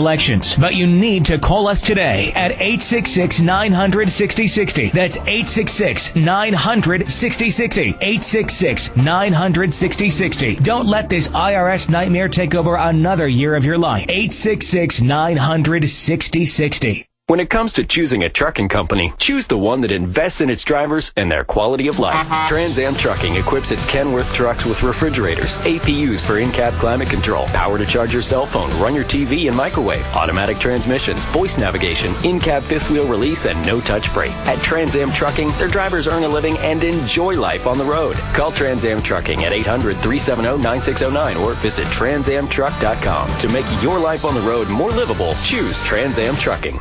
collections. But you need to call us today at 866-900-6060. That's 866-900-6060. 866-900-6060. Don't let this IRS nightmare take over another year of your life. 866-900-6060. When it comes to choosing a trucking company, choose the one that invests in its drivers and their quality of life. Trans Am Trucking equips its Kenworth trucks with refrigerators, APUs for in-cab climate control, power to charge your cell phone, run your TV and microwave, automatic transmissions, voice navigation, in-cab fifth wheel release, and no-touch freight. At Trans Am Trucking, their drivers earn a living and enjoy life on the road. Call Trans Am Trucking at 800-370-9609 or visit transamtruck.com. To make your life on the road more livable, choose Trans Am Trucking.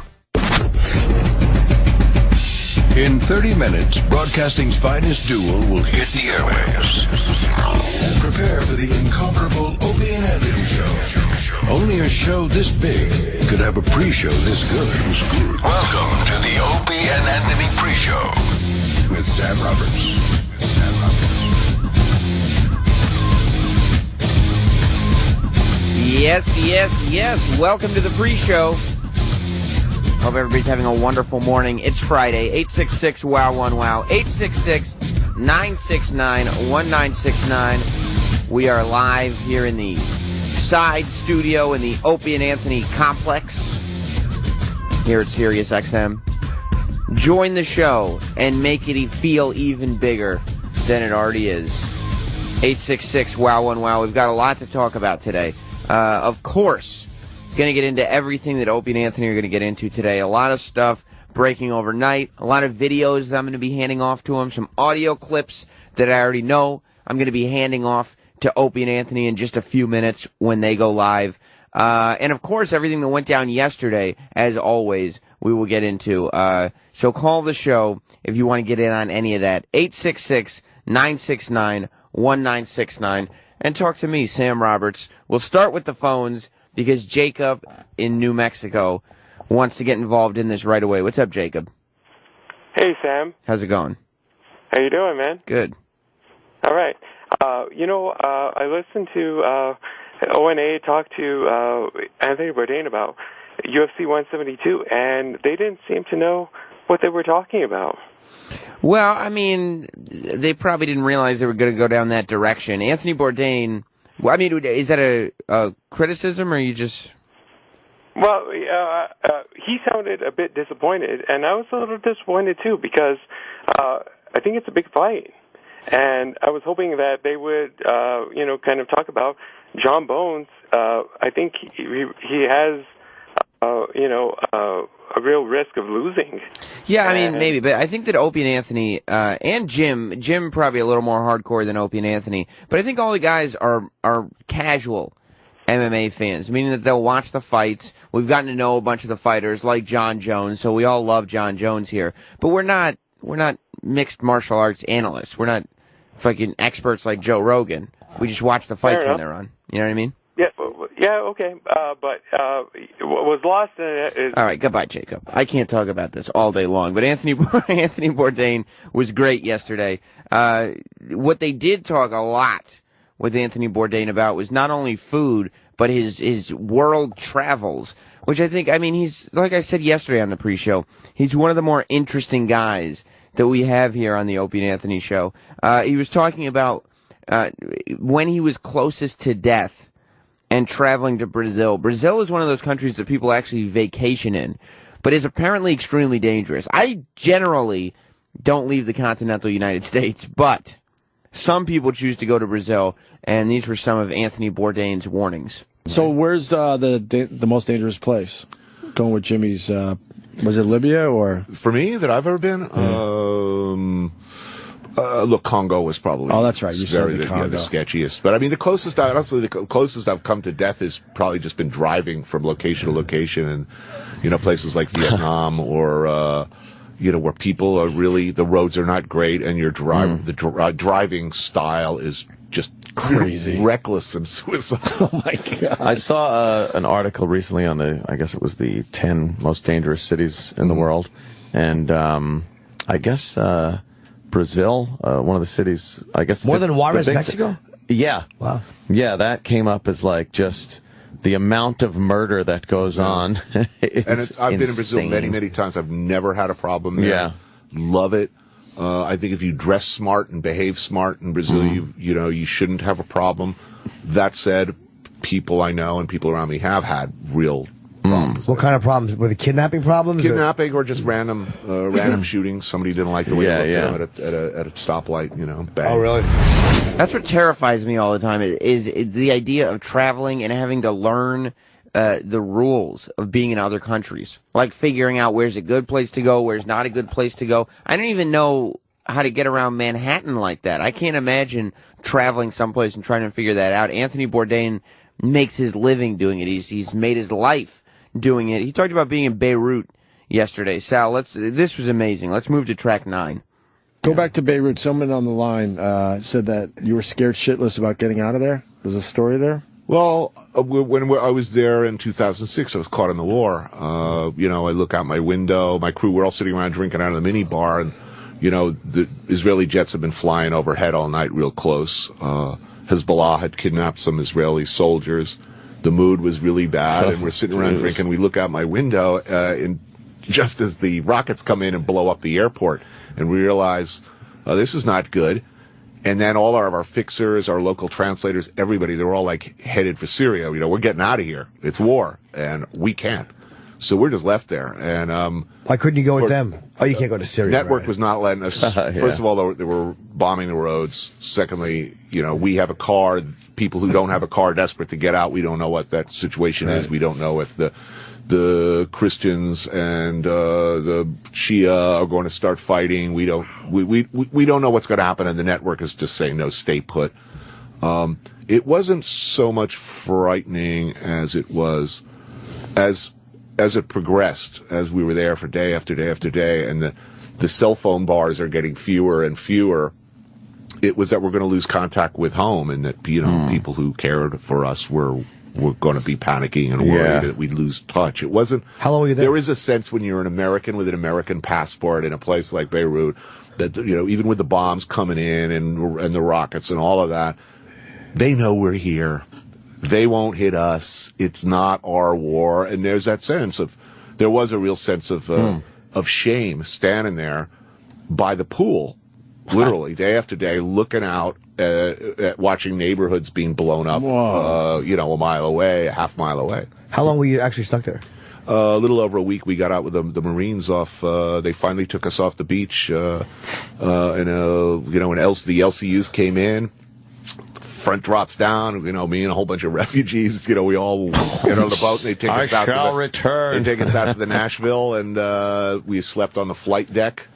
In 30 minutes, broadcasting's finest duo will hit the airwaves. Prepare for the incomparable Opie and Anthony Show. Only a show this big could have a pre-show this good. Welcome to the Opie and Anthony pre-show with Sam Roberts. Yes. Welcome to the pre-show. Hope everybody's having a wonderful morning. It's Friday, 866-WOW-1-WOW, 866-969-1969. We are live here in the side studio in the Opie and Anthony complex here at Sirius XM. Join the show and make it feel even bigger than it already is. 866-WOW-1-WOW. We've got a lot to talk about today. Of course, going to get into everything that Opie and Anthony are going to get into today. A lot of stuff breaking overnight. A lot of videos that I'm going to be handing off to them. Some audio clips that I already know I'm going to be handing off to Opie and Anthony in just a few minutes when they go live. And, of course, everything that went down yesterday, as always, we will get into. So call the show if you want to get in on any of that. 866-969-1969. And talk to me, Sam Roberts. We'll start with the phones, because Jacob in New Mexico wants to get involved in this right away. What's up, Jacob? Hey, Sam. How's it going? How you doing, man? Good. All right. I listened to ONA talk to Anthony Bourdain about UFC 172, and they didn't seem to know what they were talking about. Well, I mean, they probably didn't realize they were going to go down that direction. Anthony Bourdain... Well, I mean, is that a criticism, or you just... Well, he sounded a bit disappointed, and I was a little disappointed, too, because I think it's a big fight. And I was hoping that they would, kind of talk about John Bones. I think he has, a real risk of losing. Yeah, I mean, maybe, but I think that Opie and Anthony, and Jim probably a little more hardcore than Opie and Anthony, but I think all the guys are casual MMA fans, meaning that they'll watch the fights. We've gotten to know a bunch of the fighters, like John Jones, so we all love John Jones here, but we're not mixed martial arts analysts. We're not fucking experts like Joe Rogan. We just watch the fights when they're on. You know what I mean? Yeah, okay, but what was lost in it is... All right, goodbye, Jacob. I can't talk about this all day long, but Anthony Bourdain was great yesterday. What they did talk a lot with Anthony Bourdain about was not only food, but his world travels, which I think, I mean, he's, like I said yesterday on the pre-show, he's one of the more interesting guys that we have here on the Opie and Anthony show. He was talking about when he was closest to death, and traveling to Brazil. Brazil is one of those countries that people actually vacation in, but is apparently extremely dangerous. I generally don't leave the continental United States, but some people choose to go to Brazil, and these were some of Anthony Bourdain's warnings. So where's the most dangerous place? Going with Jimmy's, was it Libya or? For me, that I've ever been, look, Congo was probably. Oh, that's right. You said the Congo. The sketchiest. But I mean, the closest I've come to death has probably just been driving from location to location, and places like Vietnam or where people are really, the roads are not great, and your driving style is just crazy, reckless and suicidal. Oh my God! I saw an article recently on I guess it was the 10 most dangerous cities in the world, and I guess. Brazil, one of the cities, I guess... More than Juarez, Mexico? Yeah. Wow. Yeah, that came up as like just the amount of murder that goes on is I've been in Brazil insane. many times. I've never had a problem there. Yeah. Love it. I think if you dress smart and behave smart in Brazil, you shouldn't have a problem. That said, people I know and people around me have had real problems. What kind of problems? Were the kidnapping problems? Kidnapping or just random shootings. Somebody didn't like the way you looked at them at a stoplight, bang. Oh, really? That's what terrifies me all the time is the idea of traveling and having to learn the rules of being in other countries. Like figuring out where's a good place to go, where's not a good place to go. I don't even know how to get around Manhattan like that. I can't imagine traveling someplace and trying to figure that out. Anthony Bourdain makes his living doing it. He's made his life doing it. He talked about being in Beirut yesterday. Sal, this was amazing. Let's move to track 9. Go back to Beirut. Someone on the line said that you were scared shitless about getting out of there. There's a story there? Well, when I was there in 2006, I was caught in the war. I look out my window. My crew, we're all sitting around drinking out of the mini bar, and, the Israeli jets have been flying overhead all night real close. Hezbollah had kidnapped some Israeli soldiers. The mood was really bad, and we're sitting around drinking. We look out my window, and just as the rockets come in and blow up the airport, and we realize this is not good. And then all of our fixers, our local translators, everybody, they're all like headed for Syria. We're getting out of here. It's war, and we can't. So we're just left there. And why couldn't you go with them? Oh, you can't go to Syria. Network was not letting us. First of all, they were bombing the roads. Secondly, we have a car. People who don't have a car are desperate to get out. We don't know what that situation is. We don't know if the Christians and the Shia are going to start fighting. We don't know what's going to happen, and the network is just saying no, stay put. It wasn't so much frightening as it was as it progressed, as we were there for day after day after day, and the cell phone bars are getting fewer and fewer. It was that we're going to lose contact with home, and that people who cared for us were going to be panicking and worried that we'd lose touch. It wasn't. How long were you there? There is a sense when you're an American with an American passport in a place like Beirut that even with the bombs coming in and the rockets and all of that, they know we're here. They won't hit us. It's not our war. And there's that sense there was a real sense of shame standing there by the pool, literally day after day, looking out at watching neighborhoods being blown up, a mile away, a half mile away. How long were you actually stuck there? A little over a week. We got out with the Marines off. They finally took us off the beach, and the LCUs came in. Front drops down. Me and a whole bunch of refugees. We all get on the boat and they take us out. They take us out to the Nashville, and we slept on the flight deck.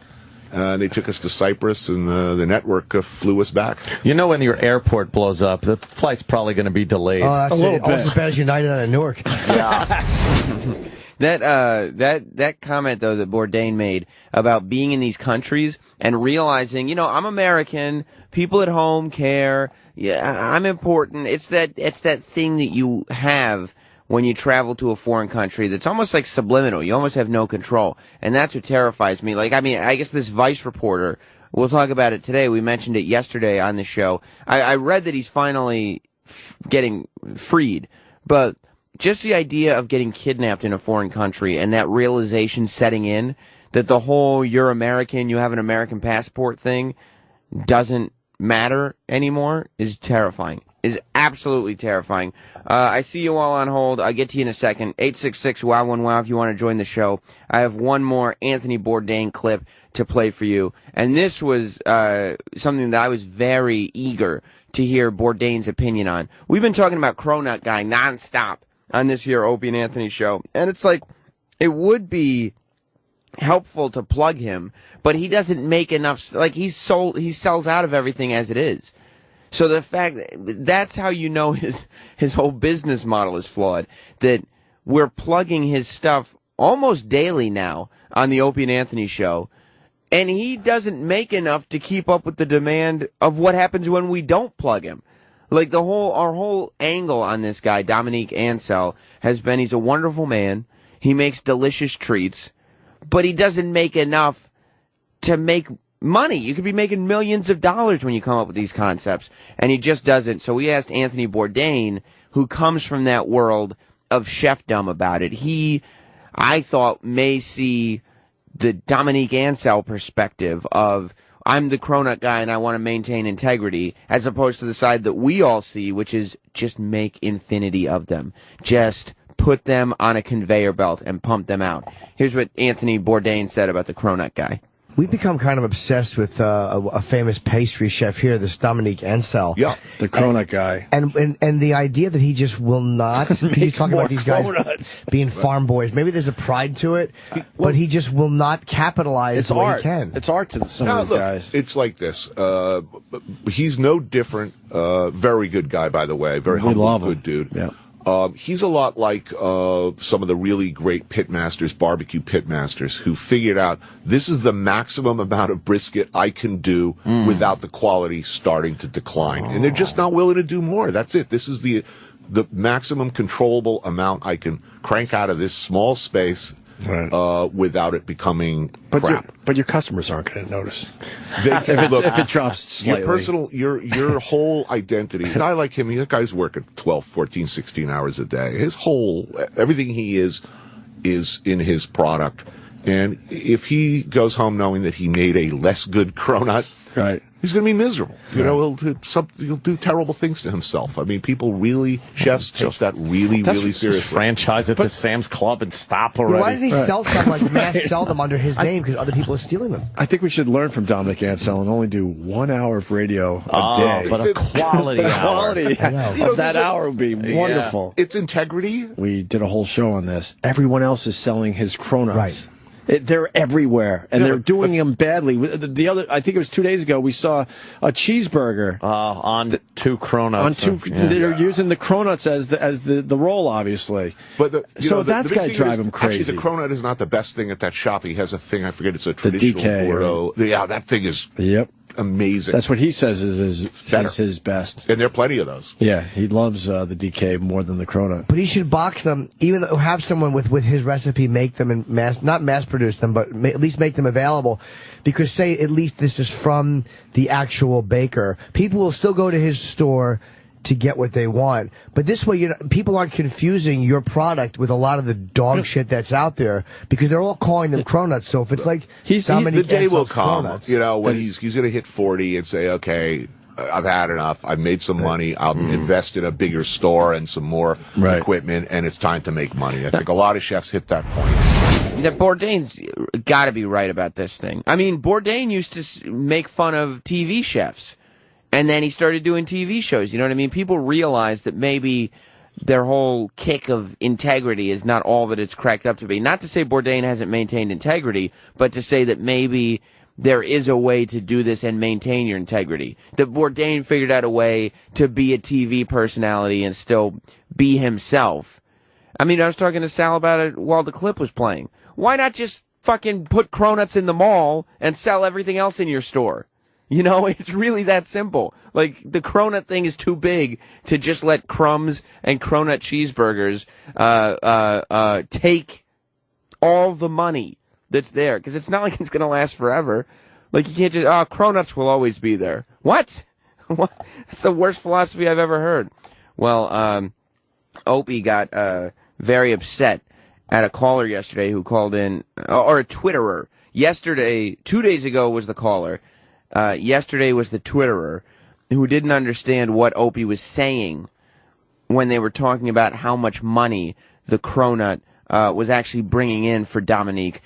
They took us to Cyprus, and the network flew us back. When your airport blows up, the flight's probably going to be delayed. Oh, that's almost as bad as United out of Newark. Yeah. That comment, though, that Bourdain made about being in these countries and realizing, I'm American, people at home care, I'm important. It's that thing that you have when you travel to a foreign country that's almost like subliminal. You almost have no control. And that's what terrifies me. I guess this Vice reporter, we'll talk about it today. We mentioned it yesterday on the show. I read that he's finally getting freed, but just the idea of getting kidnapped in a foreign country and that realization setting in that the whole you're American, you have an American passport thing doesn't matter anymore is terrifying. Is absolutely terrifying. I see you all on hold. I'll get to you in a second. 866-WOW1WOW if you want to join the show. I have one more Anthony Bourdain clip to play for you. And this was something that I was very eager to hear Bourdain's opinion on. We've been talking about Cronut Guy nonstop on this here Opie and Anthony show. And it's like, it would be helpful to plug him, but he doesn't make enough. He sells out of everything as it is. So the fact that's how his whole business model is flawed. That we're plugging his stuff almost daily now on the Opie and Anthony show, and he doesn't make enough to keep up with the demand of what happens when we don't plug him. Our whole angle on this guy, Dominique Ansel, has been he's a wonderful man. He makes delicious treats, but he doesn't make enough to make money. You could be making millions of dollars when you come up with these concepts, and he just doesn't. So we asked Anthony Bourdain who comes from that world of chefdom about it. He, I thought, may see the Dominique Ansel perspective of, I'm the cronut guy and I want to maintain integrity, as opposed to the side that we all see, which is just make infinity of them. Just put them on a conveyor belt and pump them out. Here's what Anthony Bourdain said about the cronut guy. We've become kind of obsessed with a famous pastry chef here, this Dominique Ansel. Yeah, the cronut guy. And the idea that he just will not, you talk about these guys being farm boys, maybe there's a pride to it, but he just will not capitalize the way he can. It's art to some of these guys. It's like this. He's no different. Very good guy, by the way. Very humble, good dude. Yeah. He's a lot like some of the really great pitmasters, barbecue pitmasters, who figured out this is the maximum amount of brisket I can do without the quality starting to decline. And they're just not willing to do more. That's it. This is the maximum controllable amount I can crank out of this small space. Right. Without it becoming crap. But your customers aren't going to notice. They can, look, if it drops slightly. Your whole identity. A guy like him, that guy's working 12, 14, 16 hours a day. Everything he is in his product. And if he goes home knowing that he made a less good cronut, right, he's going to be miserable. You know, he'll do terrible things to himself. I mean, chefs take that really seriously. Franchise it to Sam's Club and stop already. Why doesn't he sell some, sell them under his name because other people are stealing them? I think we should learn from Dominic Ansel and only do 1 hour of radio a day. But a quality hour. That hour would be wonderful. It's integrity. We did a whole show on this. Everyone else is selling his cronuts. Right. They're everywhere, and they're doing them badly. I think it was 2 days ago, we saw a cheeseburger on two cronuts. They're using the cronuts as the roll, obviously. But that's got to drive him crazy. Actually, the cronut is not the best thing at that shop. He has a thing. I forget. It's a traditional Bordeaux. Right? Yeah, that thing is. Yep. Amazing. That's what he says is his best. And there are plenty of those. Yeah, he loves the DK more than the cronut. But he should box them, even though have someone with his recipe make them and not mass produce them, but at least make them available. Because say at least this is from the actual baker. People will still go to his store to get what they want. But this way, people aren't confusing your product with a lot of the dog shit that's out there because they're all calling them cronuts. So if it's like the day will come, when he's going to hit 40 and say, okay, I've had enough. I've made some money. I'll invest in a bigger store and some more equipment, and it's time to make money. I think a lot of chefs hit that point. Bourdain's got to be right about this thing. I mean, Bourdain used to make fun of TV chefs. And then he started doing TV shows, you know what I mean? People realize that maybe their whole kick of integrity is not all that it's cracked up to be. Not to say Bourdain hasn't maintained integrity, but to say that maybe there is a way to do this and maintain your integrity. That Bourdain figured out a way to be a TV personality and still be himself. I mean, I was talking to Sal about it while the clip was playing. Why not just fucking put cronuts in the mall and sell everything else in your store? You know, it's really that simple. Like, the cronut thing is too big to just let crumbs and cronut cheeseburgers take all the money that's there. Because it's not like it's going to last forever. Like, you can't just, cronuts will always be there. What? That's the worst philosophy I've ever heard. Well, Opie got very upset at a caller yesterday who called in, or a Twitterer. Yesterday, 2 days ago was the caller. Yesterday was the Twitterer who didn't understand what Opie was saying when they were talking about how much money the cronut was actually bringing in for Dominique.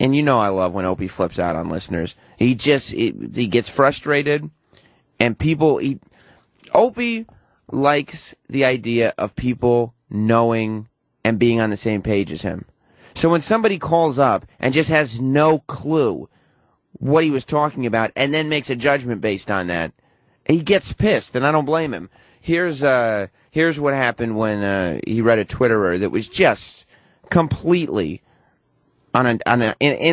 And you know I love when Opie flips out on listeners. He gets frustrated, and Opie likes the idea of people knowing and being on the same page as him. So when somebody calls up and just has no clue what he was talking about and then makes a judgment based on that, he gets pissed, and I don't blame him. Here's what happened when he read a Twitterer that was just completely in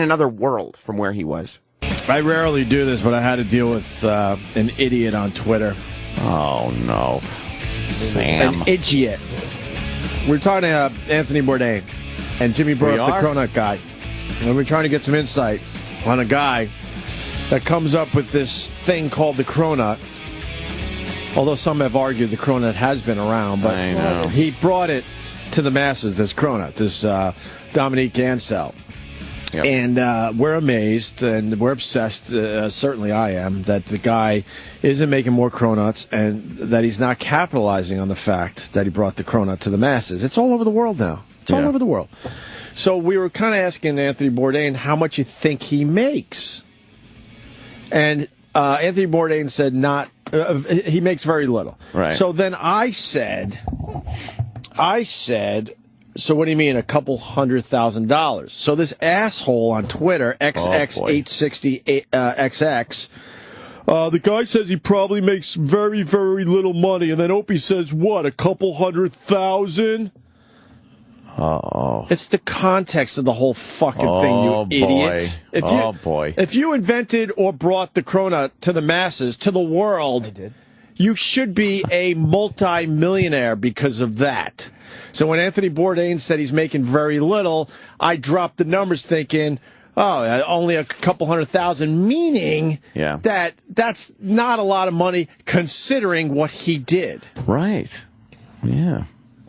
another world from where he was. I rarely do this, but I had to deal with an idiot on Twitter. Oh, no. Sam. An idiot. We're talking to Anthony Bourdain and Jimmy Burke, the cronut guy. And we're trying to get some insight on a guy that comes up with this thing called the cronut. Although some have argued the cronut has been around, but I know. he brought it to the masses, this cronut, this Dominique Gansel. Yep. And we're amazed and we're obsessed, certainly I am, that the guy isn't making more cronuts and that he's not capitalizing on the fact that he brought the cronut to the masses. It's all over the world now. It's all over the world. So we were kind of asking Anthony Bourdain how much you think he makes. And Anthony Bourdain said he makes very little. Right. So then I said, so what do you mean, a couple $100,000? So this asshole on Twitter, XX860XX, the guy says he probably makes very, very little money. And then Opie says, what, a couple $100,000? Uh-oh. It's the context of the whole fucking thing, you idiot. Boy. If you invented or brought the cronut to the masses, to the world, you should be a multi-millionaire because of that. So when Anthony Bourdain said he's making very little, I dropped the numbers thinking, only a couple $100,000, meaning that's not a lot of money considering what he did. Right. Yeah.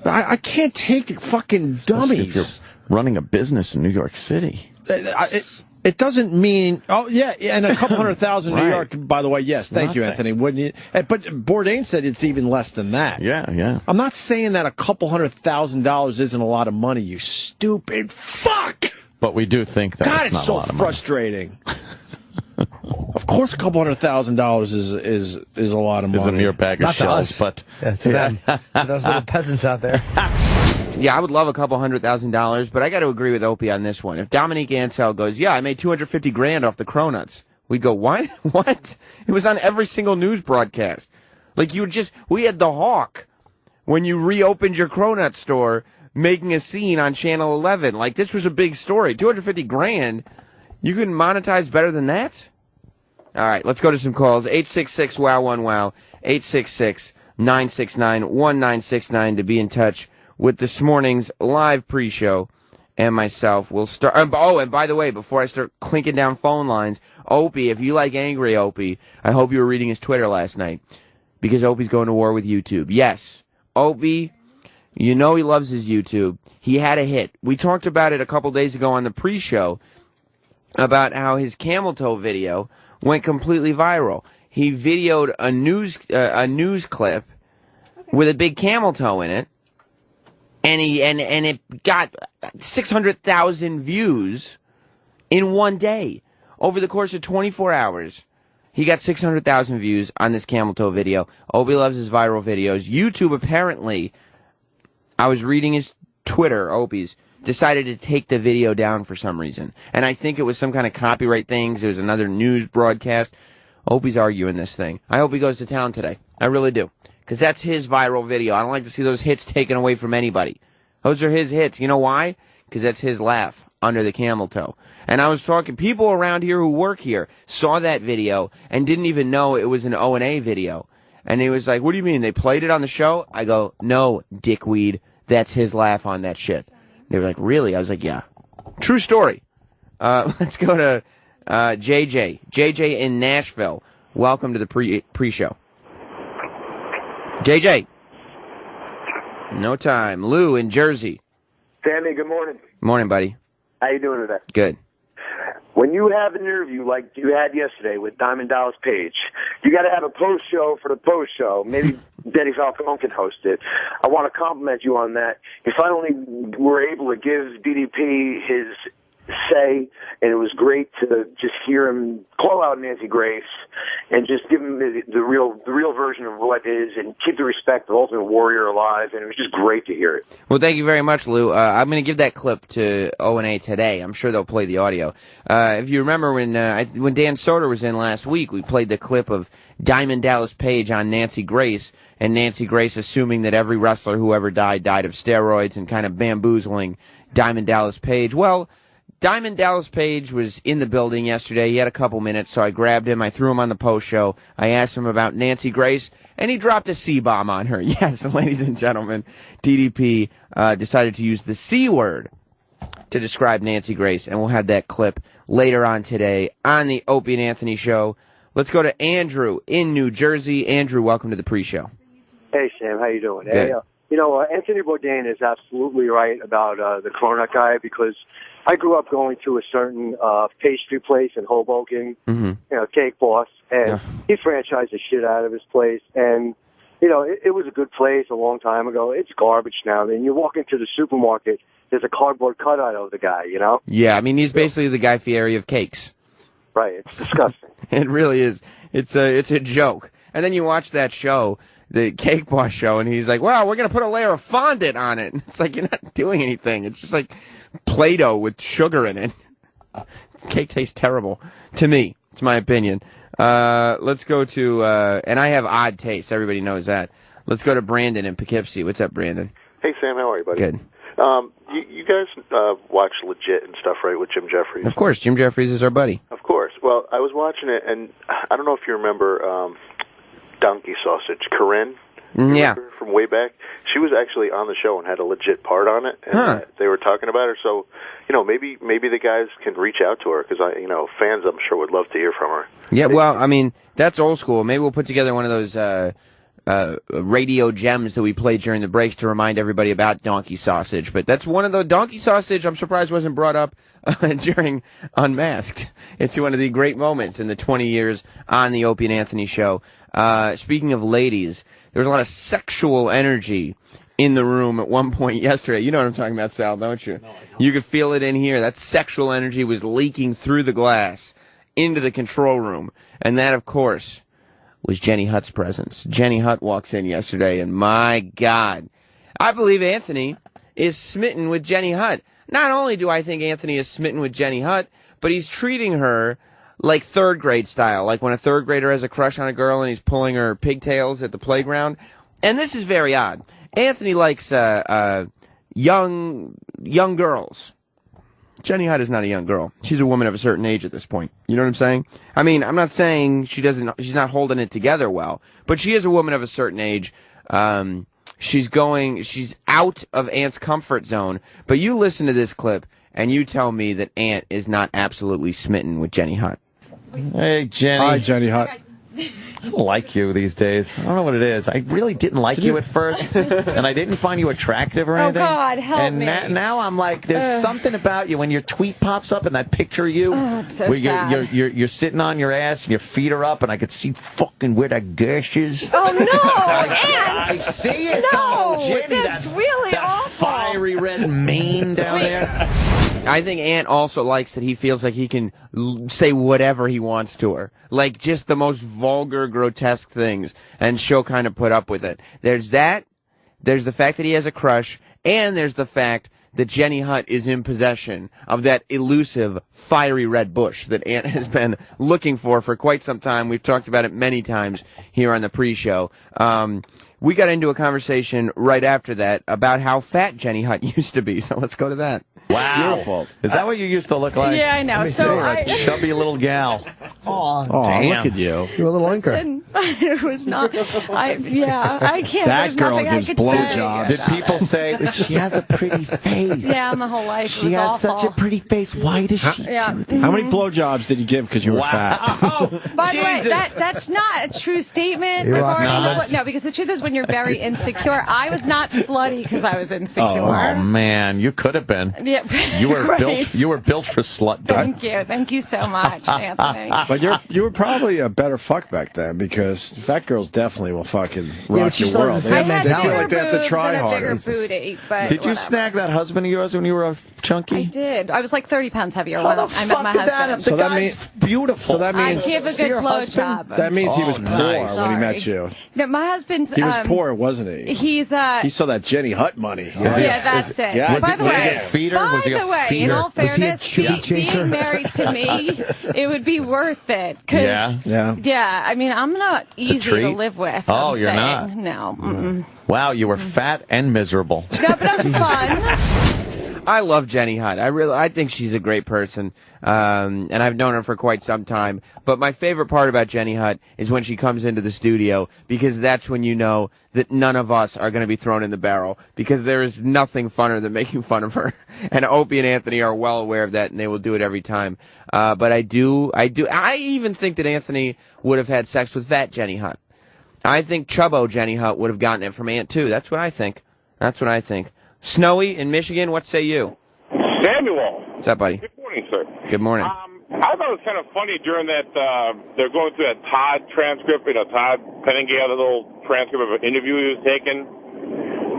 I can't take fucking dummies. If you're running a business in New York City. It doesn't mean, and a couple $100,000 in New York, by the way, yes, thank you, Anthony, wouldn't you? But Bourdain said it's even less than that. Yeah. I'm not saying that a couple $100,000 isn't a lot of money, you stupid fuck! But we do think that God, it's not it's so a lot of frustrating. Of course, a couple $100,000 is a lot of money. It's a mere bag of shells, but to them, to those little peasants out there. Yeah, I would love a couple $100,000, but I got to agree with Opie on this one. If Dominique Ansel goes, I made $250,000 off the cronuts, we'd go, what? What? It was on every single news broadcast. Like we had the Hawk when you reopened your cronut store, making a scene on Channel 11. Like this was a big story. $250,000. You couldn't monetize better than that? All right, let's go to some calls. 866-WOW1-WOW, 866-969-1969 to be in touch with this morning's live pre-show and myself. We'll start. And by the way, before I start clinking down phone lines, Opie, if you like angry Opie, I hope you were reading his Twitter last night because Opie's going to war with YouTube. Yes, Opie, you know he loves his YouTube. He had a hit. We talked about it a couple days ago on the pre-show about how his camel toe video went completely viral. He videoed a news clip with a big camel toe in it, and it got 600,000 views in one day. Over the course of 24 hours, he got 600,000 views on this camel toe video. Opie loves his viral videos. YouTube apparently, I was reading his Twitter, Opie's, decided to take the video down for some reason. And I think it was some kind of copyright things. It was another news broadcast. Opie's arguing this thing. I hope he goes to town today. I really do. Because that's his viral video. I don't like to see those hits taken away from anybody. Those are his hits. You know why? Because that's his laugh under the camel toe. And I was talking, people around here who work here saw that video and didn't even know it was an O&A video. And he was like, what do you mean? They played it on the show? I go, no, dickweed. That's his laugh on that shit. They were like, really? I was like, yeah. True story. Let's go to JJ. JJ in Nashville. Welcome to the pre-show. JJ. No time. Lou in Jersey. Sammy, good morning. Morning, buddy. How you doing today? Good. When you have an interview like you had yesterday with Diamond Dallas Page, you got to have a post show for the post show. Maybe Denny Falcone can host it. I want to compliment you on that. You finally were able to give DDP his say, and it was great to just hear him call out Nancy Grace and just give him the real version of what it is and keep the respect of Ultimate Warrior alive, and it was just great to hear it. Well, thank you very much, Lou. I'm going to give that clip to O&A today. I'm sure they'll play the audio. If you remember when Dan Soder was in last week, we played the clip of Diamond Dallas Page on Nancy Grace, and Nancy Grace assuming that every wrestler who ever died of steroids and kind of bamboozling Diamond Dallas Page. Well, Diamond Dallas Page was in the building yesterday. He had a couple minutes, so I grabbed him. I threw him on the post show. I asked him about Nancy Grace, and he dropped a C-bomb on her. Yes, ladies and gentlemen, DDP decided to use the C word to describe Nancy Grace, and we'll have that clip later on today on the Opie and Anthony show. Let's go to Andrew in New Jersey. Andrew, welcome to the pre-show. Hey, Sam. How you doing? Good. Hey, Anthony Bourdain is absolutely right about the cronut guy, because I grew up going to a certain pastry place in Hoboken, Cake Boss, and he franchised the shit out of his place. And, it was a good place a long time ago. It's garbage now. Then you walk into the supermarket, there's a cardboard cutout of the guy, Yeah, I mean, he's basically the Guy Fieri of cakes. Right. It's disgusting. It really is. It's a joke. And then you watch that show, the Cake Boss show, and he's like, well, we're going to put a layer of fondant on it. It's like, you're not doing anything. It's just like Play-Doh with sugar in it. Cake tastes terrible. To me. It's my opinion. Let's go to, and I have odd taste. Everybody knows that. Let's go to Brandon in Poughkeepsie. What's up, Brandon? Hey, Sam. How are you, buddy? Good. You guys watch Legit and stuff, right, with Jim Jeffries? Of course. Jim Jeffries is our buddy. Of course. Well, I was watching it, and I don't know if you remember Donkey Sausage, Corinne. Yeah. From way back. She was actually on the show and had a legit part on it, and they were talking about her. So, maybe the guys can reach out to her, because fans, I'm sure, would love to hear from her. Yeah, well, I mean, that's old school. Maybe we'll put together one of those radio gems that we played during the breaks to remind everybody about Donkey Sausage. But that's one of the Donkey Sausage I'm surprised wasn't brought up during Unmasked. It's one of the great moments in the 20 years on the Opie and Anthony show. Speaking of ladies, there was a lot of sexual energy in the room at one point yesterday. You know what I'm talking about, Sal, don't you? No, I don't. You could feel it in here. That sexual energy was leaking through the glass into the control room. And that, of course, was Jenny Hutt's presence. Jenny Hutt walks in yesterday, and my God, I believe Anthony is smitten with Jenny Hutt. Not only do I think Anthony is smitten with Jenny Hutt, but he's treating her like third grade style, like when a third grader has a crush on a girl and he's pulling her pigtails at the playground. And this is very odd. Anthony likes young girls. Jenny Hutt is not a young girl. She's a woman of a certain age at this point. You know what I'm saying? I mean, I'm not saying she's not holding it together well, but she is a woman of a certain age. She's out of Ant's comfort zone. But you listen to this clip and you tell me that Ant is not absolutely smitten with Jenny Hutt. Hey, Jenny. Hi, Jenny Hutt. I don't like you these days. I don't know what it is. I really didn't like you at first, and I didn't find you attractive or anything. Oh, God, help me. And now I'm like, there's something about you when your tweet pops up and that picture of you, it's so where sad. you're sitting on your ass and your feet are up, and I could see fucking where that gash is. Oh, no, Ant! I see it. No, Jenny, that's really awful. Fiery red mane down there. I think Ant also likes that he feels like he can say whatever he wants to her. Like, just the most vulgar, grotesque things. And she'll kind of put up with it. There's that. There's the fact that he has a crush. And there's the fact that Jenny Hutt is in possession of that elusive, fiery red bush that Ant has been looking for quite some time. We've talked about it many times here on the pre-show. We got into a conversation right after that about how fat Jenny Hutt used to be. So let's go to that. Wow. Beautiful. Is that what you used to look like? Yeah, I know. So a chubby little gal. Oh, look at you. You're a little anchor. It was not. I can't. That girl gives blowjobs. Did people say that she has a pretty face? Yeah, my whole life. She has such a pretty face. Why does she? Yeah. How many blowjobs did you give because you were fat? By the way, that's not a true statement. No, because the truth is, when you're very insecure, I was not slutty because I was insecure. Oh man, you could have been. Yeah. You were Right. built. You were built for slut. Thank you so much, Anthony. But you were probably a better fuck back then, because fat girls definitely will fucking rock your world. I had They feel bigger like they have to boobs try and a harder. bigger booty, but Did you snag that husband of yours when you were chunky? I did. I was like 30 pounds heavier How when the I met my fuck did husband. that? The guy's beautiful. So that means I give a good blowjob. That means he was poor nice. when he met you. No, my husband's. He was poor, wasn't he? He's He saw that Jenny Hutt money. Yeah, that's it. Yeah. By the way, in all fairness, being married to me, it would be worth it. Yeah. I mean, I'm not easy to live with. Oh, I'm you're saying. not? No. Mm-mm. Wow, you were fat and miserable. No, but I'm fun. I love Jenny Hutt. I think she's a great person, and I've known her for quite some time. But my favorite part about Jenny Hutt is when she comes into the studio, because that's when you know that none of us are going to be thrown in the barrel, because there is nothing funner than making fun of her. And Opie and Anthony are well aware of that, and they will do it every time. But I even think that Anthony would have had sex with that Jenny Hutt. I think Chubbo Jenny Hutt would have gotten it from Ant too. That's what I think. Snowy in Michigan, what say you? Samuel. What's up, buddy? Good morning, sir. Good morning. I thought it was kind of funny during that, they're going through that Todd transcript, Todd Pettingale, the little transcript of an interview he was taking.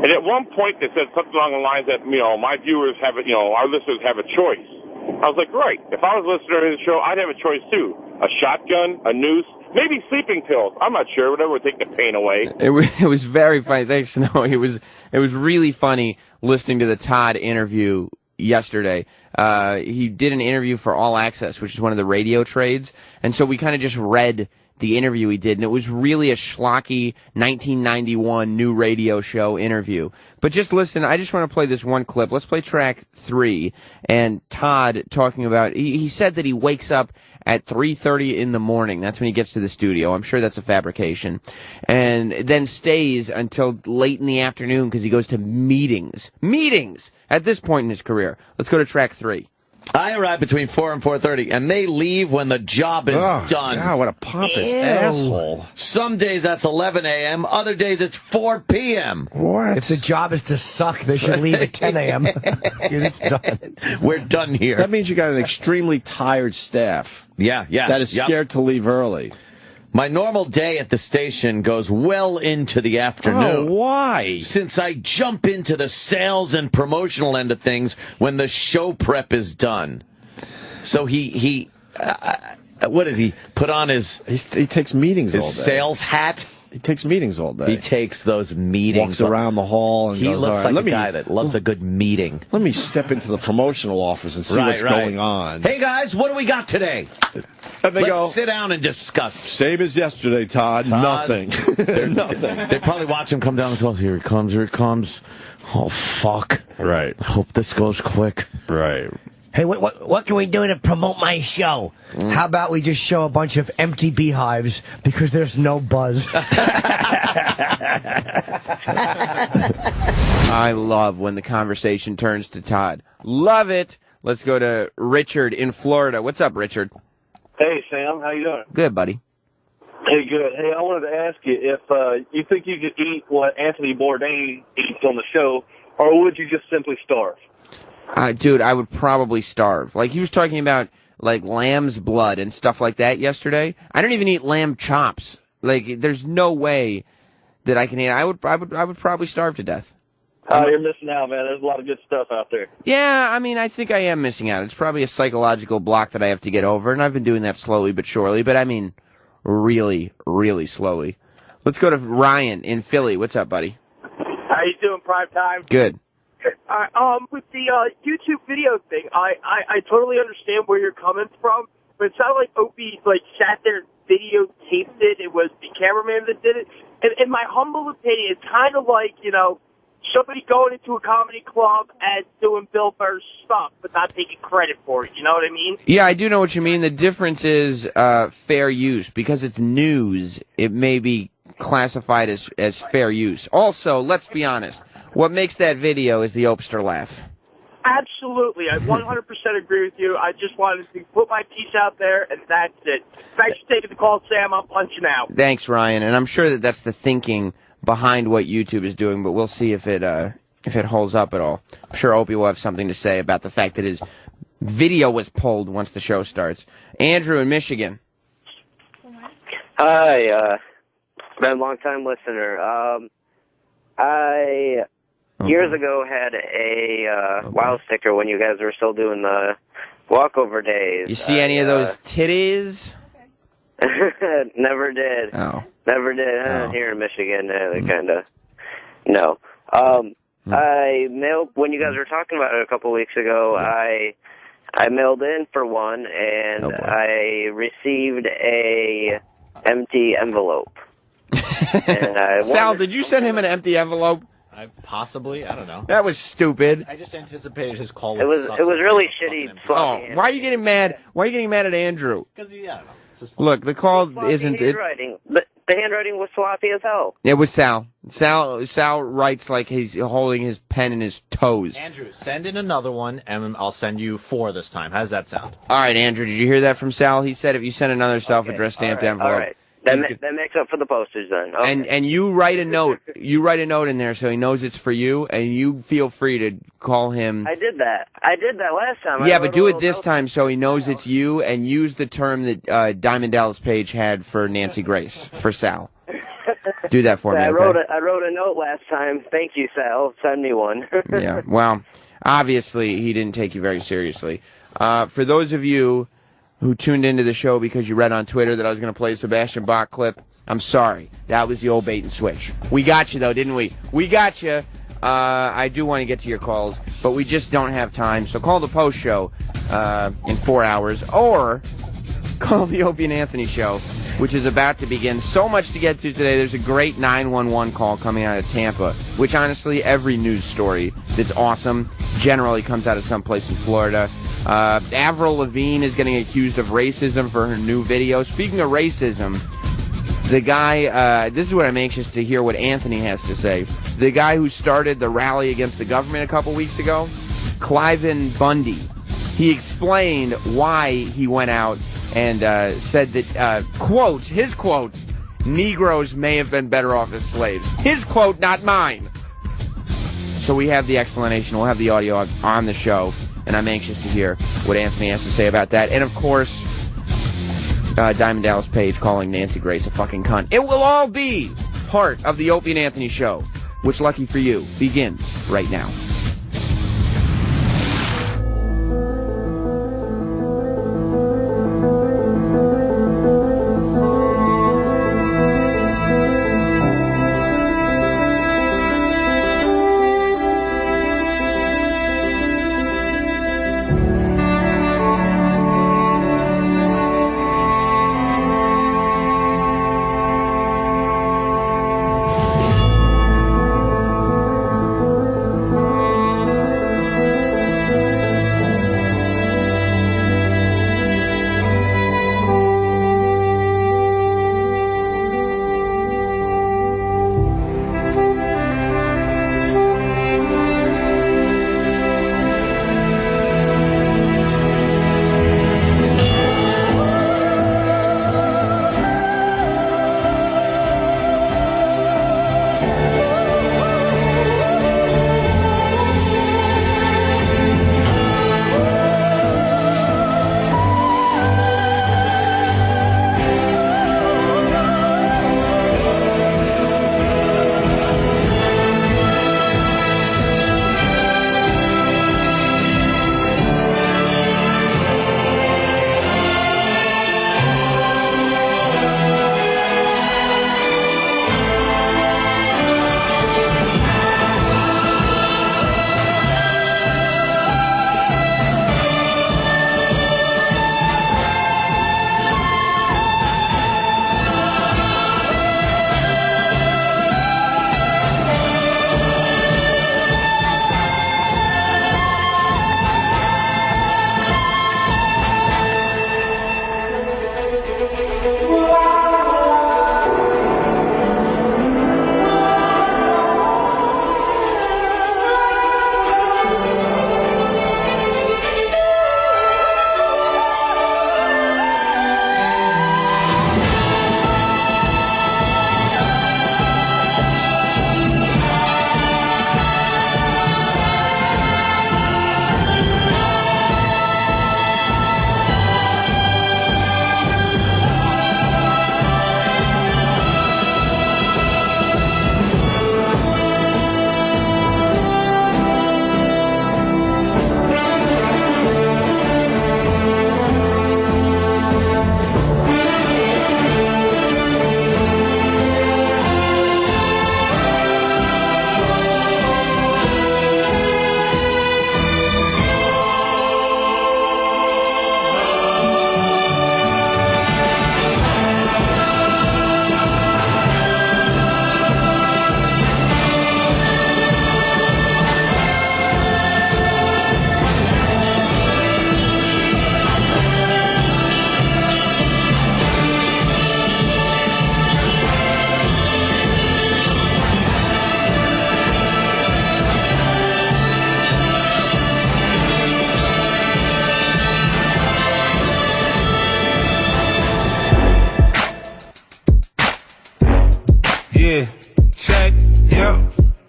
And at one point they said something along the lines that, my viewers have, our listeners have a choice. I was like, great. If I was a listener to the show, I'd have a choice too. A shotgun, a noose, maybe sleeping pills. I'm not sure. Whatever would take the pain away. It was very funny. Thanks, Snow. It was really funny listening to the Todd interview yesterday. He did an interview for All Access, which is one of the radio trades, and so we kind of just read the interview he did, and it was really a schlocky 1991 new radio show interview. But just listen, I just want to play this one clip. Let's play track 3, and Todd talking about, he said that he wakes up at 3:30 in the morning. That's when he gets to the studio. I'm sure that's a fabrication. And then stays until late in the afternoon because he goes to meetings. Meetings! At this point in his career. Let's go to track 3. I arrive between 4 and 4:30, and they leave when the job is done. God, what a pompous asshole. Some days that's 11 a.m., other days it's 4 p.m. What? If the job is to suck, they should leave at 10 a.m. It's done. We're done here. That means you got an extremely tired staff. Yeah. That is scared to leave early. My normal day at the station goes well into the afternoon. Oh, why? Since I jump into the sales and promotional end of things when the show prep is done. So he what does he put on his? He takes meetings all day. His sales hat. He takes meetings all day. He takes those meetings. Walks around the hall and he goes, looks all right, like a guy that loves a good meeting. Let me step into the promotional office and see what's going on. Hey guys, what do we got today? And they Let's sit down and discuss. Same as yesterday, Todd. Nothing. Nothing. They probably watch him come down the 12. Here he comes. Here he comes. Oh fuck. Right. I hope this goes quick. Right. Hey, what can we do to promote my show? How about we just show a bunch of empty beehives because there's no buzz? I love when the conversation turns to Todd. Love it. Let's go to Richard in Florida. What's up, Richard? Hey, Sam. How you doing? Good, buddy. Hey, good. Hey, I wanted to ask you if you think you could eat what Anthony Bourdain eats on the show, or would you just simply starve? Dude, I would probably starve. Like, he was talking about, like, lamb's blood and stuff like that yesterday. I don't even eat lamb chops. Like, there's no way that I can eat. I would probably starve to death. You're missing out, man. There's a lot of good stuff out there. Yeah, I mean, I think I am missing out. It's probably a psychological block that I have to get over, and I've been doing that slowly but surely. But, I mean, really, really slowly. Let's go to Ryan in Philly. What's up, buddy? How you doing, Prime Time? Good. With the YouTube video thing, I totally understand where you're coming from, but it sounded like Opie sat there and videotaped it. It was the cameraman that did it. And in my humble opinion, it's kind of like, somebody going into a comedy club and doing Bill Burr's stuff, but not taking credit for it. You know what I mean? Yeah, I do know what you mean. The difference is fair use. Because it's news, it may be classified as fair use. Also, let's be honest. What makes that video is the Opster laugh. Absolutely. I 100% agree with you. I just wanted to put my piece out there, and that's it. Thanks for taking the call, Sam. I'm punching out. Thanks, Ryan. And I'm sure that that's the thinking behind what YouTube is doing, but we'll see if it holds up at all. I'm sure Opie will have something to say about the fact that his video was pulled once the show starts. Andrew in Michigan. Hi, been a long-time listener. I years ago had a wow sticker when you guys were still doing the walkover days. You see any of those titties? Never did. Oh. Never did. Here in Michigan, they kind of. No. I mailed, when you guys were talking about it a couple weeks ago, I mailed in for one, and I received a empty envelope. And Sal, did you send him an empty envelope? Possibly, I don't know. That was stupid. I just anticipated his call. It was really shitty. Oh, why are you getting mad? Why are you getting mad at Andrew? Because I don't know. Look, the call isn't it. The handwriting was sloppy as hell. It was Sal. Sal writes like he's holding his pen in his toes. Andrew, send in another one, and I'll send you 4 this time. How does that sound? All right, Andrew, did you hear that from Sal? He said if you send another self-addressed stamped envelope. All right. That makes up for the postage then. Okay. And you write a note. You write a note in there so he knows it's for you, and you feel free to call him. I did that last time. Yeah, but do it this time so he knows it's you, and use the term that Diamond Dallas Page had for Nancy Grace for Sal. Do that for me. I okay? wrote a note last time. Thank you, Sal. Send me one. Yeah. Well, obviously he didn't take you very seriously. For those of you who tuned into the show because you read on Twitter that I was going to play a Sebastian Bach clip, I'm sorry. That was the old bait and switch. We got you, though, didn't we? We got you. I do want to get to your calls, but we just don't have time. So call the post show in 4 hours, or call the Opie and Anthony show, which is about to begin. So much to get to today. There's a great 911 call coming out of Tampa, which honestly, every news story that's awesome generally comes out of someplace in Florida. Avril Lavigne is getting accused of racism for her new video. Speaking of racism, the guy, this is what I'm anxious to hear what Anthony has to say. The guy who started the rally against the government a couple weeks ago, Cliven Bundy, he explained why he went out and said that, quote, his quote, Negroes may have been better off as slaves. His quote, not mine. So we have the explanation. We'll have the audio on the show. And I'm anxious to hear what Anthony has to say about that. And, of course, Diamond Dallas Page calling Nancy Grace a fucking cunt. It will all be part of the Opie and Anthony show, which, lucky for you, begins right now.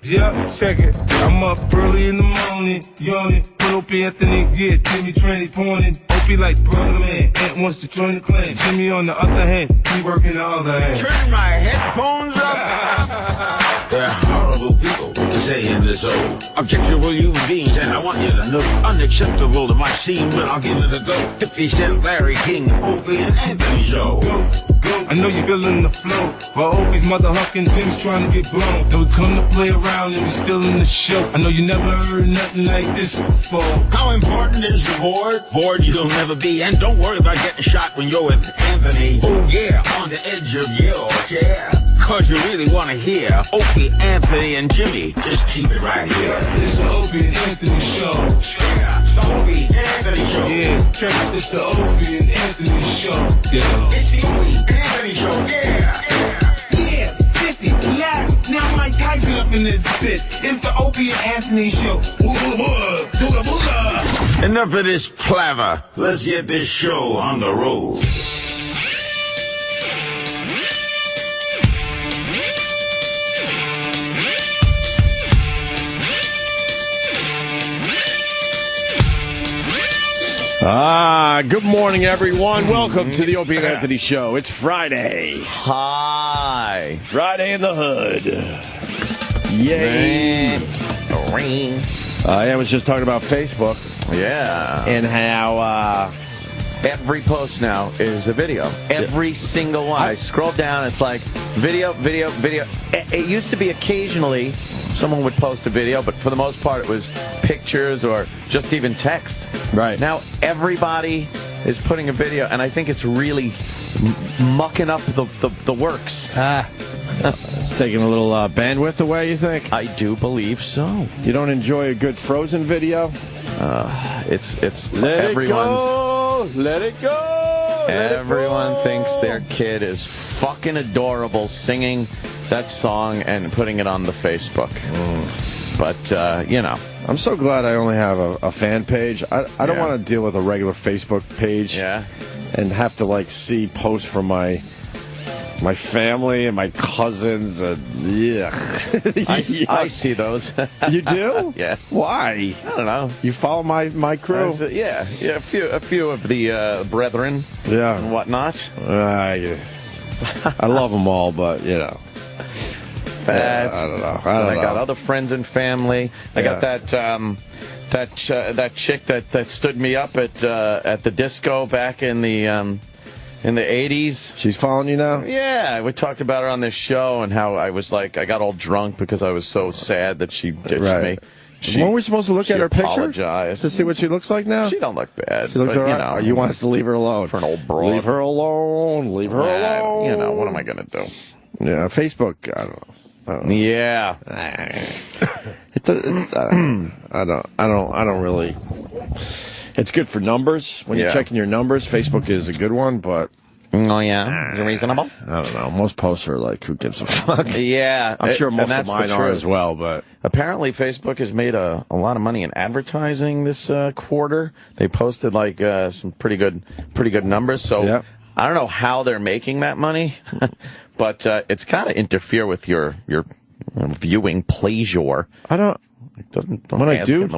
Yeah, check it. I'm up early in the morning, yawning. Put Opie Anthony get Jimmy Tranny pointing. Opie like brother man, Ant wants to join the clan. Jimmy on the other hand, he working the other hand. Turn my headphones up. They're horrible people to say in this old objectionable human beings, and I want you to know unacceptable to my scene, but I'll give it a go. 50 Cent, Larry King, Opie and Anthony show. Go. I know you're feeling the flow, while Opie's mother hucking Jim's trying to get blown. Then we come to play around and we still in the show. I know you never heard nothing like this before. How important is the board? Bored you'll never be, and don't worry about getting shot when you're with Anthony. Oh yeah, on the edge of your chair. Cause you really want to hear Opie, Anthony, and Jimmy. Just keep it right here. It's the Opie and Anthony show. Yeah, the Opie and Anthony show. Yeah, check it. It's the Opie and Anthony show. Yeah. It's the Opie and Anthony show. Yeah, 50. Yeah, now Mike Tyson up in this bitch. It's the Opie and Anthony show. Booga booga. Enough of this palaver. Let's get this show on the road. Good morning, everyone. Welcome to the Opie and Anthony Show. It's Friday. Hi. Friday in the hood. Yay. I was just talking about Facebook. Yeah. And how every post now is a video. Every single one. I scroll down, it's like video. It used to be occasionally someone would post a video, but for the most part it was pictures or just even text. Right. Now everybody is putting a video, and I think it's really mucking up the works. It's taking a little bandwidth away, you think? I do believe so. You don't enjoy a good Frozen video? It's Let everyone's... Let it go! Everyone thinks their kid is fucking adorable singing that song and putting it on the Facebook. But, you know. I'm so glad I only have a fan page. I don't want to deal with a regular Facebook page and have to, like, see posts from my family and my cousins. I see those. You do? Yeah. Why? I don't know. You follow my crew? Yeah, a few of the brethren and whatnot. I love them all, but, you know. I don't know. I got other friends and family. I got that chick that stood me up at the disco back in the 80s. She's following you now? Yeah, we talked about her on this show and how I was like, I got all drunk because I was so sad that she ditched me. Weren't we supposed to look at her picture? Apologized. To see what she looks like now? She don't look bad. She looks all right. You want us to leave her alone? For an old broad. Leave her alone. Leave her alone. You know, what am I going to do? Yeah, Facebook, I don't know. Yeah. I don't really. It's good for numbers. When you're checking your numbers, Facebook is a good one, but. Oh, yeah? Is it reasonable? I don't know. Most posts are like, who gives a fuck? Yeah. I'm sure most of mine are as well, but. Apparently, Facebook has made a lot of money in advertising this quarter. They posted like some pretty good numbers. So I don't know how they're making that money, but it's got to interfere with your viewing pleasure. I don't. It doesn't. When I do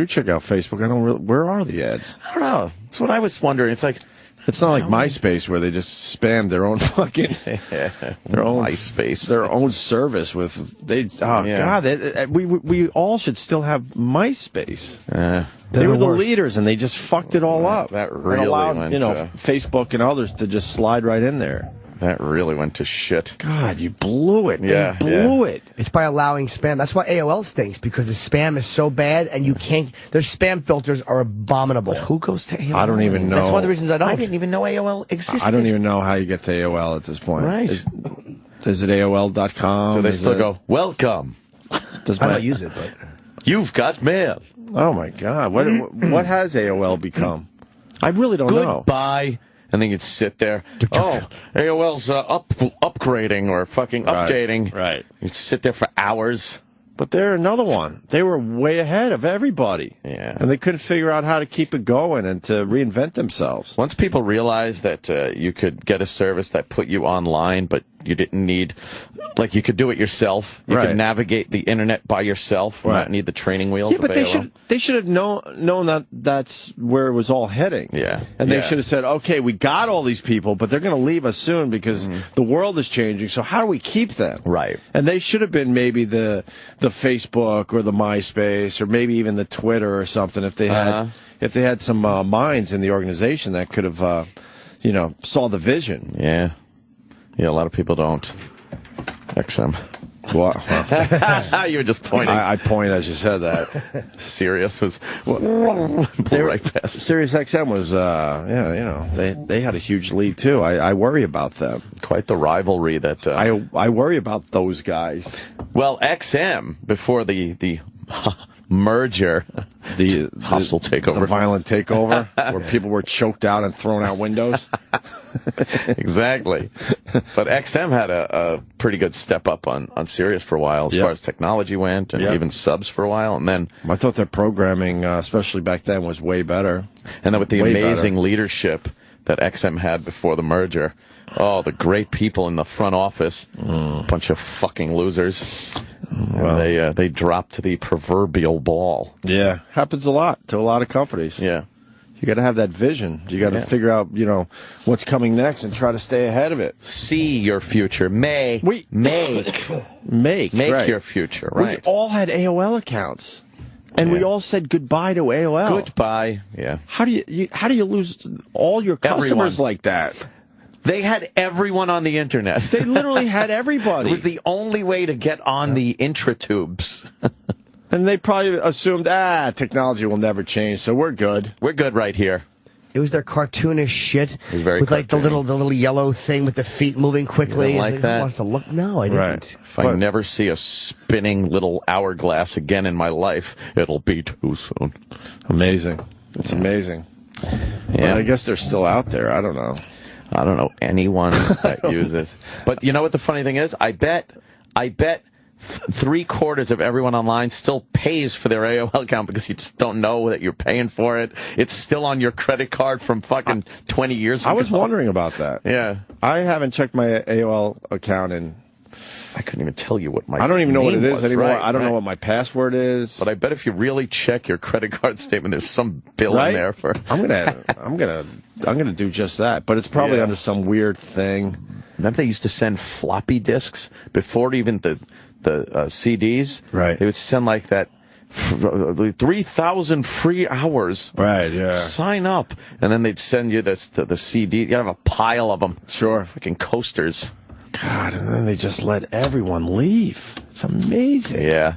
check out Facebook, I don't really. Where are the ads? I don't know. That's what I was wondering. It's like. It's not like MySpace where they just spam their own fucking their own MySpace, their own service with God. We all should still have MySpace. They were the leaders, and they just fucked it all up. That really and allowed went Facebook and others to just slide right in there. That really went to shit. God, you blew it. Yeah, they blew it. It's by allowing spam. That's why AOL stinks, because the spam is so bad, and you can't. Their spam filters are abominable. Who goes to AOL? I don't even know. That's one of the reasons I don't. I didn't even know AOL existed. I don't even know how you get to AOL at this point. Right. Is it AOL.com? Do they still go, welcome? I don't use it, but. You've got mail. Oh, my God. What has AOL become? I really don't know. Goodbye. And then you'd sit there. Oh, AOL's upgrading or fucking updating. Right. You'd sit there for hours. But they're another one. They were way ahead of everybody. Yeah. And they couldn't figure out how to keep it going and to reinvent themselves. Once people realized that you could get a service that put you online, but didn't need, like, you could do it yourself. You could navigate the internet by yourself. Not need the training wheels. Yeah, but they should have known that that's where it was all heading. Yeah, and they should have said, okay, we got all these people, but they're going to leave us soon because the world is changing. So how do we keep them? Right. And they should have been maybe the Facebook or the MySpace or maybe even the Twitter or something if they had some minds in the organization that could have saw the vision. Yeah, a lot of people don't. XM. What? You were just pointing. I point as you said that. Sirius was right past. Sirius XM was, they had a huge lead too. I worry about them. Quite the rivalry that. I worry about those guys. Well, XM before the merger, the hostile takeover, the violent takeover, where people were choked out and thrown out windows. Exactly. But XM had a pretty good step up on Sirius for a while as far as technology went, and even subs for a while. And then I thought their programming, especially back then, was way better. And then with the amazing leadership that XM had before the merger, the great people in the front office, bunch of fucking losers. Well, they dropped the proverbial ball. Yeah, happens a lot to a lot of companies. Yeah. You got to have that vision. You got to figure out, what's coming next and try to stay ahead of it. See your future. Make your future. Right. We all had AOL accounts, and we all said goodbye to AOL. Goodbye. Yeah. How do you lose all your customers like that? They had everyone on the internet. They literally had everybody. It was the only way to get on the intratubes. And they probably assumed, technology will never change, so we're good. We're good right here. It was their cartoonish shit with like the little yellow thing with the feet moving quickly. You like that? Who wants to look? No, I didn't. Right. If I never see a spinning little hourglass again in my life, it'll be too soon. Amazing. It's amazing. Yeah. But I guess they're still out there. I don't know. I don't know anyone that uses. But you know what the funny thing is? I bet 3/4 of everyone online still pays for their AOL account because you just don't know that you're paying for it. It's still on your credit card from fucking 20 years ago. I was wondering about that. Yeah. I haven't checked my AOL account in... I couldn't even tell you what my I don't even know what it is anymore. Right, I don't know what my password is. But I bet if you really check your credit card statement, there's some bill in there for... I'm gonna do just that. But it's probably under some weird thing. Remember they used to send floppy disks before even the CDs? Right. They would send like that 3,000 free hours. Right, yeah. Sign up. And then they'd send you the CD. You have a pile of them. Sure. Fucking coasters. God, and then they just let everyone leave. It's amazing. Yeah.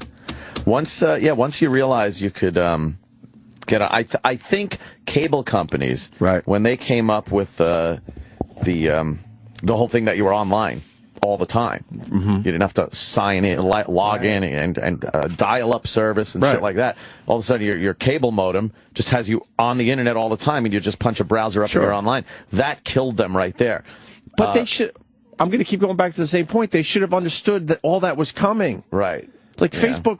Once you realize you could I think cable companies, when they came up with the whole thing that you were online all the time. You didn't have to sign in, log in, and dial-up service and shit like that. All of a sudden, your cable modem just has you on the internet all the time, and you just punch a browser up and you're online. That killed them right there. But they should... I'm going to keep going back to the same point. They should have understood that all that was coming. Right. Like Facebook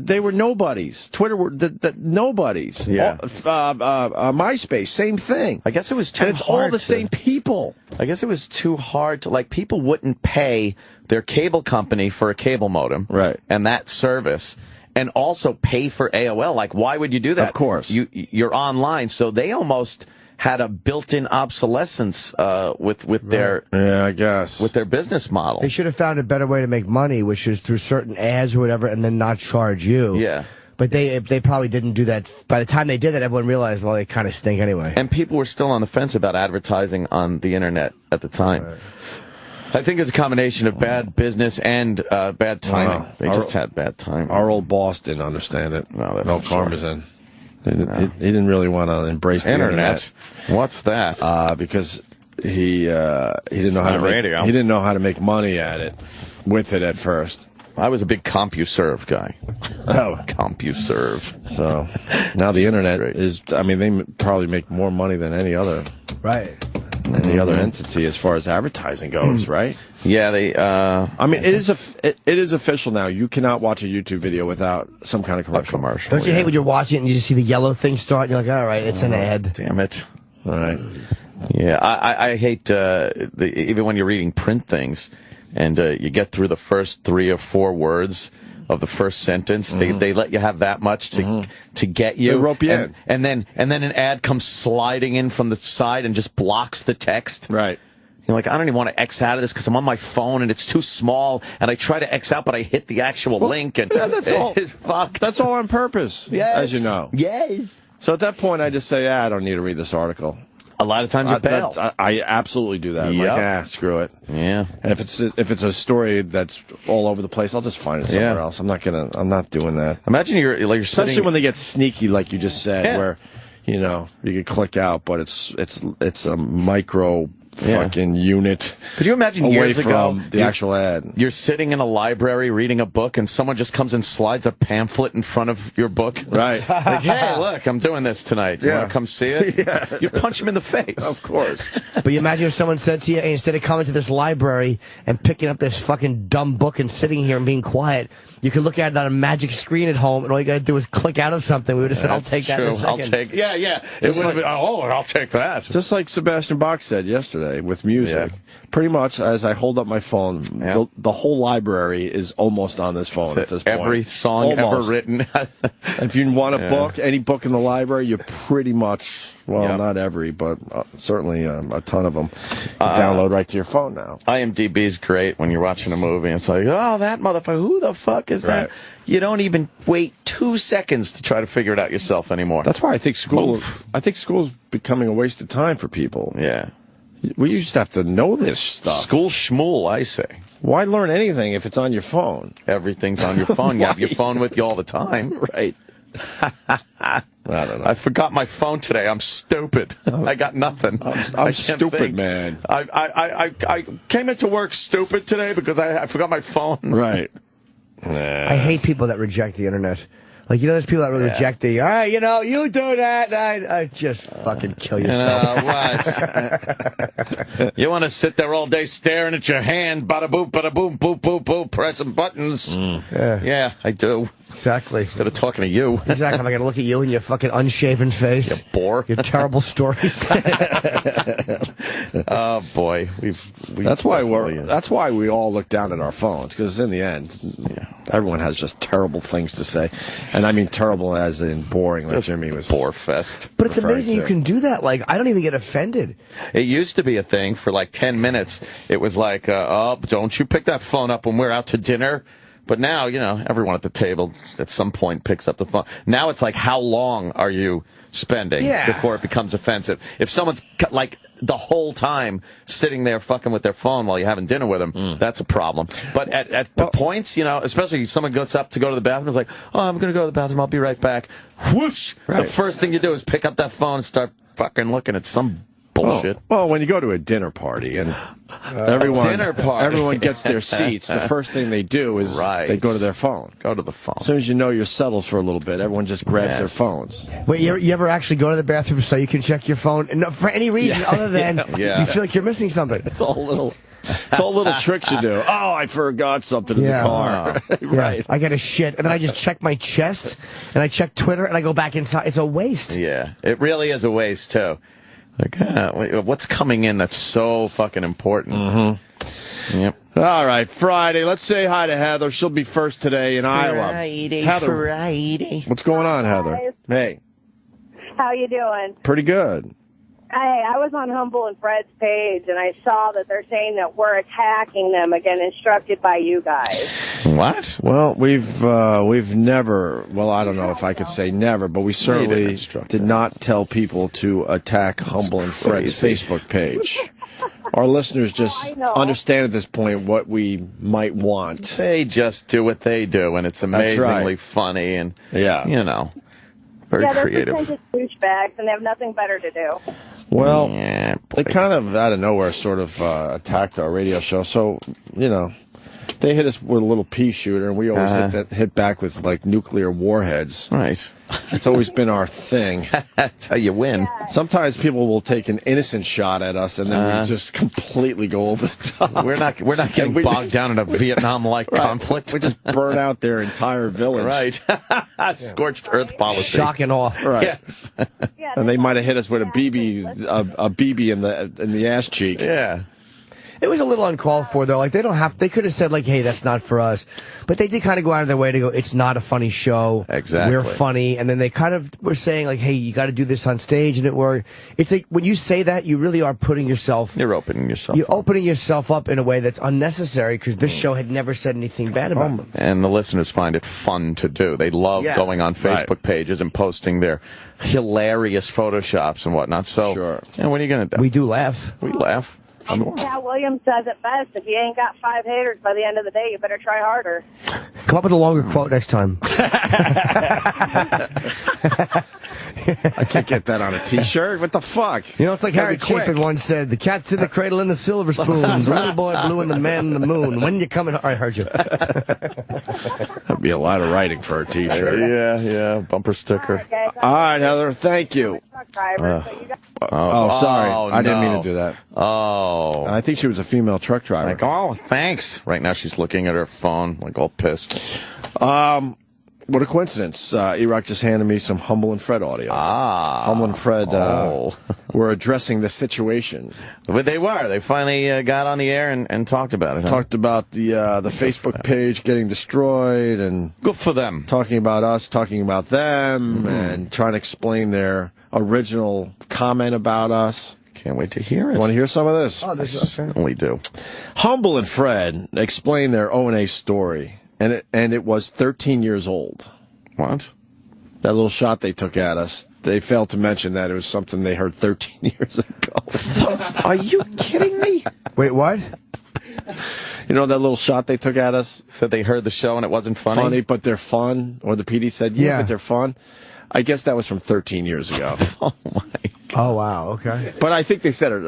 they were nobodies. Twitter were nobodies. Yeah. MySpace, same thing. I guess it was too hard. And it's all the same people. I guess it was too hard to, like, people wouldn't pay their cable company for a cable modem. Right. And that service. And also pay for AOL. Like, why would you do that? Of course. You're online, so they almost had a built-in obsolescence with their I guess with their business model. They should have found a better way to make money, which is through certain ads or whatever, and then not charge you. Yeah. But they probably didn't do that. By the time they did that, everyone realized, well, they kind of stink anyway. And people were still on the fence about advertising on the internet at the time. Right. I think it's a combination of bad business and bad timing. They just had bad timing. Our old boss didn't understand it. No Karmazin. He didn't really want to embrace the internet. What's that? Because he didn't know how to he didn't know how to make money with it at first. I was a big CompuServe guy. Oh, CompuServe. So now the internet is. I mean, they probably make more money than any other other entity as far as advertising goes, right? Yeah, they. I mean, it is official now. You cannot watch a YouTube video without some kind of commercial. Don't you hate when you're watching it and you just see the yellow thing start and you're like, all right, it's an ad. Damn it. All right. Yeah, I hate even when you're reading print things, and you get through the first 3 or 4 words of the first sentence. They let you have that much to get you. They rope you in. And then an ad comes sliding in from the side and just blocks the text. Right. You're like, I don't even want to X out of this because I'm on my phone and it's too small. And I try to X out, but I hit the actual link. And that's all. It's fucked. That's all on purpose, as you know. Yes. So at that point, I just say, I don't need to read this article. A lot of times you bail. I absolutely do that. I'm like, screw it. Yeah. And if it's a story that's all over the place, I'll just find it somewhere else. I'm not doing that. Imagine you're especially sitting... when they get sneaky, like you just said, where you can click out, but it's a micro fucking unit. Could you imagine away years from ago the actual ad? You're sitting in a library reading a book, and someone just comes and slides a pamphlet in front of your book. Right. Like, hey, look, I'm doing this tonight. You want to come see it? You punch him in the face. Of course. But you imagine if someone said to you, hey, instead of coming to this library and picking up this fucking dumb book and sitting here and being quiet, you could look at it on a magic screen at home, and all you got to do is click out of something. We would have said, I'll take that in a second. I'll take. Yeah. It would have been. Oh, I'll take that. Just like Sebastian Bach said yesterday with music. Pretty much, as I hold up my phone, the whole library is almost on this phone at this point. Every song ever written. If you want a book, any book in the library, you're pretty much, not every, but certainly a ton of them. You download right to your phone now. IMDb is great when you're watching a movie. It's like, oh, that motherfucker, who the fuck is that? You don't even wait 2 seconds to try to figure it out yourself anymore. That's why I think school's becoming a waste of time for people. Yeah. We just have to know this stuff. School schmool, I say. Why learn anything if it's on your phone? Everything's on your phone. You have your phone with you all the time. Right. I don't know. I forgot my phone today. I'm stupid. I got nothing. I'm stupid, man. I came into work stupid today because I forgot my phone. Right. I hate people that reject the internet. Like, there's people that really reject the, all right, you do that. I just fucking kill yourself. What? You want to sit there all day staring at your hand, bada boop, boop, boop, boop, pressing buttons. Yeah, I do. Exactly. Instead of talking to you. Exactly. I'm going to look at you and your fucking unshaven face. You bore. Your terrible stories. Oh, boy. That's why we all look down at our phones, because in the end, everyone has just terrible things to say. And I mean terrible as in boring, like Jimmy was. Bore fest. But it's amazing you can do that. Like, I don't even get offended. It used to be a thing for like 10 minutes. It was like, oh, don't you pick that phone up when we're out to dinner. But now, everyone at the table at some point picks up the phone. Now it's like, how long are you spending before it becomes offensive? If someone's like the whole time sitting there fucking with their phone while you're having dinner with them, that's a problem. But at the points, especially if someone goes up to go to the bathroom, it's like, oh, I'm going to go to the bathroom, I'll be right back. Whoosh! Right. The first thing you do is pick up that phone and start fucking looking at some bullshit. Well, when you go to a dinner party and everyone gets their seats, the first thing they do is they go to their phone. Go to the phone. As soon as you know you're settled for a little bit, everyone just grabs their phones. Wait, you ever actually go to the bathroom so you can check your phone? No, for any reason other than you feel like you're missing something. It's all little tricks you do. Oh, I forgot something in the car. Right. I get a shit, and then I just check my chest, and I check Twitter, and I go back inside. It's a waste. Yeah, it really is a waste, too. Like, what's coming in that's so fucking important? Mm-hmm. Yep. All right, Friday. Let's say hi to Heather. She'll be first today in Iowa. Heather, Friday. What's going on, Heather? Hi. Hey. How you doing? Pretty good. I was on Humble and Fred's page, and I saw that they're saying that we're attacking them again, instructed by you guys. What? Well, we've never, well, I don't know if I could say never, but we certainly did not tell people to attack Humble and Fred's Facebook page. Our listeners just understand at this point what we might want. They just do what they do, and it's amazingly funny and, very creative. They're pretentious douchebags, and they have nothing better to do. Well, they kind of, out of nowhere, sort of attacked our radio show. So, they hit us with a little pea shooter, and we always hit back with, like, nuclear warheads. Right. It's always been our thing. That's how you win. Yeah. Sometimes people will take an innocent shot at us, and then we just completely go over the top. We're not getting bogged down in a Vietnam-like conflict. We just burn out their entire village. Right. Scorched earth policy. Shock and awe. Right. Yes. And they might have hit us with a BB in the ass cheek. Yeah. It was a little uncalled for, though. Like, they could have said, like, hey, that's not for us. But they did kind of go out of their way to go, it's not a funny show. Exactly. We're funny. And then they kind of were saying, like, hey, you got to do this on stage. And it's like, when you say that, you really are putting yourself. You're opening yourself You're opening yourself up in a way that's unnecessary because this show had never said anything bad about them. And the listeners find it fun to do. They love going on Facebook pages and posting their hilarious photoshops and whatnot. So, and what are you going to do? We do laugh. We laugh. Cal Williams says it best. If you ain't got 5 haters by the end of the day, you better try harder. Come up with a longer quote next time. I can't get that on a T-shirt. What the fuck? You know, it's like Harry Chapin once said, the cat's in the cradle and the silver spoon. The little boy blue and the man in the moon. When you coming? I heard you. That'd be a lot of writing for a T-shirt. Yeah. Bumper sticker. All right, Heather. Thank you. Sorry. I didn't mean to do that. Oh. I think she was a female truck driver. Like, oh, thanks. Right now she's looking at her phone, like all pissed. What a coincidence. E-Rock just handed me some Humble and Fred audio. Humble and Fred were addressing the situation. But they were. They finally got on the air and talked about it. Talked about the Facebook page getting destroyed. And good for them. Talking about us, talking about them, and trying to explain their original comment about us. Can't wait to hear it. Want to hear some of this? I certainly do. Humble and Fred explained their O&A story. And it was 13 years old. What? That little shot they took at us. They failed to mention that it was something they heard 13 years ago. Are you kidding me? Wait, what? You know that little shot they took at us? Said they heard the show and it wasn't funny? Funny, but they're fun. Or the PD said, yeah, but they're fun. I guess that was from 13 years ago. Oh, my God. Oh, wow, okay. But I think they said it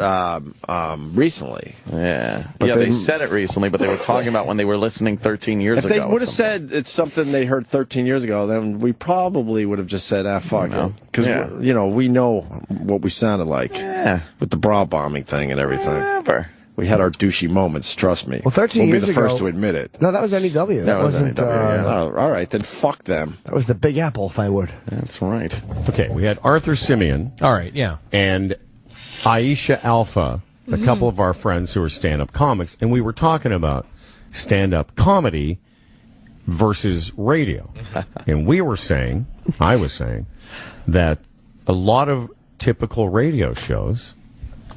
recently. Yeah. But they said it recently, but they were talking about when they were listening 13 years ago. If they would have said it's something they heard 13 years ago, then we probably would have just said, fuck it. Because, we know what we sounded like with the bra bombing thing and everything. Whatever. We had our douchey moments, trust me. Well, 13 years ago. We'll be the first to admit it. No, that was NEW. That wasn't NEW, all right, then fuck them. That was the Big Apple, if I would. That's right. Okay, we had Arthur Simeon. All right, yeah. And Aisha Alpha, a couple of our friends who are stand-up comics, and we were talking about stand-up comedy versus radio. And I was saying, that a lot of typical radio shows,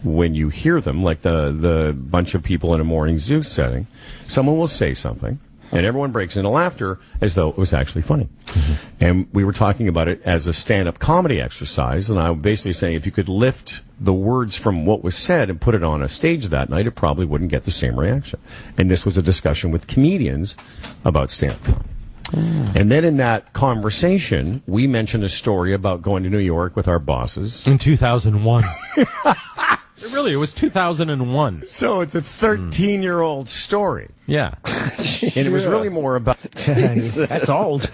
when you hear them, like the bunch of people in a morning zoo setting, someone will say something, and everyone breaks into laughter as though it was actually funny. And we were talking about it as a stand-up comedy exercise, and I was basically saying if you could lift the words from what was said and put it on a stage that night, it probably wouldn't get the same reaction. And this was a discussion with comedians about stand-up comedy. And then in that conversation, we mentioned a story about going to New York with our bosses. In 2001. Really, it was 2001. So it's a 13-year-old story. Yeah. And it was really more about... That's old.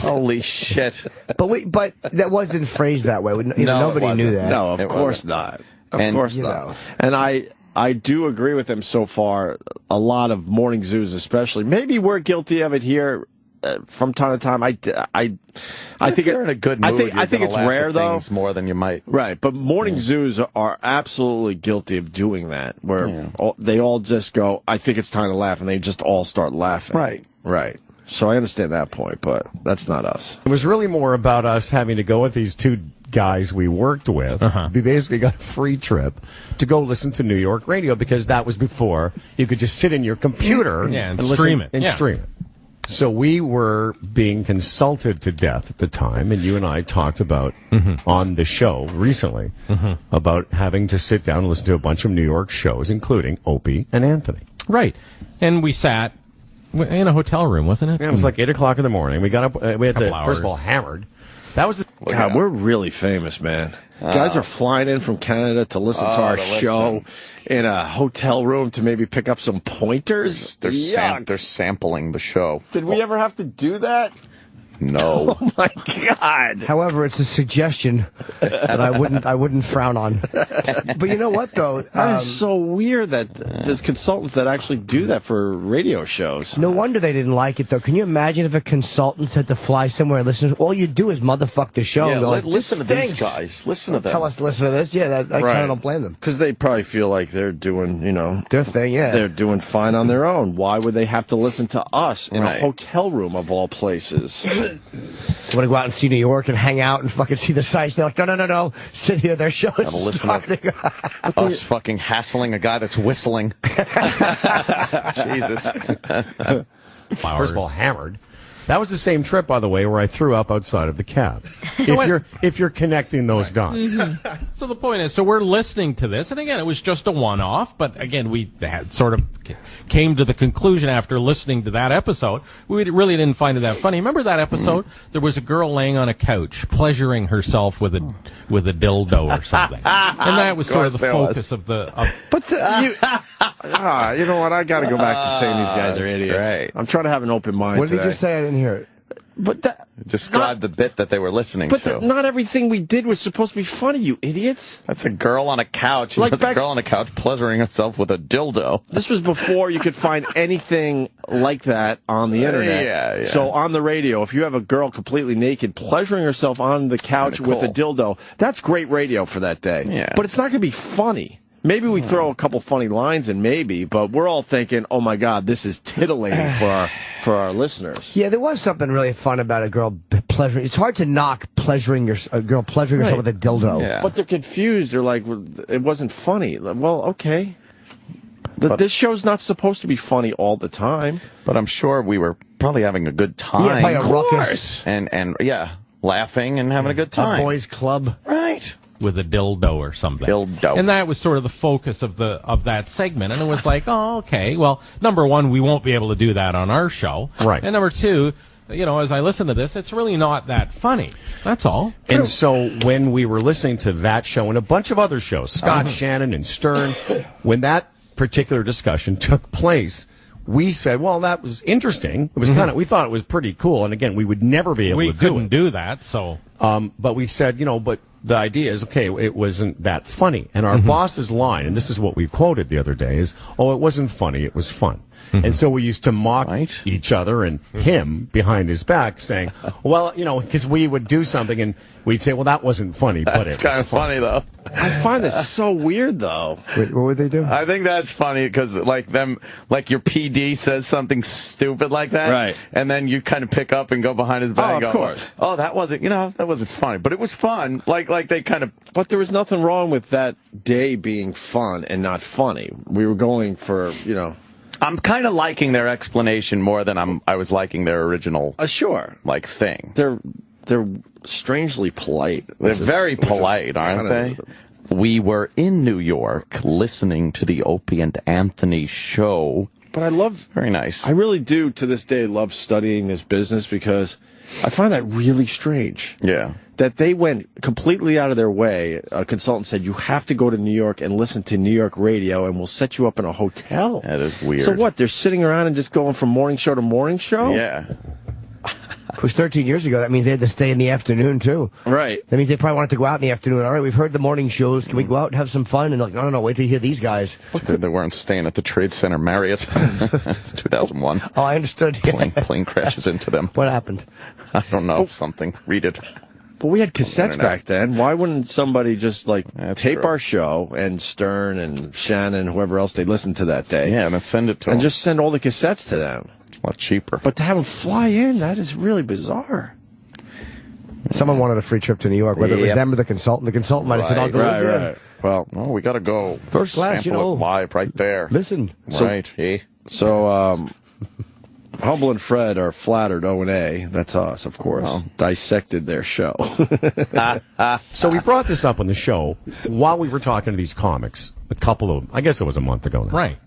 Holy shit. But that wasn't phrased that way. Nobody knew that. No, of course not. Of course not. And I do agree with them so far. A lot of morning zoos especially. Maybe we're guilty of it here. From time to time, I think you're in a good mood. I think it's rare though, more than you might. Right, but morning zoos are absolutely guilty of doing that, where they all just go, "I think it's time to laugh," and they just all start laughing. Right. So I understand that point, but that's not us. It was really more about us having to go with these two guys we worked with. We basically got a free trip to go listen to New York radio because that was before you could just sit in your computer and stream it. Stream it. So we were being consulted to death at the time, and you and I talked about on the show recently about having to sit down and listen to a bunch of New York shows, including Opie and Anthony. Right. And we sat in a hotel room, wasn't it? Yeah, it was like 8 o'clock in the morning. We got up, we had to, first of all, hammered. That was God, we're really famous, man. Guys are flying in from Canada to listen to our show in a hotel room to maybe pick up some pointers. They're sampling the show. Did we ever have to do that? No. Oh my God. However, it's a suggestion that I wouldn't frown on. But you know what, though? That is so weird that there's consultants that actually do that for radio shows. No wonder they didn't like it, though. Can you imagine if a consultant said to fly somewhere and listen? All you do is motherfuck the show. Yeah, and go like, listen to stinks. these guys. Listen to them. Tell us to listen to this. Yeah, I kind of don't blame them. Because they probably feel like they're doing, their thing, yeah. They're doing fine on their own. Why would they have to listen to us in a hotel room of all places? Want to go out and see New York and hang out and fucking see the sights. They're like, no. Sit here. Their show is starting. Us fucking hassling a guy that's whistling. Jesus. First of all, hammered. That was the same trip, by the way, where I threw up outside of the cab. If you're connecting those dots. Mm-hmm. So the point is, we're listening to this, and again, it was just a one-off, but again, we had sort of came to the conclusion after listening to that episode, we really didn't find it that funny. Remember that episode? There was a girl laying on a couch, pleasuring herself with a dildo or something. And that was sort of the focus of the... you know what? I got to go back to saying these guys are idiots. Right. I'm trying to have an open mind What did you just say? I didn't hear it. But describe the bit that they were listening to. Not everything we did was supposed to be funny, you idiots. That's a girl on a couch. That's a girl on a couch pleasuring herself with a dildo. This was before you could find anything like that on the internet. Yeah. So on the radio, if you have a girl completely naked pleasuring herself on the couch with a dildo, that's great radio for that day. Yeah. But it's not going to be funny. Maybe we throw a couple funny lines in, but we're all thinking, oh my God, this is titillating for our listeners. Yeah, there was something really fun about a girl pleasuring. It's hard to knock a girl pleasuring herself with a dildo. Yeah. But they're confused. They're like, it wasn't funny. Well, okay. This show's not supposed to be funny all the time. But I'm sure we were probably having a good time. Yeah, of course. And laughing and having a good time. A boys' club. Right. With a dildo or something. Dildo. And that was sort of the focus of that segment. And it was like, oh, okay. Well, number one, we won't be able to do that on our show. Right. And number two, as I listen to this, it's really not that funny. That's all. And so when we were listening to that show and a bunch of other shows, Scott, Shannon, and Stern, when that particular discussion took place, we said, well, that was interesting. It was we thought it was pretty cool. And again, we would never be able to do it. We couldn't do that, so. But we said, but the idea is, okay, it wasn't that funny. And our boss's line, and this is what we quoted the other day, is, oh, it wasn't funny, it was fun. And so we used to mock each other and him behind his back, saying, well, because we would do something and we'd say, well, that wasn't funny, but it was kind of funny, though. I find this so weird, though. Wait, what would they do? I think that's funny because, your PD says something stupid like that. Right. And then you kind of pick up and go behind his back and go, of course. Oh, that wasn't funny, but it was fun. Like they kind of. But there was nothing wrong with that day being fun and not funny. We were going for, I'm kind of liking their explanation more than I was liking their original thing. They're strangely polite. They're very polite, aren't they? We were in New York listening to the Opie and Anthony show. But very nice. I really do to this day love studying this business because I find that really strange. Yeah. That they went completely out of their way. A consultant said, you have to go to New York and listen to New York radio, and we'll set you up in a hotel. That is weird. So what? They're sitting around and just going from morning show to morning show? Yeah. It was 13 years ago. That means they had to stay in the afternoon, too. Right. That means they probably wanted to go out in the afternoon. All right, we've heard the morning shows. Can we go out and have some fun? And they're like, no, wait till you hear these guys. They weren't staying at the Trade Center Marriott. It's 2001. Oh, I understood. Plane crashes into them. What happened? I don't know. Something. Read it. But we had cassettes back then. Why wouldn't somebody just tape our show and Stern and Shannon, whoever else they listened to that day? Yeah, and then send it to them. And just send all the cassettes to them. It's a lot cheaper. But to have them fly in, that is really bizarre. Someone wanted a free trip to New York, whether it was them or the consultant. The consultant might have said, I'll go with you. Right. Well, we got to go. First class, Sample it live right there. Listen. Right. So, Humble and Fred are flattered O&A, that's us, of course, dissected their show. So we brought this up on the show while we were talking to these comics, I guess it was a month ago now. Right.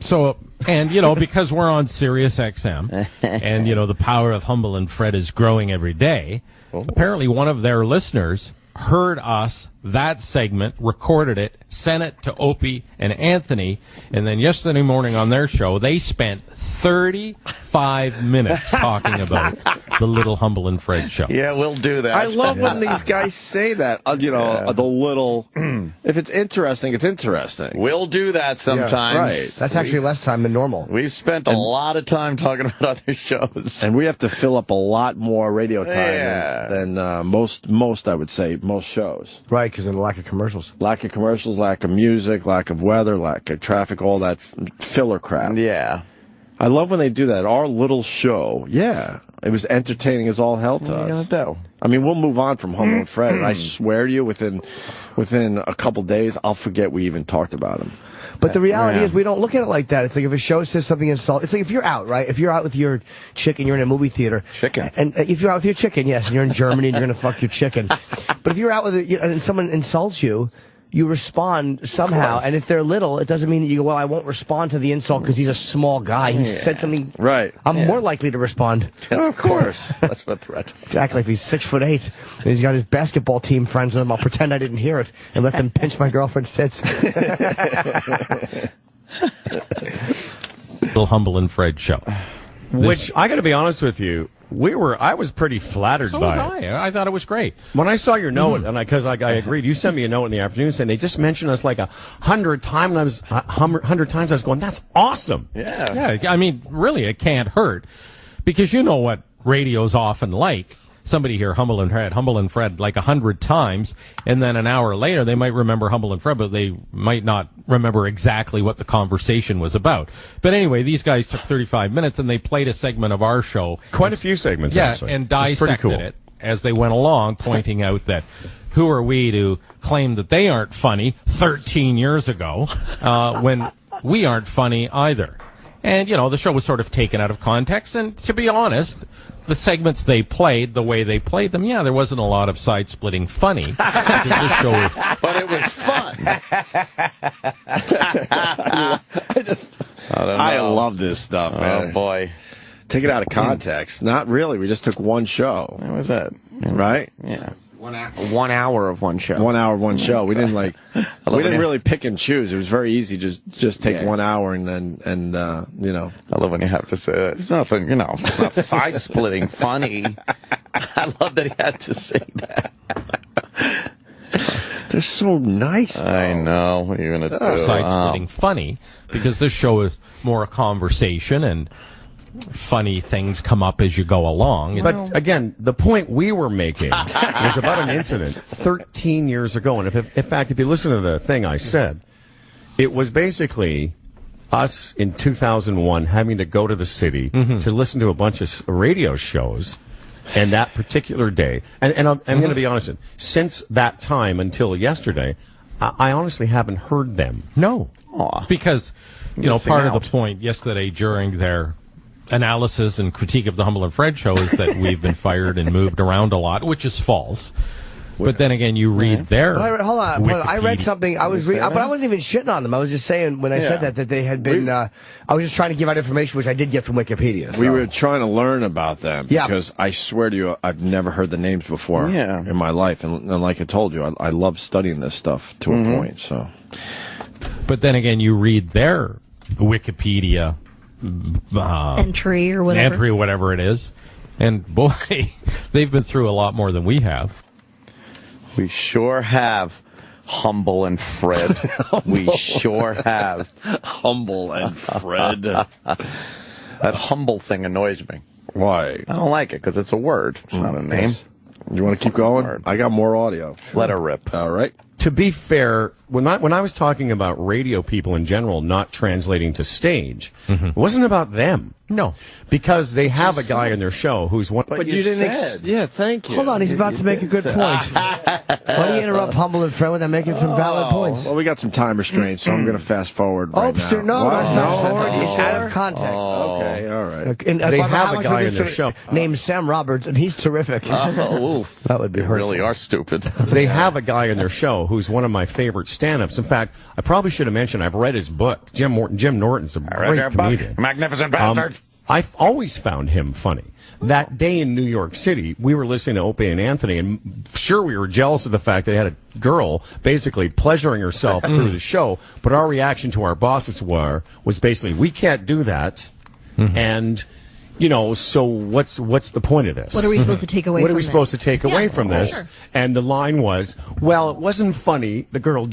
So, and, because we're on Sirius XM, and, the power of Humble and Fred is growing every day, apparently one of their listeners heard us, that segment, recorded it, sent it to Opie and Anthony, and then yesterday morning on their show, they spent 35 minutes talking about the Little Humble and Fred show. Yeah, we'll do that. I love when these guys say that, the little, if it's interesting, it's interesting. We'll do that sometimes. Yeah, right. That's actually less time than normal. We've spent a lot of time talking about other shows. And we have to fill up a lot more radio time than most, I would say, most shows. Right, because of the lack of commercials. Lack of commercials, lack of music, lack of weather, lack of traffic, all that filler crap. Yeah. I love when they do that. Our little show, it was entertaining as all hell to us. I mean, we'll move on from Humble and Fred, and I swear to you, within a couple days, I'll forget we even talked about him. But the reality is we don't look at it like that. It's like if a show says something insulting, it's like if you're out, right? If you're out with your chicken, you're in a movie theater. Chicken. And if you're out with your chicken, yes, and you're in Germany and you're going to fuck your chicken. But if you're out with it and someone insults you, you respond somehow. And if they're little, it doesn't mean that you go, well, I won't respond to the insult because he's a small guy. He said something. Right. I'm more likely to respond. Yes, of course. That's what threat. Exactly. If he's 6'8" and he's got his basketball team friends with him, I'll pretend I didn't hear it and let them pinch my girlfriend's tits. Little Humble and Fred show. Which, I got to be honest with you, I was pretty flattered So by was it. I thought it was great. When I saw your note, and because I agreed, you sent me a note in the afternoon saying they just mentioned us like 100 times. 100 times. I was going, that's awesome. Yeah. I mean, really, it can't hurt because you know what radio's often like. Somebody hear Humble and Fred like 100 times, and then an hour later they might remember Humble and Fred, but they might not remember exactly what the conversation was about. But anyway, these guys took 35 minutes and they played a segment of our show. Quite a few segments, actually. And dissected it as they went along, pointing out that who are we to claim that they aren't funny 13 years ago when we aren't funny either. And, the show was sort of taken out of context. And to be honest, the segments they played, the way they played them, there wasn't a lot of side-splitting funny. But it was fun. I love this stuff, man. Oh, boy. Take it out of context. Not really. We just took one show. What was that? Right? Yeah. 1 hour of one show. 1 hour of one show. We didn't we didn't really pick and choose. It was very easy. Just take 1 hour and then I love when you have to say that. It's nothing, it's not side splitting funny. I love that he had to say that. They're so nice, though. I know. What are you going to do? Side-splitting funny, because this show is more a conversation and funny things come up as you go along. But again, the point we were making was about an incident 13 years ago. And in fact, if you listen to the thing I said, it was basically us in 2001 having to go to the city to listen to a bunch of radio shows. And that particular day, and I'm going to be honest, since that time until yesterday, I honestly haven't heard them. No. Because, part of the point yesterday during their analysis and critique of the Humble and Fred show is that we've been fired and moved around a lot, which is false. But then again, you read their hold on. I read something. I was but I wasn't even shitting on them. I was just saying when I said that they had been. I was just trying to give out information, which I did get from Wikipedia. So. We were trying to learn about them because I swear to you, I've never heard the names before in my life, and like I told you, I love studying this stuff to a point. So, but then again, you read their Wikipedia entry or whatever it is, and boy, they've been through a lot more than we have. We sure have, Humble and Fred. We sure have. Humble and Fred. That humble thing annoys me. Why? I don't like it because it's a word. It's not a name. You want to keep going? I got more audio. Let her rip. All right. To be fair, when I was talking about radio people in general not translating to stage, it wasn't about them. No. Because they have a guy in their show who's one... But you didn't... Yeah, thank you. Hold on, he's about to make a good point. Why don't you interrupt Humble and Fred without making some valid points? Well, we got some time restraints, so I'm going to fast forward right now. Sure, no, fast forward. It's out of context. Okay, all right. And they have a guy in their show named Sam Roberts, and he's terrific. That would be hurtful. Really are stupid. They have a guy in their show who's one of my favorite stand-ups. In fact, I probably should have mentioned I've read his book. Jim Norton's a great comedian. Magnificent bastard. I've always found him funny. That day in New York City, we were listening to Opie and Anthony, and sure, we were jealous of the fact they had a girl basically pleasuring herself through the show, but our reaction to our bosses was basically, we can't do that, and... so what's the point of this? What are we supposed to take away from this? What are we supposed to take away from this? Sure. And the line was, well, it wasn't funny, the girl,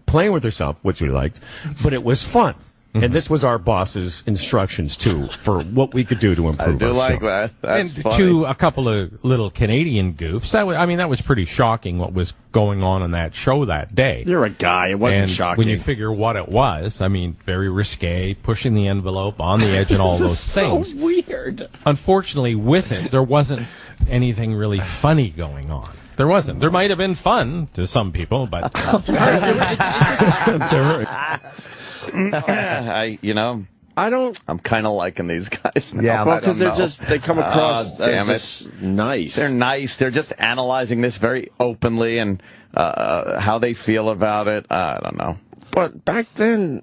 playing with herself, which we liked, but it was fun. And this was our boss's instructions, too, for what we could do to improve I do our like show. that. That's and funny. to a couple of little Canadian goofs, that was pretty shocking what was going on that show that day. You're a guy. It wasn't shocking. When you figure what it was, very risque, pushing the envelope, on the edge, and all those things. So weird. Unfortunately, with it, there wasn't anything really funny going on. There wasn't. There might have been fun to some people, but... I'm kind of liking these guys now. Yeah, because they come across damn as just nice. They're nice. They're just analyzing this very openly and how they feel about it. I don't know. But back then,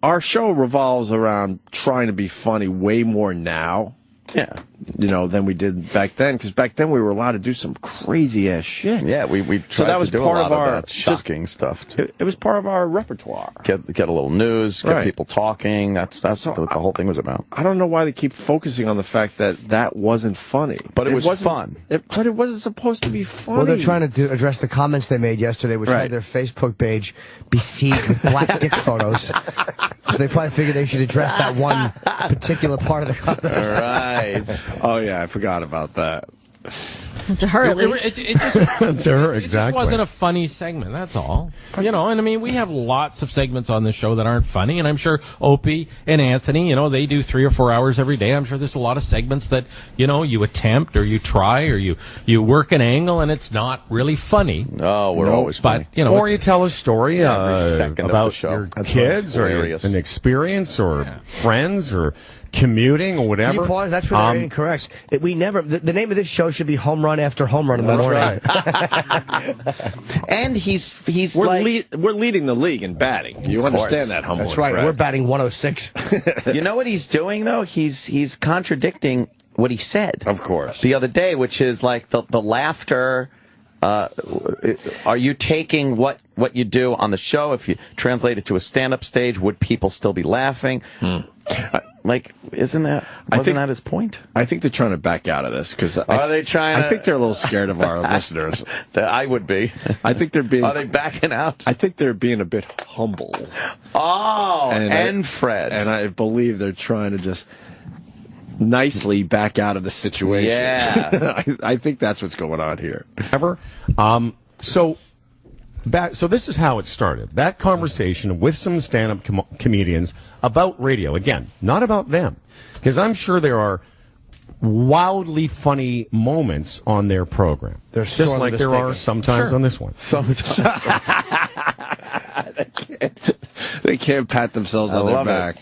our show revolves around trying to be funny way more now. Yeah. Than we did back then, because back then we were allowed to do some crazy ass shit. Yeah, we tried so that was to do part a lot of our that shocking stuff. Too. It was part of our repertoire. Get a little news, get people talking. That's what the whole thing was about. I don't know why they keep focusing on the fact that wasn't funny, but it was fun. But it wasn't supposed to be funny. Well, they're trying to address the comments they made yesterday, which had their Facebook page besieged with black dick photos. So they probably figured they should address that one particular part of the comment. Right. Oh yeah, I forgot about that. To her, at least. It just wasn't a funny segment, that's all. And we have lots of segments on this show that aren't funny, and I'm sure Opie and Anthony, they do 3 or 4 hours every day. I'm sure there's a lot of segments that, you attempt or you try or you work an angle and it's not really funny. Oh, we're always funny. But, or you tell a story about your That's kids or an experience or friends or commuting or whatever. Can you pause? That's where they're incorrect. We never. The name of this show should be Home Run After Home Run in the morning. Right. And we're leading the league in batting. You understand that, Humble? That's right. Fred. We're batting 106. You know what he's doing though? He's contradicting what he said. Of course. The other day, which is like the laughter. Are you taking what you do on the show? If you translate it to a stand-up stage, would people still be laughing? Wasn't that his point? I think they're trying to back out of this because are they trying? I think they're a little scared of our listeners. I would be. I think they're being. Are they backing out? I think they're being a bit humble. Oh, and Fred. And I believe they're trying to just nicely back out of the situation. Yeah. I think that's what's going on here. So this is how it started. That conversation with some stand-up comedians about radio. Again, not about them. Because I'm sure there are wildly funny moments on their program. There's just like there are sometimes on this one. They can't pat themselves on their back.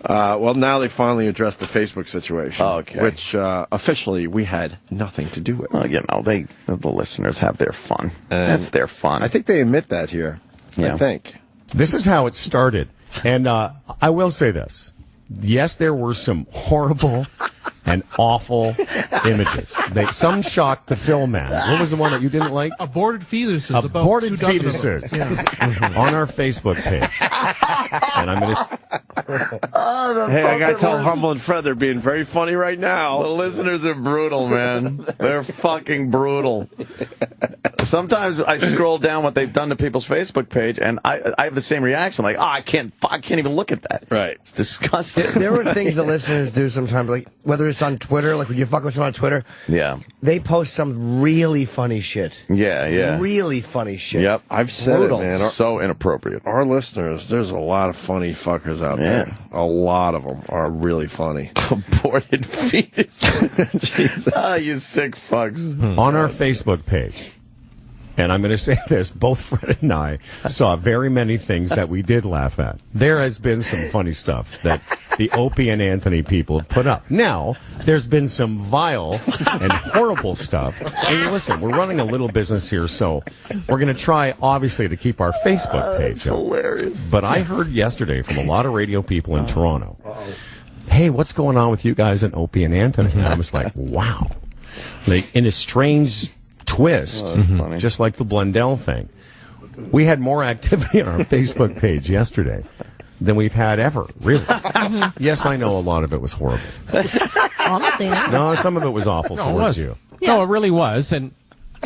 Well, now they finally addressed the Facebook situation, which officially we had nothing to do with. Well, the listeners have their fun. That's their fun. I think they admit that here. Yeah. I think. This is how it started. And I will say this. Yes, there were some horrible and awful images. Some shocked the film man. What was the one that you didn't like? Aborted fetuses. Aborted fetuses on our Facebook page. And I'm going to... Hey, I got to tell Humble and Fred they're being very funny right now. The listeners are brutal, man. They're fucking brutal. Sometimes I scroll down what they've done to people's Facebook page, and I have the same reaction. Like, I can't even look at that. Right. It's disgusting. There are things the listeners do sometimes, like whether it's on Twitter, like when you fuck with someone on Twitter. Yeah. They post some really funny shit. Yeah. Really funny shit. Yep. I've said it, man. So inappropriate. Our listeners, there's a lot of funny fuckers out there. A lot of them are really funny. Aborted fetus. Jesus. You sick fucks. On our Facebook page. And I'm going to say this, both Fred and I saw very many things that we did laugh at. There has been some funny stuff that the Opie and Anthony people have put up. Now, there's been some vile and horrible stuff. And listen, we're running a little business here, so we're going to try, obviously, to keep our Facebook page up. Hilarious. But I heard yesterday from a lot of radio people in Toronto, hey, what's going on with you guys and Opie and Anthony? And I was like, wow. Like, in a strange twist, just like the Blundell thing. We had more activity on our Facebook page yesterday than we've had ever, really. Yes, I know a lot of it was horrible. I'm not saying that. No, some of it was awful towards you. No, it really was. And,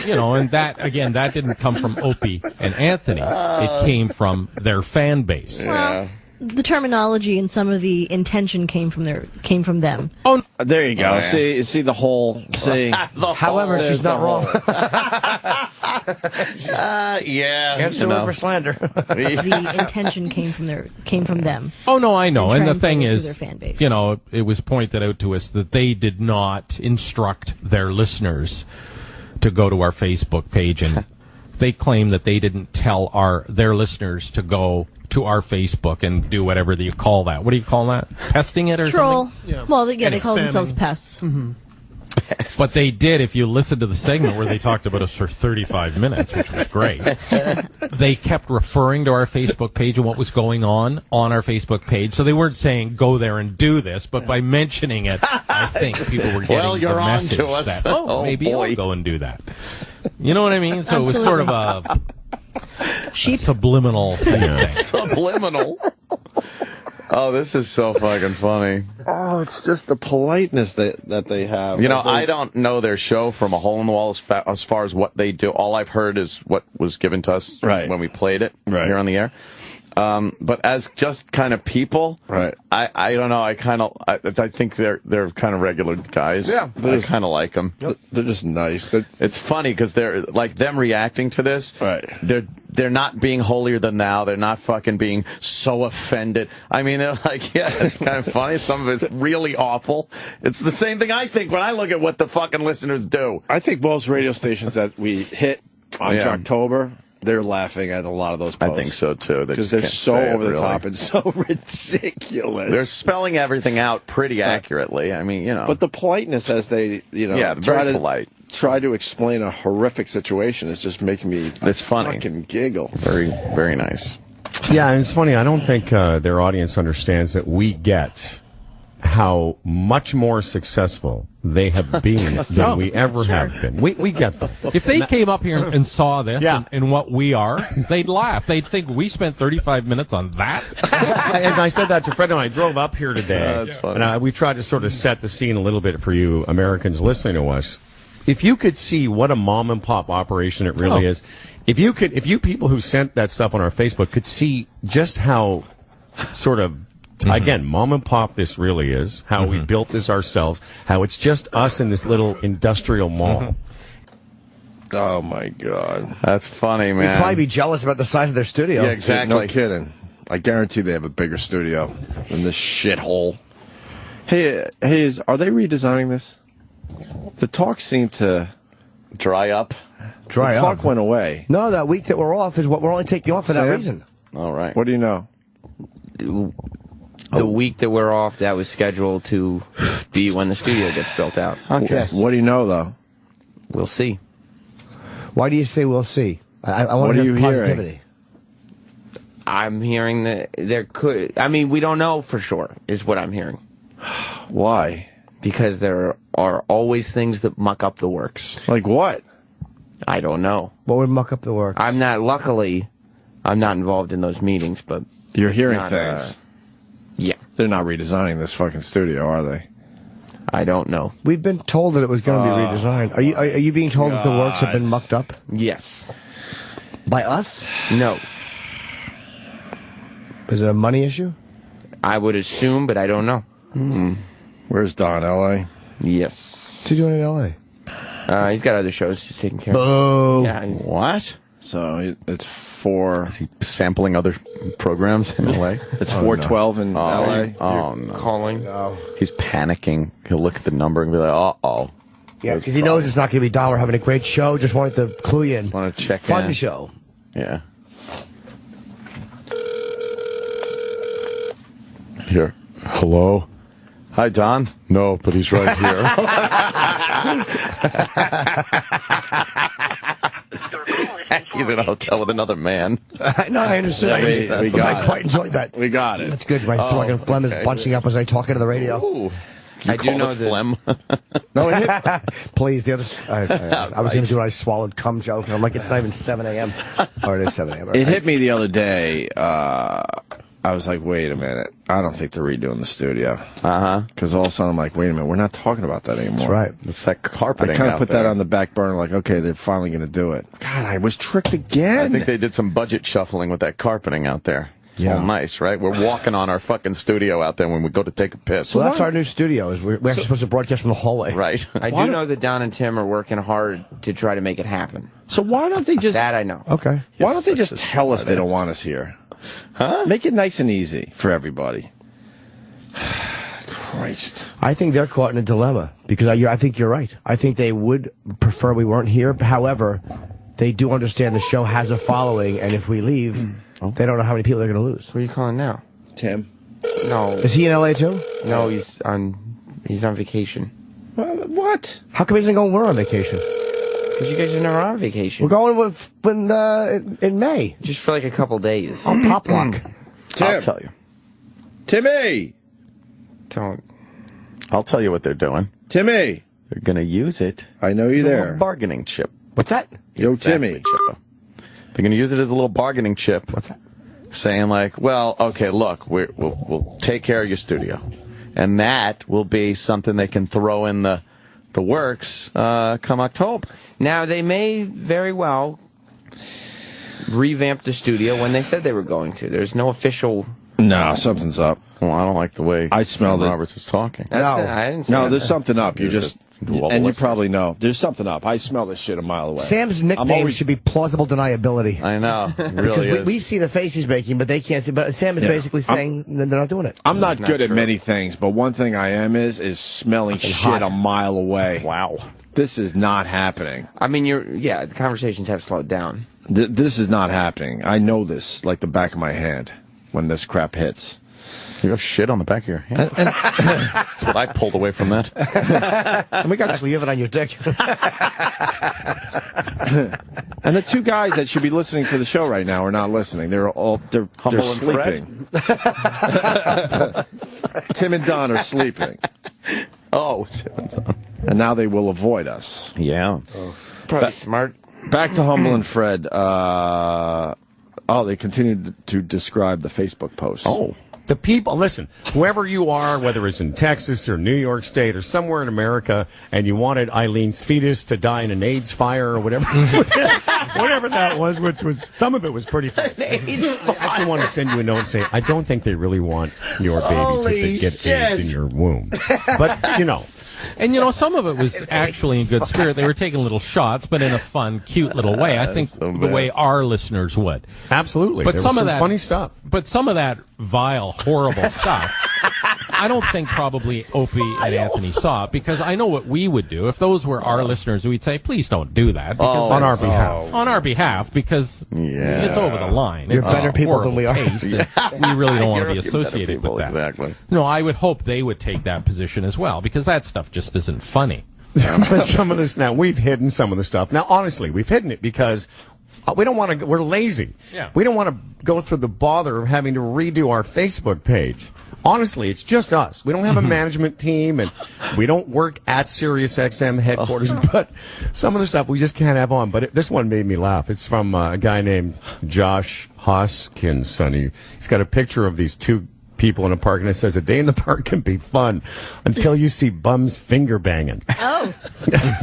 you know, and that, again, that didn't come from Opie and Anthony. It came from their fan base. Well, the terminology and some of the intention came from them. Oh, there you go. See the whole. See, however, she's not wrong. Yeah, can't sue her for slander. The intention came from them. Oh no, I know. And the thing is, their fan base. you know, it was pointed out to us that they did not instruct their listeners to go to our Facebook page, and they claim that they didn't tell their listeners to go to our Facebook and do whatever you call that. What do you call that? Pesting it or Troll. something? Yeah. Well, they call themselves pests. Mm-hmm. But they did, if you listened to the segment where they talked about us for 35 minutes, which was great, they kept referring to our Facebook page and what was going on our Facebook page. So they weren't saying, go there and do this, but by mentioning it, I think people were getting the message to us. that, maybe I'll go and do that. You know what I mean? So it was sort of a subliminal thing. Subliminal. Oh, this is so fucking funny. Oh, it's just the politeness that they have. You know, I don't know their show from a hole in the wall as far as what they do. All I've heard is what was given to us when we played it here on the air. But as just kind of people, I don't know. I think they're kind of regular guys. Yeah, I kind of like them. They're just nice. It's funny because they're like them reacting to this. Right. They're not being holier than thou. They're not fucking being so offended. I mean, they're like, yeah, it's kind of funny. Some of it's really awful. It's the same thing I think when I look at what the fucking listeners do. I think most radio stations that we hit on October, they're laughing at a lot of those posts. I think so, too. Because they're so over the top and so ridiculous. They're spelling everything out pretty accurately. I mean, you know. But the politeness as they, try to explain a horrific situation is just making me fucking giggle. Very, very nice. Yeah, and it's funny. I don't think their audience understands that we get how much more successful they have been than we ever have been. We get them. If they came up here and saw this and what we are, they'd laugh. They'd think we spent 35 minutes on that. And I said that to Fred, and I drove up here today, and we tried to sort of set the scene a little bit for you Americans listening to us. If you could see what a mom and pop operation it really is, if you people who sent that stuff on our Facebook could see just how sort of again, mom and pop this really is, how we built this ourselves, how it's just us in this little industrial mall. Oh, my God. That's funny, man. We'd probably be jealous about the size of their studio. Yeah, exactly. No kidding. I guarantee they have a bigger studio than this shithole. Hey, are they redesigning this? The talk seemed to dry up. The talk went away. No, that week that we're off is what we're only taking off for that reason. All right. What do you know? The week that we're off, that was scheduled to be when the studio gets built out. Okay. Yes. What do you know, though? We'll see. Why do you say we'll see? I want to hear positivity. Hearing? I'm hearing that there could... I mean, we don't know for sure, is what I'm hearing. Why? Because there are always things that muck up the works. Like what? I don't know. What would muck up the works? Luckily, I'm not involved in those meetings, but... You're hearing things. Yeah. They're not redesigning this fucking studio, are they? I don't know. We've been told that it was going to be redesigned. Are you being told that the works have been mucked up? Yes. By us? No. Is it a money issue? I would assume, but I don't know. Where's Don? L.A.? Yes. What's he doing in L.A.? He's got other shows he's taking care of. Yeah, what? So it's 4... Is he sampling other programs in L.A.? It's 412 in L.A.? Oh, no. Calling. No. He's panicking. He'll look at the number and be like, uh-oh. Yeah, because he knows it's not going to be Don. We're having a great show. Just wanted to clue you in. Want to check Fun in. show. Yeah. Here. Hello? Hi, Don? No, but he's right here. He's in a hotel with another man. No, I understand. We got I quite enjoyed that. We got it. That's good. My fucking phlegm is bunching up as I talk into the radio. Ooh. I do know phlegm. No, it hit. Please, the other. I was going to do what I swallowed cum joke, and I'm like, it's not even 7 a.m. Or it is 7 a.m. It hit me the other day. I was like, wait a minute. I don't think they're redoing the studio. Because all of a sudden I'm like, wait a minute. We're not talking about that anymore. That's right. It's that carpeting. I kind of put that on the back burner, like, okay, they're finally going to do it. God, I was tricked again. I think they did some budget shuffling with that carpeting out there. It's all nice, right? We're walking on our fucking studio out there when we go to take a piss. Well, that's our new studio. We're actually supposed to broadcast from the hallway. Right. I do know that Don and Tim are working hard to try to make it happen. So why don't they just... That I know. Okay. Why don't they just tell us they don't want us here? Huh? Make it nice and easy for everybody. Christ. I think they're caught in a dilemma because I think you're right. I think they would prefer we weren't here. However, they do understand the show has a following, and if we leave, they don't know how many people they're going to lose. Who are you calling now? Tim. No. Is he in L.A. too? No, he's on vacation. What? How come he isn't going? We're on vacation. Because you guys are never on vacation. We're going in May. Just for like a couple days. On Pop Lock. Tim. I'll tell you. Timmy! Don't. I'll tell you what they're doing. Timmy! They're going to use it. I know you're as a there. little bargaining chip. What's that? Yo, Exactly, Timmy. Chippo. They're going to use it as a little bargaining chip. What's that? Saying like, well, okay, look, we'll take care of your studio. And that will be something they can throw in the works come October. Now, they may very well revamp the studio when they said they were going to. There's no official... No, something's up. Well, I don't like the way I smell Joan it. Roberts is talking. I didn't say No, that. there's something up. You You're just... to all the And you listeners. probably know. There's something up. I smell this shit a mile away. Sam's nickname should be plausible deniability. I know. It Because really is. we see the face he's making, but they can't see. But Sam is basically saying they're not doing it. I'm not good at many things, but one thing I am is smelling shit a mile away. Wow. This is not happening. I mean, the conversations have slowed down. This is not happening. I know this like the back of my hand when this crap hits. You have shit on the back of your hand. That's what I pulled away from that. And we got you have it on your dick. And the two guys that should be listening to the show right now are not listening. They're sleeping. Tim and Don are sleeping. Oh, Tim and Don. And now they will avoid us. Yeah. Probably smart. Back to Humble and Fred. They continued to describe the Facebook post. Oh. The people, listen, whoever you are, whether it's in Texas or New York State or somewhere in America, and you wanted Eileen's fetus to die in an AIDS fire or whatever, whatever that was, which was, some of it was pretty funny. I actually want to send you a note and say, I don't think they really want your baby to get AIDS in your womb. But, you know. And, some of it was actually in good spirit. They were taking little shots, but in a fun, cute little way. I think the way our listeners would. Absolutely. But there some was of that funny stuff. But some of that vile, horrible stuff, I don't think probably Opie and Anthony saw it, because I know what we would do. If those were our listeners, we'd say, please don't do that. Because on our behalf. On our behalf, because it's over the line. You're It's better a people than horrible we are. taste, and we really don't want to be You're associated better with that. people, exactly. No, I would hope they would take that position as well, because that stuff just isn't funny. But some of this, now we've hidden some of the stuff. Now, honestly, we've hidden it because we don't want to, we're lazy. Yeah. We don't want to go through the bother of having to redo our Facebook page. Honestly, it's just us. We don't have a management team, and we don't work at SiriusXM headquarters, but some of the stuff we just can't have on. But this one made me laugh. It's from a guy named Josh Hoskinson. He's got a picture of these two people in a park, and it says, a day in the park can be fun until you see bums finger banging. Oh.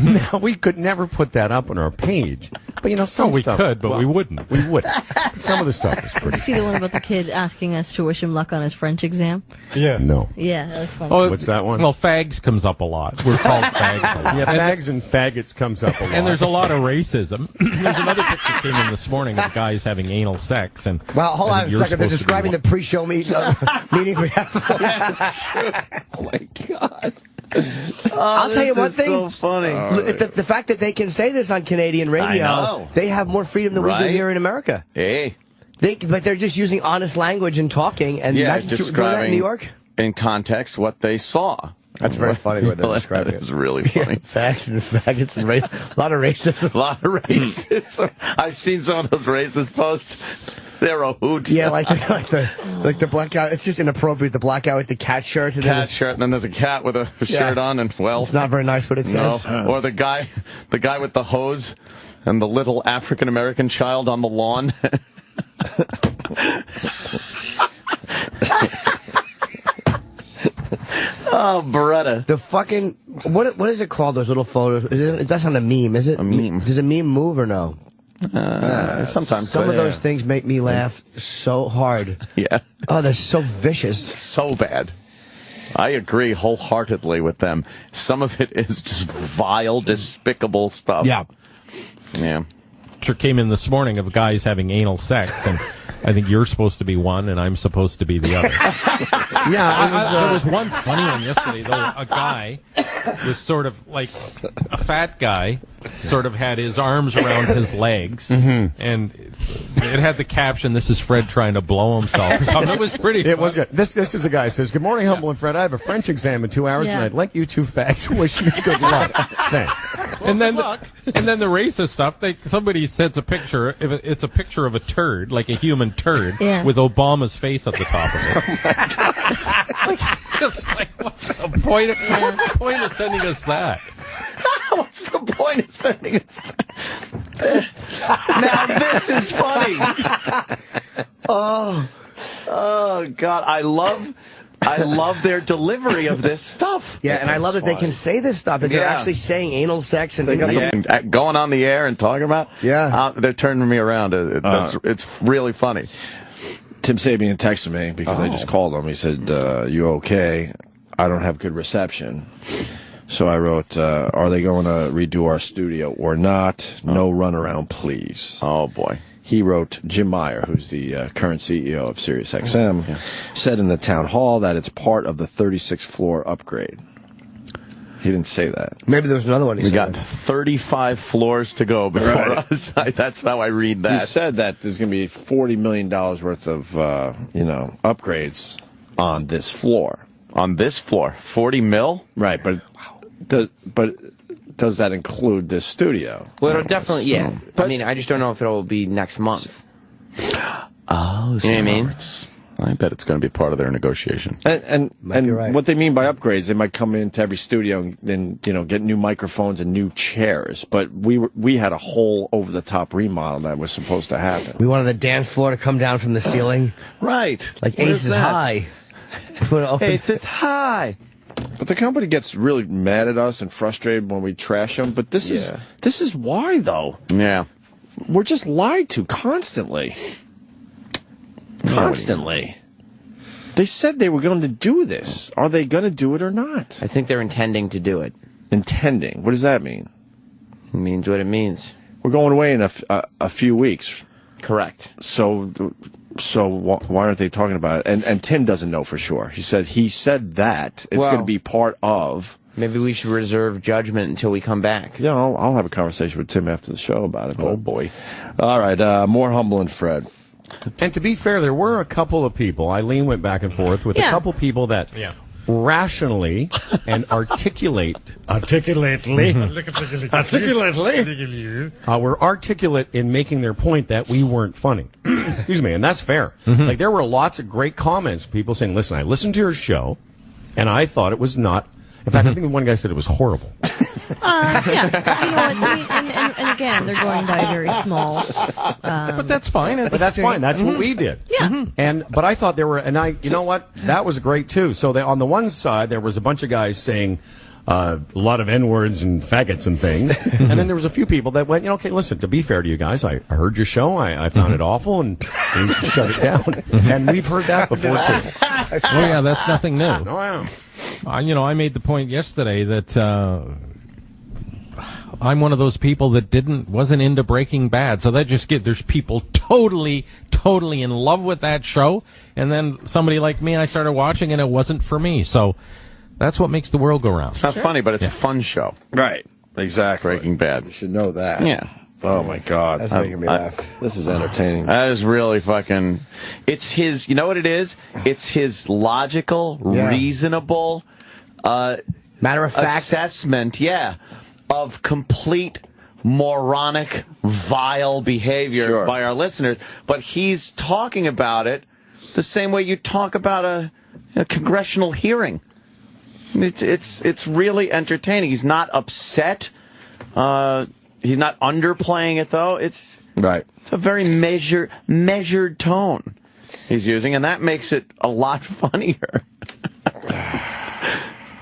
Now, we could never put that up on our page. But, some we stuff. could, but we wouldn't. We wouldn't. Some of the stuff is Did pretty you see the one about the kid asking us to wish him luck on his French exam? Yeah. No. Yeah, that was funny. What's that one? Well, fags comes up a lot. We're called fags a lot. Yeah, fags and faggots comes up a lot. And there's a lot of racism. There's another picture came in this morning of guys having anal sex. And Well, hold on a you're second. They're supposed to be describing the pre-show meetings we have. Oh, my God. I'll tell you one thing. So funny. The fact that they can say this on Canadian radio, know. they have more freedom than we do Right. here in America. Hey. But they're just using honest language and talking, and Yeah, that's doing that in describing- New York. in context what they saw. That's very funny when they're describing it. It's really funny. Facts and faggots and a lot of racism. A lot of racism. I've seen some of those racist posts. They're a hoot. Yeah, like the black guy. It's just inappropriate. The black guy with the cat shirt. And then there's a cat with a shirt on, and well, it's not very nice what it says. Or the guy with the hose and the little African American child on the lawn. Oh, Beretta. The fucking what is it called? Those little photos. That's not a meme, is it? A meme. Does a meme move or no? Sometimes. Some of those things make me laugh so hard. Yeah. Oh, they're so vicious. So bad. I agree wholeheartedly with them. Some of it is just vile, despicable stuff. Yeah. Yeah. Picture came in this morning of guys having anal sex, and I think you're supposed to be one, and I'm supposed to be the other. There was one funny one yesterday, though. A guy was sort of like a fat guy, sort of had his arms around his legs, and it had the caption, "This is Fred trying to blow himself." So it was pretty It was good. This is a guy who says, "Good morning, Humble and Fred. I have a French exam in 2 hours, and I'd like you two fags wish me good luck." Thanks. And then the racist stuff. Somebody sends a picture. It's a picture of a turd, like a human turd, with Obama's face at the top of it. What's the point? What's the point of sending us that? What's the point of sending us that? Now this is funny. Oh God, I love their delivery of this stuff. Yeah, and I love that they can say this stuff. And they're actually saying anal sex. And they got going on the air and talking about. Yeah. They're turning me around. It's really funny. Tim Sabian texted me because I just called him. He said, you okay? I don't have good reception. So I wrote, are they going to redo our studio or not? No runaround, please. Oh, boy. He wrote, Jim Meyer, who's the current CEO of SiriusXM, said in the town hall that it's part of the 36th floor upgrade. He didn't say that. Maybe there was another one. We got 35 floors to go before us. That's how I read that. He said that there's going to be $40 million worth of, upgrades on this floor. On this floor? 40 mil? Right, but does that include this studio? Well, it'll definitely, yeah. But, I mean, I just don't know if it'll be next month. Oh, you know what I mean? I bet it's going to be part of their negotiation. And what they mean by upgrades, they might come into every studio and get new microphones and new chairs. But we had a whole over-the-top remodel that was supposed to happen. We wanted the dance floor to come down from the ceiling. Right. Like Aces High. Aces High. But the company gets really mad at us and frustrated when we trash them. But this is why, though. Yeah. We're just lied to constantly. Constantly. They said they were going to do this. Are they going to do it or not? I think they're intending to do it. Intending? What does that mean? It means what it means. We're going away in a few weeks. Correct. So why aren't they talking about it? And Tim doesn't know for sure. He said that it's going to be part of. Maybe we should reserve judgment until we come back. Yeah, I'll have a conversation with Tim after the show about it. Oh, boy. All right, more Humble and Fred. And to be fair, there were a couple of people. Eileen went back and forth with a couple people that rationally and articulately were articulate in making their point that we weren't funny. Excuse me, and that's fair. Like, there were lots of great comments, people saying, listen, I listened to your show, and I thought it was not. In fact, I think one guy said it was horrible. Yeah, you know what, and again, they're going by very small. But that's fine. But that's fine. That's what we did. Yeah. But I thought there were, you know what? That was great too. So on the one side, there was a bunch of guys saying a lot of N-words and faggots and things, and then there was a few people that went, okay, listen. To be fair to you guys, I heard your show. I found it awful, and we shut it down. And we've heard that before too. Oh yeah, that's nothing new. Oh yeah. I made the point yesterday that I'm one of those people that wasn't into Breaking Bad. So that just there's people totally in love with that show. And then somebody like me, I started watching and it wasn't for me. So that's what makes the world go round. It's not funny, but it's a fun show. Right. Exactly. Breaking Bad. You should know that. Yeah. Oh my God, that's making me laugh. This is entertaining. That is really fucking. It's his. You know what it is? It's his logical, reasonable, matter of fact assessment. Yeah, of complete moronic, vile behavior by our listeners. But he's talking about it the same way you talk about a congressional hearing. It's really entertaining. He's not upset. He's not underplaying it, though. It's a very measured tone he's using, and that makes it a lot funnier.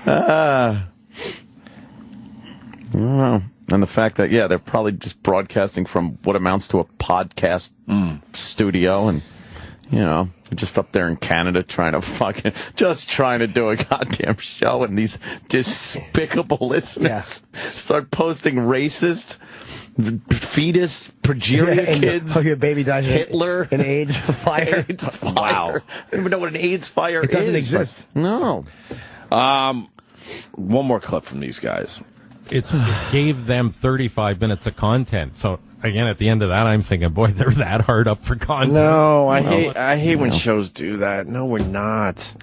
I don't know. And the fact that, they're probably just broadcasting from what amounts to a podcast studio, and, just up there in Canada trying to do a goddamn show, and these despicable listeners start posting racist, fetus, progeria kids, baby dies Hitler, an AIDS fire. Wow. I don't even know what an AIDS fire is. It doesn't exist. No. One more clip from these guys. It gave them 35 minutes of content. So, again, at the end of that, I'm thinking, boy, they're that hard up for content. No, I hate when shows do that. No, we're not.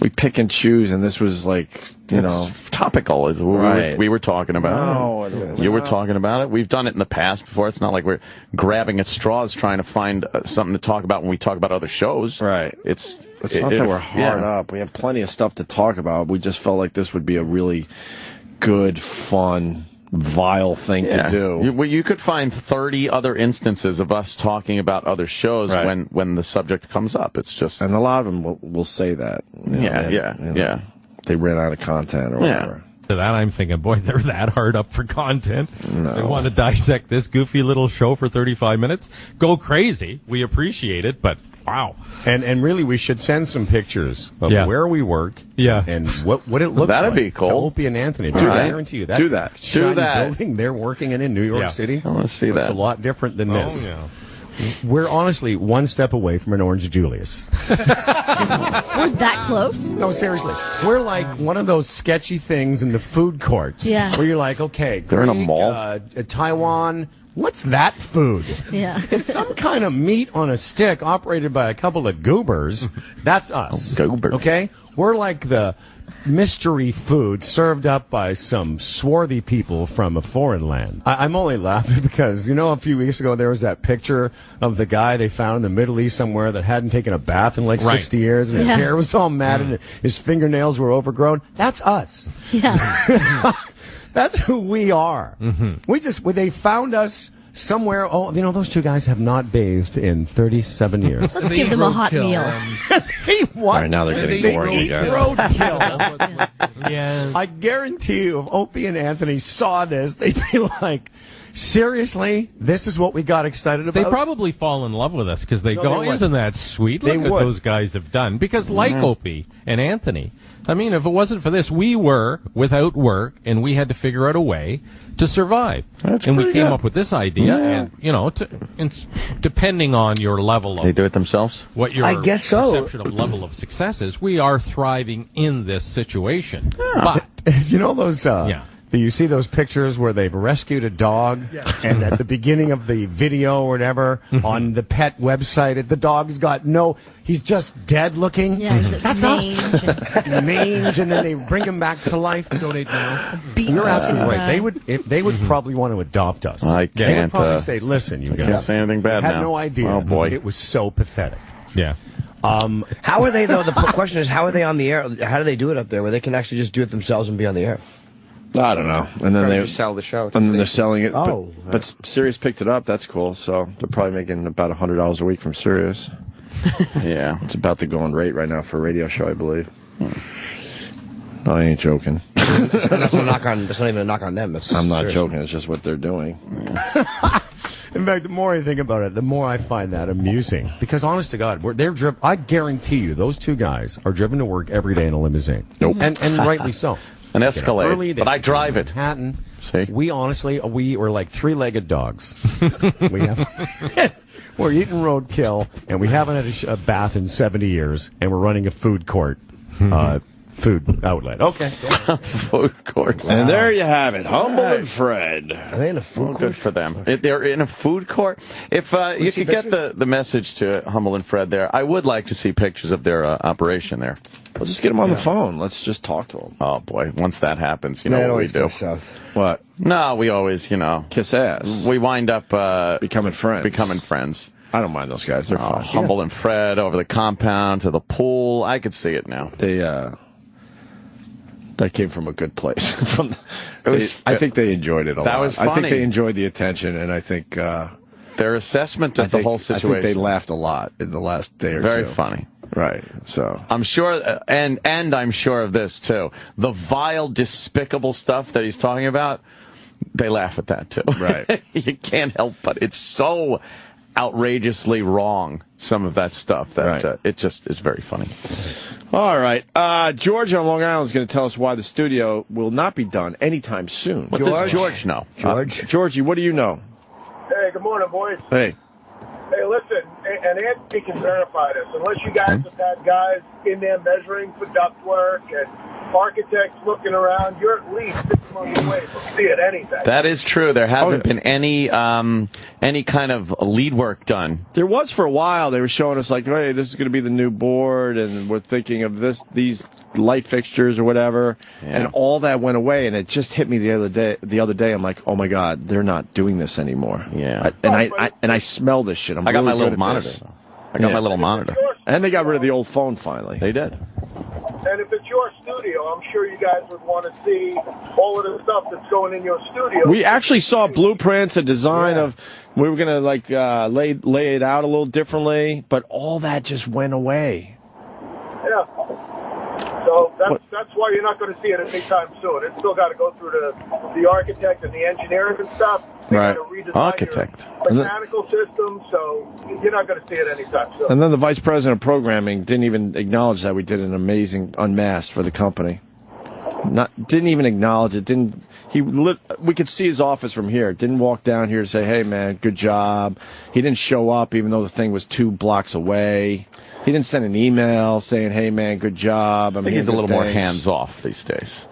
We pick and choose, and this was like, it's topical, as we were talking about. No, you were talking about it. We've done it in the past before. It's not like we're grabbing at straws trying to find something to talk about when we talk about other shows. Right. It's not that we're hard up. We have plenty of stuff to talk about. We just felt like this would be a really good, fun, vile thing to do. You could find 30 other instances of us talking about other shows when the subject comes up. It's just, and a lot of them will say that. They ran out of content or whatever. To that, I'm thinking, boy, they're that hard up for content. No. They want to dissect this goofy little show for 35 minutes. Go crazy. We appreciate it, but wow. And really, we should send some pictures of where we work and what it looks like. That'd be cool. To Opie and Anthony. I guarantee you that. Do that. Do that. Building they're working in New York City. I want to see that. It's a lot different than this. Oh, yeah. We're honestly one step away from an Orange Julius. We're that close? No, seriously. We're like one of those sketchy things in the food court. Yeah. Where you're like, okay, they're in a mall. Taiwan. What's that food? Yeah. It's some kind of meat on a stick operated by a couple of goobers. That's us. Goobers. Okay? We're like the mystery food served up by some swarthy people from a foreign land. I'm only laughing because, a few weeks ago there was that picture of the guy they found in the Middle East somewhere that hadn't taken a bath in like 60 years, and his hair was all matted and his fingernails were overgrown. That's us. Yeah. That's who we are. Mm-hmm. They found us somewhere. Oh, those two guys have not bathed in 37 years. Let's give them a hot meal. What? All right, now they're getting boring again. Roadkill. Yeah. I guarantee you, if Opie and Anthony saw this, they'd be like, seriously? This is what we got excited about? They probably fall in love with us because they isn't that sweet? Look They what would. those guys have done. Because like Opie and Anthony, I mean, if it wasn't for this, we were without work, and we had to figure out a way to survive. And we came up with this idea, and, depending on your level of... They do it themselves? What your I guess so. perception of level of success is, we are thriving in this situation. But... those... You see those pictures where they've rescued a dog, and at the beginning of the video or whatever, on the pet website, the dog's got he's just dead looking. Yeah, that's us. Mange, and then they bring him back to life. Donate now. You're absolutely right. They would probably want to adopt us. I can't. They would probably say, listen, you guys. Can't say anything bad had now. no idea. Oh, boy. It was so pathetic. Yeah. How are they, though? The question is, how are they on the air? How do they do it up there where they can actually just do it themselves and be on the air? I don't know. And then they sell the show. And then they're selling it. Oh. But Sirius picked it up. That's cool. So they're probably making about $100 a week from Sirius. Yeah. It's about to go on rate right now for a radio show, I believe. No, I ain't joking. That's not even a knock on them. I'm not joking. It's just what they're doing. In fact, the more I think about it, the more I find that amusing. Because, honest to God, they're driven. I guarantee you, those two guys are driven to work every day in a limousine. Nope. And rightly so. An Escalade, early, but I drive it. Manhattan. See? We were like three-legged dogs. We're eating roadkill, and we haven't had a bath in 70 years, and we're running a food court food outlet. Okay. Food court. Wow. And there you have it. Humble and Fred. Are they in a food court? Good for them. They're in a food court. If you could get the message to Humble and Fred there, I would like to see pictures of their operation there. We'll just get them on the phone. Let's just talk to them. Oh, boy. Once that happens, you know what we do. What? No, we always, kiss ass. We wind up becoming friends. I don't mind those guys. They're fun. Humble and Fred over the compound to the pool. I could see it now. That came from a good place. I think they enjoyed it a lot. That was funny. I think they enjoyed the attention, and I think their assessment of the whole situation. I think they laughed a lot in the last day or two. Very funny. Right. So I'm sure, and I'm sure of this too. The vile, despicable stuff that he's talking about, they laugh at that too. Right. You can't help but it's so outrageously wrong. Some of that stuff that it just is very funny. All right. George on Long Island is going to tell us why the studio will not be done anytime soon. What does George know? Georgie, what do you know? Hey, good morning, boys. Hey. Hey, listen, and Anthony can verify this. Unless you guys have had guys in there measuring for ductwork and architects looking around, you're at least 6 months away from seeing anything. That is true. There hasn't been any kind of lead work done. There was for a while. They were showing us like, hey, this is going to be the new board, and we're thinking of these light fixtures or whatever, and all that went away. And it just hit me the other day. I'm like, oh my God, they're not doing this anymore. Yeah, I smell this shit. I got my little monitor. My little monitor. And they got rid of the old phone finally. They did. And if it's your studio, I'm sure you guys would want to see all of the stuff that's going in your studio. We actually saw blueprints, a design of, we were going to lay it out a little differently, but all that just went away. Yeah. So that's why you're not going to see it anytime soon. It's still got to go through the architect and the engineering and stuff. Right. Architect. Mechanical system, so you're not going to see it anytime soon. And then the vice president of programming didn't even acknowledge that we did an amazing unmasked for the company. Didn't even acknowledge it. We could see his office from here. Didn't walk down here to say, hey man, good job. He didn't show up even though the thing was 2 blocks away. He didn't send an email saying, hey man, good job. I think he's a little more hands off these days.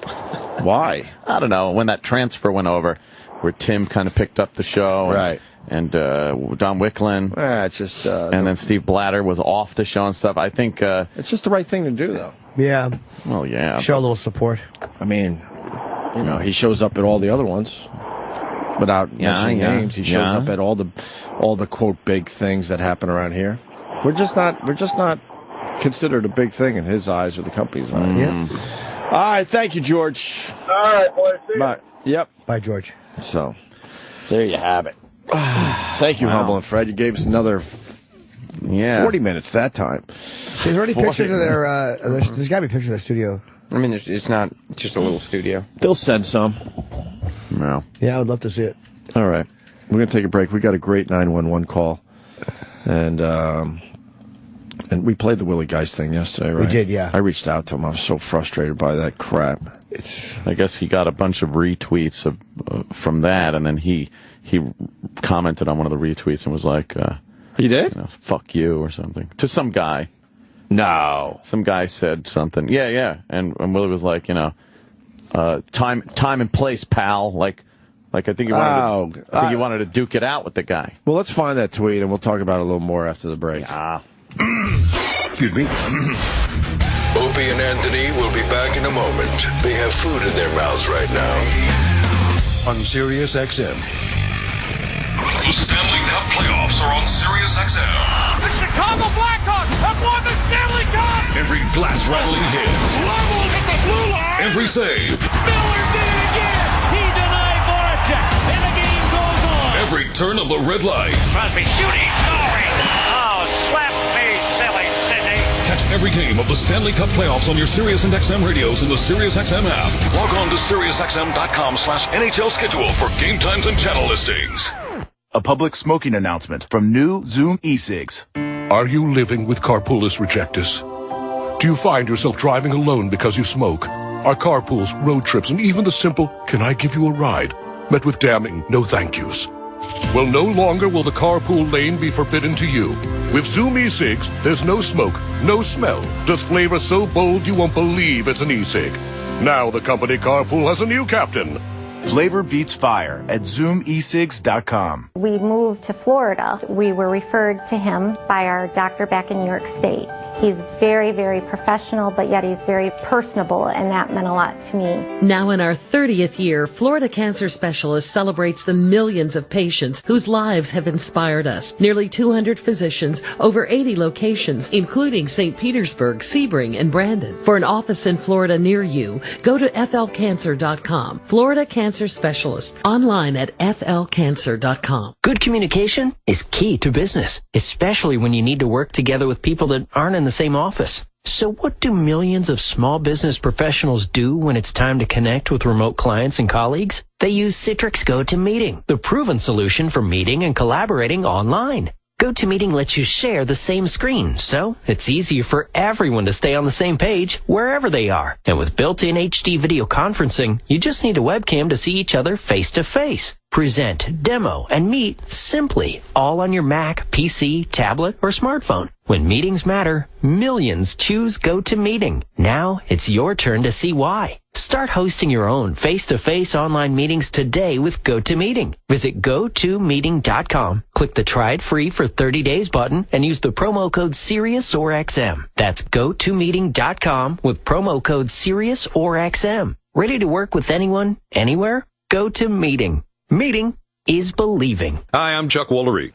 Why? I don't know. When that transfer went over, where Tim kind of picked up the show, right? And Don Wicklin, it's just, and then Steve Blatter was off the show and stuff. I think it's just the right thing to do, though. Yeah. Well, yeah. Show a little support. I mean, he shows up at all the other ones without mentioning names. He shows up at all the quote big things that happen around here. We're just not considered a big thing in his eyes or the company's eyes. Yeah. All right, thank you, George. All right, boys. See Bye. Yep. Bye, George. So, there you have it. Thank you, Humble and Fred. You gave us another 40 minutes that time. There's already pictures of their. There's got to be pictures of their studio. I mean, it's not just a little studio. They'll send some. No. Yeah, I would love to see it. All right. We're going to take a break. We got a great 911 call. And we played the Willie Geist thing yesterday, right? We did, yeah. I reached out to him. I was so frustrated by that crap. I guess he got a bunch of retweets from that, and then he commented on one of the retweets and was like, "He did? Fuck you," or something to some guy. No, some guy said something. Yeah, and Willie was like, time and place, pal. Like I think he wanted to duke it out with the guy. Well, let's find that tweet and we'll talk about it a little more after the break. Yeah. Excuse me. Opie and Anthony will be back in a moment. They have food in their mouths right now. On Sirius XM. The Stanley Cup playoffs are on Sirius XM. The Chicago Blackhawks have won the Stanley Cup! Every glass-rattling hit. Leveled at the blue line! Every save. Miller did it again! He denied Voracek, and the game goes on! Every turn of the red light. Crosby shooting, scoring! Oh, slap me, silly Sidney! Catch every game of the Stanley Cup playoffs on your Sirius and XM radios in the Sirius XM app. Log on to SiriusXM.com/NHL schedule for game times and channel listings. A public smoking announcement from new Zoom e-cigs. Are you living with carpoolus rejectus? Do you find yourself driving alone because you smoke? Are carpools, road trips, and even the simple, "Can I give you a ride?" met with damning no thank yous? Well, no longer will the carpool lane be forbidden to you. With Zoom E-cigs, there's no smoke, no smell, just flavor so bold you won't believe it's an e-cig. Now the company carpool has a new captain. Flavor beats fire at ZoomEcigs.com. We moved to Florida. We were referred to him by our doctor back in New York State. He's very, very professional, but yet he's very personable, and that meant a lot to me. Now in our 30th year, Florida Cancer Specialist celebrates the millions of patients whose lives have inspired us. Nearly 200 physicians, over 80 locations, including St. Petersburg, Sebring, and Brandon. For an office in Florida near you, go to flcancer.com. Florida Cancer Specialist, online at flcancer.com. Good communication is key to business, especially when you need to work together with people that aren't in the same office. So what do millions of small business professionals do when it's time to connect with remote clients and colleagues? They use Citrix GoToMeeting, the proven solution for meeting and collaborating online. GoToMeeting lets you share the same screen, so it's easier for everyone to stay on the same page wherever they are. And with built-in HD video conferencing, you just need a webcam to see each other face to face. Present, demo, and meet simply, all on your Mac, PC, tablet, or smartphone. When meetings matter, millions choose GoToMeeting. Now it's your turn to see why. Start hosting your own face-to-face online meetings today with GoToMeeting. Visit GoToMeeting.com, click the Try It Free for 30 days button, and use the promo code SiriusOrXM. That's GoToMeeting.com with promo code SiriusOrXM. Ready to work with anyone, anywhere? GoToMeeting. Meeting is believing. Hi, I'm Chuck Woolery.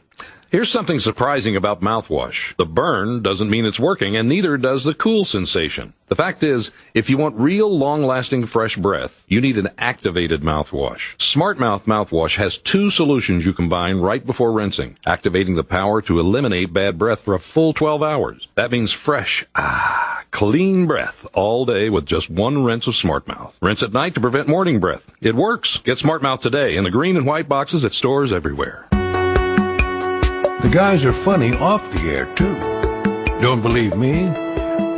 Here's something surprising about mouthwash. The burn doesn't mean it's working, and neither does the cool sensation. The fact is, if you want real, long-lasting, fresh breath, you need an activated mouthwash. Smart Mouth mouthwash has two solutions you combine right before rinsing, activating the power to eliminate bad breath for a full 12 hours. That means fresh, clean breath all day with just one rinse of Smart Mouth. Rinse at night to prevent morning breath. It works. Get Smart Mouth today in the green and white boxes at stores everywhere. The guys are funny off the air, too. Don't believe me?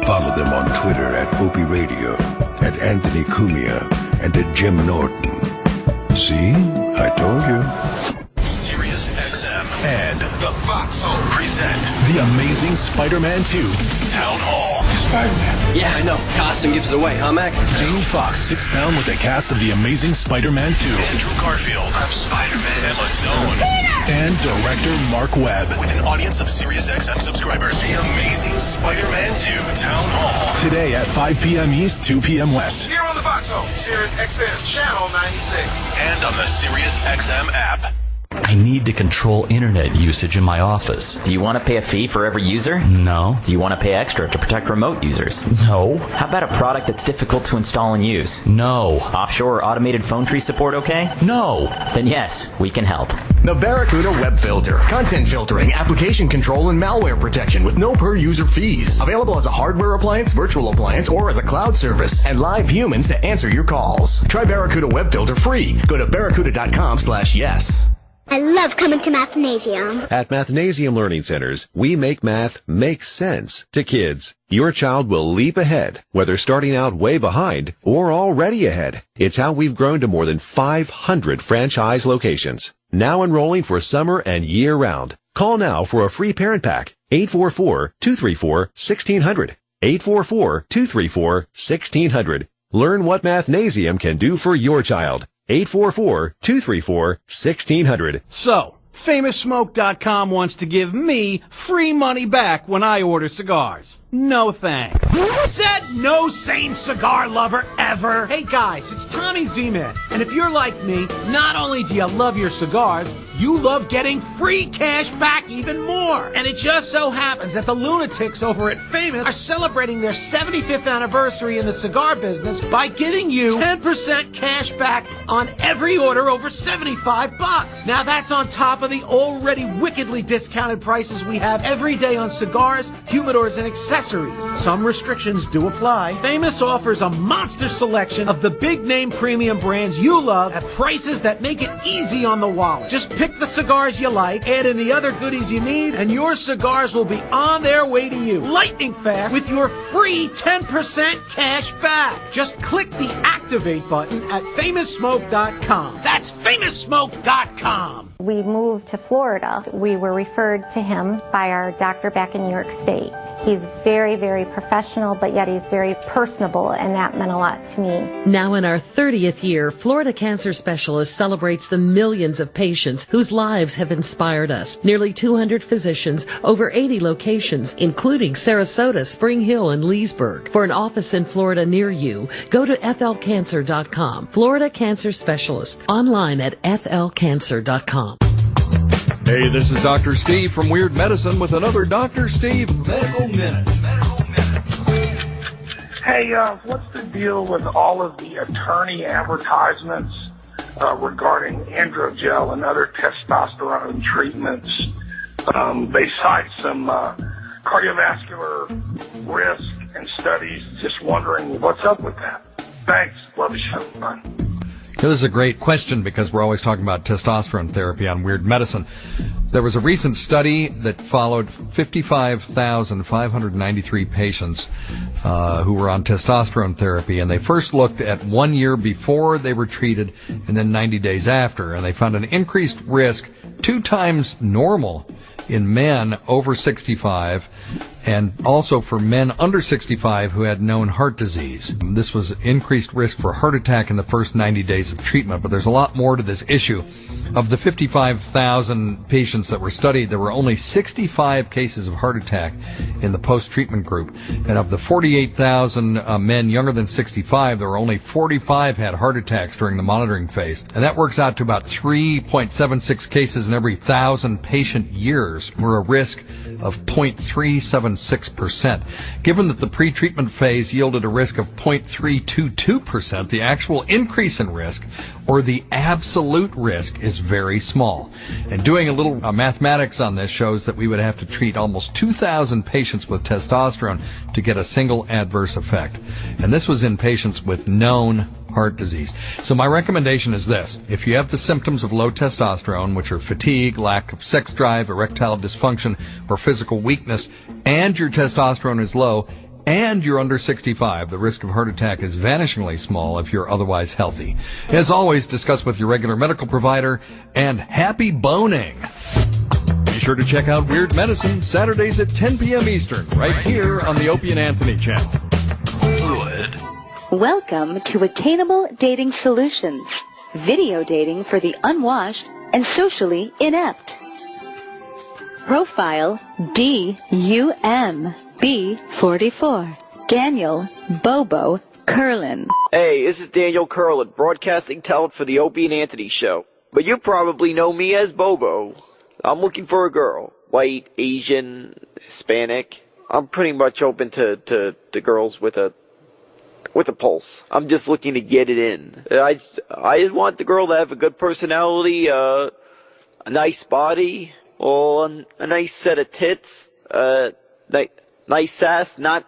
Follow them on Twitter at Opie Radio, at Anthony Cumia, and at Jim Norton. See? I told you. Sirius XM and the Foxhole present The Amazing Spider-Man 2 Town Hall. Spider-Man. Yeah, I know. Costume gives it away, huh, Max? Jamie Foxx sits down with the cast of The Amazing Spider-Man 2. Andrew Garfield. I'm Spider-Man. Emma Stone. Peter! And director Mark Webb. With an audience of Sirius XM subscribers. The Amazing Spider-Man 2 Town Hall. Today at 5 p.m. East, 2 p.m. West. Here on the Foxhole, Sirius XM, Channel 96. And on the Sirius XM app. I need to control internet usage in my office. Do you want to pay a fee for every user? No. Do you want to pay extra to protect remote users? No. How about a product that's difficult to install and use? No. Offshore or automated phone tree support okay? No. Then yes, we can help. The Barracuda Web Filter. Content filtering, application control, and malware protection with no per-user fees. Available as a hardware appliance, virtual appliance, or as a cloud service. And live humans to answer your calls. Try Barracuda Web Filter free. Go to barracuda.com/yes. I love coming to Mathnasium. At Mathnasium Learning Centers, we make math make sense to kids. Your child will leap ahead, whether starting out way behind or already ahead. It's how we've grown to more than 500 franchise locations. Now enrolling for summer and year-round. Call now for a free parent pack. 844-234-1600. 844-234-1600. Learn what Mathnasium can do for your child. 844-234-1600. So, FamousSmoke.com wants to give me free money back when I order cigars. No thanks. Said no sane cigar lover ever. Hey guys, it's Tommy Z-Man. And if you're like me, not only do you love your cigars, you love getting free cash back even more. And it just so happens that the lunatics over at Famous are celebrating their 75th anniversary in the cigar business by giving you 10% cash back on every order over $75. Now that's on top of the already wickedly discounted prices we have every day on cigars, humidors, and accessories. Some restrictions do apply. Famous offers a monster selection of the big-name premium brands you love at prices that make it easy on the wallet. Just pick the cigars you like, add in the other goodies you need, and your cigars will be on their way to you. Lightning fast with your free 10% cash back. Just click the Activate button at FamousSmoke.com. That's FamousSmoke.com. We moved to Florida. We were referred to him by our doctor back in New York State. He's very, very professional, but yet he's very personable, and that meant a lot to me. Now in our 30th year, Florida Cancer Specialist celebrates the millions of patients whose lives have inspired us. Nearly 200 physicians, over 80 locations, including Sarasota, Spring Hill, and Leesburg. For an office in Florida near you, go to flcancer.com. Florida Cancer Specialist, online at flcancer.com. Hey, this is Dr. Steve from Weird Medicine with another Dr. Steve Medical Minute. Hey, what's the deal with all of the attorney advertisements regarding androgel and other testosterone treatments? They cite some cardiovascular risk and studies. Just wondering what's up with that. Thanks. Love the show. Bye. This is a great question because we're always talking about testosterone therapy on Weird Medicine. There was a recent study that followed 55,593 patients who were on testosterone therapy, and they first looked at 1 year before they were treated and then 90 days after, and they found an increased risk 2 times normal in men over 65 and also for men under 65 who had known heart disease. This was increased risk for heart attack in the first 90 days of treatment, but there's a lot more to this issue. Of the 55,000 patients that were studied, there were only 65 cases of heart attack in the post-treatment group. And of the 48,000 men younger than 65, there were only 45 had heart attacks during the monitoring phase. And that works out to about 3.76 cases in every 1,000 patient years, were a risk of 0.376%. Given that the pre-treatment phase yielded a risk of 0.322%, the actual increase in risk, or the absolute risk, is very small. And doing a little mathematics on this shows that we would have to treat almost 2,000 patients with testosterone to get a single adverse effect. And this was in patients with known heart disease. So my recommendation is this. If you have the symptoms of low testosterone, which are fatigue, lack of sex drive, erectile dysfunction, or physical weakness, and your testosterone is low, and you're under 65, the risk of heart attack is vanishingly small if you're otherwise healthy. As always, discuss with your regular medical provider, and happy boning! Be sure to check out Weird Medicine Saturdays at 10 p.m. Eastern, right here on the Opie and Anthony channel. Good. Welcome to Attainable Dating Solutions, video dating for the unwashed and socially inept. Profile DUMB44. Daniel Bobo Curlin. Hey, this is Daniel Curlin, broadcasting talent for the Opie and Anthony show. But you probably know me as Bobo. I'm looking for a girl. White, Asian, Hispanic. I'm pretty much open to girls with a pulse. I'm just looking to get it in. I want the girl to have a good personality, a nice body, or a nice set of tits, nice ass, not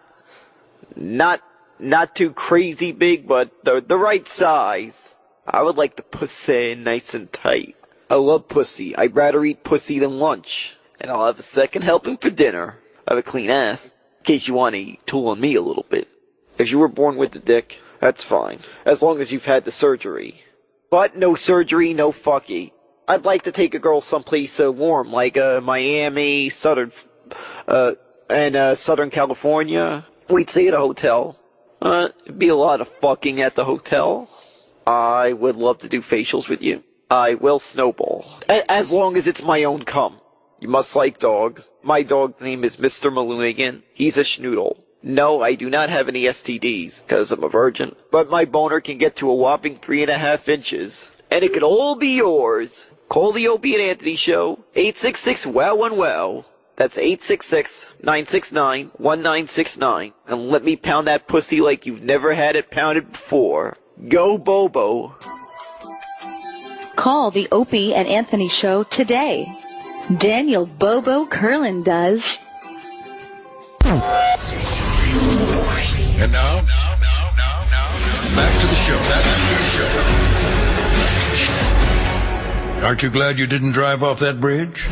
too crazy big, but the right size. I would like the pussy nice and tight. I love pussy. I'd rather eat pussy than lunch. And I'll have a second helping for dinner. I have a clean ass, in case you want to tool on me a little bit. If you were born with the dick, that's fine. As long as you've had the surgery. But no surgery, no fucky. I'd like to take a girl someplace warm, like Miami, Southern California. We'd stay at a hotel. It'd be a lot of fucking at the hotel. I would love to do facials with you. I will snowball. As long as it's my own cum. You must like dogs. My dog's name is Mr. Maloonigan. He's a schnoodle. No, I do not have any STDs, because I'm a virgin. But my boner can get to a whopping 3.5 inches. And it could all be yours. Call the Opie and Anthony Show. 866-WOW-1-WOW. That's 866-969-1969. And let me pound that pussy like you've never had it pounded before. Go Bobo. Call the Opie and Anthony Show today. Daniel Bobo Curlin does. And now, back to the show. Aren't you glad you didn't drive off that bridge?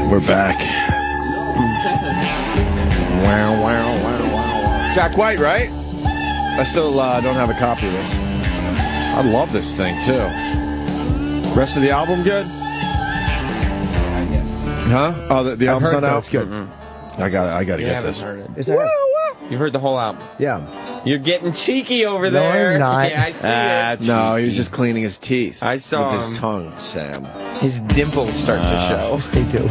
We're back. Wow. Jack White, right? I still don't have a copy of this. I love this thing, too. Rest of the album good? Huh? Oh, the album's not out? It's good. I gotta get this. Heard it. You heard the whole album? Yeah. You're getting cheeky over there. I'm not. Yeah, I see it. No, he was just cleaning his teeth. I saw with his tongue, Sam. His dimples start to show. Yes, they do.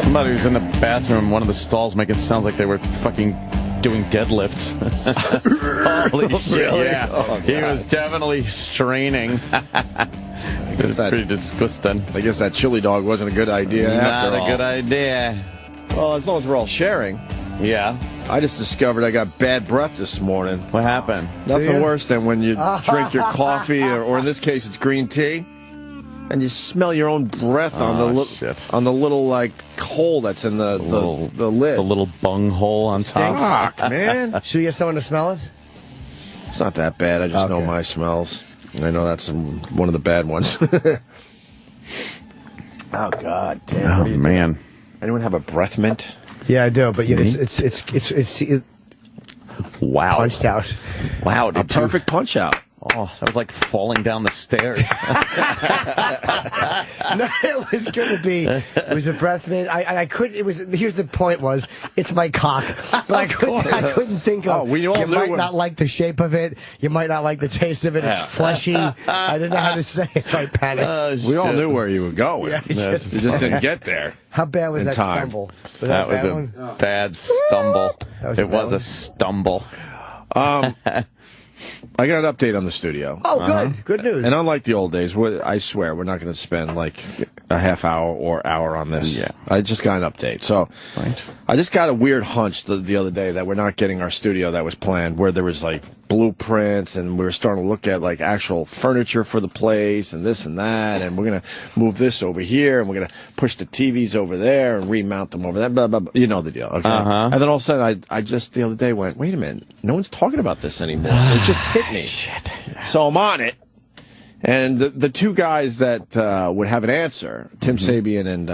Somebody was in the bathroom, one of the stalls, making it sound like they were fucking doing deadlifts. Holy shit, Really? yeah. Oh, he was definitely straining. It's pretty disgusting. I guess that chili dog wasn't a good idea after all. Not a good idea. Well, as long as we're all sharing. Yeah. I just discovered I got bad breath this morning. What happened? Nothing worse than when you drink your coffee, or in this case, it's green tea, and you smell your own breath on the little like hole that's in the lid. The little bung hole on top. Fuck, man. Should we get someone to smell it? It's not that bad. I just know my smells. I know that's one of the bad ones. Oh God, damn! Oh man! Anyone have a breath mint? Yeah, I do, but it's wow, punched out. Wow, a perfect punch out. Oh, that was like falling down the stairs. No, it was going to be. It was a breath mint. I couldn't. It was. Here's the point: was it's my cock, but I couldn't think of. We all you knew might not like the shape of it. You might not like the taste of it. It's fleshy. I didn't know how to say it, so I panicked. We all knew where you were going. Yeah, you just didn't get there. How bad was in that time. stumble? That was a bad stumble. It was a stumble. I got an update on the studio. Oh, good. Good news. And unlike the old days, I swear we're not going to spend like a half hour or hour on this. Yeah. I just got an update. So I just got a weird hunch the other day that we're not getting our studio that was planned, where there was like blueprints and we were starting to look at like actual furniture for the place and this and that, and we're going to move this over here and we're going to push the TVs over there and remount them over there, blah, blah, blah. You know the deal. Okay. And then all of a sudden I just the other day went, wait a minute, no one's talking about this anymore. It just hit me. Shit. So I'm on it. And the two guys that would have an answer, Tim Sabian and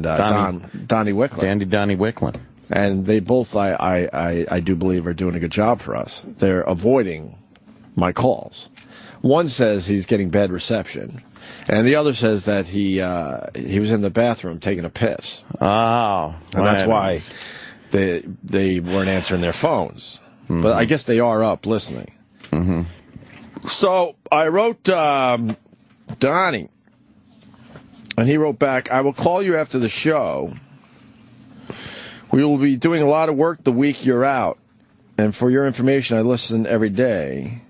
Donnie Wicklund. Donnie Wicklund. And they both, I do believe, are doing a good job for us. They're avoiding my calls. One says he's getting bad reception, and the other says that he was in the bathroom taking a piss. Oh, and that's why they weren't answering their phones. Mm-hmm. But I guess they are up listening. Mm-hmm. So I wrote Donnie, and he wrote back, "I will call you after the show. We will be doing a lot of work the week you're out. And for your information, I listen every day,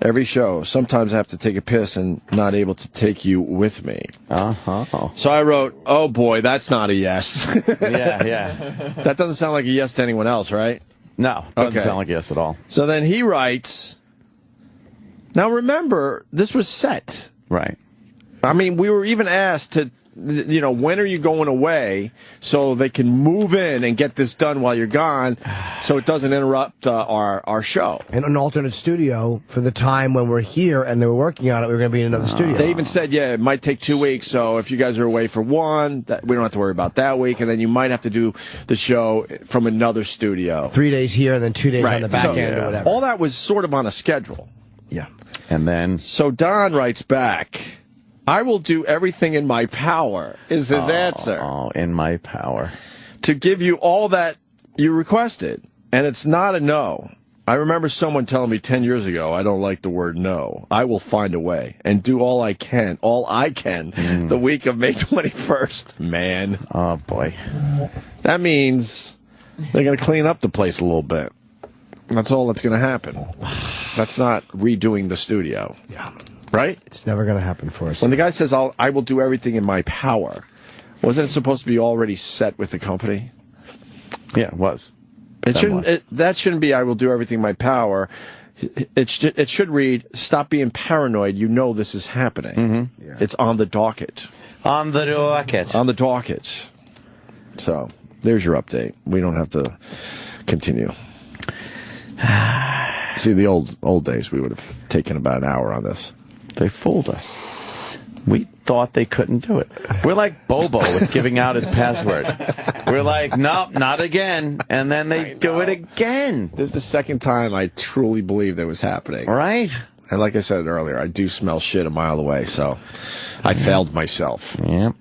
every show. Sometimes I have to take a piss and not able to take you with me." Uh-huh. So I wrote, "Oh boy, that's not a yes." Yeah. That doesn't sound like a yes to anyone else, right? No, doesn't sound like a yes at all. So then he writes, now remember, this was set. Right. I mean, we were even asked to, when are you going away so they can move in and get this done while you're gone so it doesn't interrupt our show. And an alternate studio for the time when we're here and they were working on it, we were going to be in another studio. They even said, it might take 2 weeks, so if you guys are away for one, we don't have to worry about that week, and then you might have to do the show from another studio. 3 days here and then 2 days on the back end or whatever. All that was sort of on a schedule. Yeah. And then? So Don writes back, "I will do everything in my power," is his answer. Oh, in my power. "To give you all that you requested. And it's not a no. I remember someone telling me 10 years ago, I don't like the word no. I will find a way and do all I can the week of May 21st. Man. Oh, boy. That means they're going to clean up the place a little bit. That's all that's going to happen. That's not redoing the studio. Yeah. Right? It's never going to happen for us. When the guy says, I will do everything in my power, wasn't it supposed to be already set with the company? Yeah, it was. That shouldn't be, I will do everything in my power. It should read, stop being paranoid. You know this is happening. Mm-hmm. Yeah. It's on the docket. On the docket. On the docket. So, there's your update. We don't have to continue. See, the old days, we would have taken about an hour on this. They fooled us. We thought they couldn't do it. We're like Bobo with giving out his password. We're like, nope, not again. And then they do it again. This is the second time I truly believe that was happening. Right? And like I said earlier, I do smell shit a mile away, so I failed myself. Yeah.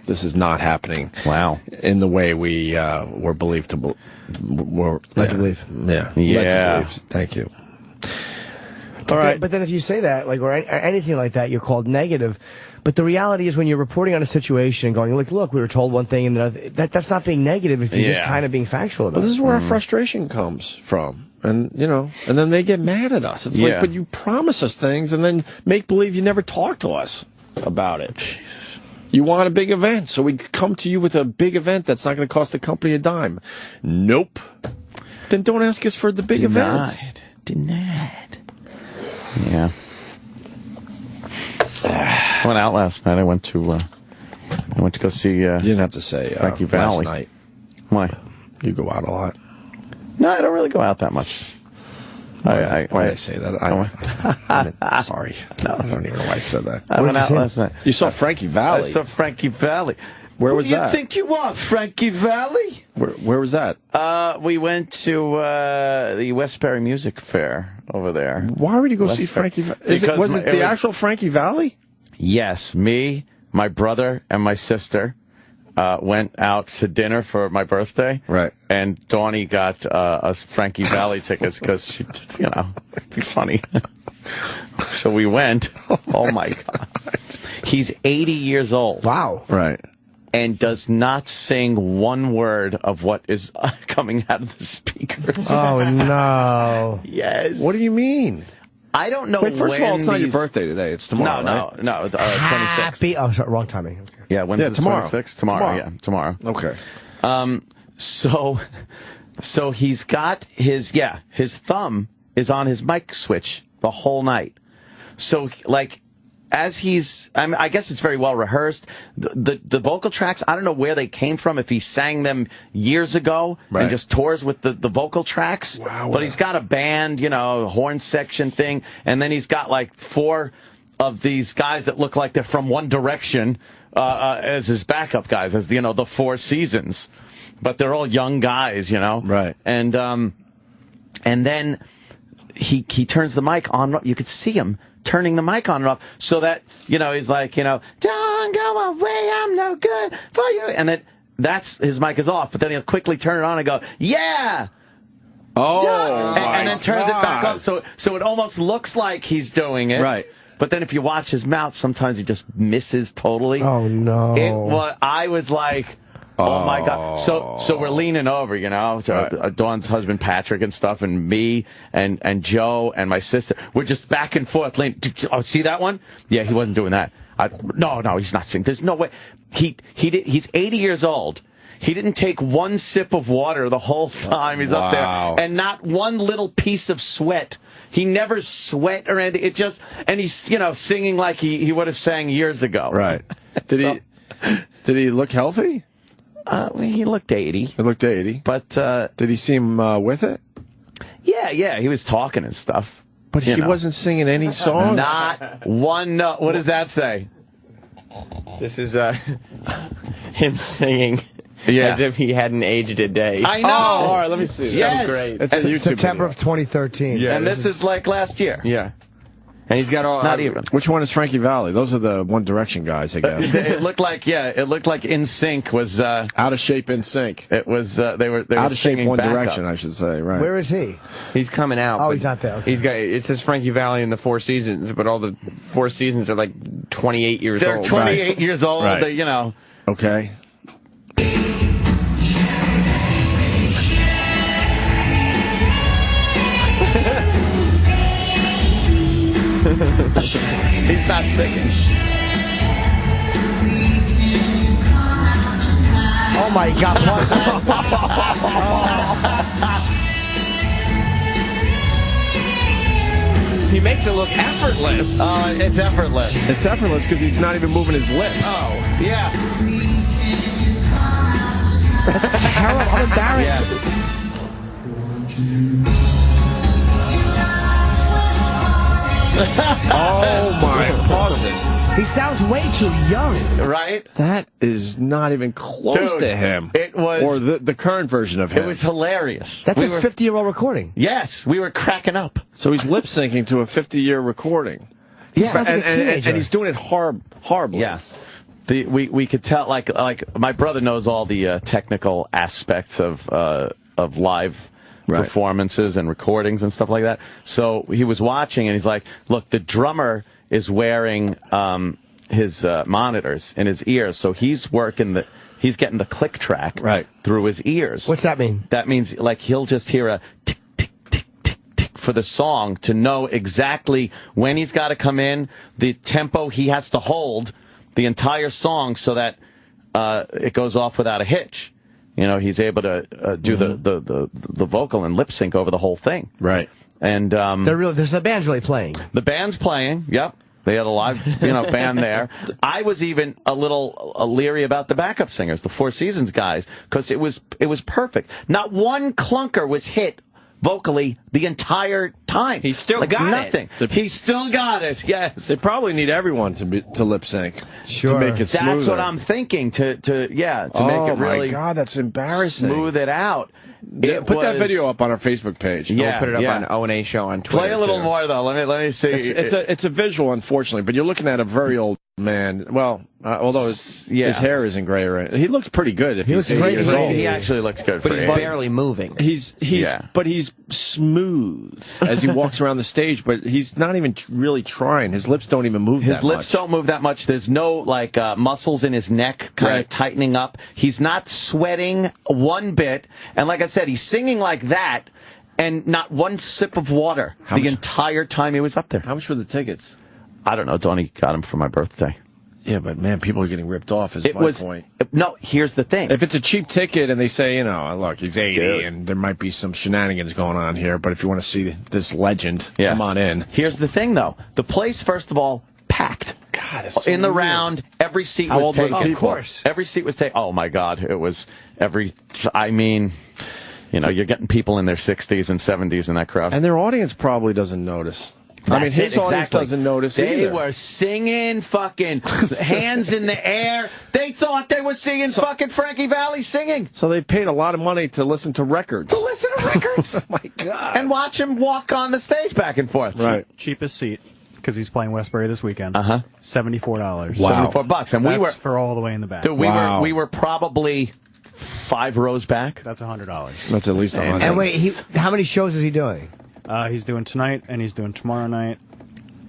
This is not happening. Wow. In the way we were believed to believe. Led to believe. Yeah. Yeah. Led to believe. Thank you. All right. But then if you say that, like, or anything like that, you're called negative. But the reality is when you're reporting on a situation and going, look, we were told one thing, and that's not being negative if you're just kind of being factual about it. This is where our frustration comes from. And, and then they get mad at us. It's like, but you promise us things and then make believe you never talk to us about it. Jesus. You want a big event, so we come to you with a big event that's not going to cost the company a dime. Nope. Then don't ask us for the big event. Denied. Yeah. I went out last night. I went to go see. You didn't have to say Frankie Valli. last night. Why? You go out a lot. No, I don't really go out that much. Why did I say that? I'm sorry. No, I don't even know why I said that. I went out last night. You saw Frankie Valli. I saw Frankie Valli. Where was that? Who do you think you are, Frankie Valli? Where was that? We went to the Westbury Music Fair over there. Why would you go see Frankie Valli? Was it the actual Frankie Valli? Yes, me, my brother, and my sister went out to dinner for my birthday. Right. And Dawnie got us Frankie Valli tickets because she, it'd be funny. So we went. Oh my God. He's 80 years old. Wow. Right. And does not sing one word of what is coming out of the speakers. Oh, no. Yes. What do you mean? I don't know. Wait, first of all, it's not your birthday today. It's tomorrow, right? No, 26th. Oh, sorry, wrong timing. Okay. Yeah, when's the tomorrow. 26th? Tomorrow. Yeah, tomorrow. Okay. So he's got his thumb is on his mic switch the whole night. So, like, as I guess it's very well rehearsed. The vocal tracks, I don't know where they came from, if he sang them years ago and just tours with the vocal tracks. Wow. But he's got a band, horn section thing, and then he's got like 4 of these guys that look like they're from One Direction as his backup guys, as the 4 Seasons. But they're all young guys, Right. And then he turns the mic on. You could see him turning the mic on and off so that, he's like, don't go away, I'm no good for you. And then his mic is off, but then he'll quickly turn it on and go, yeah! Oh, yeah. And then turns it back up. So it almost looks like he's doing it. Right. But then if you watch his mouth, sometimes he just misses totally. Oh, no. I was like, oh my God. So we're leaning over, Dawn's husband Patrick and stuff, and me and Joe and my sister. We're just back and forth leaning. Oh, see that one? Yeah, he wasn't doing that. No, he's not singing. There's no way. He's 80 years old. He didn't take one sip of water the whole time he's up there, and not one little piece of sweat. He never sweat or anything. And he's singing like he would have sang years ago. Right. Did he look healthy? He looked 80. He looked 80. But did he seem with it? Yeah, he was talking and stuff. But he wasn't singing any songs? Not one note. What does that say? This is him singing as if he hadn't aged a day. I know. Oh, all right, let me see. Yes. That's great. It's a YouTube September video. of 2013. Yeah, and this is like last year. Yeah. And he's got all... Not even. Which one is Frankie Valli? Those are the One Direction guys, I guess. It looked like In Sync was... Out of shape In Sync. It was, they were out of shape singing One backup. Direction, I should say, right. Where is he? He's coming out. Oh, he's not there. Okay. He's got... It says Frankie Valli in the 4 Seasons, but all the 4 Seasons are like 28 years old. They're 28 years old, Right. They, Okay. He's not singing. Oh my God! He makes it look effortless. It's effortless. It's effortless because he's not even moving his lips. Oh, yeah. Terrible. I'm embarrassed. Yeah. Oh my! Pause this. He sounds way too young. Right? That is not even close Dude, to him. It was, or the current version of him. It was hilarious. That's a 50-year-old recording. Yes, we were cracking up. So he's lip syncing to a 50-year recording. Yeah, and he's doing it horribly. Yeah. We could tell, like my brother knows all the technical aspects of live performances and recordings and stuff like that. So he was watching and he's like, look, the drummer is wearing his monitors in his ears, so he's getting the click track through his ears. What's that mean? That means like he'll just hear a tick, tick, tick, tick, tick for the song to know exactly when he's got to come in, the tempo he has to hold the entire song so that it goes off without a hitch. You know, he's able to do the vocal and lip sync over the whole thing. Right. And the band's really playing. The band's playing. Yep. They had a live, band there. I was even a little leery about the backup singers, the Four Seasons guys, because it was perfect. Not one clunker was hit vocally the entire time. He still got nothing. He still got it. Yes. They probably need everyone to lip sync to make it smoother. That's what I'm thinking. To make it really. Oh my God, that's embarrassing. Smooth it out. Put that video up on our Facebook page. Yeah, we'll put it up on O&A Show on Twitter. Play a little more though. Let me see. It's a visual, unfortunately, but you're looking at a very old man. Well, although his hair isn't gray or anything. He looks pretty good. If he's 80 years old. He actually looks good. But he's barely moving. But he's smooth as he walks around the stage. But he's not even really trying. His lips don't even move. His lips don't move that much. There's no muscles in his neck kind of tightening up. He's not sweating one bit. And like I said, he's singing like that, and not one sip of water the entire time he was up there. How much were the tickets? I don't know. Donnie got them for my birthday. Yeah, but man, people are getting ripped off. Is my point. No, here's the thing. If it's a cheap ticket and they say, look, he's 80 and there might be some shenanigans going on here, but if you want to see this legend, come on in. Here's the thing, though. The place, first of all, packed. God, it's so in the weird. round, every seat How was old were taken. the people? Of course. Every seat was taken. Oh, my God. It was you're getting people in their 60s and 70s in that crowd. And their audience probably doesn't notice. His audience doesn't notice either. They were singing, fucking hands in the air. They thought they were singing fucking Frankie Valli singing. So they paid a lot of money to listen to records. Oh my God. And watch him walk on the stage back and forth. Right. Cheapest seat, because he's playing Westbury this weekend. $74. Wow. $74. And we were for all the way in the back. Dude, we were probably 5 rows back. That's $100. That's at least $100. And wait, how many shows is he doing? He's doing tonight, and he's doing tomorrow night,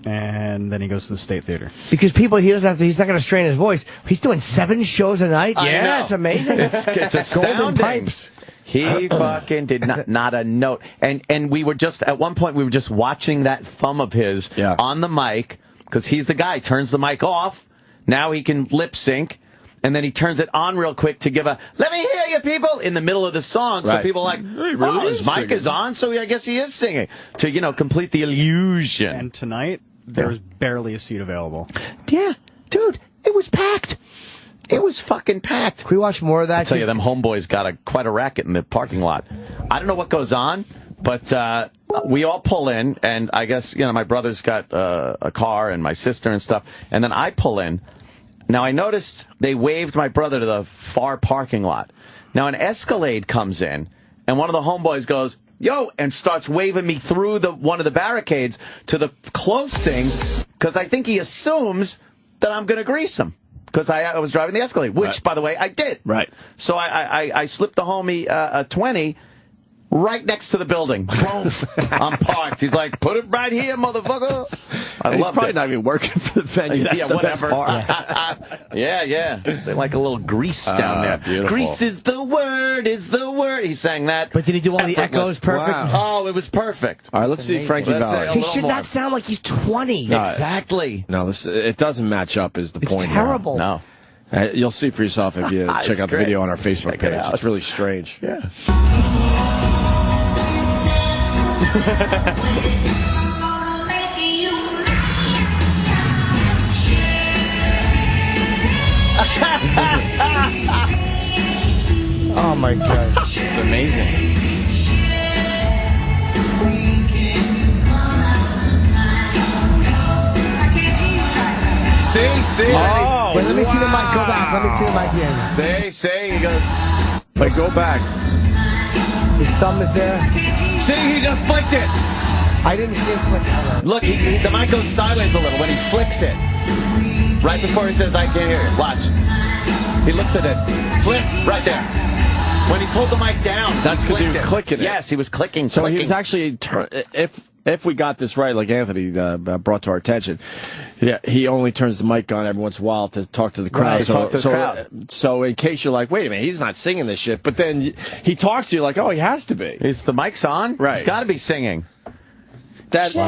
and then he goes to the State Theater. Because he's not going to strain his voice. He's doing 7 shows a night? Yeah, it's amazing. It's astounding. Golden pipes. He fucking did not a note. And we were just, at one point, we were just watching that thumb of his on the mic, because he's the guy, turns the mic off, now he can lip sync. And then he turns it on real quick to give a, let me hear you people, in the middle of the song. So people are like, his mic is on, so I guess he is singing. To, complete the illusion. And tonight, there's barely a seat available. Yeah, dude, it was packed. It was fucking packed. Can we watch more of that? I tell you, them homeboys got quite a racket in the parking lot. I don't know what goes on, but we all pull in, and I guess, my brother's got a car and my sister and stuff, and then I pull in. Now, I noticed they waved my brother to the far parking lot. Now, an Escalade comes in, and one of the homeboys goes, yo, and starts waving me through one of the barricades to the close things, because I think he assumes that I'm going to grease him, because I was driving the Escalade, which, by the way, I did. Right. So I slipped the homie a 20 right next to the building. Boom. I'm parked. He's like, put it right here, motherfucker. He's probably not even working for the venue. That's the best part. Yeah. They like a little grease down there. Beautiful. Grease is the word. He sang that. But did he do all the echoes perfect? Wow. Oh, it was perfect. All right, let's see Frankie Valli. He should not sound like he's 20. No, exactly. No, it doesn't match up is the point. It's terrible. No. You'll see for yourself if you check out the video on our Facebook page. It's really strange. Yeah. Oh my God. It's amazing. see it. Oh, wait, let me see the mic. Go back. Let me see the mic again. See, he goes. Wait, go back. His thumb is there. See, he just flicked it. I didn't see him flick it. Look, the mic goes sideways a little when he flicks it. Right before he says, I can't hear you. Watch. He looks at it. Flip, right there. When he pulled the mic down. That's because he was clicking it. Yes, he was clicking. So he was actually, if we got this right, like Anthony brought to our attention, he only turns the mic on every once in a while to talk to the crowd. Right, so in case you're like, wait a minute, he's not singing this shit, but then he talks to you like, oh, he has to be. The mic's on? Right. He's got to be singing. That whole,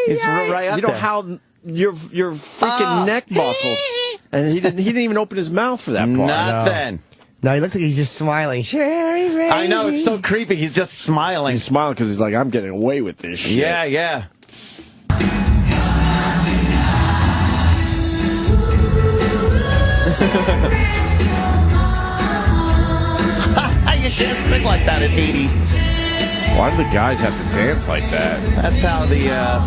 he's right up you know there. how your freaking neck muscles, and he didn't even open his mouth for that part. Nothing. No, he looks like he's just smiling. I know, it's so creepy. He's just smiling. He's smiling because he's like, I'm getting away with this shit. Yeah. You can't sing like that at 80. Why do the guys have to dance like that? That's how the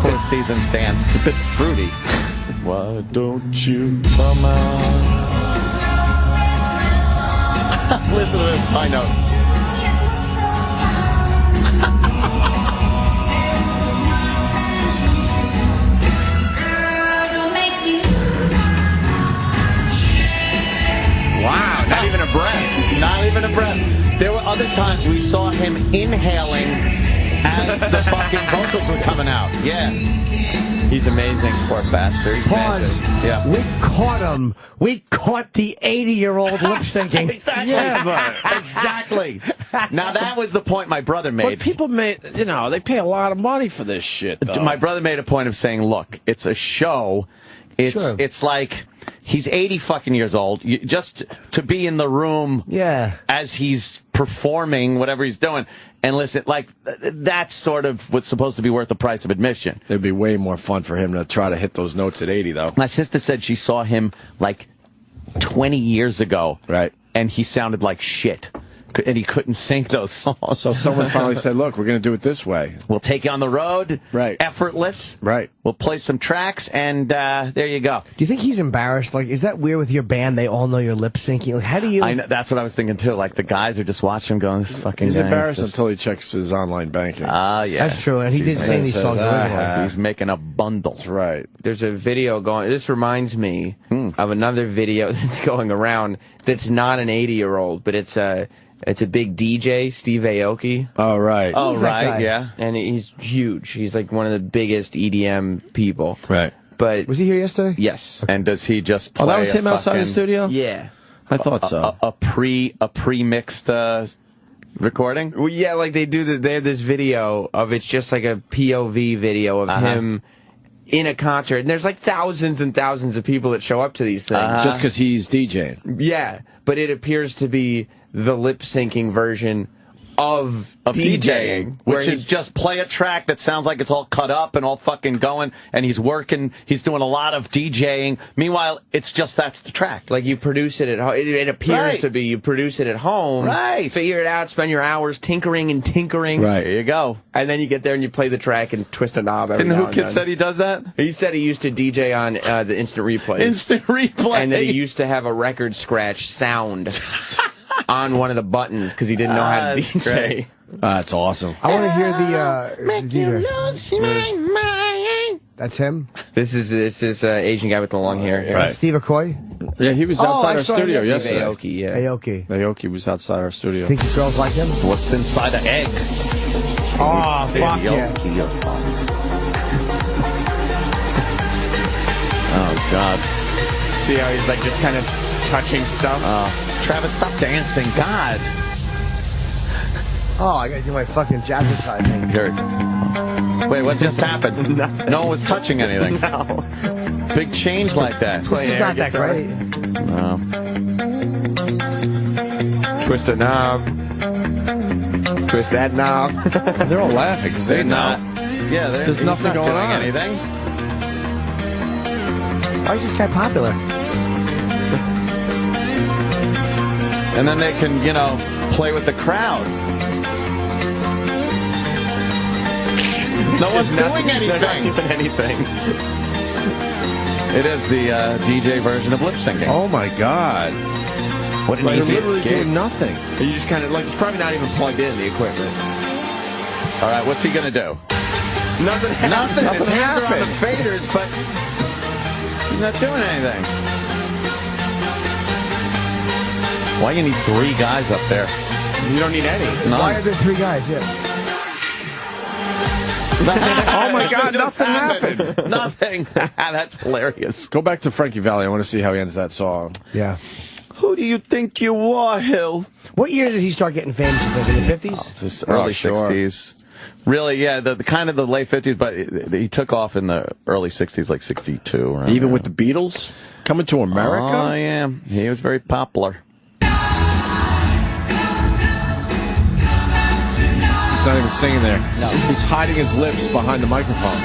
Four Seasons dance. It's a bit fruity. Why don't you come out? Listen to this high note. Wow, not even a breath. Not even a breath. There were other times we saw him inhaling as the fucking vocals were coming out. Yeah. He's amazing, poor bastard. He's Pause. magic. Yeah. We caught him. We caught the 80-year-old lip syncing. Exactly. Yeah, but exactly. Now that was the point my brother made. But people they pay a lot of money for this shit, though. My brother made a point of saying, look, it's a show. It's like he's 80 fucking years old. Just to be in the room as he's performing whatever he's doing. And listen, like, that's sort of what's supposed to be worth the price of admission. It'd be way more fun for him to try to hit those notes at 80, though. My sister said she saw him, like, 20 years ago. Right. And he sounded like shit. And he couldn't sing those songs. So someone finally said, look, we're going to do it this way. We'll take you on the road. Right. Effortless. Right. We'll play some tracks, and there you go. Do you think he's embarrassed? Like, is that weird with your band? They all know you're lip syncing. Like, how do you? I know, that's what I was thinking too. Like the guys are just watching him going, "This fucking." He's guy embarrassed just... until he checks his online banking. Yeah, that's true. And he did sing these songs originally. He's making a bundle. That's right. There's a video going. This reminds me of another video that's going around. That's not an 80-year-old, but it's a big DJ, Steve Aoki. Oh, right. Oh, right, yeah. And he's huge. He's like one of the biggest EDM people. Right. But was he here yesterday? Yes. And does he just play that was him outside the studio? Yeah. I thought so. A pre-mixed recording? Well, yeah, like they have this video of it's just like a POV video of him in a concert. And there's like thousands and thousands of people that show up to these things. Just because he's DJing. Yeah. But it appears to be the lip-syncing version of DJing, which is just play a track that sounds like it's all cut up and all fucking going, and he's working, he's doing a lot of DJing. Meanwhile, it's just that's the track. Like you produce it at home. It appears to be you produce it at home. Right. Figure it out, spend your hours tinkering and tinkering. Right. There you go. And then you get there and you play the track and twist a knob every Didn't now Who and Kid then. said he does that? He said he used to DJ on the instant replays. Instant replay. And then he used to have a record scratch sound on one of the buttons because he didn't know how to DJ. Great. That's awesome. I want to hear the Make you lose my mind. That's him. This is Asian guy with the long hair. Right. Steve Aoki. Yeah, he was outside our studio Steve yesterday. Aoki, yeah. Aoki. Aoki was outside our studio. Think the girls like him? What's inside an egg? Oh, fuck yeah. Oh, God. See how he's like just kind of touching stuff? Travis, stop dancing. God. Oh, I gotta do my fucking jazzercising. Here. Wait, what just happened? Nothing. No one was touching anything. No. Big change like that. This is not that great. No. Twist a knob. Twist that knob. They're all laughing because they know. Yeah, there's nothing going on. Anything. Why is this guy popular? And then they can, play with the crowd. No one's doing anything. They're not doing anything. It is the DJ version of lip syncing. Oh my God! What an Like, easy you're literally game. doing nothing. You just kind of like it's probably not even plugged in the equipment. All right, what's he gonna do? Nothing. His hands are on the faders, but he's not doing anything. Why you need 3 guys up there? You don't need any. Why are there 3 guys? Yeah. Oh my God! Nothing happened. Nothing. That's hilarious. Go back to Frankie Valli. I want to see how he ends that song. Yeah. Who do you think you are, Hill? What year did he start getting famous? In the 50s? This early 60s. Really, yeah, the kind of the late 50s, but he took off in the early 60s, like 62. Right? Even with the Beatles coming to America. Oh yeah, he was very popular. He's not even singing there. No. He's hiding his lips behind the microphone.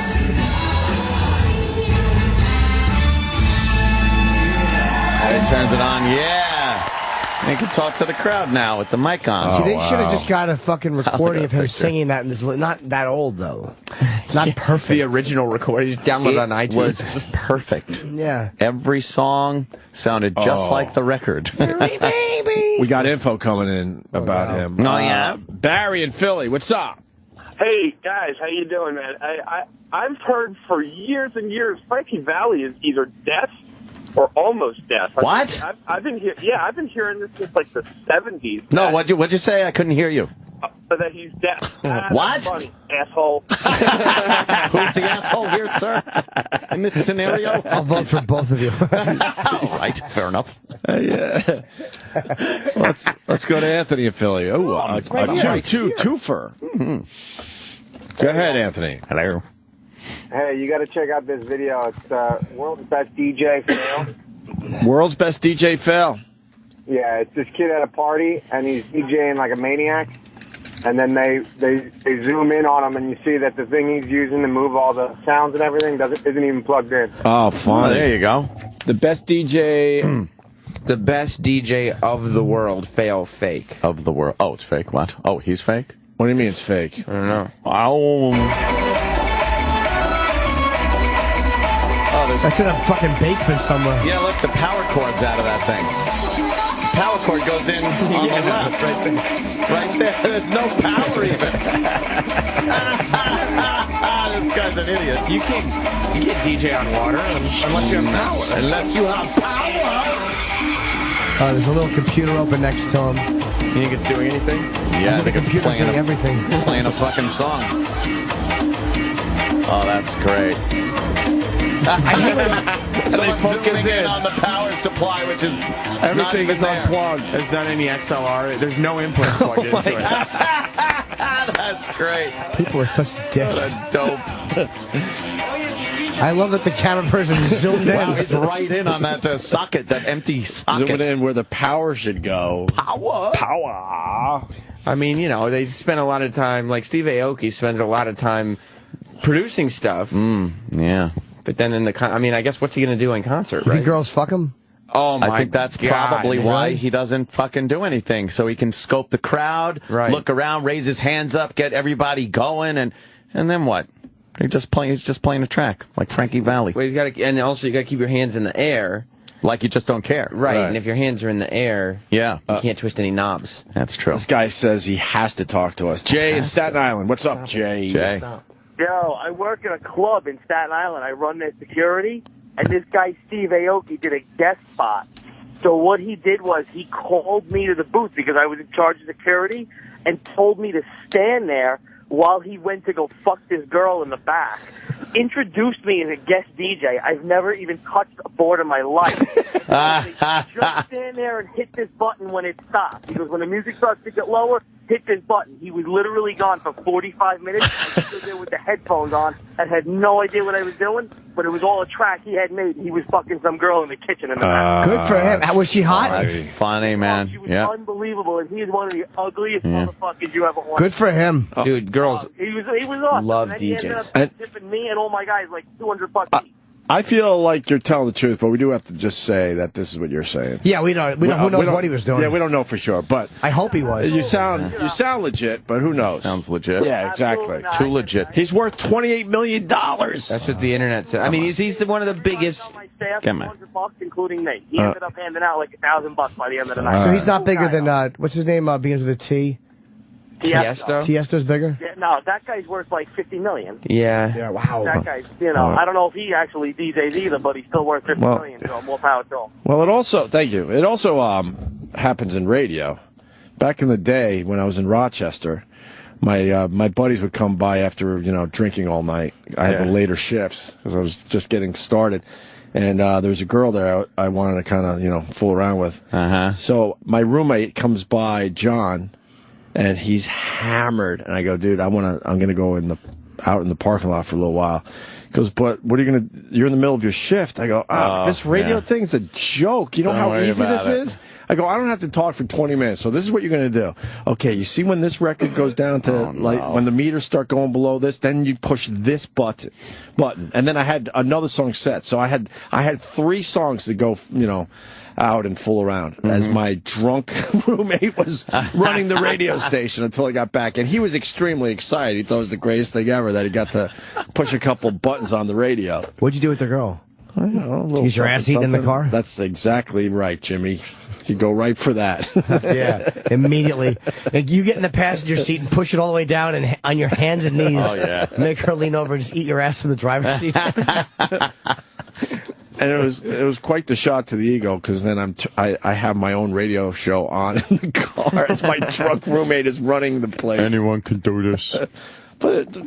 He turns it on, yeah. He can talk to the crowd now with the mic on. See, they should have just got a fucking recording of him singing that. Not that old, though. Not perfect. The original recording. Just download it on iTunes. It was perfect. Yeah. Every song sounded just like the record. We got info coming in about him. Oh, yeah? Barry in Philly, what's up? Hey, guys, how you doing, man? I've heard for years and years Frankie Valli is either deaf or almost deaf. What? I've been I've been hearing this since like the 70s. No, what'd you say? I couldn't hear you. That he's deaf. What? Funny, asshole. Who's the asshole here, sir? In this scenario? I'll vote for both of you. All right, fair enough. Yeah. Let's go to Anthony in Philly. Oh, a twofer. Mm-hmm. Go ahead, Anthony. Hello. Hey, you got to check out this video. It's World's Best DJ Fail. World's Best DJ Fail. Yeah, it's this kid at a party, and he's DJing like a maniac. And then they zoom in on him, and you see that the thing he's using to move all the sounds and everything isn't even plugged in. Oh, fun. There you go. The best DJ... The best DJ of the world, fail fake. Of the world. Oh, it's fake. What? Oh, he's fake? What do you mean it's fake? I don't know. Oh, that's in a fucking basement somewhere. Yeah, look, the power cord's out of that thing. The power cord goes in on the left. Right there. Right there. There's no power even. This guy's an idiot. You can't DJ on water unless you have power. Unless you have power. There's a little computer open next to him. You think it's doing anything? Yeah, I think it's playing everything. Playing a fucking song. Oh, that's great. So they focus in on the power supply, which is everything is unplugged. There's not any XLR. There's no input plugged into it. That's great. People are such dicks. That's dope. I love that the camera person zoomed in. Wow, he's right in on that socket, that empty socket. Zooming in where the power should go. Power. I mean, you know, they spend a lot of time, like Steve Aoki spends a lot of time producing stuff. Yeah. But then I guess what's he going to do in concert, You right? think girls fuck him? Oh, my God. I think that's probably why he doesn't fucking do anything. So he can scope the crowd, look around, raise his hands up, get everybody going, and then what? He's just playing a track, like Frankie Valli. Well, and also you got to keep your hands in the air. Like you just don't care. Right, and if your hands are in the air, you can't twist any knobs. That's true. This guy says he has to talk to us. Jay in Staten Island. What's up, Jay? Yo, I work in a club in Staten Island. I run their security, and this guy, Steve Aoki, did a guest spot. So what he did was he called me to the booth because I was in charge of security and told me to stand there while he went to go fuck this girl in the back. Introduced me as a guest DJ. I've never even touched a board in my life. Just stand there and hit this button when it stops. Because when the music starts to get lower, hit this button. He was literally gone for 45 minutes. I stood there with the headphones on and had no idea what I was doing, but it was all a track he had made. He was fucking some girl in the kitchen in the back. Good for him. Was she hot? That's funny, man. She was unbelievable, and he is one of the ugliest motherfuckers you ever watched. Good for him. Dude, girls he was awesome. love and then DJs. He ended up tipping me and all my guys like $200 each. I feel like you're telling the truth, but we do have to just say that this is what you're saying. Yeah, we don't. Who knows what he was doing? Yeah, we don't know for sure, but I hope he was. You sound legit, but who knows? Sounds legit. Yeah, exactly. Too legit. He's worth $28 million. That's what the internet says. I mean, he's one of the biggest. Come on. $100, including me. He ended up handing out like $1,000 by the end of the night. So he's not bigger than what's his name? Begins with a T. Tiesto. Tiesto's bigger? Yeah, no, that guy's worth like $50 million. Yeah. Wow. That guy's, I don't know if he actually DJs either, but he's still worth $50 million, so more power to him. Well, it also, thank you. It also happens in radio. Back in the day when I was in Rochester, my buddies would come by after drinking all night. I had the later shifts because I was just getting started. And there was a girl there I wanted to kind of fool around with. So my roommate comes by, John. And he's hammered, and I go, dude, I'm gonna go out in the parking lot for a little while. He goes, but what are you gonna? You're in the middle of your shift. I go, this radio thing's a joke. You know how easy this is? I go, I don't have to talk for 20 minutes. So this is what you're gonna do. Okay, you see when this record goes down to when the meters start going below this, then you push this button, and then I had another song set. So I had 3 songs to go, out and fool around as my drunk roommate was running the radio station until I got back. And he was extremely excited. He thought it was the greatest thing ever that he got to push a couple buttons on the radio. What'd you do with the girl? I don't know. Use your ass eating in the car? That's exactly right, Jimmy. You go right for that. Yeah, immediately. Like you get in the passenger seat and push it all the way down and on your hands and knees. Oh, yeah. Make her lean over and just eat your ass in the driver's seat. And it was quite the shot to the ego because then I have my own radio show on in the car as my drunk roommate is running the place. Anyone can do this. But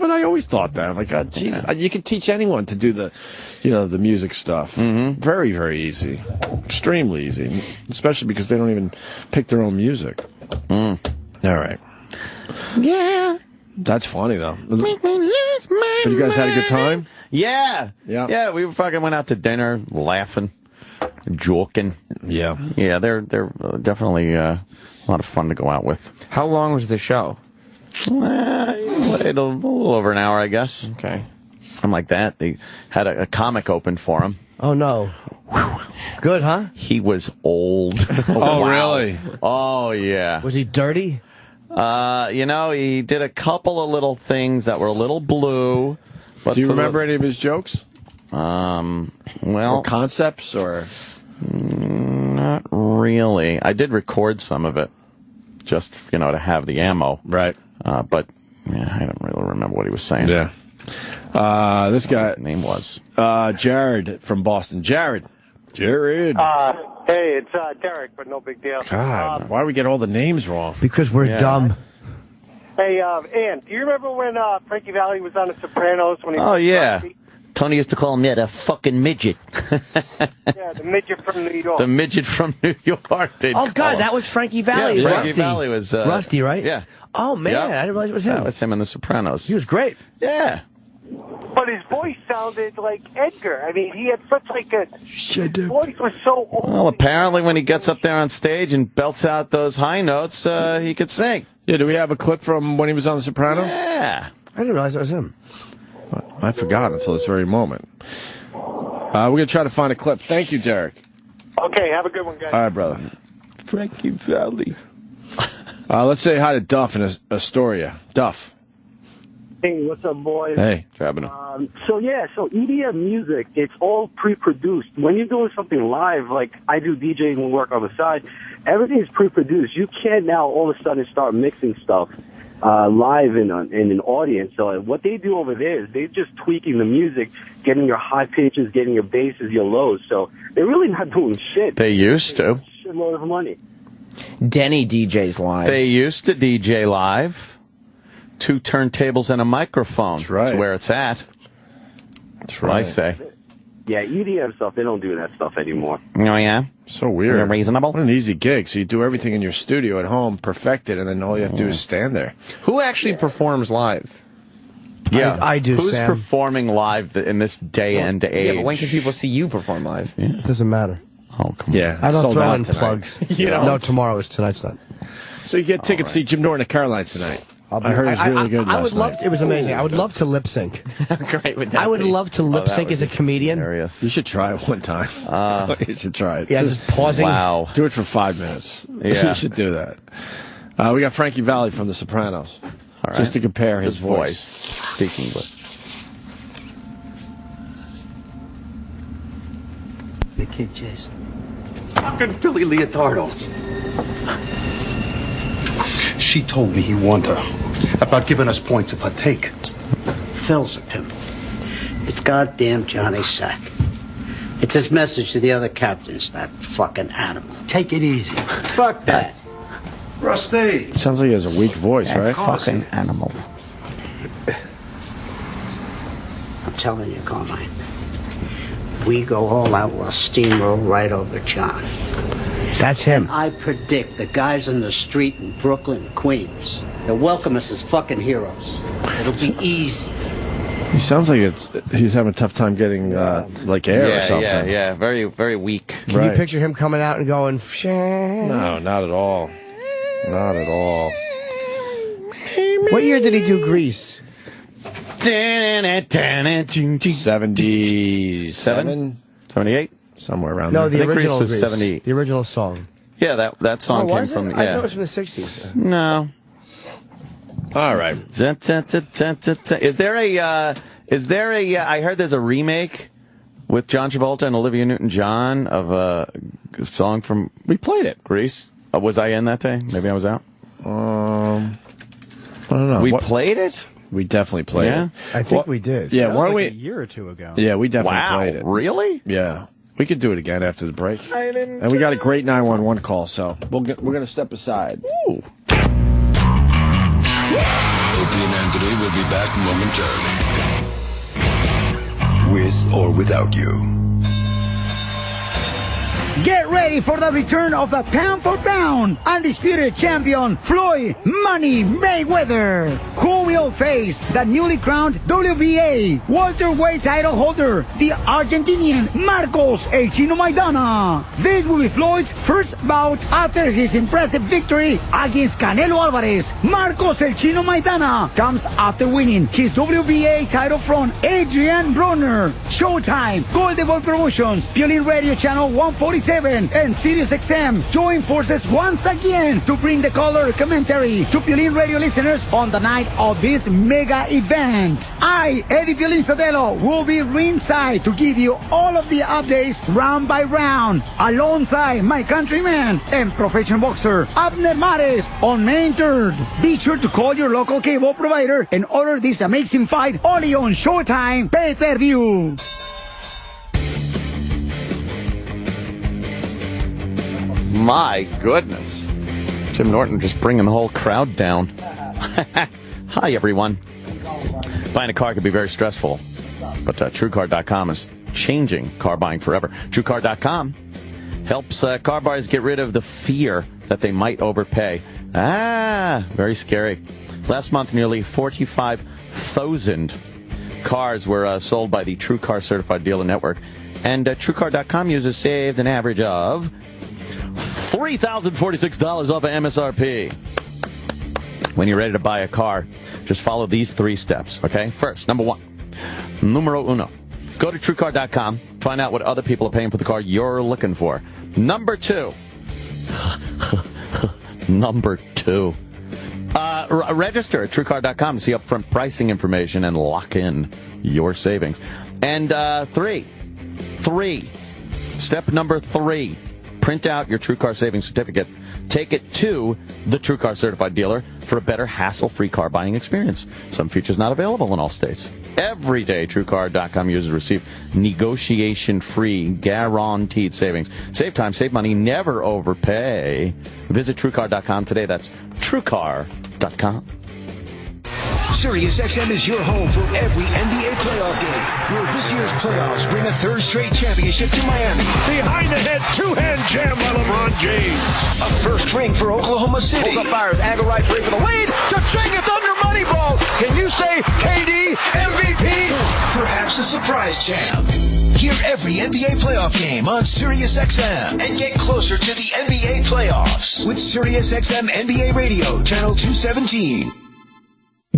I always thought that. I'm like, geez, you can teach anyone to do the music stuff. Very, very easy. Extremely easy. Especially because they don't even pick their own music. All right. Yeah. That's funny, though. But you guys had a good time? Yeah. Yeah. Yeah, we fucking went out to dinner, laughing, joking. Yeah. Yeah, they're definitely a lot of fun to go out with. How long was the show? A little over an hour, I guess. Okay. Something like that. They had a comic open for him. Oh, no. Good, huh? He was old. Oh, really? Oh, yeah. Was he dirty? He did a couple of little things that were a little blue. But do you remember any of his jokes? Or concepts, or? Not really. I did record some of it, just, to have the ammo. Right. But, I don't really remember what he was saying. Yeah. This guy. His name was? Jared from Boston. Jared. Hey, it's Derek, but no big deal. God, why do we get all the names wrong? Because we're dumb. Hey, Ann, do you remember when Frankie Valli was on The Sopranos? When he yeah. Tony used to call him the fucking midget. Yeah, the midget from New York. The midget from New York. Oh, God, that was Frankie Valli. Yeah, Frankie Valli was... Rusty, right? Yeah. Oh, man, I didn't realize it was him. That was him in The Sopranos. He was great. Yeah. But his voice sounded like Edgar. I mean, he had such his voice was so old. Well, apparently when he gets up there on stage and belts out those high notes, he could sing. Yeah, do we have a clip from when he was on The Sopranos? Yeah. I didn't realize it was him. I forgot until this very moment. We're going to try to find a clip. Thank you, Derek. Okay, have a good one, guys. All right, brother. Frankie Valli. Let's say hi to Duff in Astoria. Duff. Hey, what's up, boys? Hey. So EDM music, it's all pre-produced. When you're doing something live, like I do DJing work on the side, everything's pre-produced. You can't now all of a sudden start mixing stuff live in an audience. So what they do over there is they're just tweaking the music, getting your high pitches, getting your basses, your lows. So they're really not doing shit. They used to. Shitload of money. Denny DJs live. They used to DJ live. 2 turntables and a microphone. That's right. That's where it's at. That's what I say. Yeah, EDM stuff, they don't do that stuff anymore. Oh, yeah? So weird. Is it reasonable? What an easy gig. So you do everything in your studio at home, perfect it, and then all you have to do is stand there. Who actually performs live? Yeah, I do, Who's Sam. performing live in this day and age? Yeah, but when can people see you perform live? Yeah. It doesn't matter. Oh, come on. Yeah, I don't sold throw out in tonight. plugs. You know? No, tomorrow is tonight's night. So you get tickets to see Jim Norton at Caroline's tonight. I heard it was really good last night. It was amazing. I would love to lip sync. Great would that I would be? love to lip sync as a comedian. You should try it one time. You should try it. Yeah, just pausing. Wow. Do it for 5 minutes. Yeah. You should do that. We got Frankie Valli from The Sopranos. All right. Just to compare his voice. Speak English. The kid, Jason. Fucking Philly Leotardo. She told me he warned her about giving us points if I take. Phil's a pimple. It's goddamn Johnny Sack. It's his message to the other captains, that fucking animal. Take it easy. Fuck that. Rusty. Sounds like he has a weak voice, That right? fucking animal. I'm telling you, Carmine. We go all out, we'll steamroll right over John. That's him. I predict the guys in the street in Brooklyn, Queens, they'll welcome us as fucking heroes. It'll be easy. He sounds like he's having a tough time getting like air or something. Yeah. Very, very weak. Can you picture him coming out and going, No, not at all. Not at all. What year did he do Grease? 77? 78? Somewhere around No, there. the original was Grease. 78. The original song. Yeah, that song came was it? from. I thought Yeah. it was from the 60s. No. All right. Is there a? I heard there's a remake with John Travolta and Olivia Newton-John of a song from. We played it. Grease. Was I in that day? Maybe I was out. I don't know. We played it. We definitely played it. I think we did. Yeah, That why was don't like we? a year or two ago. Yeah, we definitely Wow, played it. Really? Yeah, we could do it again after the break. I didn't. And we got a great 911 call, so we're going to step aside. Ooh. Opie and Anthony will be back momentarily. With or without you. Get ready for the return of the pound-for-pound undisputed champion Floyd Money Mayweather, who will face the newly crowned WBA welterweight title holder, the Argentinian Marcos El Chino Maidana. This will be Floyd's first bout after his impressive victory against Canelo Alvarez. Marcos El Chino Maidana comes after winning his WBA title from Adrian Broner. Showtime, Golden Ball Promotions, Violin Radio Channel 147, and Sirius XM join forces once again to bring the color commentary to Violin Radio listeners on the night of this mega event. I, Eddie Violin Sotelo, will be ringside to give you all of the updates round by round, alongside my countryman and professional boxer Abner Mares on May 3rd. Be sure to call your local cable provider and order this amazing fight only on Showtime pay-per-view. My goodness. Jim Norton just bringing the whole crowd down. Hi, everyone. Buying a car can be very stressful, but TrueCar.com is changing car buying forever. TrueCar.com helps car buyers get rid of the fear that they might overpay. Very scary. Last month, nearly 45,000 cars were sold by the TrueCar Certified Dealer Network, and TrueCar.com users saved an average of $3,046 off of MSRP. When you're ready to buy a car, just follow these 3 steps, okay? First, number 1, numero uno. Go to TrueCar.com, find out what other people are paying for the car you're looking for. Number 2. Register at TrueCar.com to see upfront pricing information and lock in your savings. And 3. Step number 3. Print out your TrueCar savings certificate. Take it to the TrueCar Certified Dealer for a better, hassle-free car buying experience. Some features not available in all states. Every day, TrueCar.com users receive negotiation-free, guaranteed savings. Save time, save money, never overpay. Visit TrueCar.com today. That's TrueCar.com. SiriusXM is your home for every NBA playoff game, where this year's playoffs bring a 3rd straight championship to Miami. Behind the head, 2-hand jam by LeBron James. A first ring for Oklahoma City. Pulls up fires, angle right three for the lead. Cha-ching, it's under Moneyball. Can you say KD MVP? Perhaps a surprise champ. Hear every NBA playoff game on SiriusXM and get closer to the NBA playoffs with SiriusXM NBA Radio, Channel 217.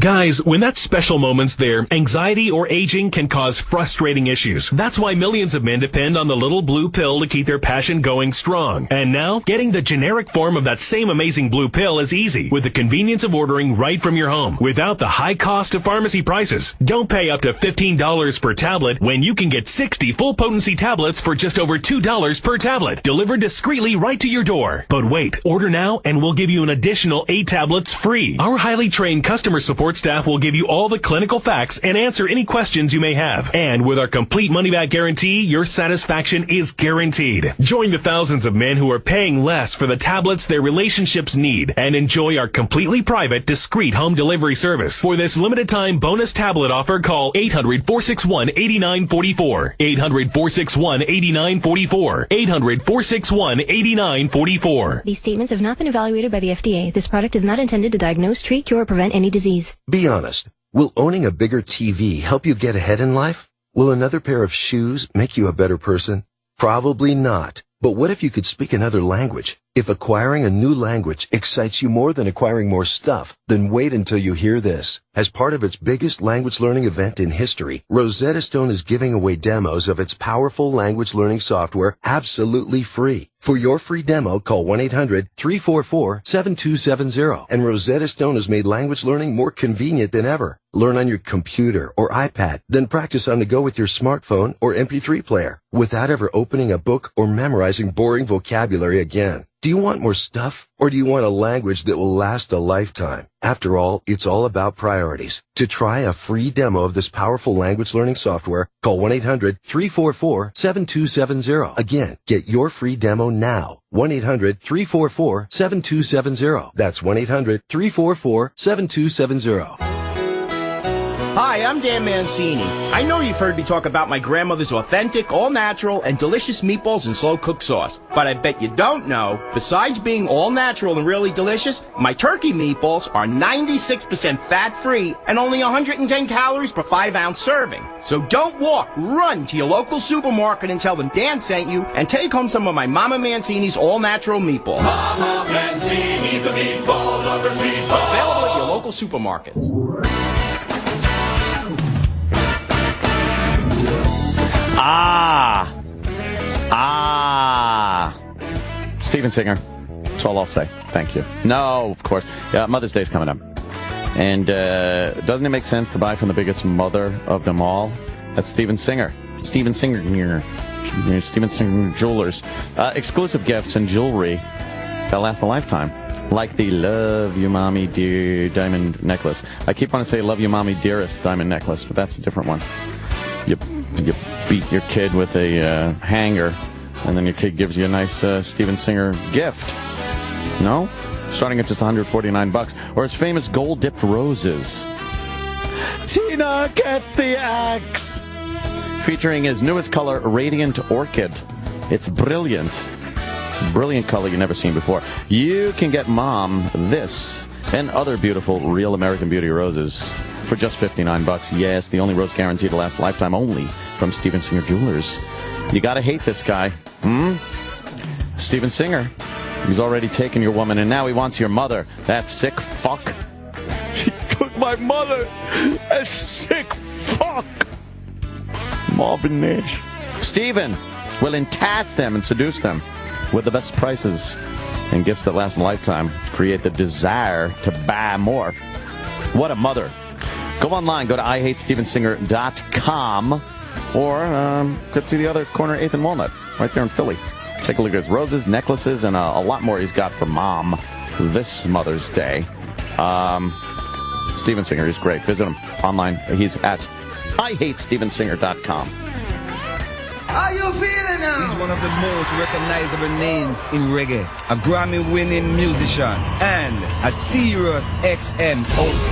Guys, when that special moment's there, anxiety or aging can cause frustrating issues. That's why millions of men depend on the little blue pill to keep their passion going strong. And now, getting the generic form of that same amazing blue pill is easy, with the convenience of ordering right from your home, without the high cost of pharmacy prices. Don't pay up to $15 per tablet when you can get 60 full-potency tablets for just over $2 per tablet, delivered discreetly right to your door. But wait, order now and we'll give you an additional 8 tablets free. Our highly trained customer support staff will give you all the clinical facts and answer any questions you may have. And with our complete money-back guarantee, your satisfaction is guaranteed. Join the thousands of men who are paying less for the tablets their relationships need and enjoy our completely private, discreet home delivery service. For this limited-time bonus tablet offer, call 800-461-8944. 800-461-8944. 800-461-8944. These statements have not been evaluated by the FDA. This product is not intended to diagnose, treat, cure, or prevent any disease. Be honest. Will owning a bigger TV help you get ahead in life? Will another pair of shoes make you a better person? Probably not. But what if you could speak another language? If acquiring a new language excites you more than acquiring more stuff, then wait until you hear this. As part of its biggest language learning event in history, Rosetta Stone is giving away demos of its powerful language learning software absolutely free. For your free demo, call 1-800-344-7270. And Rosetta Stone has made language learning more convenient than ever. Learn on your computer or iPad, then practice on the go with your smartphone or MP3 player, without ever opening a book or memorizing boring vocabulary again. Do you want more stuff, or do you want a language that will last a lifetime? After all, it's all about priorities. To try a free demo of this powerful language learning software, call 1-800-344-7270. Again, get your free demo now. 1-800-344-7270. That's 1-800-344-7270. Hi, I'm Dan Mancini. I know you've heard me talk about my grandmother's authentic, all-natural, and delicious meatballs and slow-cooked sauce. But I bet you don't know, besides being all-natural and really delicious, my turkey meatballs are 96% fat-free and only 110 calories per 5-ounce serving. So don't walk, run to your local supermarket and tell them Dan sent you, and take home some of my Mama Mancini's all-natural meatballs. Mama Mancini's, the meatball lover's meatball. Available at your local supermarkets. Steven Singer. That's all I'll say. Thank you. No, of course. Yeah, Mother's Day's coming up. And doesn't it make sense to buy from the biggest mother of them all? That's Steven Singer. Steven Singer here. Steven Singer Jewelers. Exclusive gifts and jewelry that last a lifetime. Like the Love You Mommy Dear diamond necklace. I keep wanting to say Love You Mommy Dearest diamond necklace, but that's a different one. You beat your kid with a hanger, and then your kid gives you a nice Steven Singer gift. No? Starting at just $149. Or his famous gold-dipped roses. Tina, get the axe! Featuring his newest color, Radiant Orchid. It's brilliant. It's a brilliant color you've never seen before. You can get Mom this and other beautiful Real American Beauty roses for just $59. Yes, the only rose guaranteed to last a lifetime, only from Steven Singer Jewelers. You gotta hate this guy. Steven Singer. He's already taken your woman, and now he wants your mother. That sick fuck. He took my mother. That sick fuck. Marvin Nash. Steven will entice them and seduce them with the best prices and gifts that last a lifetime. Create the desire to buy more. What a mother. Go online, go to IHateStevenSinger.com, or go to the other corner, 8th and Walnut, right there in Philly. Take a look at his roses, necklaces, and a lot more he's got for Mom this Mother's Day. Steven Singer is great. Visit him online. He's at IHateStevenSinger.com. How you feeling now? He's one of the most recognizable names in reggae. A Grammy-winning musician and a Sirius XM host.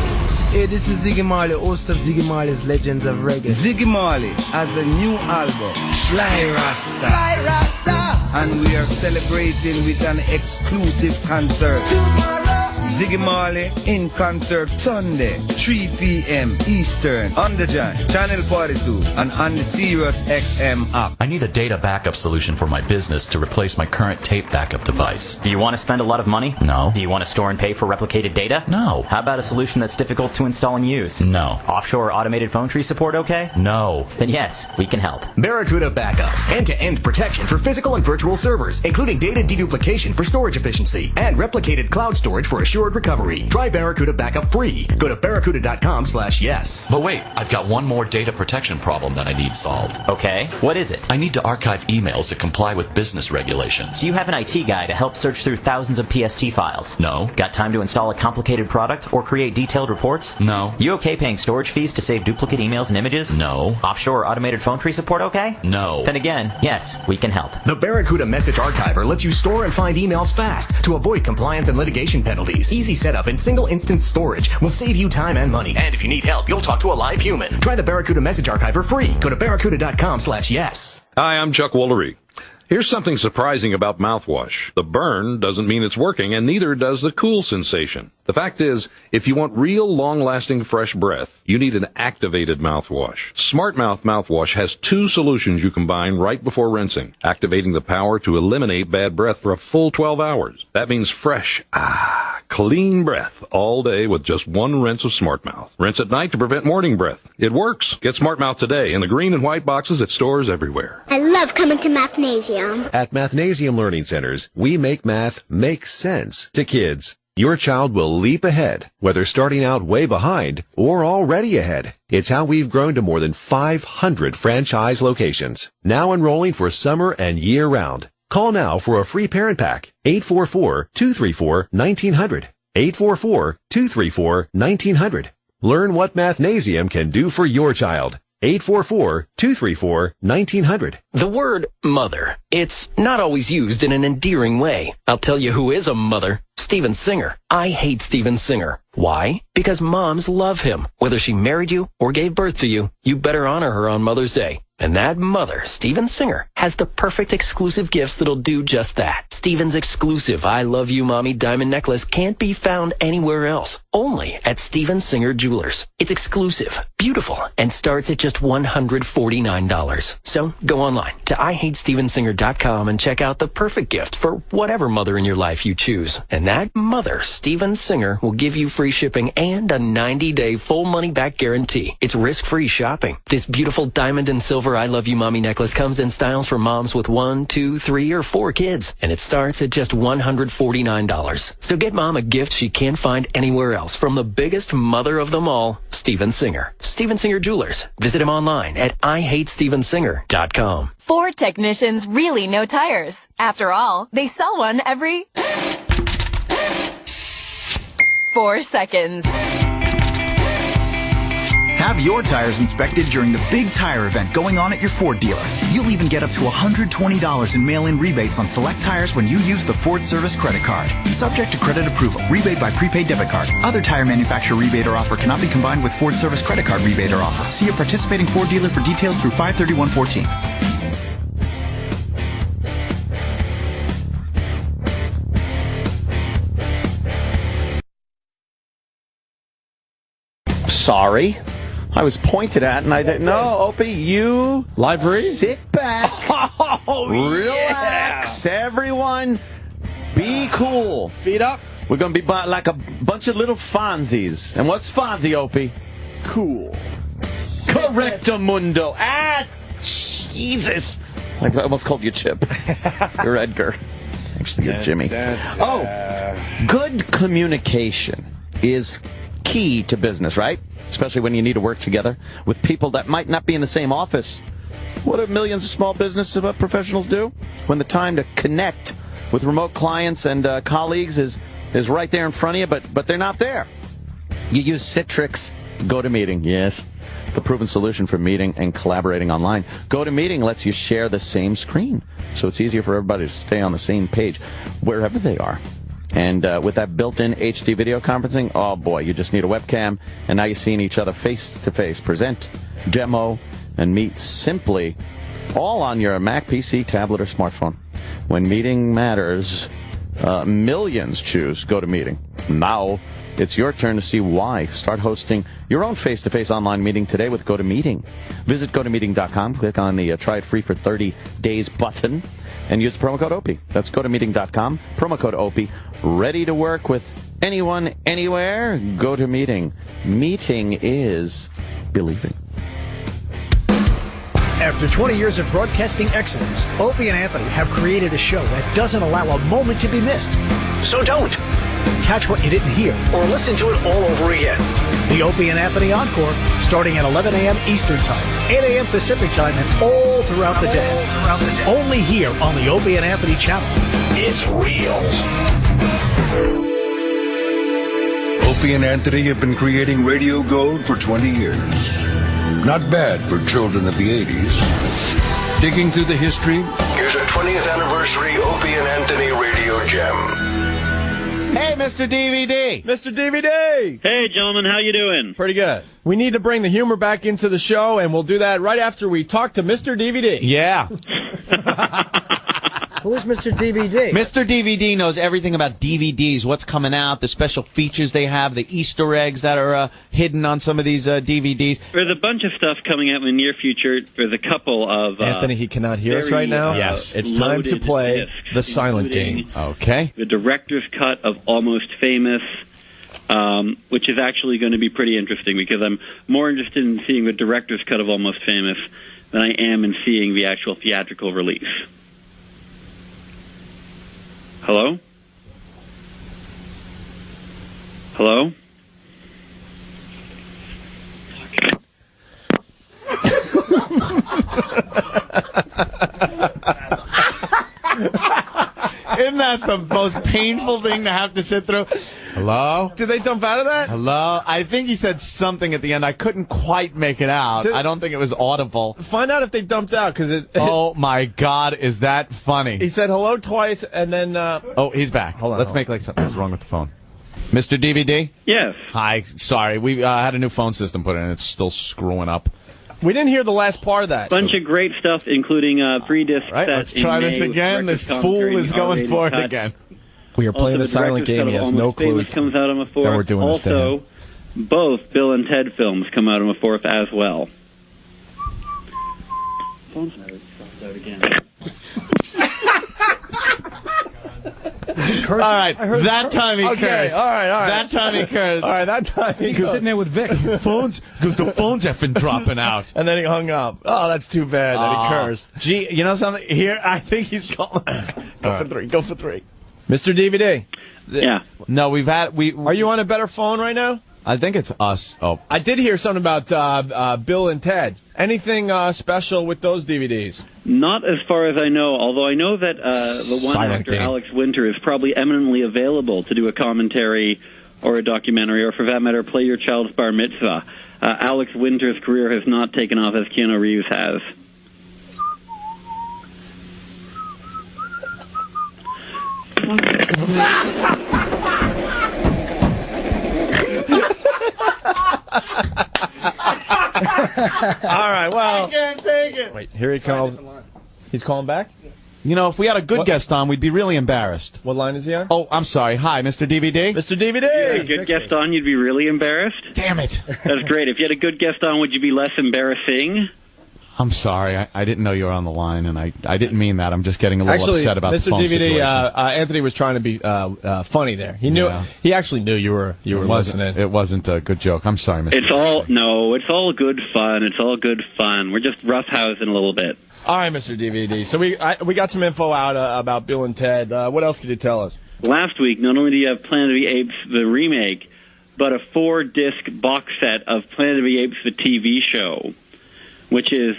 Hey, this is Ziggy Marley, host of Ziggy Marley's Legends of Reggae. Ziggy Marley has a new album, Fly Rasta. Fly Rasta. And we are celebrating with an exclusive concert. Tomorrow, Ziggy Marley in concert Sunday, 3 p.m. Eastern, on the John, Channel 42, and on the Sirius XM app. I need a data backup solution for my business to replace my current tape backup device. Do you want to spend a lot of money? No. Do you want to store and pay for replicated data? No. How about a solution that's difficult to install and use? No. Offshore automated phone tree support okay? No. Then yes, we can help. Barracuda Backup. End-to-end protection for physical and virtual servers, including data deduplication for storage efficiency and replicated cloud storage for assured recovery. Try Barracuda Backup free. Go to barracuda.com/yes. But wait, I've got one more data protection problem that I need solved. Okay, what is it? I need to archive emails to comply with business regulations. Do you have an IT guy to help search through thousands of PST files? No. Got time to install a complicated product or create detailed reports? No. You okay paying storage fees to save duplicate emails and images? No. Offshore automated phone tree support okay? No. Then again, yes, we can help. The Barracuda Message Archiver lets you store and find emails fast to avoid compliance and litigation penalties. Easy setup and single instance storage will save you time and money. And if you need help, you'll talk to a live human. Try the Barracuda Message Archiver free. Go to barracuda.com/yes. Hi, I'm Chuck Woolery. Here's something surprising about mouthwash. The burn doesn't mean it's working, and neither does the cool sensation. The fact is, if you want real, long-lasting, fresh breath, you need an activated mouthwash. Smart Mouth mouthwash has two solutions you combine right before rinsing, activating the power to eliminate bad breath for a full 12 hours. That means fresh, clean breath all day with just one rinse of Smart Mouth. Rinse at night to prevent morning breath. It works. Get Smart Mouth today in the green and white boxes at stores everywhere. I love coming to Mathnasium. At Mathnasium Learning Centers, we make math make sense to kids. Your child will leap ahead, whether starting out way behind or already ahead. It's how we've grown to more than 500 franchise locations, now enrolling for summer and year-round. Call now for a free parent pack, 844-234-1900, 844-234-1900. Learn what Mathnasium can do for your child. 844-234-1900. The word mother. It's not always used in an endearing way. I'll tell you who is a mother. Steven Singer. I hate Steven Singer. Why? Because moms love him. Whether she married you or gave birth to you, you better honor her on Mother's Day. And that mother, Steven Singer, has the perfect exclusive gifts that'll do just that. Steven's exclusive I Love You Mommy diamond necklace can't be found anywhere else. Only at Steven Singer Jewelers. It's exclusive, beautiful, and starts at just $149. So go online to IHateStevenSinger.com and check out the perfect gift for whatever mother in your life you choose. And that mother, Steven Singer, will give you free shipping and a 90-day full money-back guarantee. It's risk-free shopping. This beautiful diamond and silver I Love You Mommy necklace comes in styles for moms with 1, 2, 3, or 4 kids, and it starts at just $149. So get mom a gift she can't find anywhere else from the biggest mother of them all, Steven Singer. Steven Singer Jewelers. Visit him online at IHateStevenSinger.com. Ford technicians really know tires. After all, they sell one every 4 seconds. Have your tires inspected during the big tire event going on at your Ford dealer. You'll even get up to $120 in mail-in rebates on select tires when you use the Ford Service credit card. Subject to credit approval. Rebate by prepaid debit card. Other tire manufacturer rebate or offer cannot be combined with Ford Service credit card rebate or offer. See your participating Ford dealer for details through 5/31/14. Sorry. I was pointed at and I didn't know. Opie, you live read? Sit back. Relax. Everyone, be cool. Feet up. We're going to be like a bunch of little Fonzies. And what's Fonzie, Opie? Cool. Correctamundo. Jesus. I almost called you Chip. You're Edgar. Actually, you're Jimmy. Good communication is key to business, right? Especially when you need to work together with people that might not be in the same office. What do millions of small business professionals do? When the time to connect with remote clients and colleagues is right there in front of you, but they're not there. You use Citrix GoToMeeting. Yes, the proven solution for meeting and collaborating online. GoToMeeting lets you share the same screen, so it's easier for everybody to stay on the same page wherever they are. And with that built-in HD video conferencing, oh boy, you just need a webcam, and now you're seeing each other face-to-face. Present, demo, and meet simply, all on your Mac, PC, tablet, or smartphone. When meeting matters, millions choose GoToMeeting. Now, it's your turn to see why. Start hosting your own face-to-face online meeting today with GoToMeeting. Visit GoToMeeting.com, click on the Try It Free for 30 days button, and use the promo code Opie. That's GoToMeeting.com, promo code Opie. Ready to work with anyone, anywhere? GoToMeeting. Meeting is believing. After 20 years of broadcasting excellence, Opie and Anthony have created a show that doesn't allow a moment to be missed. So don't. Catch what you didn't hear or listen to it all over again. The Opie and Anthony Encore, starting at 11 a.m. Eastern Time, 8 a.m. Pacific Time, and all throughout the day. Only here on the Opie and Anthony channel. It's real. Opie and Anthony have been creating radio gold for 20 years. Not bad for children of the 80s. Digging through the history, here's a 20th anniversary Opie and Anthony radio gem. Hey, Mr. DVD. Mr. DVD. Hey, gentlemen, how you doing? Pretty good. We need to bring the humor back into the show, and we'll do that right after we talk to Mr. DVD. Yeah. Who is Mr. DVD? Mr. DVD knows everything about DVDs, what's coming out, the special features they have, the Easter eggs that are hidden on some of these DVDs. There's a bunch of stuff coming out in the near future. There's a couple of... Anthony, he cannot hear us right now? Yes. It's time to play the silent game. Okay. The director's cut of Almost Famous, which is actually going to be pretty interesting because I'm more interested in seeing the director's cut of Almost Famous than I am in seeing the actual theatrical release. Hello? Hello? Isn't that the most painful thing to have to sit through? Hello? Did they dump out of that? Hello? I think he said something at the end. I couldn't quite make it out. I don't think it was audible. Find out if they dumped out, because it... Oh, my God, is that funny? He said hello twice, and then... Oh, he's back. Hold on. Let's make like something's wrong with the phone. Mr. DVD? Yes. Hi. Sorry. We had a new phone system put in. It's still screwing up. We didn't hear the last part of that. Bunch of great stuff, including free disc right, set let's try this again. This fool is going for it again. We are playing the silent game. He has no clue comes out on the 4th. that we're doing this to him. Also, both Bill and Ted films come out on the 4th as well. Phone's out again. All right, that time he cursed. All right. That time he cursed. All right, that time he cursed. Sitting there with Vic. The phone's effing dropping out. And then he hung up. Oh, that's too bad that he cursed. Gee, you know something? Here, I think he's calling. Go for three. Mr. DVD. Yeah. No, Are you on a better phone right now? I think it's us. Oh. I did hear something about Bill and Ted. Anything special with those DVDs? Not as far as I know, although I know that the one actor, Alex Winter, is probably eminently available to do a commentary or a documentary, or for that matter, play your child's bar mitzvah. Alex Winter's career has not taken off as Keanu Reeves has. All right, well. I can't take it. Wait, here he calls. He's calling back? You know, if we had a good guest on, we'd be really embarrassed. What line is he on? Oh, I'm sorry. Hi, Mr. DVD. Mr. DVD. If you had a good guest on, you'd be really embarrassed? Damn it. That's great. If you had a good guest on, would you be less embarrassing? I'm sorry. I didn't know you were on the line, and I didn't mean that. I'm just getting a little upset about the phone situation. Mr. DVD, Anthony was trying to be funny there. He knew. Yeah. He actually knew you were listening. It wasn't a good joke. I'm sorry, Mr. It's all good fun. It's all good fun. We're just roughhousing a little bit. All right, Mr. DVD. So we got some info out about Bill and Ted. What else could you tell us? Last week, not only do you have Planet of the Apes, the remake, but a 4-disc box set of Planet of the Apes, the TV show, which is...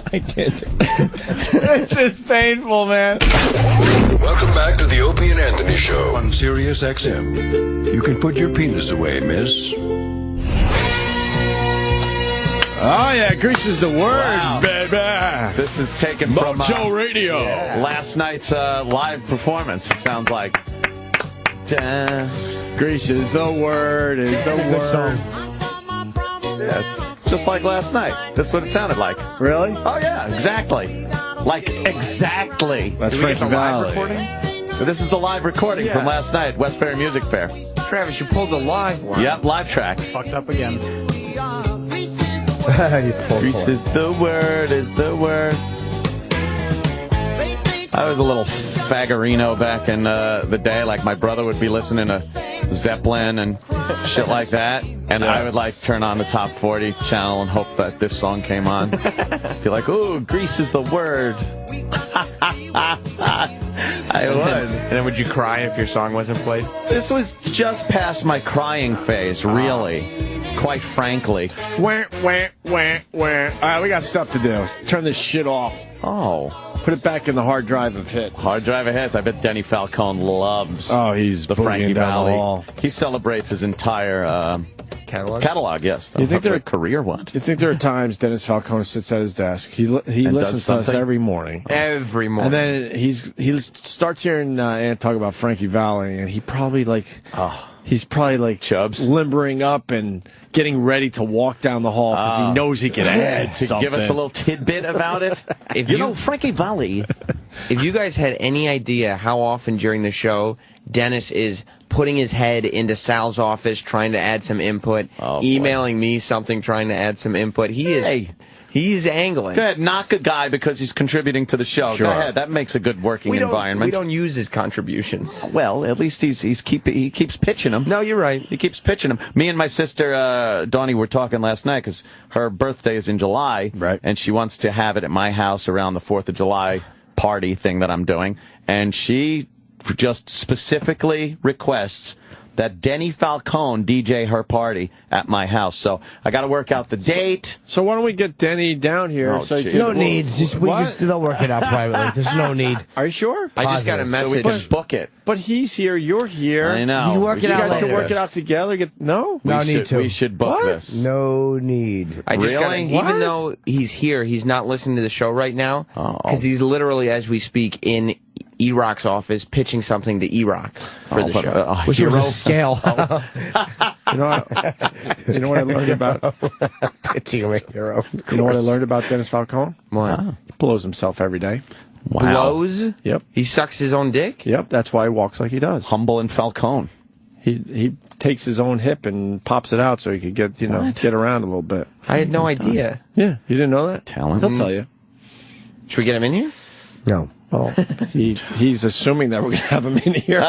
I can't. This is painful, man. Welcome back to the Opie and Anthony Show on Sirius XM. You can put your penis away, miss. Oh, yeah, Grease is the word, baby. This is taken from Mojo Radio. Last night's live performance, it sounds like. Grease is the word, is the word. Good song. Yeah, it's just like last night. That's what it sounded like. Really? Oh, yeah, exactly. Like, exactly. That's Frankie Valli. So this is the live recording from last night at Westbury Music Fair. Travis, you pulled a live one. Yep, live track. Fucked up again. Grease is the word, is the word. I was a little faggerino back in the day. Like, my brother would be listening to Zeppelin and shit like that. And I would, like, turn on the Top 40 channel and hope that this song came on. Be like, ooh, Grease is the word. I would. And then would you cry if your song wasn't played? This was just past my crying phase, really. Quite frankly. Wah, wah, wah, wah. All right, we got stuff to do. Turn this shit off. Oh. Put it back in the hard drive of hits. Hard drive of hits. I bet Denny Falcone loves he's the Frankie Valli. The hall. He celebrates his entire catalog, yes. You think a career one? You think there are times Dennis Falcone sits at his desk. He listens to us every morning. Every morning. And then he starts hearing Ant talk about Frankie Valli, and he probably he's probably like Chubbs limbering up and getting ready to walk down the hall because he knows he can add something. Give us a little tidbit about it. You know, Frankie Valli. If you guys had any idea how often during the show Dennis is putting his head into Sal's office trying to add some input, emailing me something trying to add some input, he's angling. Go ahead, knock a guy because he's contributing to the show. Sure. Go ahead, that makes a good working environment. We don't use his contributions. Well, at least he keeps pitching them. No, you're right. He keeps pitching them. Me and my sister Donnie were talking last night because her birthday is in July, right? And she wants to have it at my house around the 4th of July party thing that I'm doing, and she just specifically requests that Denny Falcone DJ her party at my house. So I got to work out the date. So why don't we get Denny down here? No need. They'll work it out privately. There's no need. Are you sure? I just got a message. So we can book it. But he's here, you're here. I know. You guys can work it out together. No need to. We should book this. No need. I just got even though he's here, he's not listening to the show right now because he's literally, as we speak, in E-Rock's office pitching something to E-Rock for the show. Which was a scale. You know what I learned about pitching a hero. You know what I learned about Dennis Falcone? What? He blows himself every day. Wow. Blows? Yep. He sucks his own dick? Yep, that's why he walks like he does. Humble and Falcone. He takes his own hip and pops it out so he could get around a little bit. I had no idea. Yeah, you didn't know that? Talent. He'll tell you. Should we get him in here? No. Well, he's assuming that we're going to have him in here.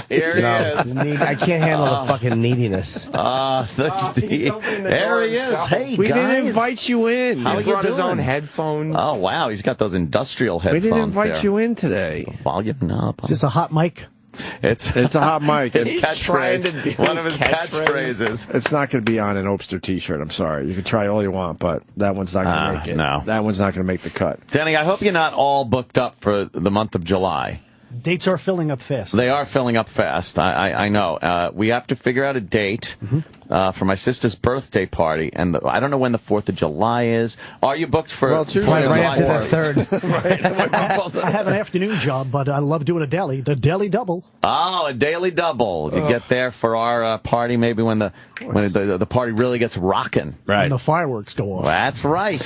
Here he is. I can't handle the fucking neediness. There he is. Hey, we guys. didn't invite you in. He brought his own headphones. Oh, wow. He's got those industrial headphones. We didn't invite there. you in today. Volume up. Is this a hot mic? It's a hot mic. His catchphrase. One of his catchphrases. It's not going to be on an Opster t-shirt. I'm sorry. You can try all you want, but that one's not going to make it. No. That one's not going to make the cut. Danny, I hope you're not all booked up for the month of July. Dates are filling up fast. They are filling up fast. I know. We have to figure out a date for my sister's birthday party, and I don't know when the 4th of July is. Are you booked for? Well, it's usually right after the 3rd. I have an afternoon job, but I love doing a deli. The Deli Double. Oh, a daily double. You get there for our party, maybe when the party really gets rocking. Right. And the fireworks go off. That's right.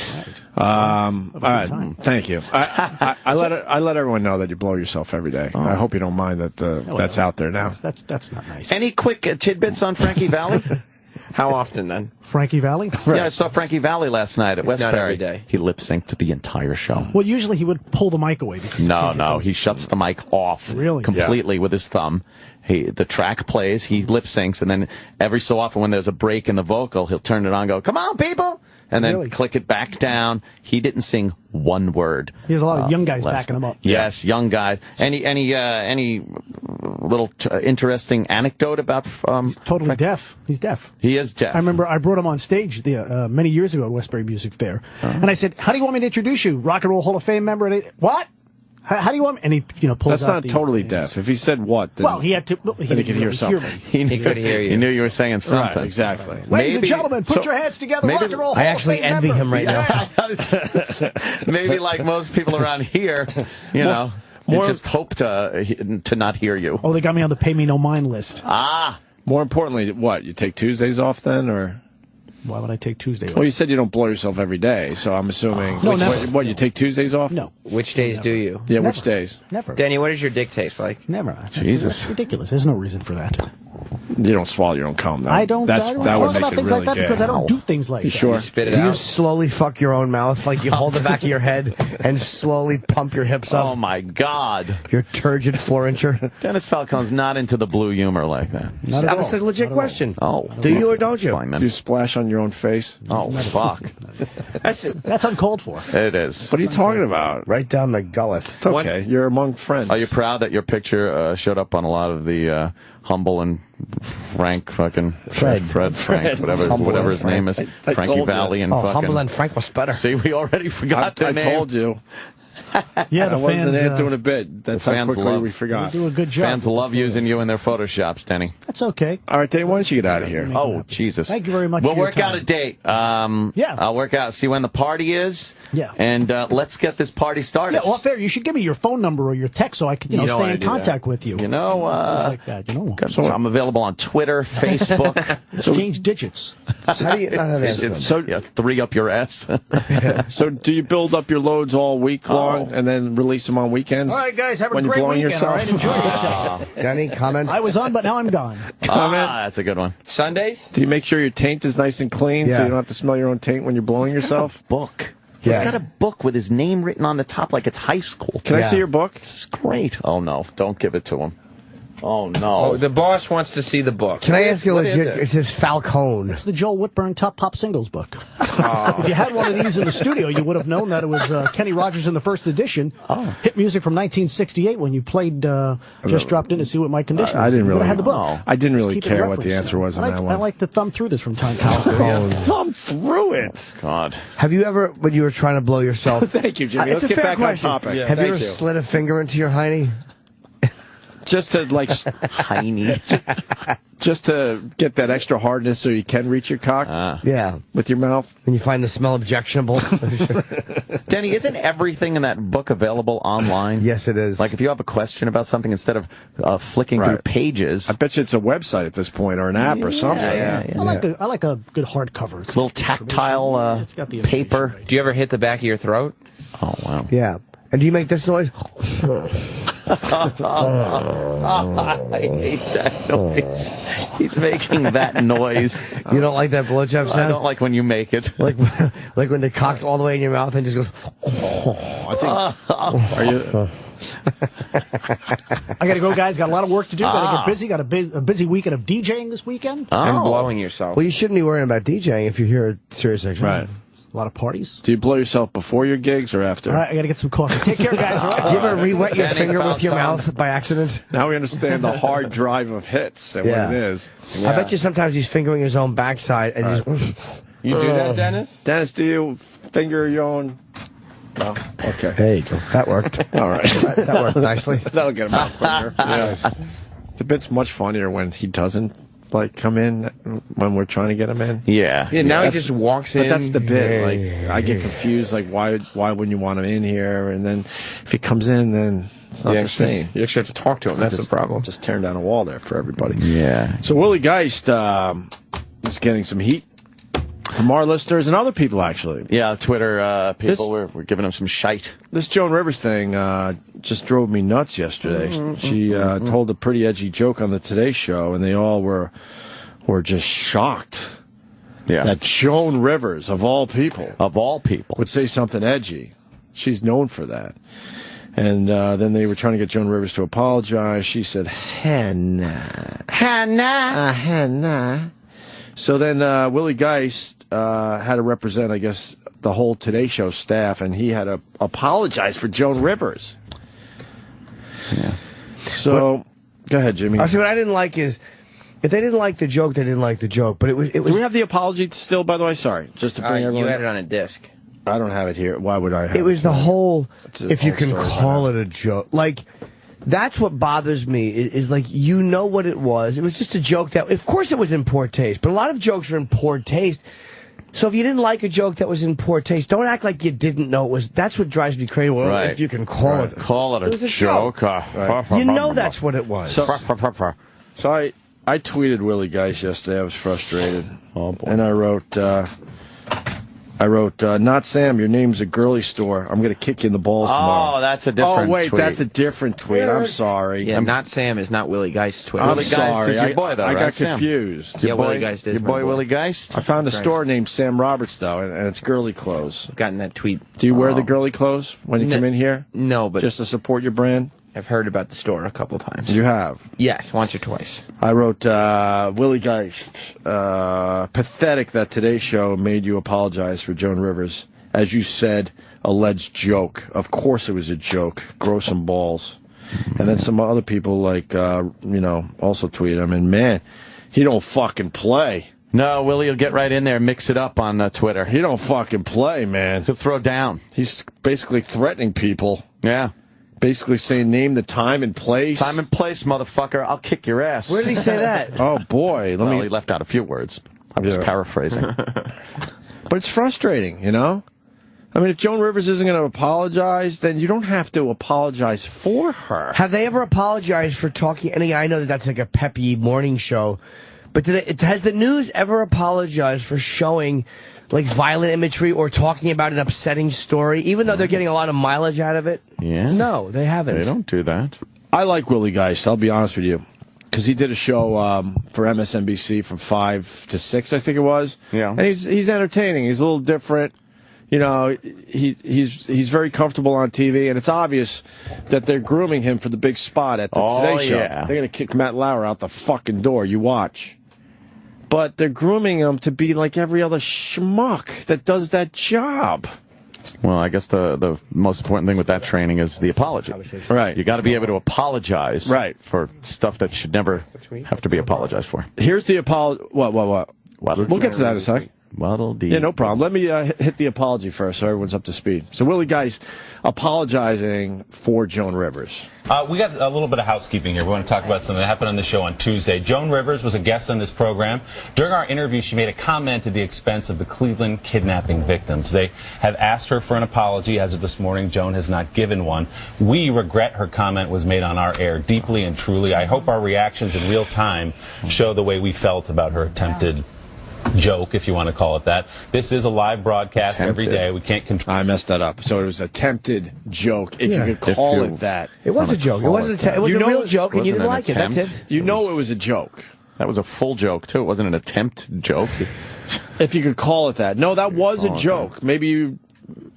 All right. Thank you. I let everyone know that you blow yourself every day. I hope you don't mind that that's out there now. That's not nice. Any quick tidbits on Frankie Valli? How often then? Frankie Valli? Right. Yeah, I saw Frankie Valli last night at Westbury. Not every day. He lip synced to the entire show. Well, usually he would pull the mic away. No, he shuts the mic off completely with his thumb. The track plays, he lip syncs, and then every so often when there's a break in the vocal, he'll turn it on and go, "Come on, people!" And then click it back down. He didn't sing one word. He has a lot of young guys backing him up. Yes, young guys. Any little interesting anecdote about? He's totally deaf. He's deaf. He is deaf. I remember I brought him on stage many years ago at Westbury Music Fair, and I said, "How do you want me to introduce you? Rock and Roll Hall of Fame member?" And what? How do you want me? And he, pulls That's out not totally deaf. If he said what, then he had to. He could hear something. He could hear you. He knew you were saying something. Right, exactly. Ladies and gentlemen, put your hands together. Rock and Roll Hall of Fame. I actually envy him right now. Maybe like most people around here, you just hope to not hear you. Oh, they got me on the Pay Me No Mind list. More importantly, what? You take Tuesdays off then, or? Why would I take Tuesday off? Well, you said you don't blow yourself every day, so I'm assuming. No, never. What, you take Tuesdays off? No. Which days do you? Yeah, Never. which days? Never. Danny, what does your dick taste like? Never. Jesus. That's ridiculous. There's no reason for that. You don't swallow your own cum, though. I don't. That I don't would talk make about it things really like that gay. because I don't do things like You that. sure? Spit it Do you out. slowly fuck your own mouth? Like you hold the back of your head and slowly pump your hips up? Oh, my God. Your turgid 4-incher? Dennis Falcone's not into the blue humor like that. That's a legit question. Oh. Do you or don't you? Fine, then. Do you splash on your own face? Oh, fuck. That's uncalled for. It is. What are you talking about? Right down the gullet. It's okay. You're among friends. Are you proud that your picture showed up on a lot of the Humble and Frank fucking Frank, whatever his name is, I Frankie told you. Valli and fucking. Humble and Frank was better. See, we already forgot their I names. told you. Yeah, the I wasn't fans, there doing a bit. That's the how fans quickly love- we forgot. do a good job. Fans love using you in their Photoshops, Denny. That's okay. All right, Dave, why don't you get out of here? Oh, Jesus. Thank you very much. We'll for your work out time. a date. Yeah. I'll work out, see when the party is. Yeah. And let's get this party started. Yeah, off there, you should give me your phone number or your text so I can, You don't stay wanna in do contact that. with you. You know, Things like that, you know. so I'm available on Twitter, Facebook. Exchange digits. How do you not have So yeah, 3 up your ass. So do you build up your loads all week long and then release them on weekends? All right, guys, have a when great you're blowing weekend. yourself? All right, enjoy yourself. Danny, comment? I was on, but now I'm gone. That's a good one. Sundays? Do you make sure your taint is nice and clean so Yeah. you don't have to smell your own taint when you're blowing yourself? Book. Yeah. He's got a book with his name written on the top like it's high school. Can I see your book? This is great. Oh, no. Don't give it to him. Oh, no. Oh, the boss wants to see the book. Can I ask you What legit? is It says Falcone. It's the Joel Whitburn Top Pop Singles book. If you had one of these in the studio, you would have known that it was Kenny Rogers in the first edition. Hit music from 1968 when you played Just Dropped In to See What My Condition I is. didn't You would really. have had the book. I didn't really Keep it care what the referenced. answer was on that I one. like to thumb through this from time to time. Thumb through it. God. Have you ever, when you were trying to blow yourself? Thank you, Jimmy. It's Let's a get fair back question. on topic. Have you ever slid a finger into your hiney? Just to like Tiny. just to get that extra hardness so you can reach your cock Yeah. with your mouth. And you find the smell objectionable? Denny, isn't everything in that book available online? Yes, it is. Like if you have a question about something, instead of flicking through Right. pages, I bet you it's a website at this point or an app or something. I like a good hardcover. It's little tactile It's got the paper. Do you ever hit the back of your throat? Oh, wow. Yeah. And do you make this noise? I hate that noise. He's making that noise. You don't like that blowjob sound? I don't like when you make it. Like when the cock's all the way in your mouth and just goes. Are you? I got to go, guys. Got a lot of work to do. Got to get busy. Got a busy weekend of DJing this weekend. And blowing yourself. Well, you shouldn't be worrying about DJing if you're here at Sirius XM. Right. A lot of parties. Do you blow yourself before your gigs or after? All right, I got to get some coffee. Take care, guys. All right. Do you ever re-wet your Danny finger with your Falcone. mouth by accident? Now we understand the hard drive of hits and Yeah. what it is. I bet you sometimes he's fingering his own backside and just. You do that, Dennis? Dennis, do you finger your own? No. Okay. Hey, that worked. All right. That worked nicely. That'll get him out quicker. Yeah. The bit's much funnier when he doesn't come in when we're trying to get him in. Yeah. Yeah, now he just walks in. But that's the bit. Like I get confused. Like why wouldn't you want him in here? And then if he comes in, then it's not the same. You actually have to talk to him. That's the problem. Just tearing down a wall there for everybody. Yeah. So Willie Geist is getting some heat from our listeners and other people, actually. Yeah, Twitter people, we're giving him some shite. This Joan Rivers thing just drove me nuts yesterday. She told a pretty edgy joke on the Today Show, and they all were just shocked that Joan Rivers, of all people, would say something edgy. She's known for that. And then they were trying to get Joan Rivers to apologize. She said, Hannah. Hannah. So then Willie Geist had to represent, I guess, the whole Today Show staff, and he had to apologize for Joan Rivers. Yeah. So, go ahead, Jimmy. See, what I didn't like is, if they didn't like the joke, they didn't like the joke. But it was. Do we have the apology still, by the way? Sorry. Just to bring everyone. You had it on a disc. I don't have it here. Why would I have it? It was the whole, if you can story call it a joke. Like, that's what bothers me, is like, you know what it was. It was just a joke that, of course it was in poor taste, but a lot of jokes are in poor taste. So if you didn't like a joke that was in poor taste, don't act like you didn't know it was. That's what drives me crazy. Well, Right. if you can call it. Call it was a joke. You know that's what it was. So I tweeted Willie Geist yesterday. I was frustrated. Oh, boy. And I wrote, not Sam, your name's a girly store. I'm going to kick you in the balls tomorrow. Oh, that's a different Oh, wait, tweet. that's a different tweet. I'm sorry. Yeah, not Sam is not Willie Geist's Twitter. I'm Willie Geist sorry. is your boy, though, I right, got Sam? confused. Yeah, Willie Geist is your my boy boy. Willie Geist? I found a store named Sam Roberts, though, and it's girly clothes. I've gotten that tweet. Do you wear the girly clothes when you come in here? No, but just to support your brand? I've heard about the store a couple times. You have? Yes, once or twice. I wrote, Willie Geist, pathetic that today's show made you apologize for Joan Rivers. As you said, alleged joke. Of course it was a joke. Grow some balls. And then some other people, like, also tweeted him. And, man, he don't fucking play. No, Willie will get right in there and mix it up on Twitter. He don't fucking play, man. He'll throw down. He's basically threatening people. Yeah. Basically saying name the time and place. Time and place, motherfucker. I'll kick your ass. Where did he say that? Oh, boy. He left out a few words. I'm just paraphrasing. But it's frustrating, you know? I mean, if Joan Rivers isn't going to apologize, then you don't have to apologize for her. Have they ever apologized for talking? I know that's like a peppy morning show, but has the news ever apologized for showing like violent imagery or talking about an upsetting story, even though they're getting a lot of mileage out of it? Yeah. No, they haven't. They don't do that. I like Willie Geist, I'll be honest with you. Because he did a show for MSNBC from 5 to 6, I think it was. Yeah. And he's entertaining. He's a little different. You know, he's very comfortable on TV, and it's obvious that they're grooming him for the big spot at the Today Show. Yeah. They're going to kick Matt Lauer out the fucking door. You watch. But they're grooming him to be like every other schmuck that does that job. Well, I guess the most important thing with that training is the apology. Right. You got to be able to apologize for stuff that should never have to be apologized for. Here's the apology. What? We'll get to that in a sec. Yeah, no problem. Let me hit the apology first so everyone's up to speed. So Willie Geist apologizing for Joan Rivers. We got a little bit of housekeeping here. We want to talk about something that happened on the show on Tuesday. Joan Rivers was a guest on this program. During our interview, she made a comment at the expense of the Cleveland kidnapping victims. They have asked her for an apology. As of this morning, Joan has not given one. We regret her comment was made on our air deeply and truly. I hope our reactions in real time show the way we felt about her attempted joke, if you want to call it that. This is a live broadcast every day. We can't control. I messed that up. So it was attempted joke, if you could call it that. It was a joke. It wasn't a real joke, and you didn't like it. That's it. You know it was a joke. That was a full joke, too. It wasn't an attempt joke. If you could call it that. No, that was a joke. Maybe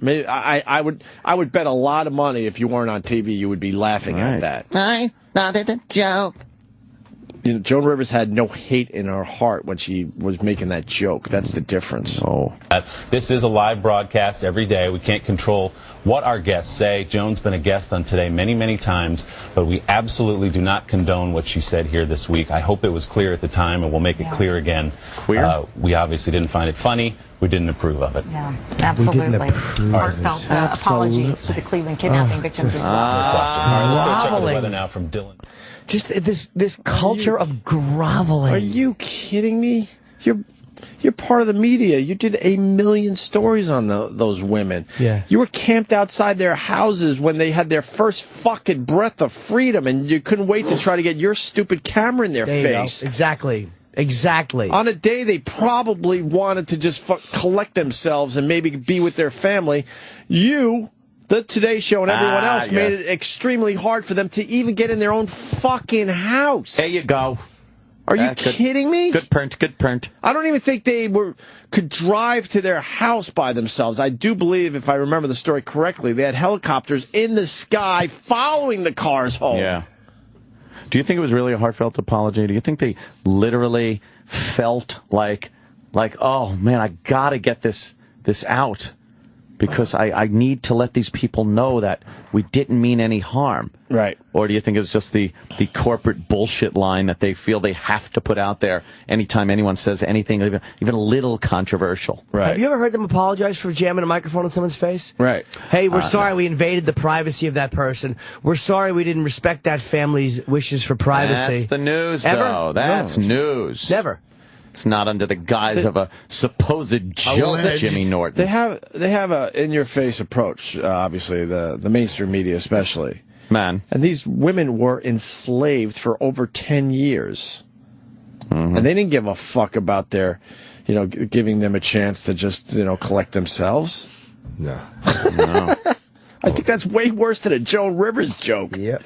I would bet a lot of money if you weren't on TV, you would be laughing at that. I thought it a joke. You know, Joan Rivers had no hate in her heart when she was making that joke. That's the difference. This is a live broadcast every day. We can't control what our guests say. Joan's been a guest on Today many, many times, but we absolutely do not condone what she said here this week. I hope it was clear at the time, and we'll make it clear again. We obviously didn't find it funny. We didn't approve of it. Yeah, absolutely. Heartfelt apologies to the Cleveland kidnapping victims as well. All right, let's go check the weather now from Dylan. Just this culture of groveling. Are you kidding me? You're part of the media. You did 1 million stories on those women. Yeah. You were camped outside their houses when they had their first fucking breath of freedom, and you couldn't wait to try to get your stupid camera in their face. Exactly. On a day they probably wanted to just collect themselves and maybe be with their family, the Today Show and everyone else made it extremely hard for them to even get in their own fucking house. There you go. Are you kidding me? Good print. I don't even think they could drive to their house by themselves. I do believe, if I remember the story correctly, they had helicopters in the sky following the cars home. Yeah. Do you think it was really a heartfelt apology? Do you think they literally felt like oh man, I gotta get this out because I need to let these people know that we didn't mean any harm? Right. Or do you think it's just the corporate bullshit line that they feel they have to put out there anytime anyone says anything even a little controversial? Right. Have you ever heard them apologize for jamming a microphone in someone's face? Right. Hey, we're sorry we invaded the privacy of that person. We're sorry we didn't respect that family's wishes for privacy. That's the news, Ever? though. That's news. Never. It's not under the guise of a supposed joke, Jimmy Norton. They have a in-your-face approach, obviously, the mainstream media especially. Man. And these women were enslaved for over 10 years. and they didn't give a fuck about their, giving them a chance to just, collect themselves. No. I think that's way worse than a Joan Rivers joke. Yep.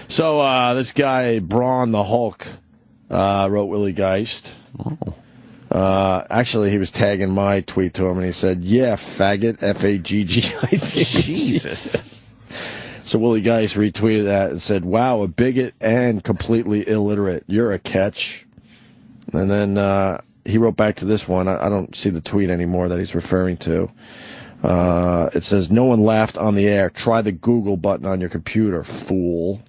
So this guy, Braun the Hulk, wrote Willie Geist. Actually, he was tagging my tweet to him, and he said, "Yeah, faggot, F-A-G-G-I-T." Jesus. So Willie Geist retweeted that and said, "Wow, a bigot and completely illiterate. You're a catch." And then he wrote back to this one. I don't see the tweet anymore that he's referring to. It says, "No one laughed on the air. Try the Google button on your computer, fool."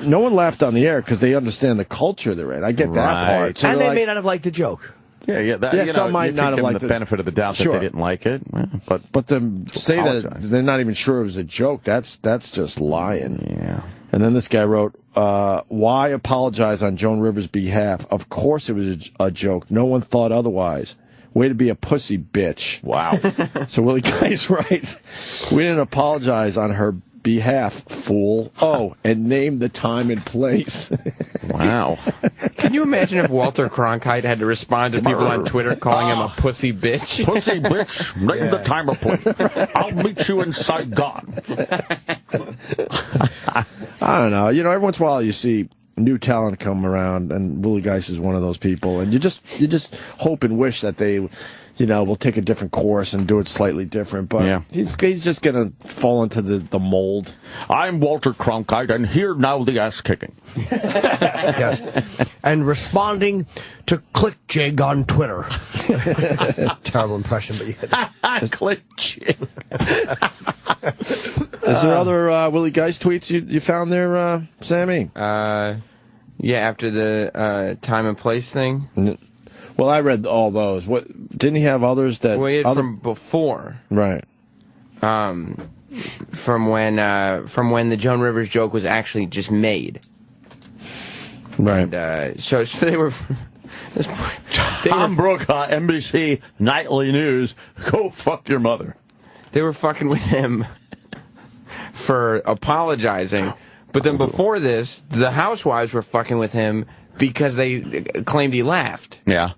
No one laughed on the air because they understand the culture they're in. I get that part. So and they may not have liked the joke. Yeah, some might not have liked the benefit of the doubt that they didn't like it. But to say that they're not even sure it was a joke, that's just lying. Yeah. And then this guy wrote, "Why apologize on Joan Rivers' behalf? Of course it was a joke. No one thought otherwise. Way to be a pussy bitch." Wow. So Willie Geist writes, "We didn't apologize on her behalf, fool. Oh, and name the time and place." Wow. Can you imagine if Walter Cronkite had to respond to people on Twitter calling him a pussy bitch? Pussy bitch, name the time and place. I'll meet you in Saigon. I don't know. Every once in a while you see new talent come around, and Willie Geist is one of those people, and you just hope and wish that they will take a different course and do it slightly different. But he's just going to fall into the mold. I'm Walter Cronkite, and here now the ass kicking. Yes. And responding to Click Jig on Twitter. Terrible impression, but you Click Jig. Is there other Willie Geist tweets you found there, Sammy? Yeah, after the time and place thing. Well, I read all those. What didn't he have others that? Well, he had from before, right? From when the Joan Rivers joke was actually just made, right? And, so they were. Tom Brokaw, NBC Nightly News. Go fuck your mother. They were fucking with him for apologizing, but then before this, the housewives were fucking with him because they claimed he laughed. Yeah.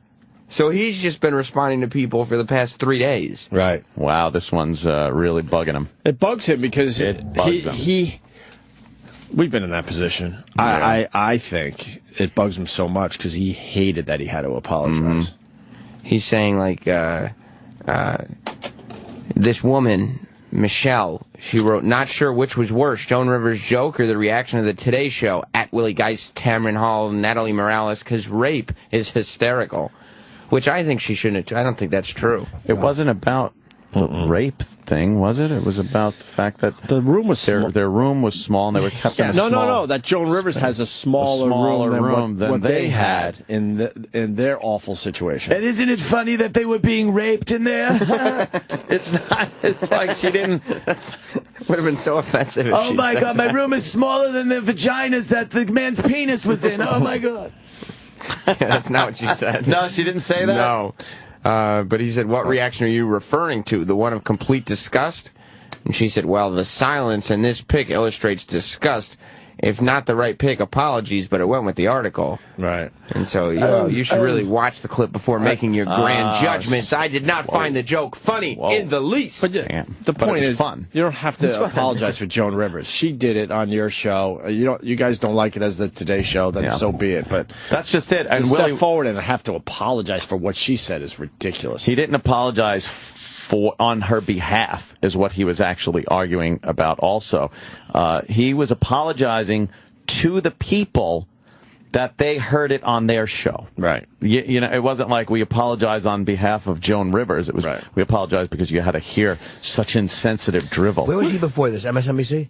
So he's just been responding to people for the past 3 days. Right. Wow, this one's really bugging him. It bugs him because he we've been in that position. Yeah. I think it bugs him so much because he hated that he had to apologize. He's saying, like, this woman, Michelle, she wrote, "Not sure which was worse, Joan Rivers' joke or the reaction of the Today Show, at Willie Geist, Tamron Hall, Natalie Morales, because rape is hysterical." Which I think she shouldn't have. I don't think that's true. It wasn't about the rape thing, was it? It was about the fact that the room was their room was small, and they were kept in a small... No. That Joan Rivers has a smaller room than what they had in their awful situation. And isn't it funny that they were being raped in there? It's not. It's like she didn't. Would have been so offensive. Oh my God, my room is smaller than the vaginas that the man's penis was in. Oh my God. That's not what she said. No, she didn't say that? No. But he said, "What reaction are you referring to? The one of complete disgust?" And she said, "Well, the silence in this pic illustrates disgust. If not the right pic, apologies, but it went with the article." Right. And so you should really watch the clip before making your grand judgments. I did not find the joke funny in the least. But the point is, fun. You don't have to apologize for Joan Rivers. She did it on your show. You guys don't like it as the Today Show, then so be it. But that's just it. And to step forward and have to apologize for what she said is ridiculous. He didn't apologize on her behalf, is what he was actually arguing about also. He was apologizing to the people that they heard it on their show. Right. You know, it wasn't like we apologize on behalf of Joan Rivers. It was we apologize because you had to hear such insensitive drivel. Where was he before this? MSNBC?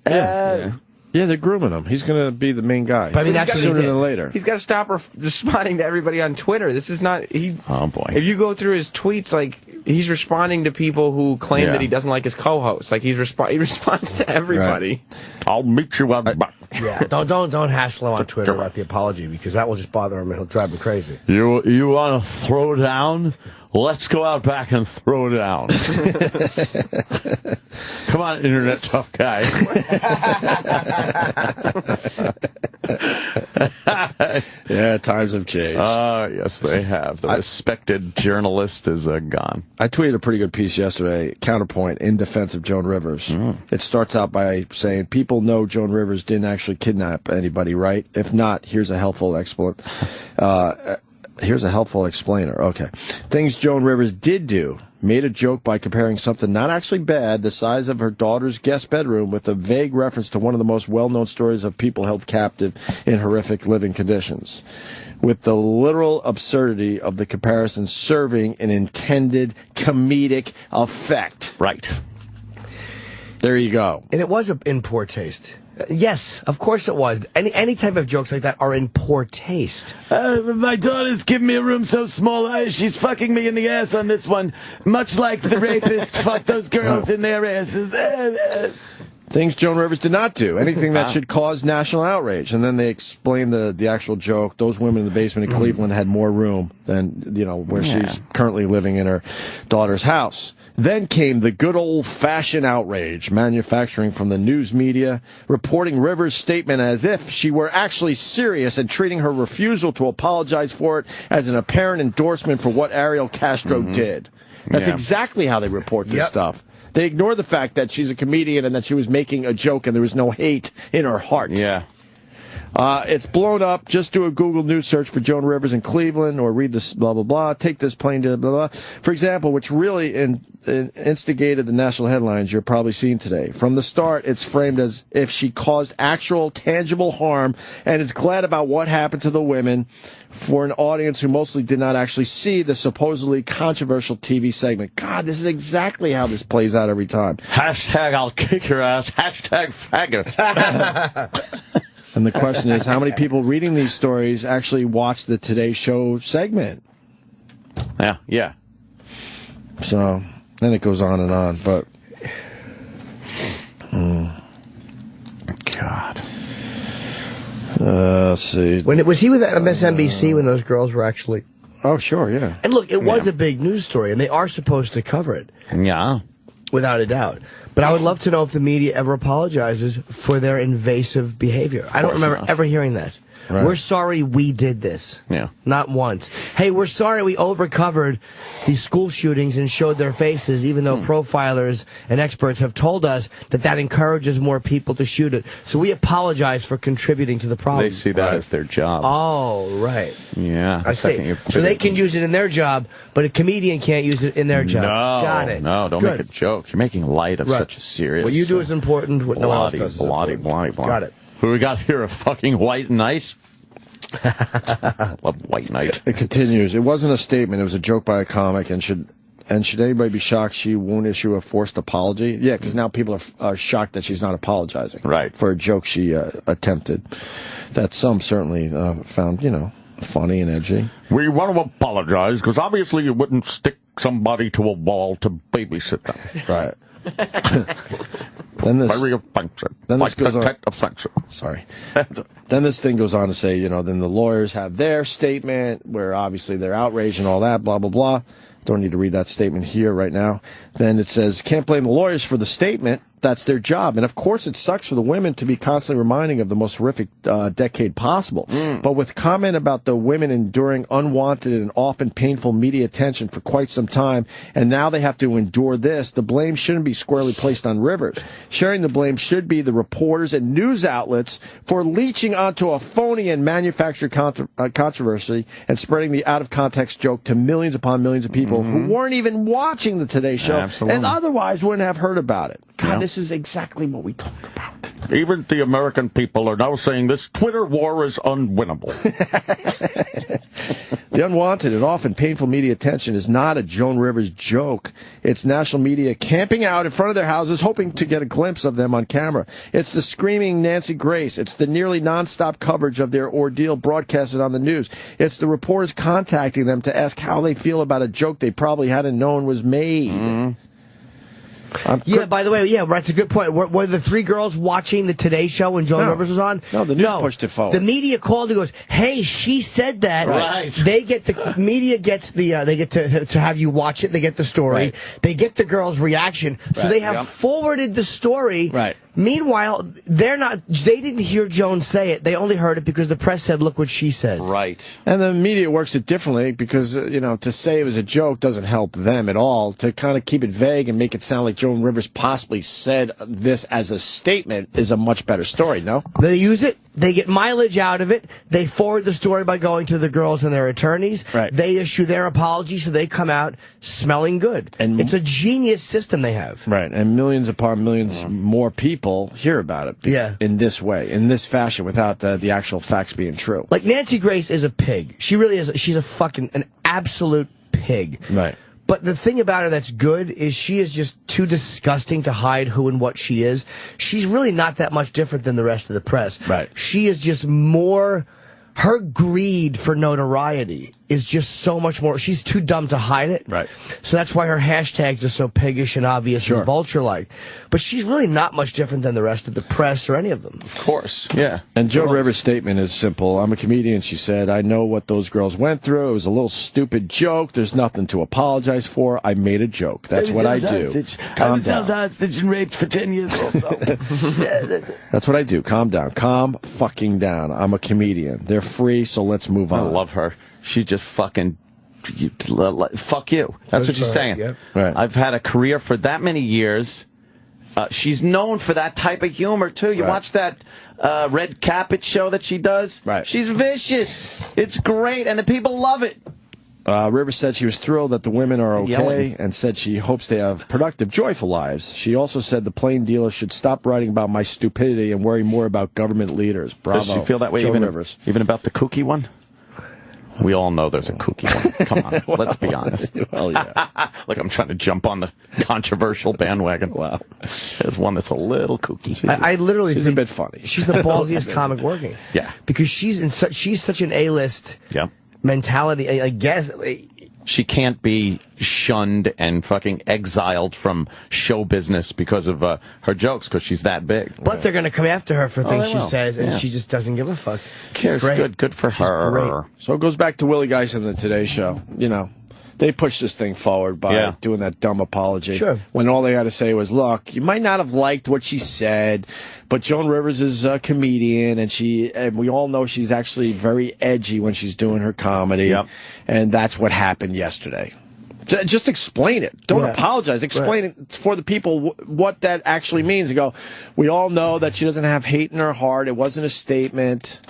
Yeah, they're grooming him. He's going to be the main guy. But I mean, that's sooner than later. He's got to stop responding to everybody on Twitter. This is not... Oh, boy. If you go through his tweets, like, he's responding to people who claim that he doesn't like his co-host. Like, he responds to everybody. Right. I'll meet you out back. Yeah, don't hassle him on Twitter about the apology, because that will just bother him and he'll drive me crazy. You want to throw down? Let's go out back and throw down. Come on, internet tough guy. Yeah, times have changed. Yes, they have. The respected journalist is gone. I tweeted a pretty good piece yesterday, counterpoint, in defense of Joan Rivers. It starts out by saying, people know Joan Rivers didn't actually kidnap anybody, right? If not, here's a helpful explainer. Okay. Things Joan Rivers did do. Made a joke by comparing something not actually bad, the size of her daughter's guest bedroom, with a vague reference to one of the most well-known stories of people held captive in horrific living conditions, with the literal absurdity of the comparison serving an intended comedic effect. Right. There you go. And it was in poor taste. Yes, of course it was. Any type of jokes like that are in poor taste. My daughter's giving me a room so small, she's fucking me in the ass on this one, much like the rapist fucked those girls in their asses. Things Joan Rivers did not do. Anything that should cause national outrage. And then they explain the actual joke. Those women in the basement in Cleveland had more room than, where she's currently living in her daughter's house. Then came the good old-fashioned outrage, manufacturing from the news media, reporting Rivers' statement as if she were actually serious and treating her refusal to apologize for it as an apparent endorsement for what Ariel Castro did. That's exactly how they report this stuff. They ignore the fact that she's a comedian and that she was making a joke and there was no hate in her heart. Yeah. It's blown up. Just do a Google News search for Joan Rivers in Cleveland, or read this blah, blah, blah. Take this plane to blah, blah. For example, which really instigated the national headlines you're probably seeing today. From the start, it's framed as if she caused actual, tangible harm and is glad about what happened to the women, for an audience who mostly did not actually see the supposedly controversial TV segment. God, this is exactly how this plays out every time. Hashtag I'll kick your ass. Hashtag faggot. And the question is, how many people reading these stories actually watch the Today Show segment? Yeah. So, then it goes on and on, but... God. Let's see. Was he with MSNBC when those girls were actually... Oh, sure, yeah. And look, it was a big news story, and they are supposed to cover it. Yeah. Without a doubt. But I would love to know if the media ever apologizes for their invasive behavior. I don't remember ever hearing that. Right. We're sorry we did this. Yeah. Not once. Hey, we're sorry we overcovered these school shootings and showed their faces, even though profilers and experts have told us that encourages more people to shoot it. So we apologize for contributing to the problem. They see that as their job. Oh, right. Yeah. I see. So they can use it in their job, but a comedian can't use it in their job. No. Got it. No, don't make a joke. You're making light of such a serious... What you do is important. What no one else does. Bloody. Got it. Who we got here? A fucking white knight? Love white knight. It continues. It wasn't a statement. It was a joke by a comic, and should anybody be shocked she won't issue a forced apology? Yeah, because now people are shocked that she's not apologizing. Right. For a joke she attempted. That some certainly found, funny and edgy. We want to apologize because obviously you wouldn't stick somebody to a wall to babysit them. Right. Then this, very offensive. Then this goes on. Offensive. Sorry. Then this thing goes on to say, then the lawyers have their statement where obviously they're outraged and all that, blah, blah, blah. Don't need to read that statement here right now. Then it says, can't blame the lawyers for the statement. That's their job. And of course it sucks for the women to be constantly reminding of the most horrific decade possible. But with comment about the women enduring unwanted and often painful media attention for quite some time, and now they have to endure this, the blame shouldn't be squarely placed on Rivers. Sharing the blame should be the reporters and news outlets for leeching onto a phony and manufactured controversy and spreading the out-of-context joke to millions upon millions of people who weren't even watching the Today Show and otherwise wouldn't have heard about it. God, this is exactly what we talk about. Even the American people are now saying this Twitter war is unwinnable. The unwanted and often painful media attention is not a Joan Rivers joke. It's national media camping out in front of their houses hoping to get a glimpse of them on camera. It's the screaming Nancy Grace. It's the nearly nonstop coverage of their ordeal broadcasted on the news. It's the reporters contacting them to ask how they feel about a joke they probably hadn't known was made. By the way, that's a good point. Were the three girls watching the Today Show when Joan Rivers was on? No, the news pushed it forward. The media called and goes, hey, she said that. Right. They get the media gets the they get to have you watch it. They get the story. Right. They get the girl's reaction. So they have forwarded the story. Right. Meanwhile, they didn't hear Joan say it. They only heard it because the press said, look what she said. Right. And the media works it differently because, to say it was a joke doesn't help them at all. To kind of keep it vague and make it sound like Joan Rivers possibly said this as a statement is a much better story, no? They use it. They get mileage out of it. They forward the story by going to the girls and their attorneys. Right. They issue their apology, so they come out smelling good. And it's a genius system they have. Right. And millions upon millions more people hear about it in this way, in this fashion, without the actual facts being true. Like, Nancy Grace is a pig. She really is. She's an absolute pig. Right. But the thing about her that's good is she is just too disgusting to hide who and what she is. She's really not that much different than the rest of the press. Right. She is just more... Her greed for notoriety is just so much more. She's too dumb to hide it. Right. So that's why her hashtags are so piggish and obvious and vulture-like. But she's really not much different than the rest of the press or any of them. Of course. Yeah. And Joan Rivers' statement is simple. I'm a comedian, she said. I know what those girls went through. It was a little stupid joke. There's nothing to apologize for. I made a joke. That's what I do. I was held hostage and raped for 10 years also. That's what I do. Calm down. Calm fucking down. I'm a comedian. They're free, so let's move on. I love her. She just fucking... fuck you. That's what she's saying. Yep. Right. I've had a career for that many years. She's known for that type of humor, too. You watch that Red Carpet show that she does? Right. She's vicious. It's great, and the people love it. Rivers said she was thrilled that the women are okay Yelling. and said she hopes they have productive, joyful lives. She also said the plain dealer should stop writing about my stupidity and worry more about government leaders. Bravo. Does she feel that way Joan Rivers. even about the kooky one? We all know there's a kooky one. Come on, Well, let's be honest. Well, yeah. Like I'm trying to jump on the controversial bandwagon. Wow. There's one that's a little kooky. I literally She's think a bit funny. She's the ballsiest comic working. Yeah. Because she's such an A-list mentality, I guess. She can't be shunned and fucking exiled from show business because of her jokes, because she's that big. But they're going to come after her for things they she will. says, and Yeah. she just doesn't give a fuck. Cares. Good for her. Great. So it goes back to Willie Geist and the Today Show. They pushed this thing forward by doing that dumb apology. Sure. When all they had to say was, look, you might not have liked what she said, but Joan Rivers is a comedian, and we all know she's actually very edgy when she's doing her comedy. Yep. And that's what happened yesterday. Just explain it. Don't apologize. Explain it for the people what that actually means. You go, we all know that she doesn't have hate in her heart. It wasn't a statement.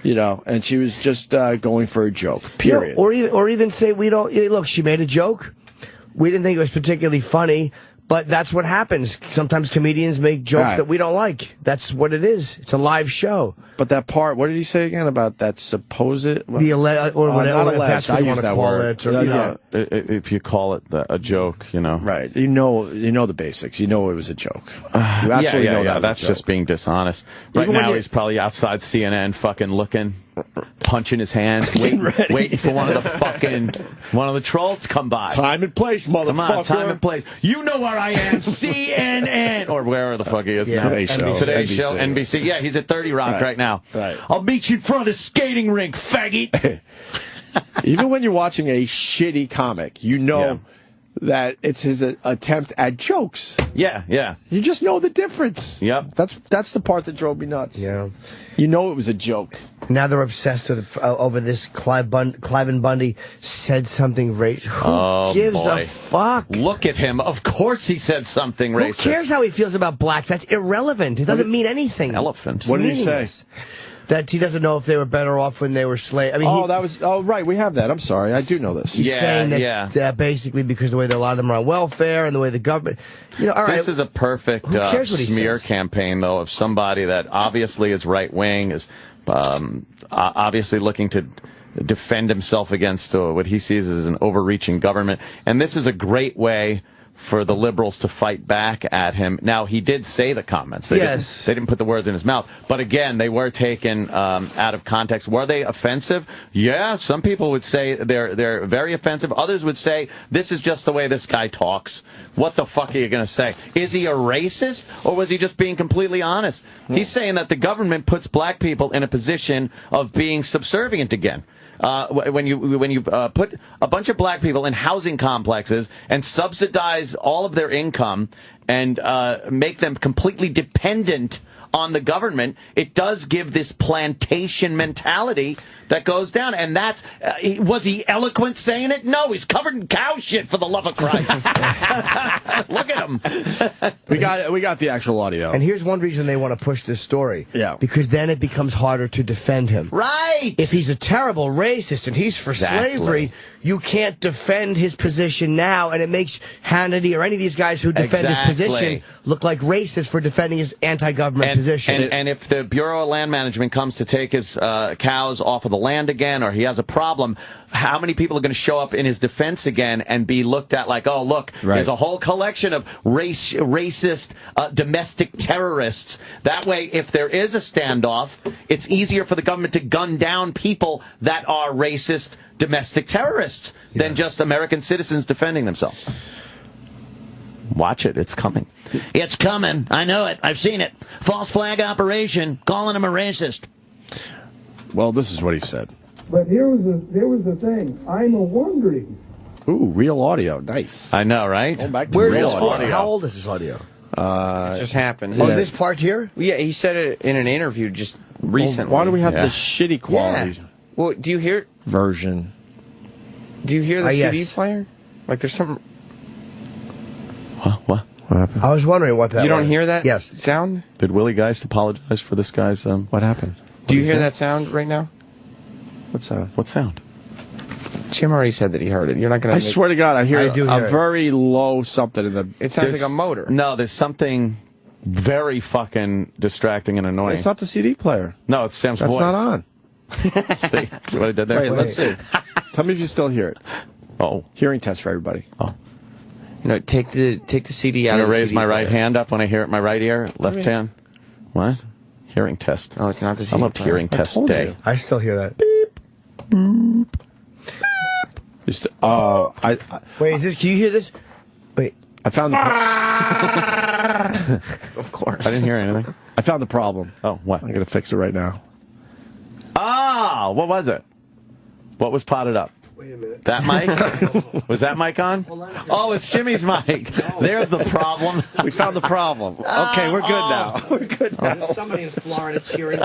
And she was just going for a joke, period. Or even say, we don't, look, she made a joke. We didn't think it was particularly funny, but that's what happens. Sometimes comedians make jokes that we don't like. That's what it is. It's a live show. But that part, what did he say again about that supposed... or whatever, not alleged, I use that word. If you call it a joke, Right. You know the basics. You know it was a joke. You absolutely know that. That's just being dishonest. Right now, he's probably outside CNN fucking looking, punching his hands, waiting for one of the trolls to come by. Time and place, motherfucker. Come on, time and place. You know where I am, CNN, or wherever the fuck he is now. Today Show, NBC. Yeah, he's at 30 Rock right now. Right. I'll meet you in front of the skating rink, faggot. Even when you're watching a shitty comic, you know that it's his attempt at jokes. Yeah. You just know the difference. Yep. That's the part that drove me nuts. Yeah. You know it was a joke. Now they're obsessed with over this. Cliven Bundy said something racist. Who gives a fuck? Look at him. Of course he said something racist. Who cares how he feels about blacks? That's irrelevant. It doesn't mean anything. Elephant. What did he say? That he doesn't know if they were better off when they were slaves. I mean, right. We have that. I'm sorry. I do know this. He's saying that basically because the way that a lot of them are on welfare and the way the government, all right. This is a perfect smear campaign, though, of somebody that obviously is right wing, is obviously looking to defend himself against what he sees as an overreaching government, and this is a great way for the liberals to fight back at him. Now, he did say the comments. They didn't put the words in his mouth. But again, they were taken out of context. Were they offensive? Yeah, some people would say they're very offensive. Others would say, this is just the way this guy talks. What the fuck are you going to say? Is he a racist, or was he just being completely honest? He's saying that the government puts black people in a position of being subservient again. when you put a bunch of black people in housing complexes and subsidize all of their income and make them completely dependent on the government, it does give this plantation mentality that goes down. And that's, was he eloquent saying it? No, he's covered in cow shit, for the love of Christ. Look at him. We got the actual audio. And here's one reason they want to push this story. Yeah. Because then it becomes harder to defend him. Right. If he's a terrible racist and he's for slavery, you can't defend his position now, and it makes Hannity or any of these guys who defend his position look like racists for defending his anti-government position. And if the Bureau of Land Management comes to take his cows off of the land again, or he has a problem, how many people are going to show up in his defense again and be looked at like, oh, look, there's a whole collection of racist domestic terrorists. That way, if there is a standoff, it's easier for the government to gun down people that are racist domestic terrorists than just American citizens defending themselves. Watch it. It's coming. It's coming. I know it. I've seen it. False flag operation, calling him a racist. Well, this is what he said. But there was the thing. I'm wondering. Ooh, real audio. Nice. I know, right? Going back to Where's real this audio. How old is this audio? It just happened. Oh, this part here? Yeah, he said it in an interview just recently. Why do we have the shitty quality Yeah. Well, do you hear version? Do you hear the CD yes. player? Like there's some. What happened? I was wondering what that You don't was. hear that Yes. sound? Did Willie Geist apologize for this guy's... What happened? Do you hear that sound right now? What sound? What sound? Jim already said that he heard it. You're not going to... I swear to God, I hear do a hear it. very low something in the... It sounds like a motor. No, there's something very fucking distracting and annoying. It's not the CD player. No, it's Sam's That's voice. not on. See what I did there? Wait, let's see. Tell me if you still hear it. Oh. Hearing test for everybody. Oh. No, take the CD out I'm of going the to raise CD my right player. hand up when I hear it in my right ear, left hand. What? Hearing test. Oh, it's not the I CD loved player. hearing I test told day. you. I still hear that. Wait, is this? Can you hear this? Wait. I found the... Of course. I didn't hear anything. I found the problem. Oh, what? I'm going to fix it right now. Ah, what was it? What was potted up? Wait a minute. That mic? Was that mic on? Oh, it's Jimmy's mic. There's the problem. We found the problem. Okay, we're good now. We're good now. Somebody in Florida cheering.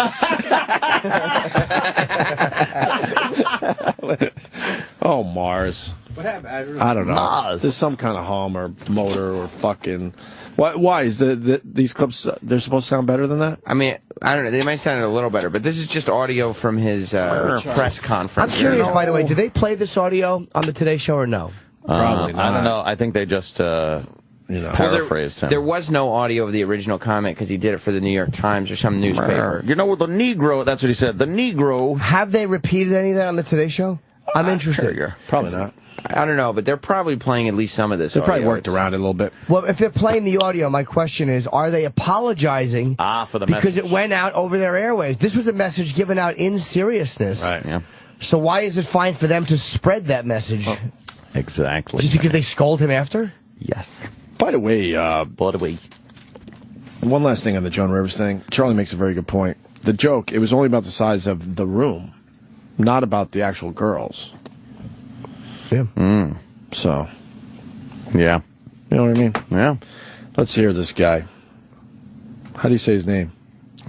Oh, Mars. What happened? I don't know. Mars. There's some kind of hum or motor or fucking... Why is these clips, they're supposed to sound better than that? I mean, I don't know. They might sound a little better, but this is just audio from his press I'm conference. curious, by the way, did they play this audio on the Today Show or no? Probably not. I don't know. I think they just paraphrased him. There was no audio of the original comment because he did it for the New York Times or some newspaper. You know, the Negro, that's what he said. The Negro. Have they repeated any of that on the Today Show? I'm interested. Probably not. I don't know, but they're probably playing at least some of this They probably audio. worked around it a little bit. Well, if they're playing the audio, my question is, are they apologizing for the because message. it went out over their airwaves? This was a message given out in seriousness. Right, yeah. So why is it fine for them to spread that message? Exactly. Just because they scold him after? Yes. By the way, Bloodaway. one last thing on the Joan Rivers thing. Charlie makes a very good point. The joke, it was only about the size of the room, not about the actual girls. Yeah. So, Yeah. you know what I mean? Yeah. Let's hear this guy. How do you say his name?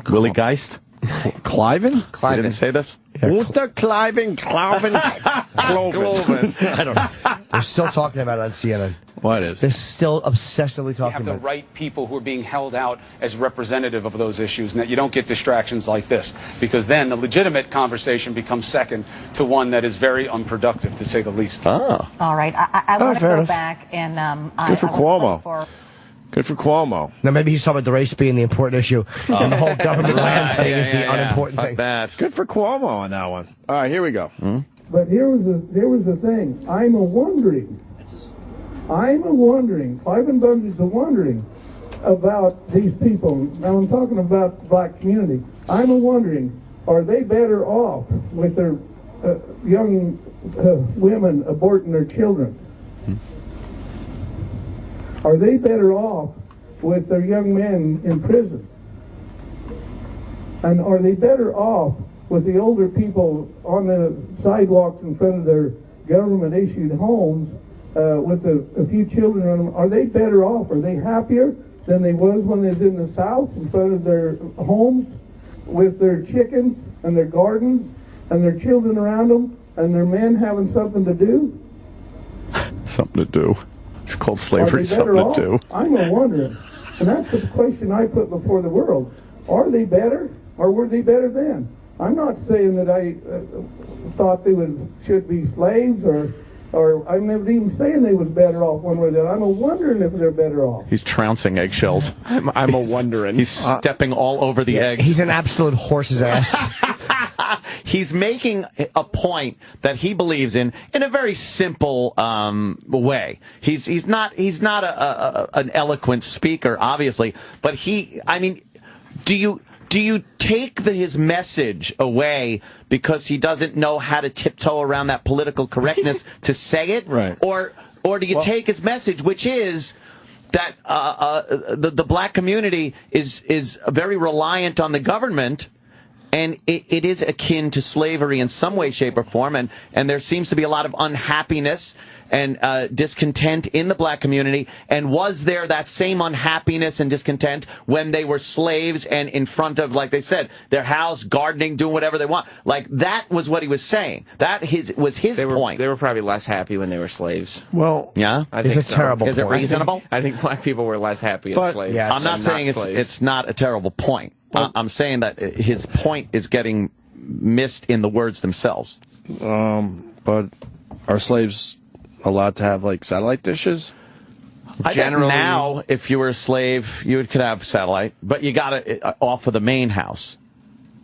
Willie Geist? Cliven? You didn't say this? Mr. Cliven, Cloven. I don't know. They're still talking about it on CNN. What is? They're still obsessively You talking have the about it. right people who are being held out as representative of those issues, and that you don't get distractions like this, because then the legitimate conversation becomes second to one that is very unproductive, to say the least. Oh. All right. I want to fair go enough. back and Good for Cuomo. Good for Cuomo. Now, maybe he's talking about the race being the important issue, and the whole government land thing is the unimportant Fuck thing. that. Good for Cuomo on that one. All right, here we go. But there was the thing. I'm wondering. Cliven Bundy's wondering about these people. Now I'm talking about the black community. I'm wondering, are they better off with their young women aborting their children? Are they better off with their young men in prison? And are they better off with the older people on the sidewalks in front of their government-issued homes with a few children on them, are they better off? Are they happier than they was when they was in the South in front of their homes with their chickens and their gardens and their children around them and their men having something to do? Something to do. It's called slavery, something to do. I'm wondering. And that's the question I put before the world. Are they better, or were they better then? I'm not saying that I thought they should be slaves, or I'm never even saying they was better off one way or the other. I'm wondering if they're better off. He's trouncing eggshells. I'm wondering. He's stepping all over the eggs. He's an absolute horse's ass. He's making a point that he believes in a very simple way. He's not an eloquent speaker, obviously, but do you take his message away because he doesn't know how to tiptoe around that political correctness to say it, right? Or do you take his message, which is that the black community is very reliant on the government? And it is akin to slavery in some way, shape, or form. And there seems to be a lot of unhappiness and discontent in the black community. And was there that same unhappiness and discontent when they were slaves and in front of, like they said, their house, gardening, doing whatever they want? Like, that was what he was saying. That was his point. They were probably less happy when they were slaves. Well, yeah? I think it's a terrible point. Is it reasonable? I think black people were less happy as slaves. Yeah, I'm not saying it's not a terrible point. I'm saying that his point is getting missed in the words themselves. But are slaves allowed to have, like, satellite dishes? Generally, now, if you were a slave, you could have satellite, but you got it off of the main house.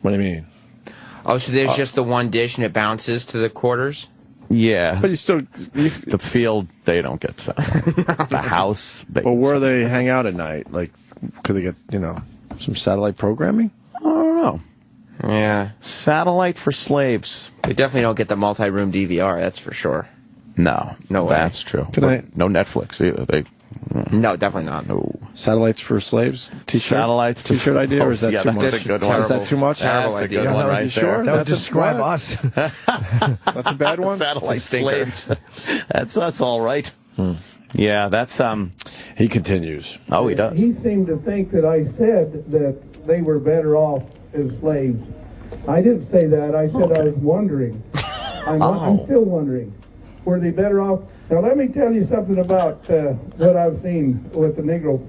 What do you mean? Oh, so there's just the one dish and it bounces to the quarters? Yeah. But you still... The field, they don't get satellite. The house... But where do they hang out at night? Like, could they get, some satellite programming? I don't know. Yeah. Satellite for slaves. They definitely don't get the multi-room DVR, that's for sure. No way. That's true. No Netflix either. No, definitely not. No. Satellites for slaves? Satellites. T-shirt idea, or is that too much? That's a good one. Is that too much? That's a good one right there. Sure? That would describe us. That's a bad one? Satellite slaves. That's us all right. Yeah, that's... He continues. Oh, he does. He seemed to think that I said that they were better off as slaves. I didn't say that. I said I was wondering. I'm still wondering. Were they better off? Now, let me tell you something about what I've seen with the Negro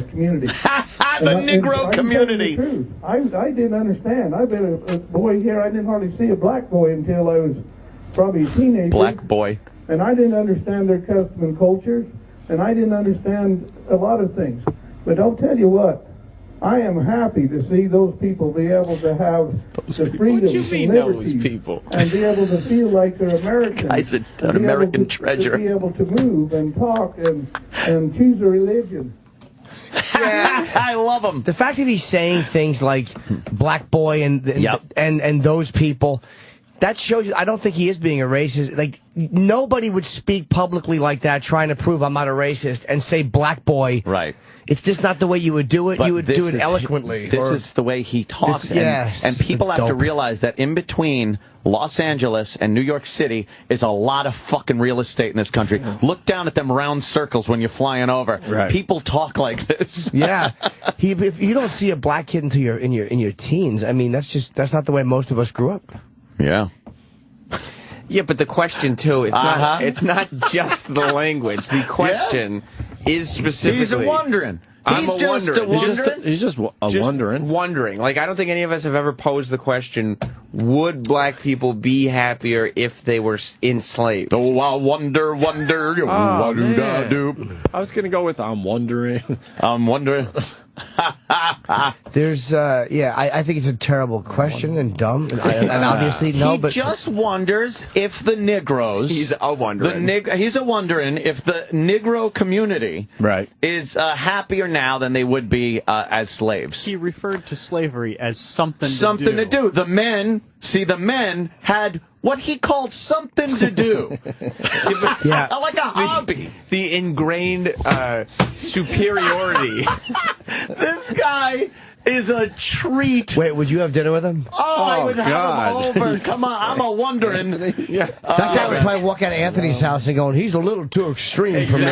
community. The Negro community. I didn't understand. I've been a boy here. I didn't hardly see a black boy until I was probably a teenager. Black boy. And I didn't understand their custom and cultures, and I didn't understand a lot of things. But I'll tell you what, I am happy to see those people be able to have the freedoms and liberties and be able to feel like they're American. Guy's an American treasure. To be able to move and talk and choose a religion. Yeah, I love him. The fact that he's saying things like black boy and those people, that shows you, I don't think he is being a racist. Like, nobody would speak publicly like that trying to prove I'm not a racist and say black boy. Right. It's just not the way you would do it. But you would do it eloquently. This is the way he talks. And people have to realize that in between Los Angeles and New York City is a lot of fucking real estate in this country. Look down at them round circles when you're flying over. Right. People talk like this. Yeah. If you don't see a black kid until you're in your teens, I mean, that's not the way most of us grew up. Yeah. Yeah, but the question, too, it's not just the language. The question is specifically... He's wondering. He's just wondering. Wondering. Like, I don't think any of us have ever posed the question, would black people be happier if they were enslaved? Oh, I wonder. I was going to go with I'm wondering. I'm wondering. There's, I think it's a terrible question and dumb, and obviously but he just wonders if the Negroes. He's a wondering. He's a wondering if the Negro community is happier now than they would be as slaves. He referred to slavery as something to do. The men had what he called something to do. Like a hobby. The ingrained superiority. This guy is a treat. Wait, would you have dinner with him? I would have him over. Come on, I'm a wondering. Yeah. That guy would probably walk out of Anthony's house and going, he's a little too extreme for me.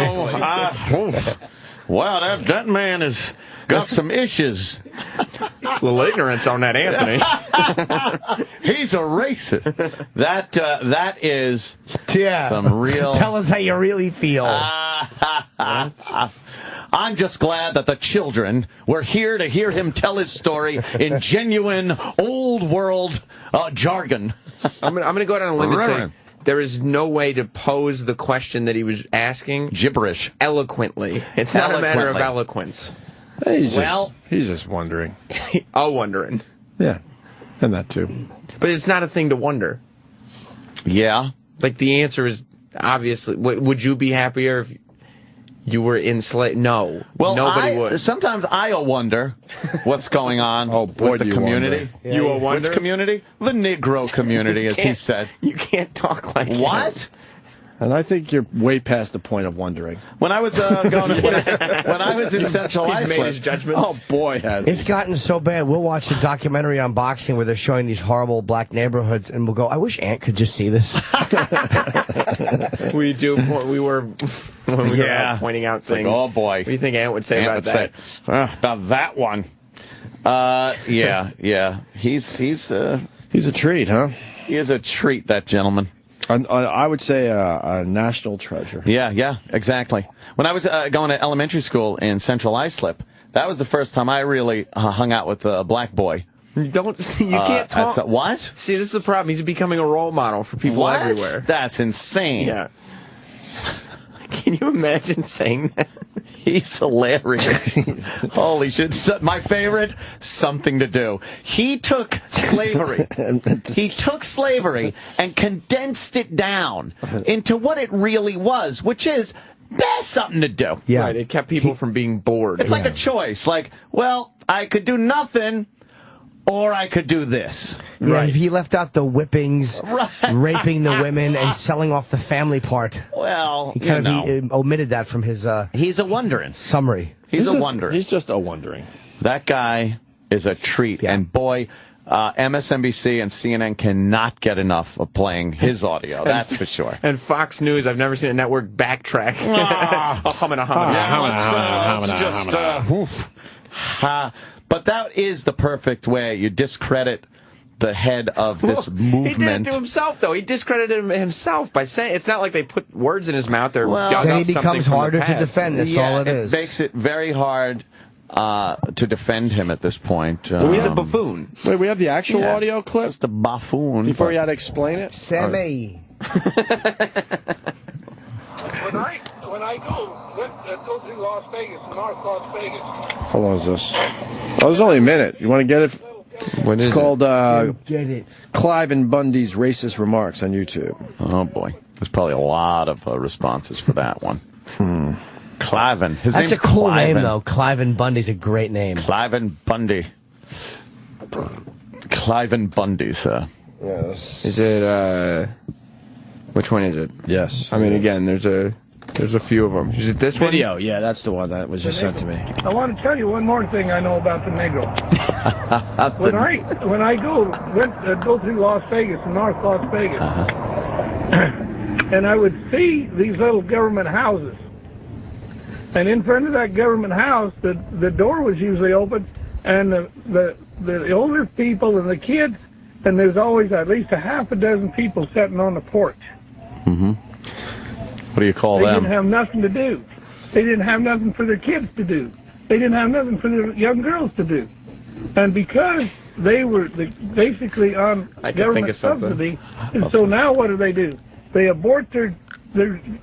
Wow, that man has got some issues. A little ignorance on that Anthony. He's a racist. That is some real... Tell us how you really feel. I'm just glad that the children were here to hear him tell his story in genuine old world jargon. I'm gonna go down a limb and say there is no way to pose the question that he was asking gibberish eloquently. It's not a matter of eloquence. He's just wondering. Wondering. Yeah, and that too. But it's not a thing to wonder. Yeah. Like, the answer is obviously, would you be happier if you were enslaved? No. Well, nobody would. Sometimes I wonder what's going on with the community. Yeah, you wonder? Which community? The Negro community, as he said. You can't talk like what? And I think you're way past the point of wondering. When I was when I was in Central Islip, made his judgments. Oh boy, has it's gotten so bad. We'll watch the documentary on boxing where they're showing these horrible black neighborhoods, and we'll go, I wish Ant could just see this. We do. We were when we were pointing out things. Like, oh boy, what do you think Ant would say about that? About that one. Yeah. He's a treat, huh? He is a treat, that gentleman. I would say a national treasure. Yeah, exactly. When I was going to elementary school in Central Islip, that was the first time I really hung out with a black boy. You can't talk. What? See, this is the problem. He's becoming a role model for people everywhere. That's insane. Yeah. Can you imagine saying that? He's hilarious. Holy shit. My favorite, Something to Do. He took slavery. And condensed it down into what it really was, which is, there's something to do. Yeah. Right, it kept people from being bored. It's like a choice. Like, well, I could do nothing, or I could do this. Yeah, right. He left out the whippings, raping the women, and selling off the family part. Well, he kind of omitted that from his he's a wondering summary. He's a wondering. He's just a wondering. That guy is a treat. Yeah. And boy, MSNBC and CNN cannot get enough of playing his audio. That's for sure. And Fox News, I've never seen a network backtrack. But that is the perfect way you discredit the head of this movement. He did it to himself, though. He discredited himself by saying it's not like they put words in his mouth. Then he becomes harder to defend. That's all it is. It makes it very hard to defend him at this point. He's a buffoon. Wait, we have the actual audio clip? Just a buffoon. Before you had to explain it? Sammy. When I go through Las Vegas, North Las Vegas. How long is this? Oh, there's only a minute. You want to get it? It's called Get it. Cliven Bundy's Racist Remarks on YouTube. Oh, boy. There's probably a lot of responses for that one. Cliven. His That's name's a cool Cliven. name, though. Cliven Bundy's a great name. Cliven Bundy. Cliven Bundy, sir. Yes. Is it, which one is it? Yes. I mean, again, there's a few of them. Is it this video? one? Yeah, that's the one that was just sent to me. I want to tell you one more thing I know about the Negro. when I go through Las Vegas, North Las Vegas, and I would see these little government houses, and in front of that government house, the door was usually open, and the older people and the kids, and there's always at least a half a dozen people sitting on the porch. Mm-hmm. What do you call them? They didn't have nothing to do. They didn't have nothing for their kids to do. They didn't have nothing for their young girls to do. And because they were basically on government subsidy, and so now what do? They abort their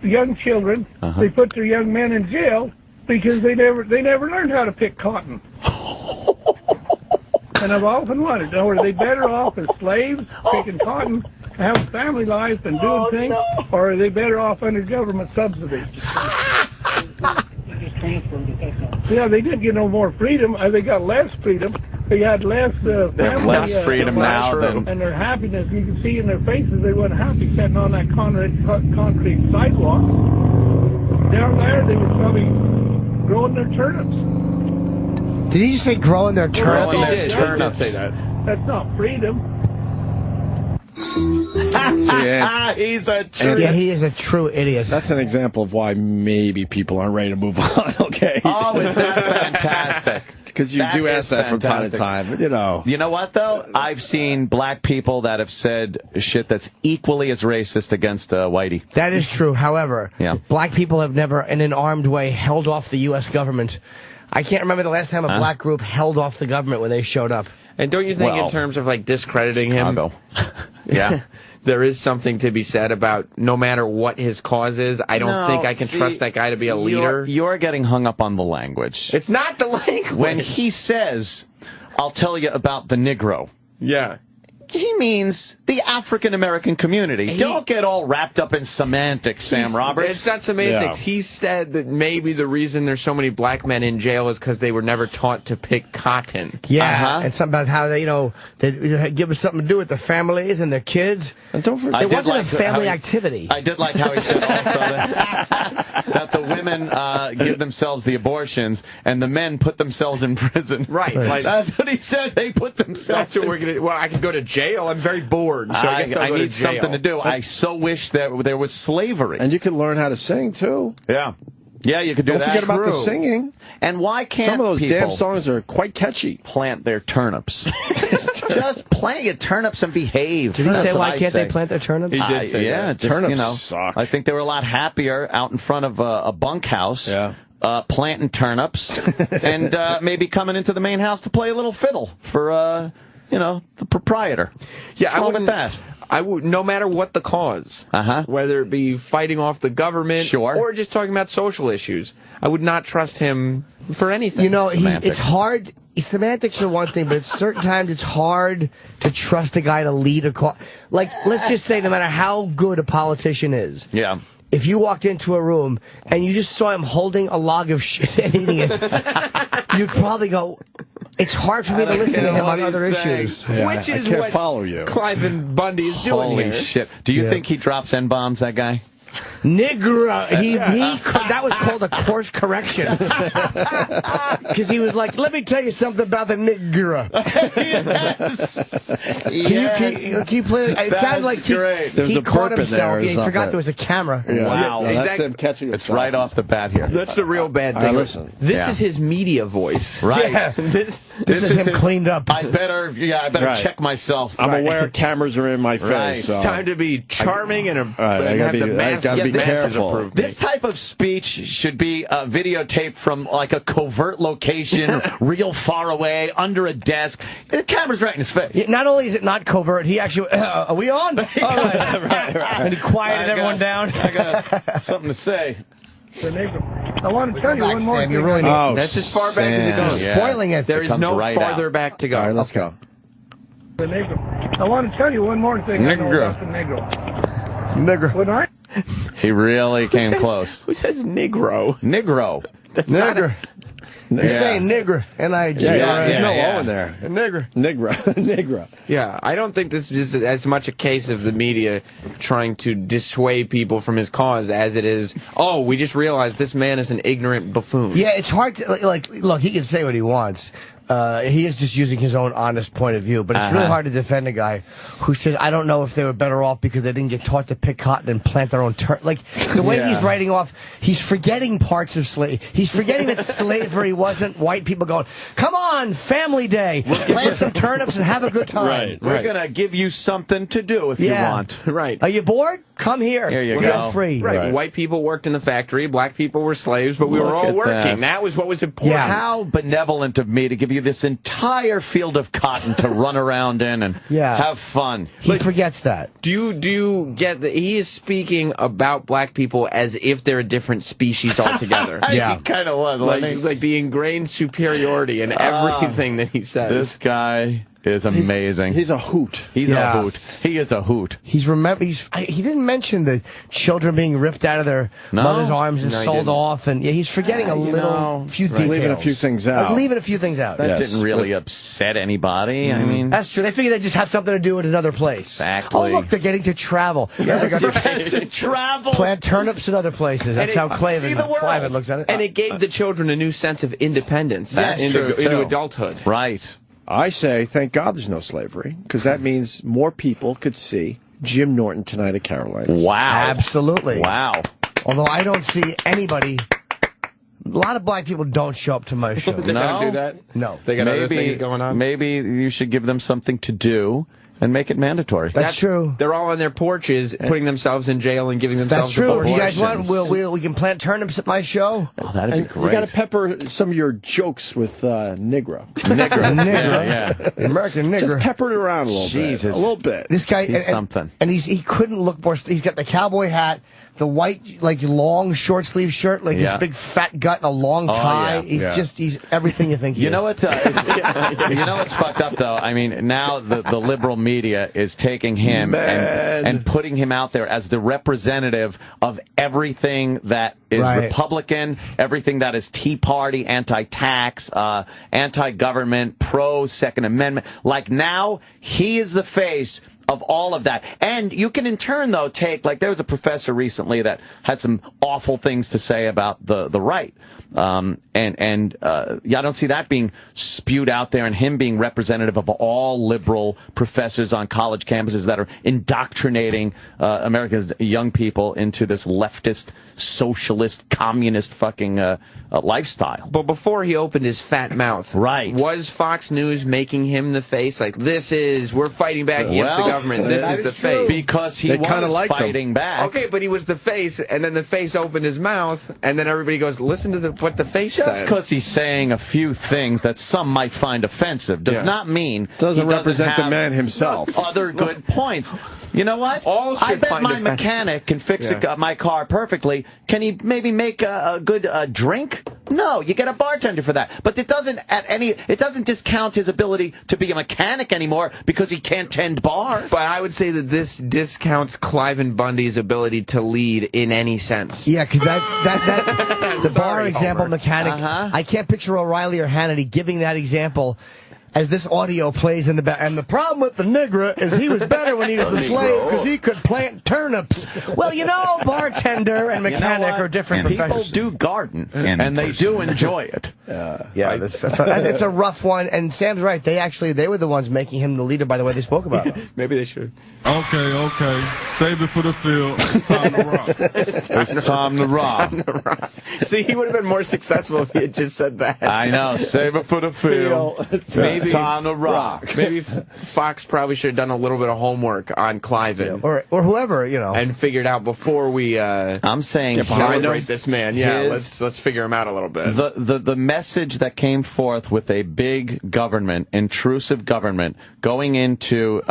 young children. They put their young men in jail because they never learned how to pick cotton. And I've often wondered, are they better off as slaves picking cotton, have a family life and doing things, or are they better off under government subsidies? Yeah, they didn't get no more freedom. They got less freedom. They had less family, less freedom now and their happiness. You can see in their faces they weren't happy sitting on that concrete sidewalk. Down there, they were probably growing their turnips. Did he just say growing their turnips? Growing their turnips. Say that. That's not freedom. He's a true. Yeah, he is a true idiot. That's an example of why maybe people aren't ready to move on. Okay. Oh, is that fantastic? Because you do ask that from time to fantastic. time. You know what, though? I've seen black people that have said shit that's equally as racist against Whitey. That is true. However, black people have never, in an armed way, held off the U.S. government. I can't remember the last time a black group held off the government when they showed up. And don't you think in terms of like discrediting him, yeah, there is something to be said about no matter what his cause is, I don't think I can trust that guy to be a leader. You're getting hung up on the language. It's not the language. When he says, I'll tell you about the Negro. Yeah. He means the African-American community. Don't get all wrapped up in semantics, Sam Roberts. It's not semantics. Yeah. He said that maybe the reason there's so many black men in jail is because they were never taught to pick cotton. Yeah, and something about how they give us something to do with their families and their kids. And don't forget, it wasn't a family activity. I did like how he said also that the women give themselves the abortions and the men put themselves in prison. Right. Like, that's what he said. They put themselves. That's what we're gonna. Well, I could go to jail. I'm very bored, so I guess I'll go to need jail. something to do. I so wish that there was slavery. And you can learn how to sing, too. Yeah. Yeah, you could do that. Don't forget about the singing. And why can't some of those people damn songs are quite catchy? Plant their turnips. Just plant your turnips and behave. Did he say why can't they plant their turnips? He did say that. Just, turnips suck. I think they were a lot happier out in front of a bunkhouse. Yeah. Planting turnips and maybe coming into the main house to play a little fiddle for the proprietor. Yeah, What's wrong with that? I would, no matter what the cause, whether it be fighting off the government or just talking about social issues, I would not trust him for anything. You know, it's hard. Semantics are one thing, but at certain times it's hard to trust a guy to lead a cause. Like, let's just say no matter how good a politician is. Yeah. If you walked into a room and you just saw him holding a log of shit and eating it, you'd probably go, it's hard for me to listen to him on other issues. Yeah, Which is I can't what follow you. Cliven Bundy is doing Holy here. shit. Do you think he drops N-bombs, that guy? Negro. That was called a course correction. Because he was like, let me tell you something about the Negro. Yes. Can you play? It sounded like he caught himself. He forgot there was a camera. Yeah. Wow. Yeah, that's him catching It's right off the bat here. That's the real bad thing. Listen. This is his media voice. Right. Yeah. This is him cleaned up. I better check myself. I'm aware cameras are in my face. Right. So. It's time to be charming and I gotta be careful. This type of speech should be videotaped from like a covert location, real far away, under a desk. The camera's right in his face. Yeah, not only is it not covert, he actually, are we on? All right. And he quieted everyone down. I got something to say. I want to tell you one more thing. You really need That's as far back as it goes. Yeah. spoiling it. There is no farther back to go. All right, let's go. I want to tell you one more thing. I know about the Negro. When I He really came close. Who says Negro? Negro. Nigger. You're saying nigger. N-I-G. There's no O in there. Nigger. Negro. Yeah, I don't think this is as much a case of the media trying to dissuade people from his cause as it is, oh, we just realized this man is an ignorant buffoon. Yeah, it's hard to, look, he can say what he wants. He is just using his own honest point of view, but it's really hard to defend a guy who says, I don't know if they were better off because they didn't get taught to pick cotton and plant their own Like, the way he's writing off, he's forgetting parts of slavery. He's forgetting that slavery wasn't white people going, come on, family day, plant some turnips and have a good time. Right. We're going to give you something to do if you want. Right. Are you bored? Come here. Here you We're go. free. Right. White people worked in the factory, black people were slaves, but we were all working. That was what was important. Yeah. How benevolent of me to give you this entire field of cotton to run around in and have fun. He forgets that. Do you get that he is speaking about black people as if they're a different species altogether? He kind of was. Like the ingrained superiority in everything that he says. This guy. is amazing. He's a hoot. He's a hoot. He is a hoot. He didn't mention the children being ripped out of their mother's arms and sold off, and he's forgetting a few details. Leaving a few things out. Leaving a few things out. That didn't really upset anybody. I mean, that's true. They figured they just have something to do at another place. Exactly. Oh, look, they're getting to travel. To travel. Plant turnips in other places. That's how Cliven looks at it. And it gave the children a new sense of independence into adulthood. Right. I say, thank God there's no slavery, because that means more people could see Jim Norton tonight at Caroline's. Wow. Absolutely. Wow. Although I don't see anybody... A lot of black people don't show up to my show. They don't do that? No. They got other things going on? Maybe you should give them something to do and make it mandatory. That's true. They're all on their porches, putting themselves in jail and giving themselves That's true. If you abortions. guys want, we can plant turnips at my show. Oh, that'd be great. You got to pepper some of your jokes with Negro. American nigger. Just pepper it around a little bit. A little bit. This guy, He's something. And he couldn't look more. He's got the cowboy hat, the white, long short sleeve shirt, his big fat gut and a long tie. He's everything you think he is. You know what's fucked up though? I mean, now the liberal media is taking him and putting him out there as the representative of everything that is Republican, everything that is Tea Party, anti-tax, anti-government, pro-Second Amendment. Like now, he is the face of all of that. And you can in turn, though, take, there was a professor recently that had some awful things to say about the right. I don't see that being spewed out there and him being representative of all liberal professors on college campuses that are indoctrinating America's young people into this leftist, socialist, communist fucking lifestyle. But before he opened his fat mouth, was Fox News making him the face? We're fighting back against the government. This is the face. Because he was fighting back. Okay, but he was the face, and then the face opened his mouth, and then everybody goes, listen to what the face said. Just because he's saying a few things that some might find offensive does not mean doesn't represent the man himself. Other good points. You know what? I bet my mechanic can fix my car perfectly. Can he maybe make a good drink? No, you get a bartender for that. But it doesn't discount his ability to be a mechanic anymore because he can't tend bar. But I would say that this discounts Cliven Bundy's ability to lead in any sense. Yeah, because the bar example mechanic, I can't picture O'Reilly or Hannity giving that example as this audio plays in the back. And the problem with the nigger is he was better when he was a slave because he could plant turnips. Well, bartender and mechanic are different professions. People do garden, and they do enjoy it. It's a rough one. And Sam's right. They were the ones making him the leader by the way they spoke about him. Maybe they should. Okay. Save it for the field. It's time to rock. It's time to rock. See, he would have been more successful if he had just said that. I know. Save it for the field. Maybe time to rock. Maybe Fox probably should have done a little bit of homework on Cliven. Or whoever, And figured out before we I'm saying celebrate this man. Yeah, let's figure him out a little bit. The message that came forth with a big government, intrusive government, going into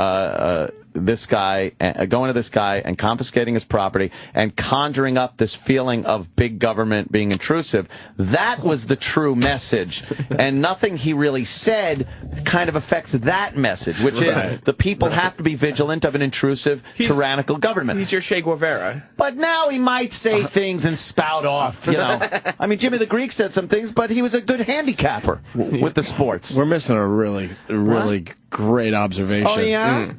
this guy and confiscating his property and conjuring up this feeling of big government being intrusive. That was the true message. And nothing he really said kind of affects that message, which is the people have to be vigilant of an intrusive, tyrannical government. He's your Che Guevara. But now he might say things and spout off, I mean, Jimmy the Greek said some things, but he was a good handicapper with the sports. We're missing a really great observation. Oh, yeah?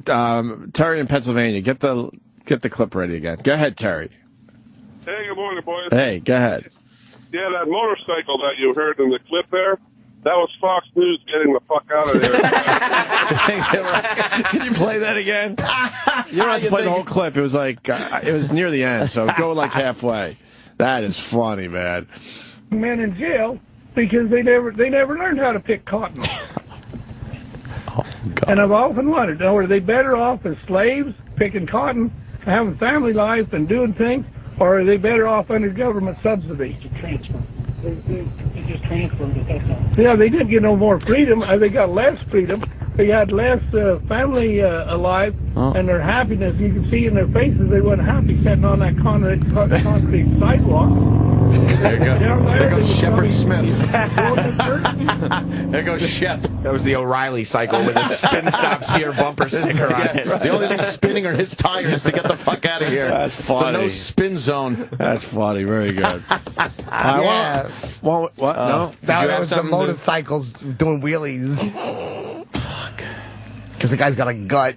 Terry in Pennsylvania, get the clip ready again. Go ahead, Terry. Hey, good morning, boys. Hey, go ahead. Yeah, that motorcycle that you heard in the clip there, that was Fox News getting the fuck out of there. Can you play that again? You don't have to play the whole clip. It was it was near the end, so go halfway. That is funny, man. Men in jail because they never learned how to pick cotton. And I've often wondered, are they better off as slaves, picking cotton, having family life and doing things, or are they better off under government subsidy? Transfer. They just transferred it, that's all. Yeah, they didn't get no more freedom. They got less freedom. They had less family alive, and their happiness, you can see in their faces, they weren't happy sitting on that concrete sidewalk. There you go. There goes Shepard Smith. There goes Shep. That was the O'Reilly cycle with the spin stop steer bumper sticker on it. The only thing spinning are his tires to get the fuck out of here. That's funny. It's the no spin zone. That's funny. Very good. Yeah. What? No? That was the motorcycles doing wheelies. Fuck. Because the guy's got a gut.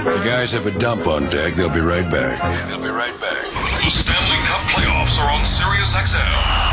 The guys have a dump on deck. They'll be right back. The Stanley Cup playoffs are on Sirius XM.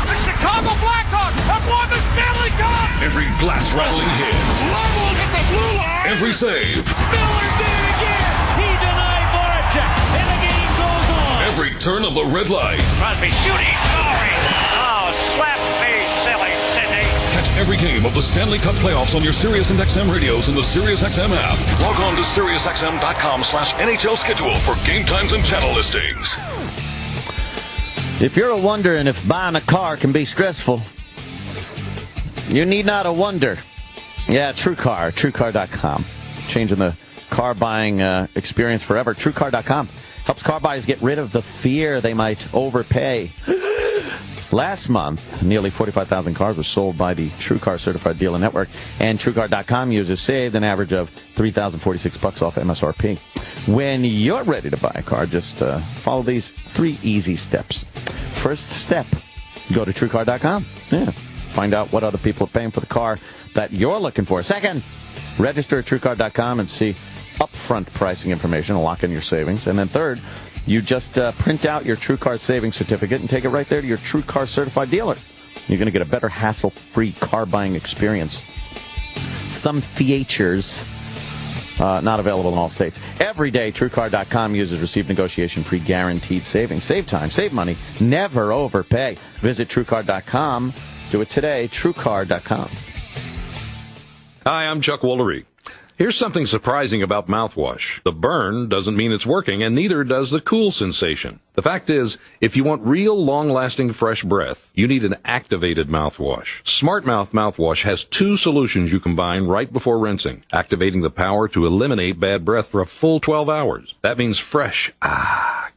The Chicago Blackhawks have won the Stanley Cup! Every glass-rattling hit. Roland at the blue line! Every save. Miller did it again! He denied Voracek, and the game goes on! Every turn of the red light. Crosby shooting! Scoring! Oh, slap me, silly Sidney! Catch every game of the Stanley Cup playoffs on your Sirius and XM radios in the Sirius XM app. Log on to SiriusXM.com/NHL schedule for game times and channel listings. If you're wondering if buying a car can be stressful, you need not wonder. Yeah, TrueCar, TrueCar.com. Changing the car buying experience forever. TrueCar.com helps car buyers get rid of the fear they might overpay. Last month, nearly 45,000 cars were sold by the TrueCar Certified Dealer Network, and TrueCar.com users saved an average of $3,046 off MSRP. When you're ready to buy a car, just follow these 3 easy steps. First step, go to TrueCar.com. Yeah, find out what other people are paying for the car that you're looking for. Second, register at TrueCar.com and see upfront pricing information and lock in your savings. And then third, you just print out your TrueCar savings certificate and take it right there to your TrueCar certified dealer. You're going to get a better hassle-free car buying experience. Some features not available in all states. Every day, TrueCar.com users receive negotiation-free guaranteed savings. Save time, save money, never overpay. Visit TrueCar.com. Do it today, TrueCar.com. Hi, I'm Chuck Woolery. Here's something surprising about mouthwash. The burn doesn't mean it's working, and neither does the cool sensation. The fact is, if you want real long-lasting fresh breath, you need an activated mouthwash. Smart Mouth mouthwash has 2 solutions you combine right before rinsing, activating the power to eliminate bad breath for a full 12 hours. That means fresh,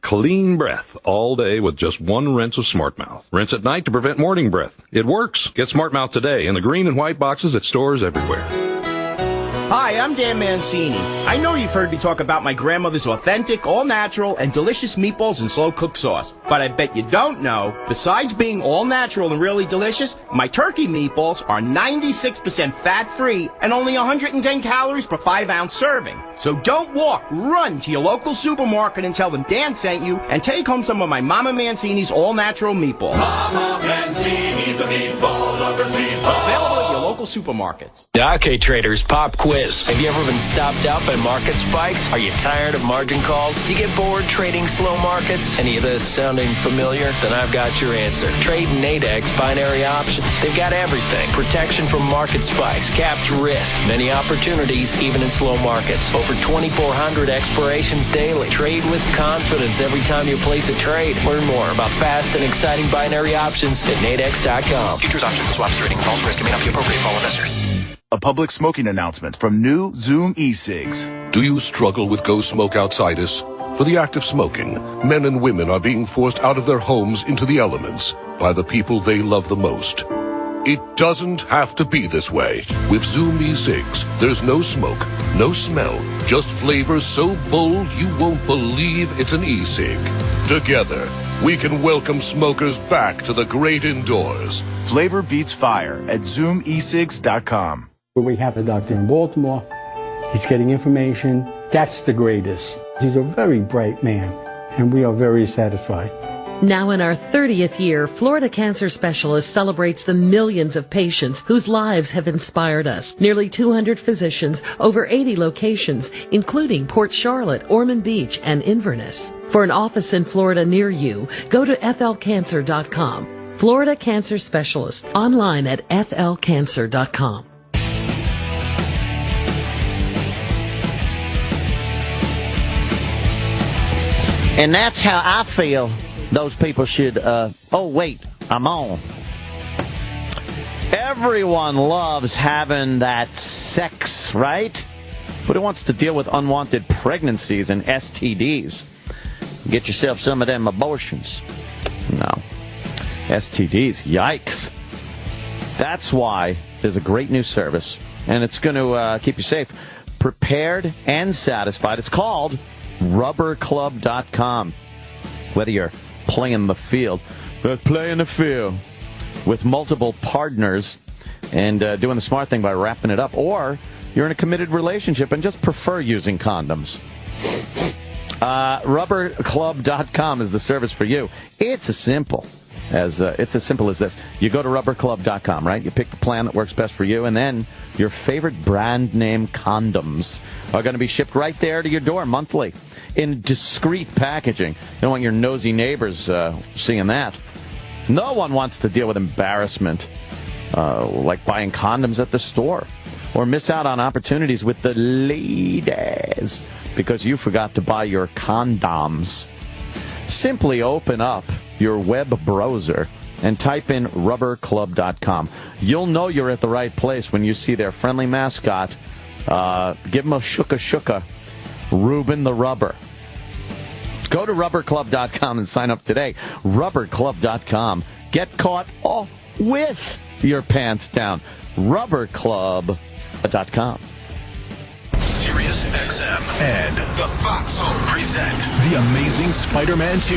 clean breath all day with just 1 rinse of Smart Mouth. Rinse at night to prevent morning breath. It works. Get Smart Mouth today in the green and white boxes at stores everywhere. Hi, I'm Dan Mancini. I know you've heard me talk about my grandmother's authentic, all-natural, and delicious meatballs and slow-cooked sauce. But I bet you don't know, besides being all-natural and really delicious, my turkey meatballs are 96% fat-free and only 110 calories per 5-ounce serving. So don't walk, run to your local supermarket and tell them Dan sent you, and take home some of my Mama Mancini's all-natural meatballs. Mama Mancini's the meatball lover's meatball. Available at your local supermarkets. The Arcade Traders Pop Quiz. Have you ever been stopped out by market spikes? Are you tired of margin calls? Do you get bored trading slow markets? Any of this sounding familiar? Then I've got your answer. Trade Nadex binary options. They've got everything. Protection from market spikes, capped risk, many opportunities even in slow markets. Over 2,400 expirations daily. Trade with confidence every time you place a trade. Learn more about fast and exciting binary options at Nadex.com. Futures, options, swaps, trading, false risk may not be appropriate for all investors. A public smoking announcement from new Zoom e-cigs. Do you struggle with Go Smoke Outsitis? For the act of smoking, men and women are being forced out of their homes into the elements by the people they love the most. It doesn't have to be this way. With Zoom e-cigs, there's no smoke, no smell, just flavors so bold you won't believe it's an e-cig. Together, we can welcome smokers back to the great indoors. Flavor beats fire at ZoomEcigs.com. We have a doctor in Baltimore. He's getting information. That's the greatest. He's a very bright man, and we are very satisfied. Now in our 30th year, Florida Cancer Specialist celebrates the millions of patients whose lives have inspired us. Nearly 200 physicians, over 80 locations, including Port Charlotte, Ormond Beach, and Inverness. For an office in Florida near you, go to flcancer.com. Florida Cancer Specialist, online at flcancer.com. And that's how I feel those people should, oh wait, I'm on. Everyone loves having that sex, right? but who wants to deal with unwanted pregnancies and STDs? Get yourself some of them abortions. No. STDs, yikes. That's why there's a great new service, and it's going to keep you safe, prepared, and satisfied. It's called rubberclub.com. Whether you're playing the field, with multiple partners and doing the smart thing by wrapping it up, or you're in a committed relationship and just prefer using condoms. Rubberclub.com is the service for you. It's as simple as this. You go to rubberclub.com, right? You pick the plan that works best for you, and then your favorite brand name condoms are going to be shipped right there to your door monthly in discreet packaging. You don't want your nosy neighbors seeing that. No one wants to deal with embarrassment like buying condoms at the store, or miss out on opportunities with the ladies because you forgot to buy your condoms. Simply open up your web browser and type in rubberclub.com. You'll know you're at the right place when you see their friendly mascot. Give them a shuka, Reuben the Rubber. Go to rubberclub.com and sign up today. Rubberclub.com. Get caught with your pants down. Rubberclub.com. Sirius XM and the Foxhole present The Amazing Spider-Man 2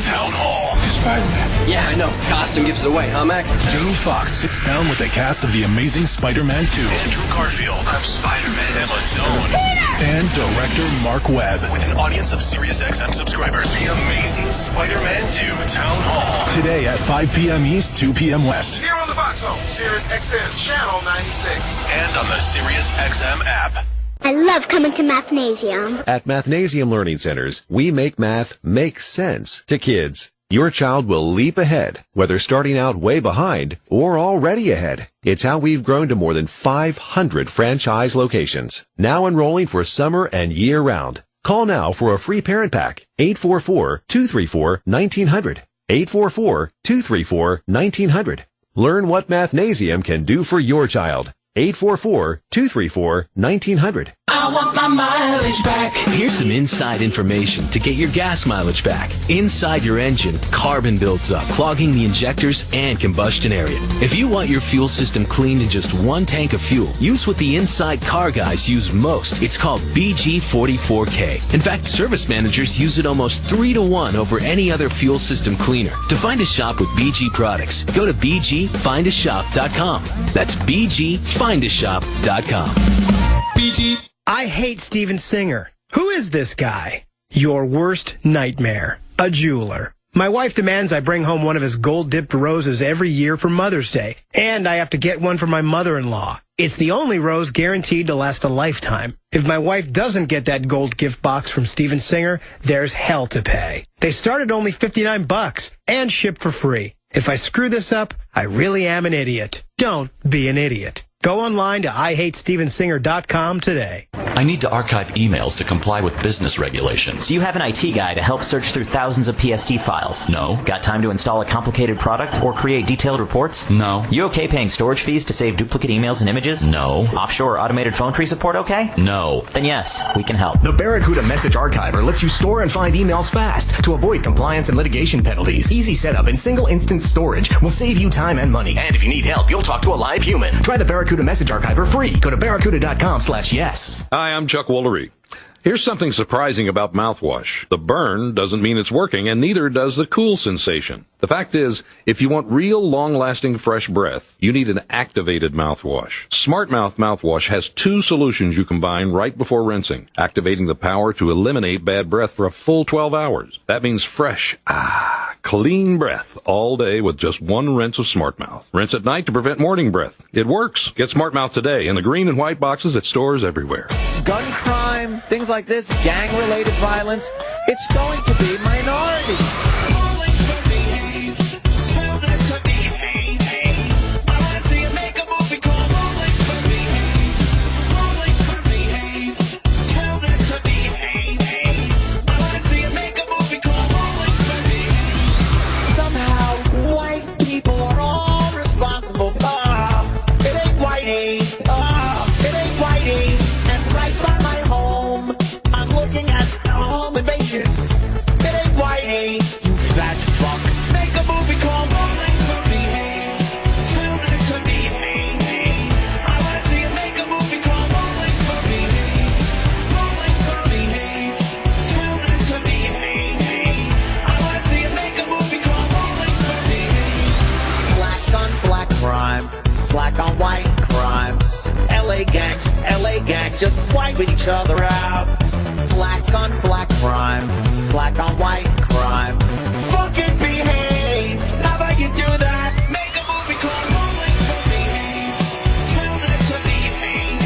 Town Hall. Spider-Man. Yeah, I know. Costume gives it away, huh, Max? Jamie Foxx sits down with the cast of The Amazing Spider-Man 2. Andrew Garfield. I'm Spider-Man. Emma Stone. And director Mark Webb. With an audience of Sirius XM subscribers. The Amazing Spider-Man 2 Town Hall. Today at 5 p.m. East, 2 p.m. West. Here on the Foxhole, Sirius XM Channel 96. And on the Sirius XM app. I love coming to Mathnasium. At Mathnasium Learning Centers, we make math make sense to kids. Your child will leap ahead, whether starting out way behind or already ahead. It's how we've grown to more than 500 franchise locations, now enrolling for summer and year-round. Call now for a free parent pack, 844-234-1900, 844-234-1900. Learn what Mathnasium can do for your child. 844-234-1900. I want my mileage back. Here's some inside information to get your gas mileage back. Inside your engine, carbon builds up, clogging the injectors and combustion area. If you want your fuel system cleaned in just one tank of fuel, use what the inside car guys use most. It's called BG44K. In fact, service managers use it almost 3-to-1 over any other fuel system cleaner. To find a shop with BG products, go to bgfindashop.com. That's bgfindashop.com. BG. I hate Steven Singer. Who is this guy? Your worst nightmare. A jeweler. My wife demands I bring home one of his gold-dipped roses every year for Mother's Day, and I have to get one for my mother-in-law. It's the only rose guaranteed to last a lifetime. If my wife doesn't get that gold gift box from Steven Singer, there's hell to pay. They start at only $59 and ship for free. If I screw this up, I really am an idiot. Don't be an idiot. Go online to IHateStevenSinger.com today. I need to archive emails to comply with business regulations. Do you have an IT guy to help search through thousands of PSD files? No. Got time to install a complicated product or create detailed reports? No. You okay paying storage fees to save duplicate emails and images? No. Offshore automated phone tree support okay? No. Then yes, we can help. The Barracuda Message Archiver lets you store and find emails fast to avoid compliance and litigation penalties. Easy setup and single instance storage will save you time and money. And if you need help, you'll talk to a live human. Try the Barracuda Message Archiver free. Go to barracuda.com/yes. Hi, I'm Chuck Woolery. Here's something surprising about mouthwash. The burn doesn't mean it's working, and neither does the cool sensation. The fact is, if you want real, long-lasting, fresh breath, you need an activated mouthwash. Smart Mouth mouthwash has two solutions you combine right before rinsing, activating the power to eliminate bad breath for a full 12 hours. That means fresh, clean breath all day with just one rinse of Smart Mouth. Rinse at night to prevent morning breath. It works. Get Smart Mouth today in the green and white boxes at stores everywhere. Gun crime, things like this, gang-related violence, it's going to be minority. Somehow, white people are all responsible. It ain't whitey. It ain't whitey. And right by my crowd. Black on black crime, black on white crime. Fucking behave. How about you do that? Make a movie called Rolling for Behave. Tell them to behave.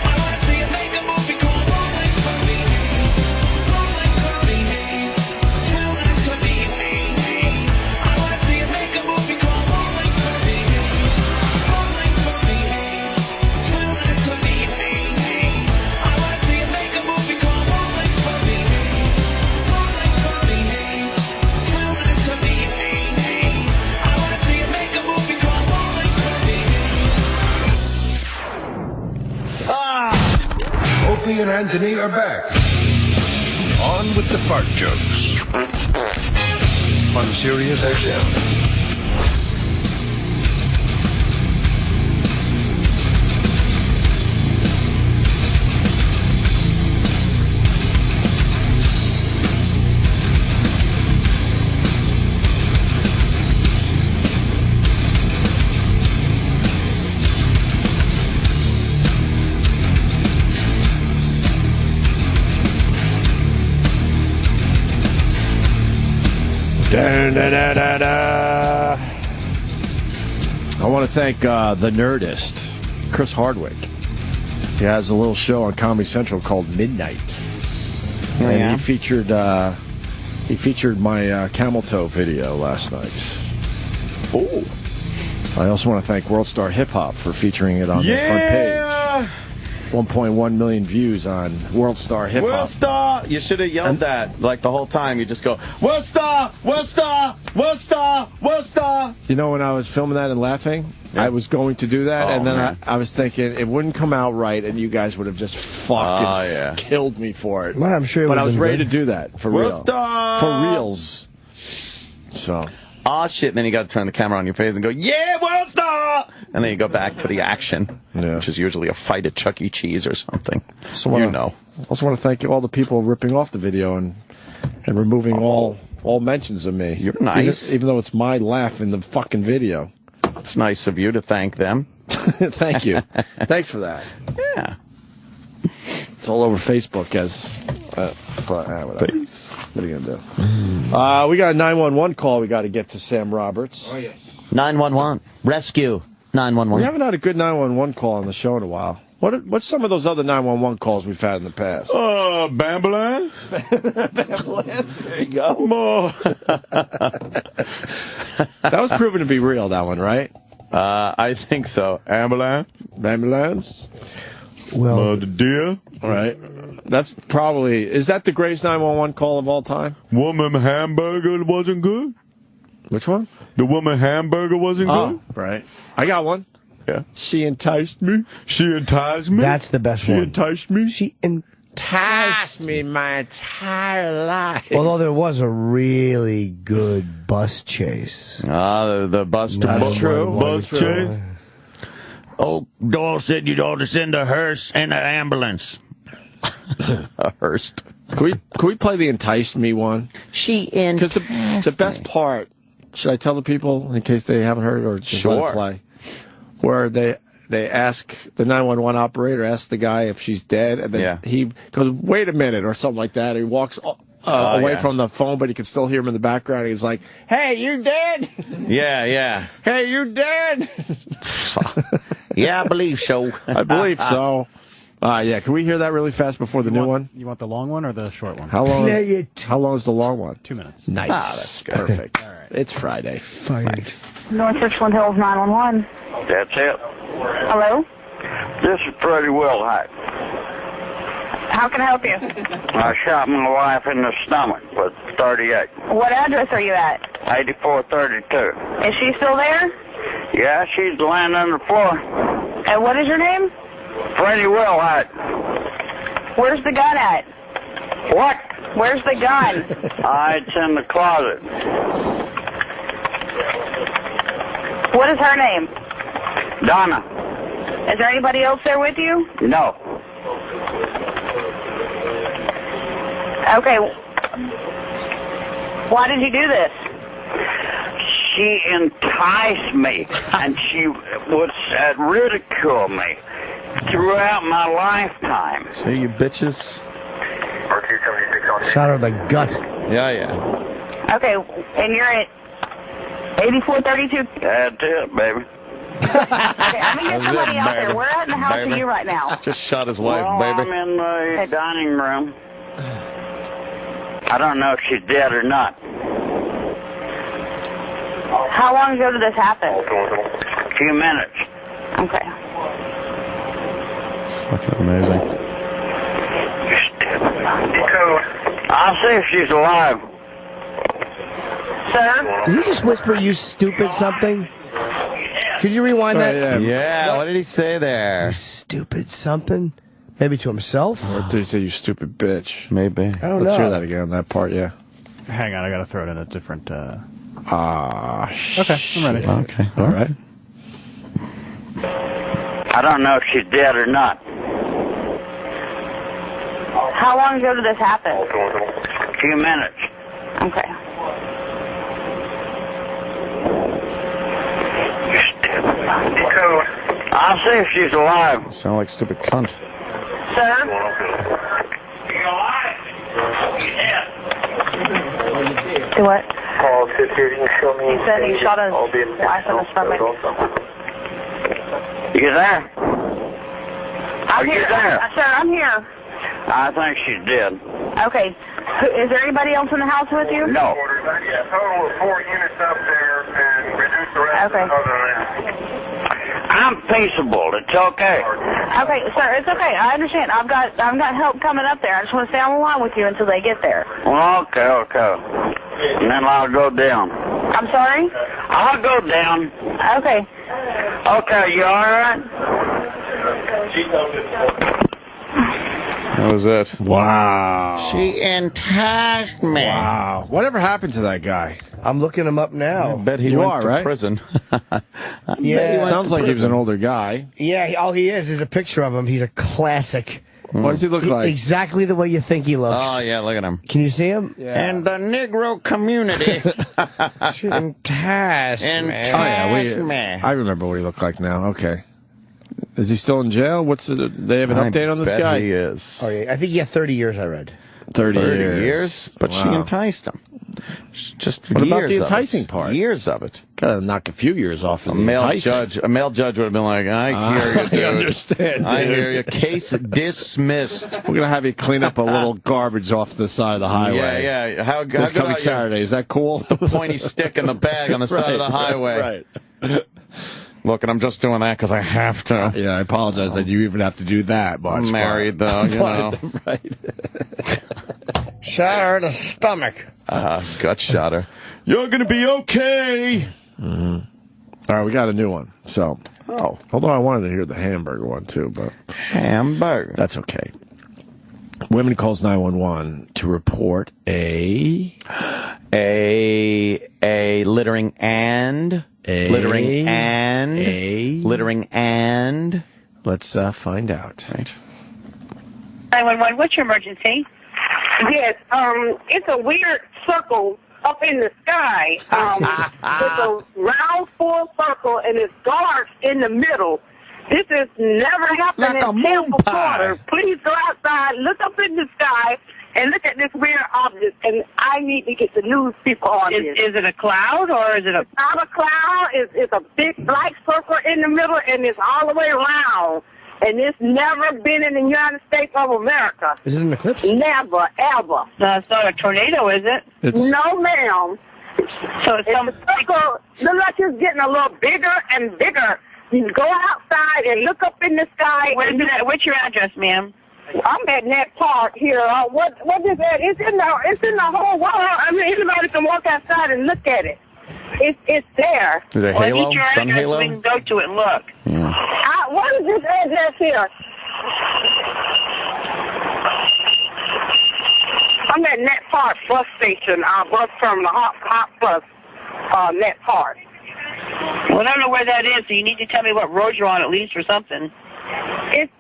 I wanna see you make a movie called Rolling for Behave. Rolling for Behave. Tell them to behave. I wanna see you make a movie called Rolling for Behave. Rolling for Behave. Tell them to behave. I wanna see you make a movie called Rolling for Behave. Rolling for Behave. Tell them to behave. I wanna see you make a movie called Rolling for Behave. Opie and Anthony are back. On with the fart jokes. On Sirius XM. I want to thank the Nerdist, Chris Hardwick. He has a little show on Comedy Central called Midnight, and he featured my camel toe video last night. Oh! I also want to thank World Star Hip Hop for featuring it on the front page. 1.1 million views on World Star Hip Hop. World Star! You should have yelled that like the whole time. You just go, World Star! World Star! World Star! World Star! You know, when I was filming that and laughing, I was going to do that, and then I was thinking it wouldn't come out right, and you guys would have just fucking killed me for it. Well, I'm sure. But I was ready to do that for real. World Star! For reals. So. Oh shit! And then you got to turn the camera on your face and go, yeah, World Star! And then you go back to the action, which is usually a fight at Chuck E. Cheese or something. You know. I also want to thank all the people ripping off the video and removing all mentions of me. You're nice. Even though it's my laugh in the fucking video. It's nice of you to thank them. Thank you. Thanks for that. Yeah. It's all over Facebook as... whatever. Peace. What are you going to do? We got a 911 call we got to get to Sam Roberts. Oh, yes. 911. Rescue. 911. We haven't had a good 911 call on the show in a while. What's some of those other 911 calls we've had in the past? Bambulance? Bambulance, there you go. More. That was proven to be real, that one, right? I think so. Ambulance? Ambulance? Well, the deer? Right. That's probably... Is that the greatest 911 call of all time? Woman hamburger wasn't good? Which one? The woman hamburger wasn't good? Right. I got one. Yeah. She enticed me. She enticed me? That's the best one. She enticed me. She enticed me my entire life. Although there was a really good bus chase. The bus to That's true. Bus chase. Oh, Doyle said you'd ought to send a hearse and an ambulance. A hearse. Can we play the enticed me one? She enticed Because the best part, should I tell the people in case they haven't heard or just let it play? Where they ask, the 911 operator asks the guy if she's dead, and then he goes, wait a minute, or something like that. He walks away from the phone, but he can still hear him in the background. He's like, hey, you dead? Yeah. Hey, you dead? Yeah, I believe so. I believe so. Can we hear that really fast before the new one? You want the long one or the short one? How long is the long one? 2 minutes. Nice. That's good. Perfect. All right. It's Friday. Nice. North Richland Hills 911. That's it. Hello? This is pretty well hot. How can I help you? I shot my wife in the stomach with 38. What address are you at? 8432. Is she still there? Yeah, she's lying on the floor. And what is your name? Pretty well hot. Where's the gun at? What? Where's the gun? It's in the closet. What is her name? Donna. Is there anybody else there with you? No. Okay. Why did you do this? She enticed me, and she would ridicule me. throughout my lifetime. See, you bitches. Shot her in the gut. Yeah. Okay, and you're at 8432? That's it, baby. Okay, I'm going to get somebody out there. Where at in the house are you right now? Just shot his wife, well, baby. I'm in the dining room. I don't know if she's dead or not. How long ago did this happen? A few minutes. Okay. Fucking amazing. I'll see if she's alive. Sir? Did he just whisper, you stupid something? Could you rewind that? Yeah, what did he say there? You stupid something? Maybe to himself? Or did he say, you stupid bitch? Maybe. I don't know. Let's hear that again, that part, yeah. Hang on, I gotta throw it in a different... Okay, I'm ready. Okay, all right. I don't know if she's dead or not. How long ago did this happen? A few minutes. Okay. I'll see if she's alive. Sound like stupid cunt. Sir? Do what? Call 50, you can show me. He said he shot his wife in the stomach. You there? I'm here. there? Sir, I'm here. I think she's dead. Okay. Is there anybody else in the house with you? No. Total of 4 units up there and reduce the rest Okay. other than that. I'm peaceable. It's okay. Okay, sir, it's okay. I understand. I've got help coming up there. I just want to stay on the line with you until they get there. Well, okay. And then I'll go down. I'm sorry? I'll go down. Okay. Okay, you all right? That was it. Wow. She enticed me. Wow. Whatever happened to that guy? I'm looking him up now. I bet he You went are, to right? prison. Yeah. Sounds like he was an older guy. Yeah, all he is a picture of him. He's a classic. What does he look like? Exactly the way you think he looks. Oh, yeah, look at him. Can you see him? Yeah. And the Negro community. She enticed me. I remember what he looked like now. Okay. Is he still in jail? They have an update on this bet guy? he is. Oh, yeah. I think he had 30 years, I read. 30 years? But she Wow. enticed him. Just What years about the of enticing it. part? Years of it. Gotta knock a few years off of A the male enticing. judge would have been like, I hear you, dude. I understand, I dude. hear you. Case dismissed. We're gonna have you clean up a little garbage off the side of the highway. Yeah. How This good coming are you? Saturday. Is that cool? The pointy stick in the bag on the side of the highway. Right. Look, and I'm just doing that because I have to. Yeah, I apologize that you even have to do that much. I'm married, though, you know. Right. Shot her in the stomach. Gut shot her. You're going to be okay. Mm-hmm. All right, we got a new one. So, hold on, I wanted to hear the hamburger one too, but hamburger. That's okay. Women calls 911 to report a littering and Let's find out. Right. 911, what's your emergency? Yes, it's a weird circle up in the sky. It's a round, full circle, and it's dark in the middle. This has never happened in Tampa, Florida. Please go outside, look up in the sky, and look at this weird object. And I need to get the news people on this. Is it a cloud or is it a... Not a cloud. It's a big black circle in the middle, and it's all the way around. And it's never been in the United States of America. Is it an eclipse? Never, ever. It's not a tornado, is it? No, ma'am. So it's some circle. Looks like it's getting a little bigger and bigger. You go outside and look up in the sky. What's your address, ma'am? I'm at Net Park here. What is that? It's in the whole world. I mean, anybody can walk outside and look at it. It's there. Is it halo? Sun halo? We can go to it and look. Yeah. What is this address here? I'm at Net Park bus station. Bus from the Hot Bus, Net Park. Well, I don't know where that is, so you need to tell me what road you're on at least or something. It's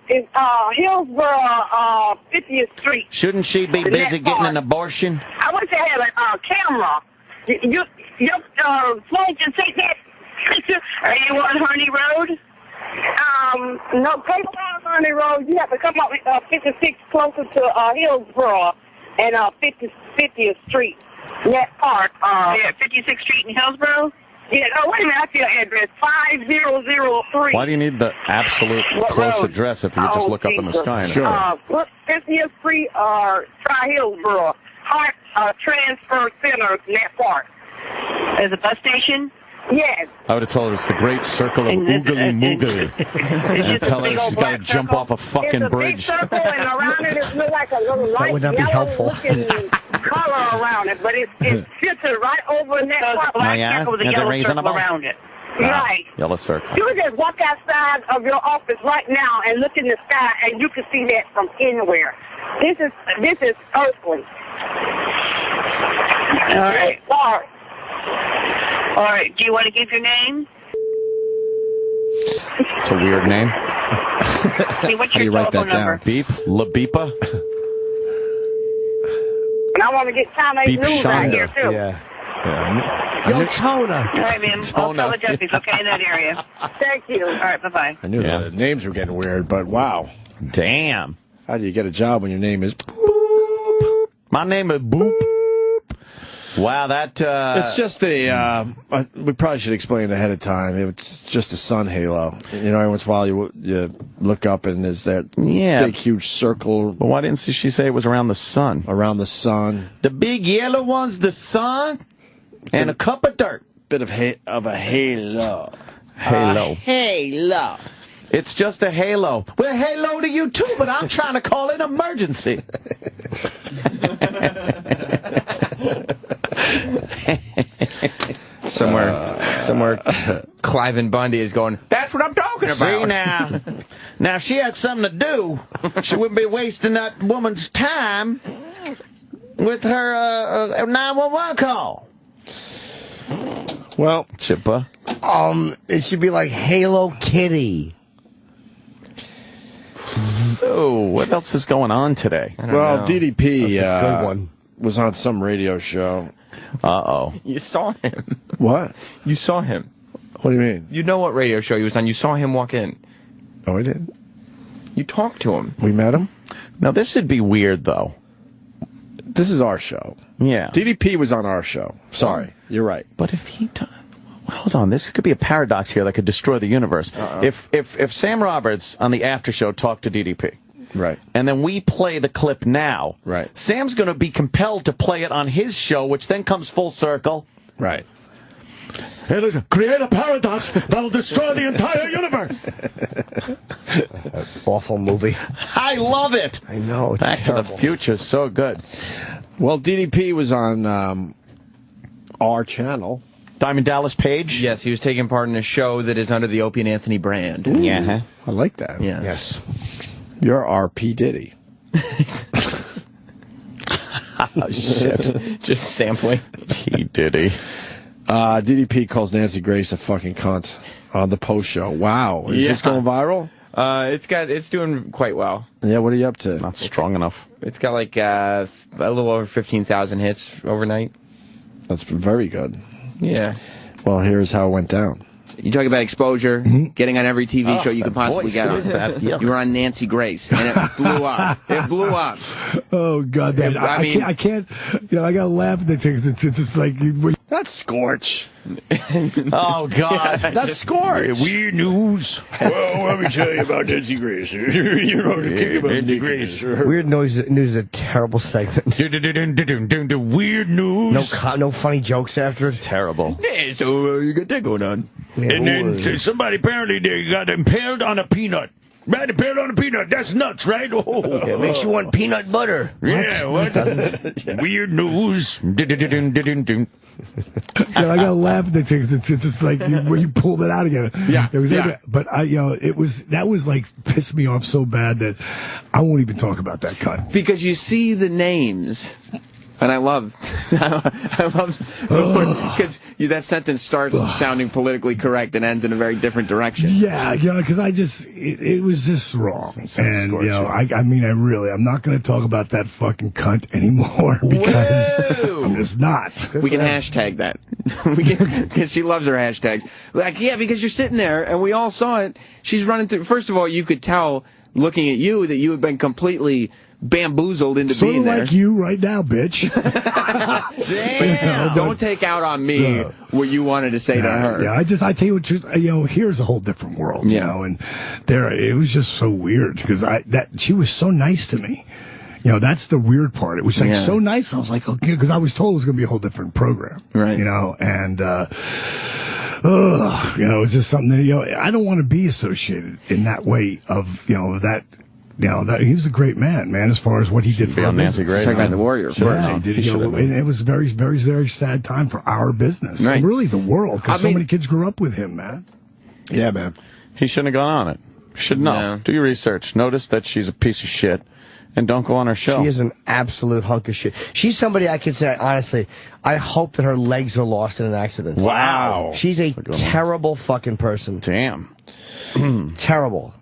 Hillsborough, 50th Street. Shouldn't she be busy getting an abortion? I wish I had a camera. Your phone can take that picture. Are you on Harney Road? No, Cape Town County Road, you have to come up 56 closer to Hillsborough and 50th Street, Net Park. 56th Street in Hillsborough? Yeah, wait a minute, I see your address, 5003. Why do you need the absolute close address if you just look up in the sky? Sure. Look, 50th Street, try Hillsborough. Heart Transfer Center, Net Park. There's a bus station? Yes. I would have told her it's the great circle of Oogly Moogly. And tell her she's got to jump off a fucking bridge. It's a big circle, and around it looks like a little light yellow-looking color around it, but it's filtered right over in that park. With a yellow circle around it. Right. Yellow circle. You can just walk outside of your office right now and look in the sky, and you can see that from anywhere. This is earthly. All right. Sorry. All right. Do you want to give your name? It's a weird name. Hey, what's How do you your write that telephone number? down? Beep? La Beepa? And I want to get China's Beep news out here, Shonda. too. Yeah. Yo, Tona. All right, ma'am. I'll tell the deputies, okay, in that area. Thank you. All right, bye-bye. I knew the names were getting weird, but wow. Damn. How do you get a job when your name is... My name is Boop. Wow, that... It's just we probably should explain it ahead of time. It's just a sun halo. You know, every once in a while you look up and there's that big, huge circle. But why didn't she say it was around the sun? Around the sun. The big yellow one's the sun and a cup of dirt. Bit of a halo. Halo. Halo. It's just a halo. Well, halo to you too, but I'm trying to call it emergency. Somewhere, Cliven Bundy is going, that's what I'm talking about. See, now, if she had something to do, she wouldn't be wasting that woman's time with her 911 call. Well, Chippa. It should be like Halo Kitty. So, what else is going on today? Well, DDP was on some radio show. Uh-oh. You saw him. What? You saw him. What do you mean? You know what radio show he was on. You saw him walk in. Oh, I did. You talked to him. We met him? Now, this would be weird, though. This is our show. Yeah. DDP was on our show. Sorry. You're right. But if he... Hold on, this could be a paradox here that could destroy the universe. If Sam Roberts on the after show talked to DDP, right, and then we play the clip now, right, Sam's going to be compelled to play it on his show, which then comes full circle. Right. It'll create a paradox that'll destroy the entire universe. Awful movie. I love it. I know. It's Back terrible. to the Future is so good. Well, DDP was on our channel. Diamond Dallas Page? Yes, he was taking part in a show that is under the Opie and Anthony brand. Ooh, yeah. I like that. Yes. You're our P. Diddy. Oh, shit. Just sampling. P. Diddy. DDP calls Nancy Grace a fucking cunt on the post show. Wow. Is this going viral? It's doing quite well. Yeah, what are you up to? Not strong enough. It's got like a little over 15,000 hits overnight. That's very good. Yeah. Well, here's how it went down. You talk about exposure, getting on every TV show you could possibly get on. You were on Nancy Grace, and it blew up. It blew up. Oh, God. I can't, I got to laugh at the things. It's just like... That's Scorch. Oh, God. That's Scorch. Weird news. Well, let me tell you about Nancy Grace. You know, the king about Nancy Grace. Weird News is a terrible segment. Weird news. No funny jokes after it. It's terrible. Yeah, so you got that going on. Yeah, and then somebody apparently they got impaled on a peanut. Right, impaled on a peanut. That's nuts, right? Oh. It makes you want peanut butter. Yeah, what? Weird news. I got to laugh at the things. It's just like when you pulled it out again. Yeah. It was but that was like pissed me off so bad that I won't even talk about that cut. Because you see the names. And I love because that sentence starts sounding politically correct and ends in a very different direction. Yeah, because it was just wrong. And, I'm not going to talk about that fucking cunt anymore because I'm just not. We can hashtag that. Because she loves her hashtags. Like, yeah, because you're sitting there, and we all saw it. She's running through. First of all, you could tell, looking at you, that you had been completely bamboozled into sort being of there. like you right now, bitch. Damn! Don't take out on me what you wanted to say to her. Yeah, I tell you what, here's a whole different world, you know, and it was just so weird because she was so nice to me. That's the weird part. It was like so nice. I was like, okay, because I was told it was going to be a whole different program, right? And it was just something that, I don't want to be associated in that way of, that. He was a great man, as far as what he did for our business. Check out the Warrior. Yeah, and it was a very, very, very sad time for our business. Right. And really the world, because so many kids grew up with him, man. Yeah, man. He shouldn't have gone on it. Should know. No. Do your research. Notice that she's a piece of shit. And don't go on her show. She is an absolute hunk of shit. She's somebody I can say, honestly, I hope that her legs are lost in an accident. Wow. She's a terrible fucking person. Damn. Terrible.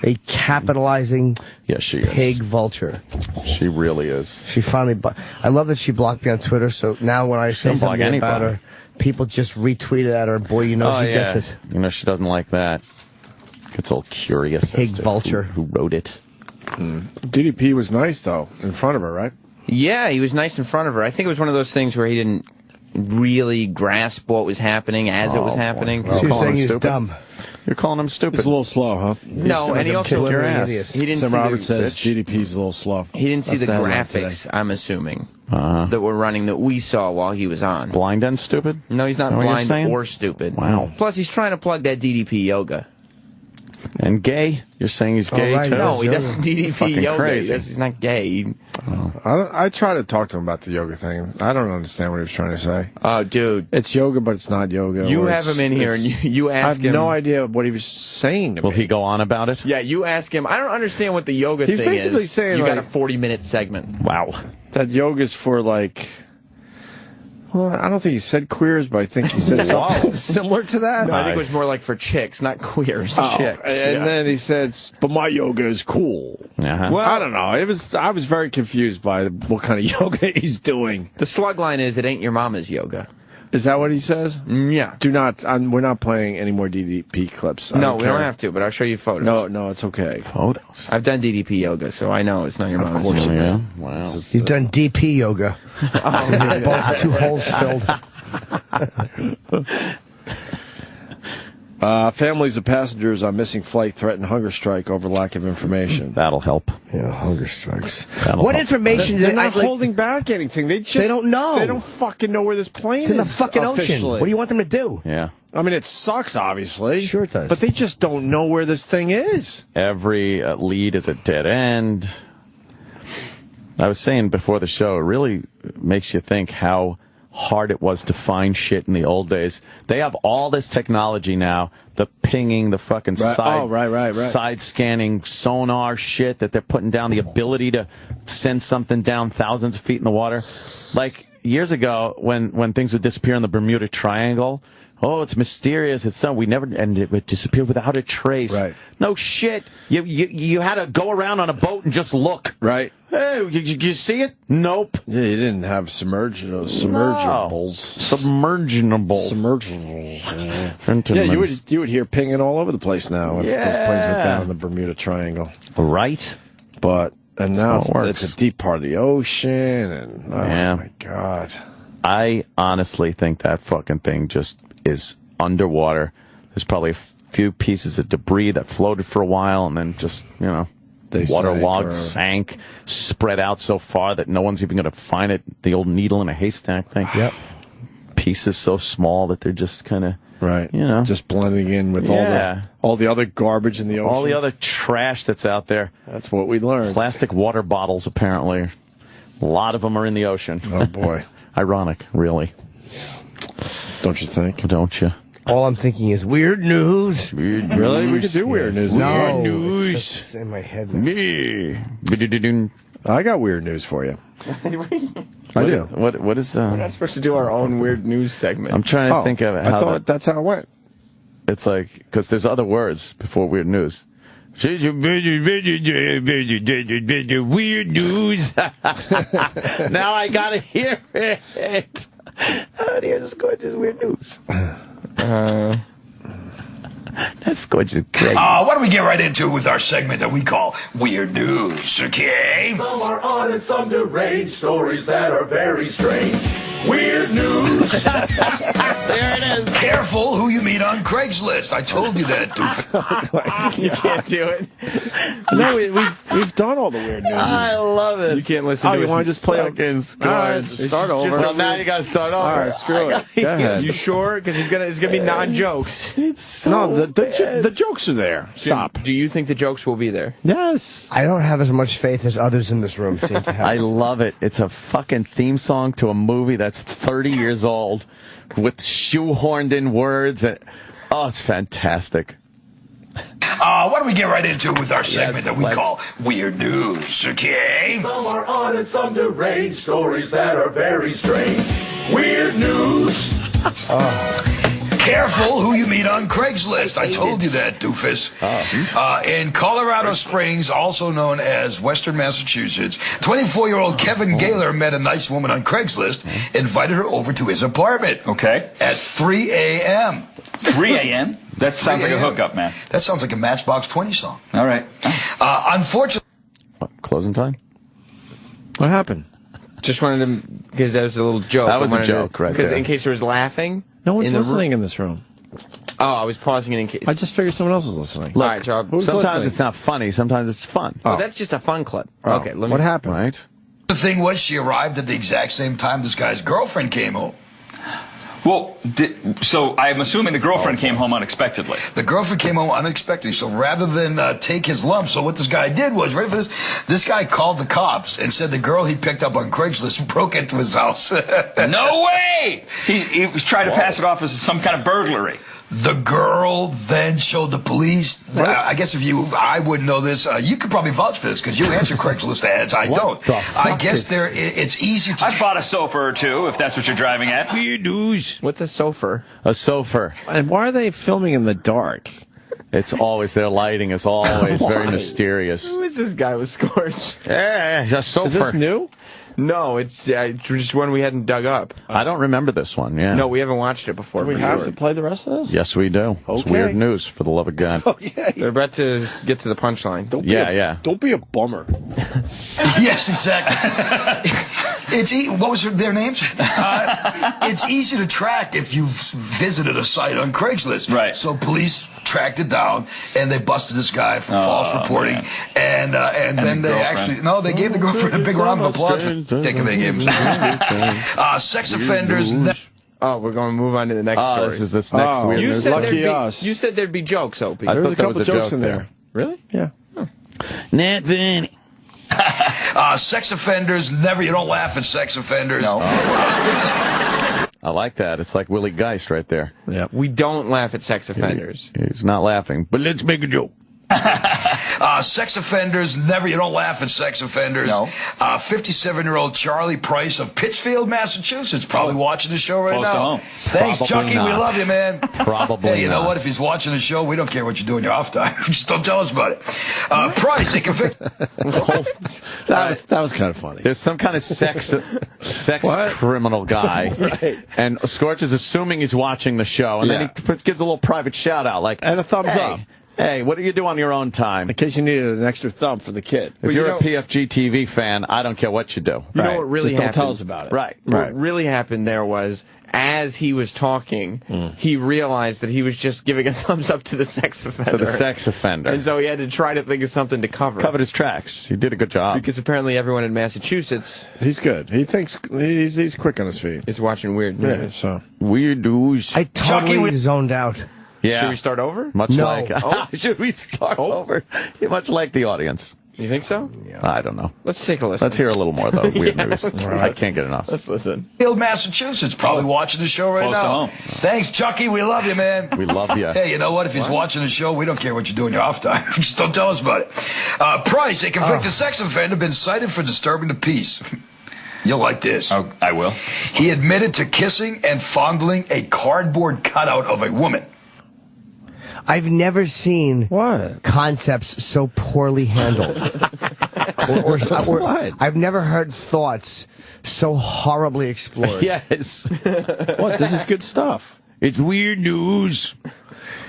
A capitalizing she is. pig vulture. She really is. She finally... I love that she blocked me on Twitter, so now when I say something about her, people just retweet it at her. Boy, she gets it. She doesn't like that. Gets all curious. Pig vulture. Who wrote it? DDP was nice, though, in front of her, right? Yeah, he was nice in front of her. I think it was one of those things where he didn't really grasp what was happening as it was happening. She was saying he was dumb. You're calling him stupid. It's a little slow, huh? No, and he also kick your ass. He didn't Sam see Roberts the, says GDP's a little slow. He didn't see the graphics, I'm assuming, that were running that we saw while he was on. Blind and stupid? No, he's not blind or stupid. Wow. Plus, he's trying to plug that DDP yoga. And gay? You're saying he's gay, too? No, he doesn't DDP yoga. Crazy. He's not gay. I try to talk to him about the yoga thing. I don't understand what he was trying to say. Oh, dude. It's yoga, but it's not yoga. You have him in here, and you ask him. I have no idea what he was saying to me. Will he go on about it? Yeah, you ask him. I don't understand what the yoga thing is. He's basically saying, you got a 40-minute segment. Wow. That yoga's for, well, I don't think he said queers, but I think he said something similar to that. No, I think it was more like for chicks, not queers. Chicks. And then he said, but my yoga is cool. Well, I don't know. I was very confused by what kind of yoga he's doing. The slug line is, it ain't your mama's yoga. Is that what he says? Yeah. We're not playing any more DDP clips. No, we don't have to, but I'll show you photos. No, it's okay. Photos? I've done DDP yoga, so I know it's not your mama's yoga. Of course, yeah. Wow. You've done DP yoga. Both 2 holes filled. Families of passengers on missing flight threaten hunger strike over lack of information. That'll help. Yeah, hunger strikes. What information? They're not holding back anything. They don't know. They don't fucking know where this plane is. It's in the fucking ocean. officially. What do you want them to do? Yeah. I mean, it sucks, obviously. Sure it does. But they just don't know where this thing is. Every lead is a dead end. I was saying before the show, it really makes you think how hard it was to find shit in the old days. They have all this technology now, the pinging, the fucking side scanning sonar shit that they're putting down, the ability to send something down thousands of feet in the water. Like years ago when things would disappear in the Bermuda Triangle, oh, it's mysterious. It's something we never, and it would disappear without a trace. Right. No shit. You had to go around on a boat and just look. Right. Hey, you see it? Nope. Yeah, you didn't have submergibles. Yeah, you would hear pinging all over the place now if those planes went down in the Bermuda Triangle. Right. And now it's a deep part of the ocean, and oh my God. I honestly think that fucking thing just is underwater. There's probably a few pieces of debris that floated for a while, and then just, waterlogged, sank, spread out so far that no one's even going to find it. The old needle in a haystack thing. Yep. Pieces so small that they're just kind of, just blending in with all the other garbage in the ocean. All the other trash that's out there. That's what we learned. Plastic water bottles, apparently. A lot of them are in the ocean. Oh, boy. Ironic, really. Don't you think? Don't you? All I'm thinking is weird news. Really? We could do weird news. No. Weird news. It's in my head now. I got weird news for you. I do. What is... We're not supposed to do our own weird news segment. I'm trying to think of how... I thought that's how it went. It's like... Because there's other words before weird news. Weird news. Now I gotta hear it. Oh, here's Scorch's weird news. That's Scorch's great. Why don't we get right into it with our segment that we call Weird News, okay? Some are odd and some deranged, stories that are very strange. Weird news. There it is. Careful who you meet on Craigslist. I told you that. You can't do it. No, we've done all the weird news. I love it. You can't listen to it. You want to just play fucking Scorch? Right, start over. Well, now you got to start over. All right, screw it. Go ahead. You sure? Because it's gonna be non-jokes. No, the jokes are there. Stop. Do you think the jokes will be there? Yes. I don't have as much faith as others in this room seem to have. I love it. It's a fucking theme song to a movie that's 30 years old with shoehorned in words. Oh, it's fantastic. Why don't we get right into it with our segment that we call Weird News, okay? Some are odd and some deranged, stories that are very strange. Weird news. Careful who you meet on Craigslist. I told you that, doofus. In Colorado Springs, also known as Western Massachusetts, 24-year-old Kevin Gaylor met a nice woman on Craigslist, invited her over to his apartment. Okay. At 3 a.m. 3 a.m.? That sounds like a hookup, man. That sounds like a Matchbox 20 song. All right. Unfortunately... Closing time? What happened? Just wanted to, because that was a little joke. That was a joke, right there. Because in case there was laughing. No one's listening in this room. Oh, I was pausing it in case. I just figured someone else was listening. All right, so Sometimes it's not funny. Sometimes it's fun. Well, that's just a fun clip. Oh. Okay, What happened? Right? The thing was, she arrived at the exact same time this guy's girlfriend came home. Well, so I'm assuming the girlfriend came home unexpectedly. The girlfriend came home unexpectedly, so rather than take his lump, so what this guy did was, ready for this? This guy called the cops and said the girl he picked up on Craigslist broke into his house. No way! He was trying to pass it off as some kind of burglary. The girl then showed the police. I guess I wouldn't know this. You could probably vouch for this because you answer Craigslist ads. I don't. I guess it's easy to. I bought a sofa or two, if that's what you're driving at. Weird news. What's a sofa? A sofa. And why are they filming in the dark? It's always, their lighting is always very mysterious. Who is this guy with Scorch? Yeah, a sofa. Is this new? No, it's just one we hadn't dug up. I don't remember this one, yeah. No, we haven't watched it before. Do we have to play the rest of this? Yes, we do. Okay. It's weird news, for the love of God. Okay. They're about to get to the punchline. Don't be a bummer. Yes, exactly. What was their names? It's easy to track if you've visited a site on Craigslist. Right. So police tracked it down, and they busted this guy for false reporting. And then they they gave the girlfriend a big round of applause for taking the game. Sex offenders. Oh, we're going to move on to the next story. This is this next weird news. Lucky us. You said there'd be jokes, Opie. There was a couple jokes in there. Really? Yeah. Not funny. Sex offenders, you don't laugh at sex offenders. No. I like that. It's like Willie Geist right there. Yeah. We don't laugh at sex offenders. He's not laughing, but let's make a joke. Sex offenders, you don't laugh at sex offenders. No. 57-year-old Charlie Price of Pittsfield, Massachusetts, probably watching the show right now. Thanks, Probably Chucky. not. We love you, man. Probably Hey, you know not. what? If he's watching the show, we don't care what you do in your off time. Just don't tell us about it. Price, they convict. That was kind of funny. There's some kind of sex criminal guy, Right. and Scorch is assuming he's watching the show, and then he gives a little private shout out, like, And a thumbs up. Hey, what do you do on your own time? In case you needed an extra thumb for the kid. If you're a PFG TV fan, I don't care what you do. You know what really Just happened? don't tell us about it. Right. What really happened there was, as he was talking, he realized that he was just giving a thumbs up to the sex offender. To the sex offender. And so he had to try to think of something to cover. Covered his tracks. He did a good job. Because apparently everyone in Massachusetts He's good. He thinks he's quick on his feet. is watching Weird News. Yeah, so. Weird news. I totally zoned out. Yeah. Should we start over? Much No. like. Should we start over? Much like the audience. You think so? I don't know. Let's take a listen. Let's hear a little more, though. Weird news. I can't get enough. Let's listen. Pittsfield, Massachusetts, probably watching the show right Close to now. home. Thanks, Chucky. We love you, man. We love you. Hey, you know what? If he's watching the show, we don't care what you do in your off time. Just don't tell us about it. Price, a convicted sex offender, been cited for disturbing the peace. You'll like this. Oh, I will. He admitted to kissing and fondling a cardboard cutout of a woman. I've never seen concepts so poorly handled. or I've never heard thoughts so horribly explored. Yes. What? This is good stuff. It's weird news.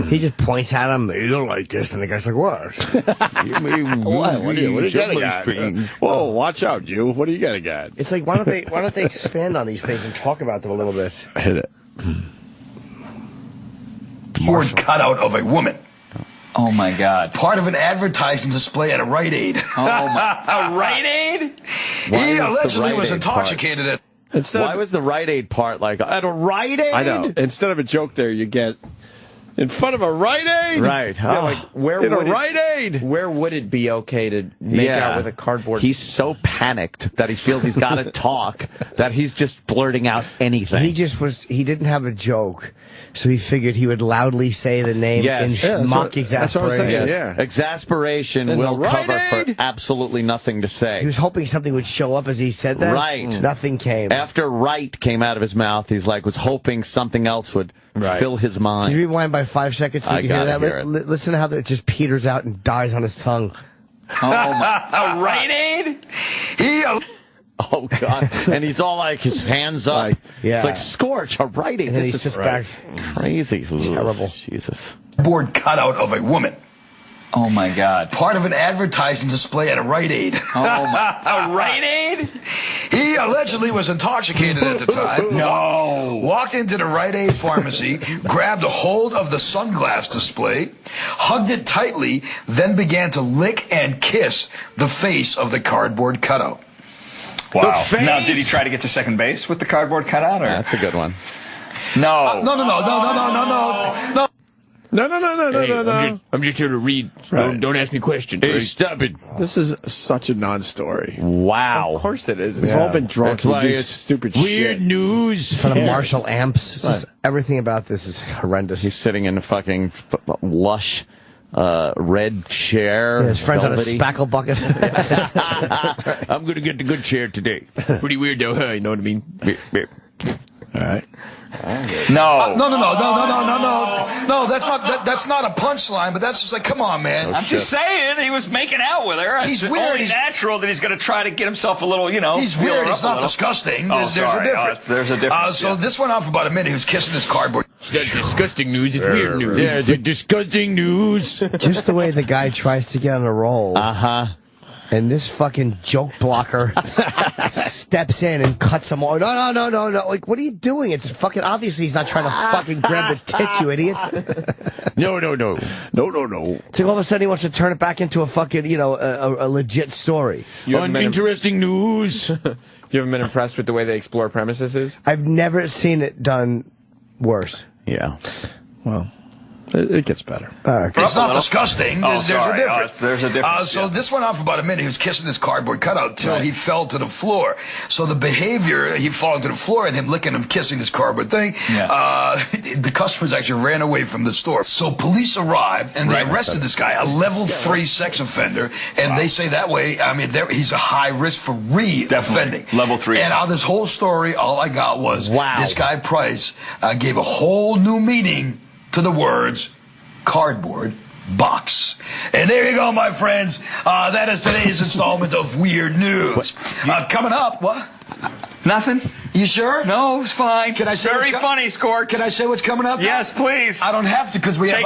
He just points at him. You don't like this, and the guy's like, "What? What are you getting at? Whoa, watch out, you! What are you getting at?" It's like, why don't they expand on these things and talk about them a little bit? Hit it. Board cutout of a woman. Oh my God! Part of an advertising display at a Rite Aid. Oh my! A Rite Aid? He allegedly was intoxicated at. Why was the Rite Aid part like at a Rite Aid? I know. Instead of a joke, there you get in front of a Rite Aid. Right. Yeah, like where in would a Rite Aid? Where would it be okay to make out with a cardboard? He's so panicked that he feels he's got to talk that he's just blurting out anything. He didn't have a joke, so he figured he would loudly say the name in mock exasperation. That's what I'm saying. Yeah. Exasperation will cover for absolutely nothing to say. He was hoping something would show up as he said that. Right. Nothing came. After right came out of his mouth, he's like, was hoping something else would fill his mind. Can you rewind by 5 seconds so you can hear that? Hear listen to how that just peters out and dies on his tongue. Oh my! A Rite Aid? Oh God! And he's all like his hands up. It's like Scorch, a Rite Aid. And then he sits back. Crazy. Terrible. Jesus. Board cutout of a woman. Oh my God! Part of an advertising display at a Rite Aid. Oh my! A Rite Aid? He allegedly was intoxicated at the time. No. Walked into the Rite Aid pharmacy, grabbed a hold of the sunglass display, hugged it tightly, then began to lick and kiss the face of the cardboard cutout. Wow. Now, did he try to get to second base with the cardboard cutout? Or? That's a good one. No. No. I'm just here to read. Right. Don't ask me questions. Hey, stop it. This is such a non-story. Wow. Of course it is. We've all been drunk and do it's stupid weird shit. news. In front of Marshall amps. Everything about this is horrendous. He's sitting in a fucking lush red chair. His friend's on a spackle bucket. I'm going to get the good chair today. Pretty weird though, huh? You know what I mean? All right. No. No. That's not a punchline, but that's just like, come on, man. I'm just saying, he was making out with her. He's it's weird. only natural that he's going to try to get himself a little, He's weird. It's not disgusting. There's a difference. There's a difference. So this went on for about a minute. He was kissing his cardboard. That's disgusting news. It's weird news. Yeah, the disgusting news. Just the way the guy tries to get on a roll. Uh-huh. And this fucking joke blocker steps in and cuts him off. No. Like, what are you doing? It's fucking obviously he's not trying to fucking grab the tits, you idiots. No. So all of a sudden he wants to turn it back into a fucking, a legit story. Uninteresting news. You haven't been impressed with the way they explore premises? I've never seen it done worse. Yeah. Well, it gets better. It's not disgusting. There's a difference. There's a difference. So this went on for about a minute. He was kissing his cardboard cutout till he fell to the floor. So the behavior, he falling to the floor and him licking and kissing his cardboard thing, the customers actually ran away from the store. So police arrived and they arrested this guy, a level 3 sex offender. And they say that way, I mean, he's a high risk for re-offending. Level 3. And on this whole story, all I got was this guy Price gave a whole new meaning to the words cardboard box. And there you go, my friends. That is today's installment of Weird News. Coming up, what? Nothing. You sure? No, it's fine. Can I say Very funny, Scorch. Can I say what's coming up? Yes, please. I don't have to because we have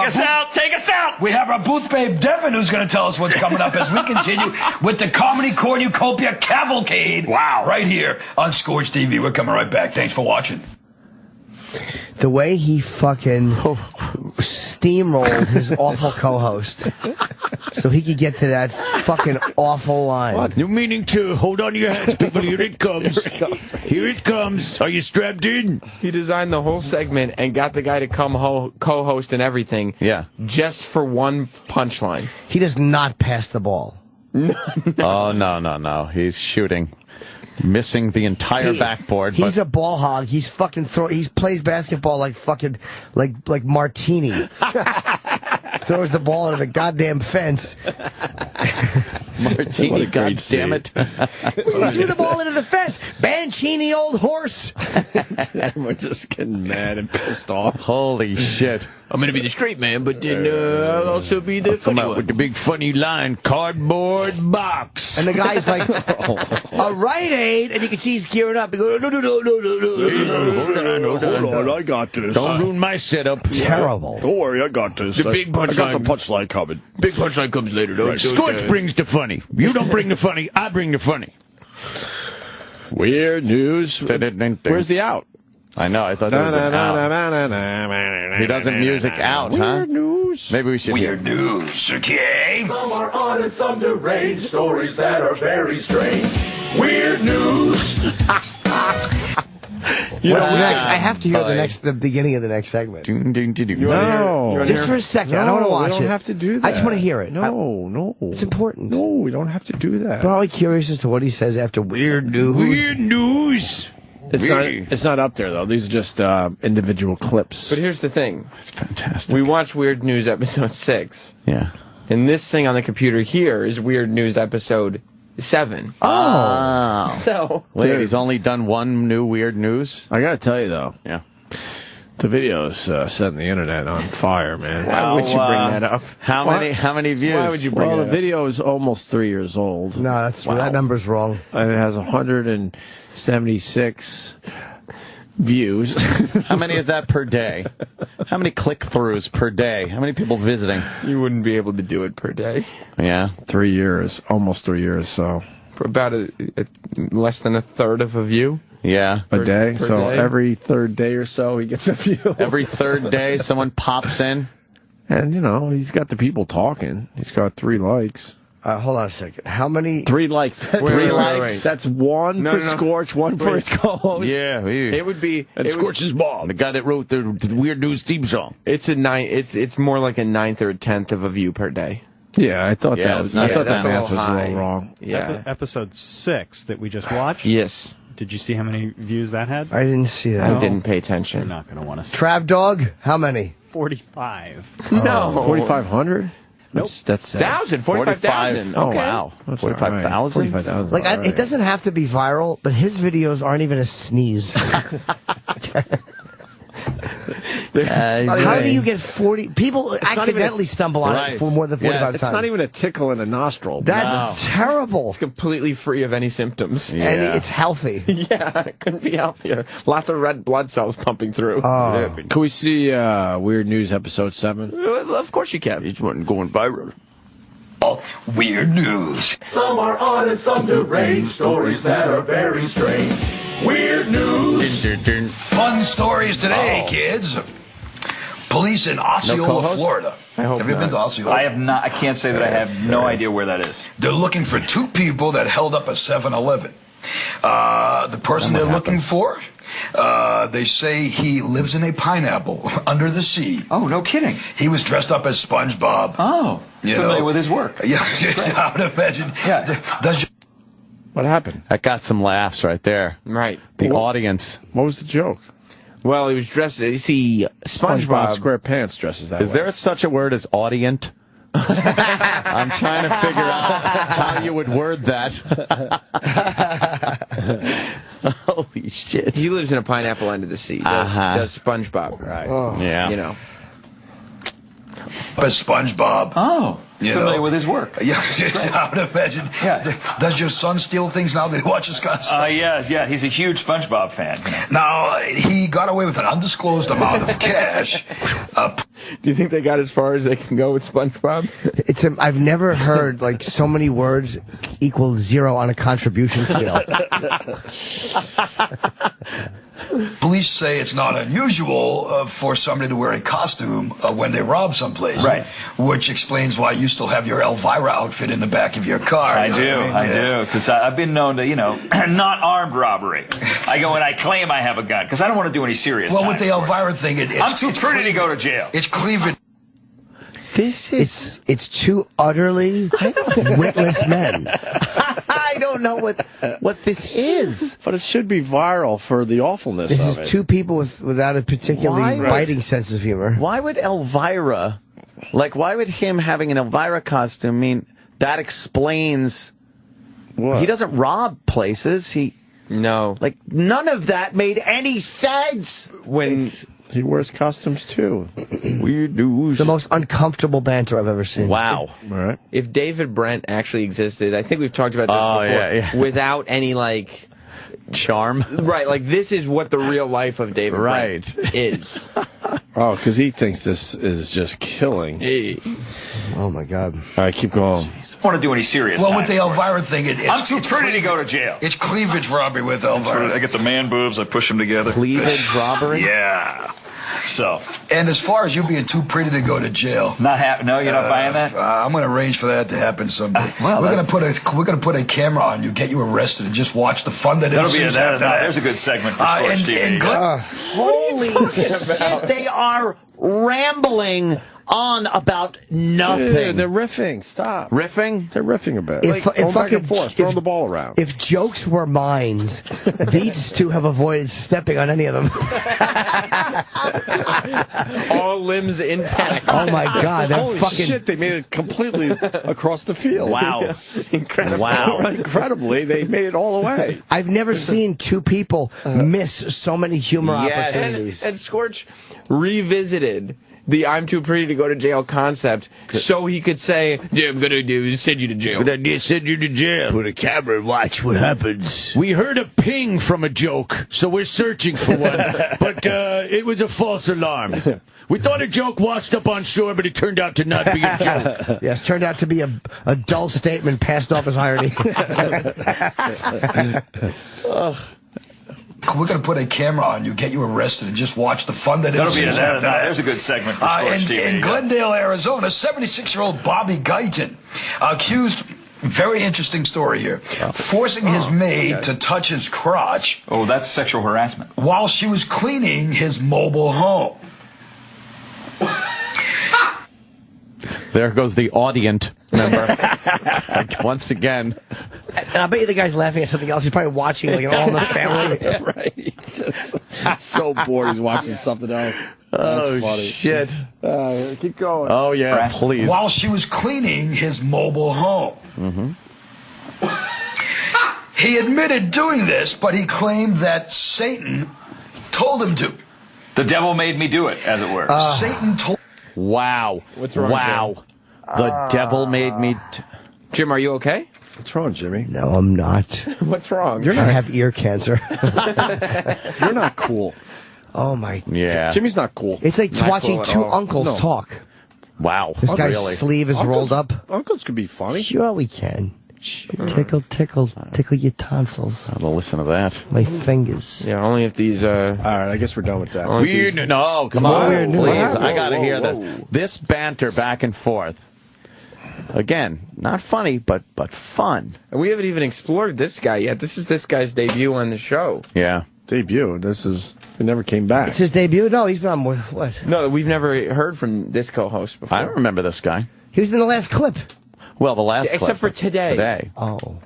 Take us out. We have our booth babe Devin who's going to tell us what's coming up as we continue with the Comedy Cornucopia Cavalcade. Wow. Right here on Scorch TV. We're coming right back. Thanks for watching. The way he fucking steamrolled his awful co-host so he could get to that fucking awful line. New meaning to hold on to your hats, people. Here it comes. Here it comes. Are you strapped in? He designed the whole segment and got the guy to come co-host and everything. Yeah. Just for one punchline. He does not pass the ball. Oh, no. He's shooting. Missing the entire backboard. He's a ball hog. He's fucking he plays basketball like fucking like Martini. Throws the ball into the goddamn fence. Martini, God damn it. He threw the ball into the fence. Bancini, old horse. We're just getting mad and pissed off. Holy shit. I'm going to be the straight man, but then I'll also be the funny one. With the big funny line, cardboard box. And the guy's like, a Rite Aid, and you can see he's gearing up. He goes, no. Hold on, I got this. Don't ruin my setup. Terrible. Don't worry, I got this. The big punchline. I got the punchline coming. Big punchline comes later, though. Scorch brings the funny. You don't bring the funny, I bring the funny. Weird news. Where's the out? I know, I thought that was out. He doesn't music out, huh? Weird news. Maybe we should Weird news, okay? Some are odd and some deranged, stories that are very strange. Weird news. What's next? I have to hear the beginning of the next segment. No. Just for a second. I don't want to watch it. We don't have to do that. I just want to hear it. No. It's important. No, we don't have to do that. I'm always curious as to what he says after weird news. Weird news. It's not up there, though. These are just individual clips. But here's the thing. It's fantastic. We watched Weird News episode 6. Yeah. And this thing on the computer here is Weird News episode 7. Oh. So. Wait, he's only done one new weird news? I got to tell you, though. Yeah. The video's setting the internet on fire, man. Why would you bring that up? How many views? Why would you bring it up? Well, the video is almost 3 years old. No, that number's wrong. And it has 176 views. How many is that per day? How many click-throughs per day? How many people visiting? You wouldn't be able to do it per day. Yeah. 3 years. Almost 3 years, so. For about less than a third of a view. Yeah. A day. Per So day. every third day or so, he gets a view. Every third day, someone pops in. And, he's got the people talking. He's got 3 likes. Hold on a second. How many? 3 likes. Three likes. That's one for Scorch, one for his co-host. Yeah. It would be. And Scorch's mom. The guy that wrote the Weird News theme song. It's more like a 9th or 10th of a view per day. Yeah, I thought that was. I thought that math was a high. little wrong. Yeah. Episode 6 that we just watched. Yes. Did you see how many views that had? I didn't see that. I didn't pay attention. You're not going to want to see. Trav Dog, how many? 45. No. 4,500? Nope. That's 45,000. Oh, Okay. wow. 45,000? 45,000. Like, it doesn't have to be viral, but his videos aren't even a sneeze. How do you get 40? People accidentally stumble on it for more than 45 times. It's not even a tickle in a nostril. That's terrible. It's completely free of any symptoms. And it's healthy. Yeah, it couldn't be healthier. Lots of red blood cells pumping through. Can we see Weird News episode 7? Of course you can. Each one going viral. Weird news. Some are odd and some deranged, stories that are very strange. Weird news. Fun stories today, kids. Police in Osceola, Florida. Have you been to Osceola? I have not. I can't say that I have no idea where that is. They're looking for 2 people that held up a 7-Eleven. The person they're looking for, they say he lives in a pineapple under the sea. Oh, no kidding. He was dressed up as SpongeBob. Oh, familiar with his work. Yeah, I would imagine. Yeah. What happened? That got some laughs right there. Right. The audience. What was the joke? Well, he was dressed. You see, SpongeBob SquarePants dresses that way. Is there such a word as audient? I'm trying to figure out how you would word that. Holy shit. He lives in a pineapple under the sea. Does SpongeBob. Right. Yeah. As SpongeBob. Oh. Familiar with his work. Yeah, I would imagine. Yeah. Does your son steal things now that he watches Scott? Yeah. He's a huge SpongeBob fan. Now, he got away with an undisclosed amount of cash. Do you think they got as far as they can go with SpongeBob? I've never heard like so many words equal 0 on a contribution scale. Police say it's not unusual for somebody to wear a costume when they rob someplace. Right. Which explains why you still have your Elvira outfit in the back of your car. I do, because I've been known to, not armed robbery. I go and I claim I have a gun, because I don't want to do any serious time. Well, with the Elvira thing, I'm too pretty to go to jail. It's Cliven. It's 2 utterly witless men. I don't know what this is. But it should be viral for the awfulness This of is it. 2 people without a particularly biting sense of humor. Why would Elvira, why would him having an Elvira costume mean that explains. What? He doesn't rob places. No. Like, none of that made any sense. When he wears costumes, too. Weird news. The most uncomfortable banter I've ever seen. Wow. All right. If David Brent actually existed, I think we've talked about this before, yeah. without any, like... charm. Right, like, this is what the real life of David Brent is. Oh, because he thinks this is just killing. Hey. Oh, my God. All right, keep going. I don't want to do any serious. Well, with the Elvira thing, I'm too pretty to go to jail. It's cleavage robbery with Elvira. I get the man boobs, I push them together. Cleavage robbery? Yeah. So. And as far as you being too pretty to go to jail, No, you're not buying that. I'm going to arrange for that to happen someday. Well, we're going to put a camera on you, get you arrested, and just watch the fun that ensues after that. There's a good segment for Scorch TV. Holy shit! They are rambling on about nothing. Dude, they're riffing. Stop. Riffing? They're riffing a bit. If Going back fucking- and forth, throwing the ball around. If jokes were mines, these two have avoided stepping on any of them. All limbs intact. Oh my God! That Holy fucking shit! They made it completely across the field. Wow. Incredible. Wow. Incredibly, they made it all the way. I've never seen two people miss so many humor Yes. opportunities. And Scorch revisited the "I'm too pretty to go to jail" concept, so he could say, "Yeah, I'm gonna send you to jail." Send you to jail. Put a camera and watch what happens. We heard a ping from a joke, so we're searching for one. But it was a false alarm. We thought a joke washed up on shore, but it turned out to not be a joke. Yes, turned out to be a dull statement passed off as irony. We're going to put a camera on you, get you arrested, and just watch the fun that ensues after that. There's a good segment for Scorch TV. In Glendale, Arizona, 76-year-old Bobby Guyton accused, very interesting story here, forcing his maid to touch his crotch. Oh, that's sexual harassment. While she was cleaning his mobile home. There goes the audience member. Once again. And I bet you the guy's laughing at something else. He's probably watching like an All in the Family. Right. He's just so bored he's watching something else. That's funny. Shit. Keep going. Oh, yeah, please. While she was cleaning his mobile home. He admitted doing this, but he claimed that Satan told him to. The devil made me do it, as it were. Satan told. Wow. What's wrong, Wow. The devil made me... Jim, are you okay? What's wrong, Jimmy? No, I'm not. What's wrong? I have ear cancer. You're not cool. Oh my. Yeah. Jimmy's not cool. It's like Not watching cool at two all. uncles No. talk. Wow. This guy's Really? sleeve is rolled up. Uncles could be funny. Sure, we can. Tickle, tickle, tickle your tonsils. I'll listen to that. My fingers. Yeah, only if these. All right, I guess we're done with that. Weird. No, come Whoa, on. weird news. Please. Whoa, I got to whoa, hear whoa. this. This banter back and forth. Again, not funny, but fun. And we haven't even explored this guy yet. This is this guy's debut on the show. Yeah. Debut. It never came back. It's his debut? No, he's been on with what? No, we've never heard from this co-host before. I don't remember this guy. He was in the last clip. Well, the last Except for clip. today. Today. Oh.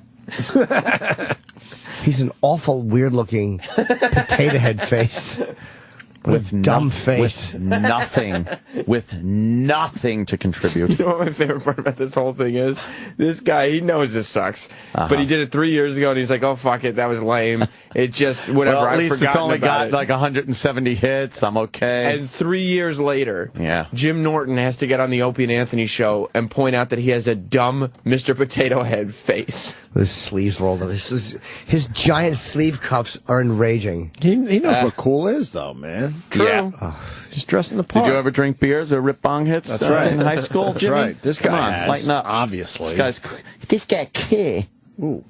He's an awful, weird-looking potato head face. With dumb face. With nothing to contribute. You know what my favorite part about this whole thing is? This guy, he knows this sucks. But he did it 3 years ago, and he's like, oh, fuck it, that was lame. It just, whatever, Well, at I've least it's forgotten only about got it. like 170 hits. I'm okay. And 3 years later, Yeah. Jim Norton has to get on the Opie and Anthony show and point out that he has a dumb Mr. Potato Head face. His sleeves rolled up. His giant sleeve cuffs are enraging. He knows what cool is, though, man. True. Yeah. He's dressed in the part. Did you ever drink beers or rip bong hits? That's right. In high school, That's Jimmy? right. This Come guy on, has, lighten up. obviously. This guy care. Ooh.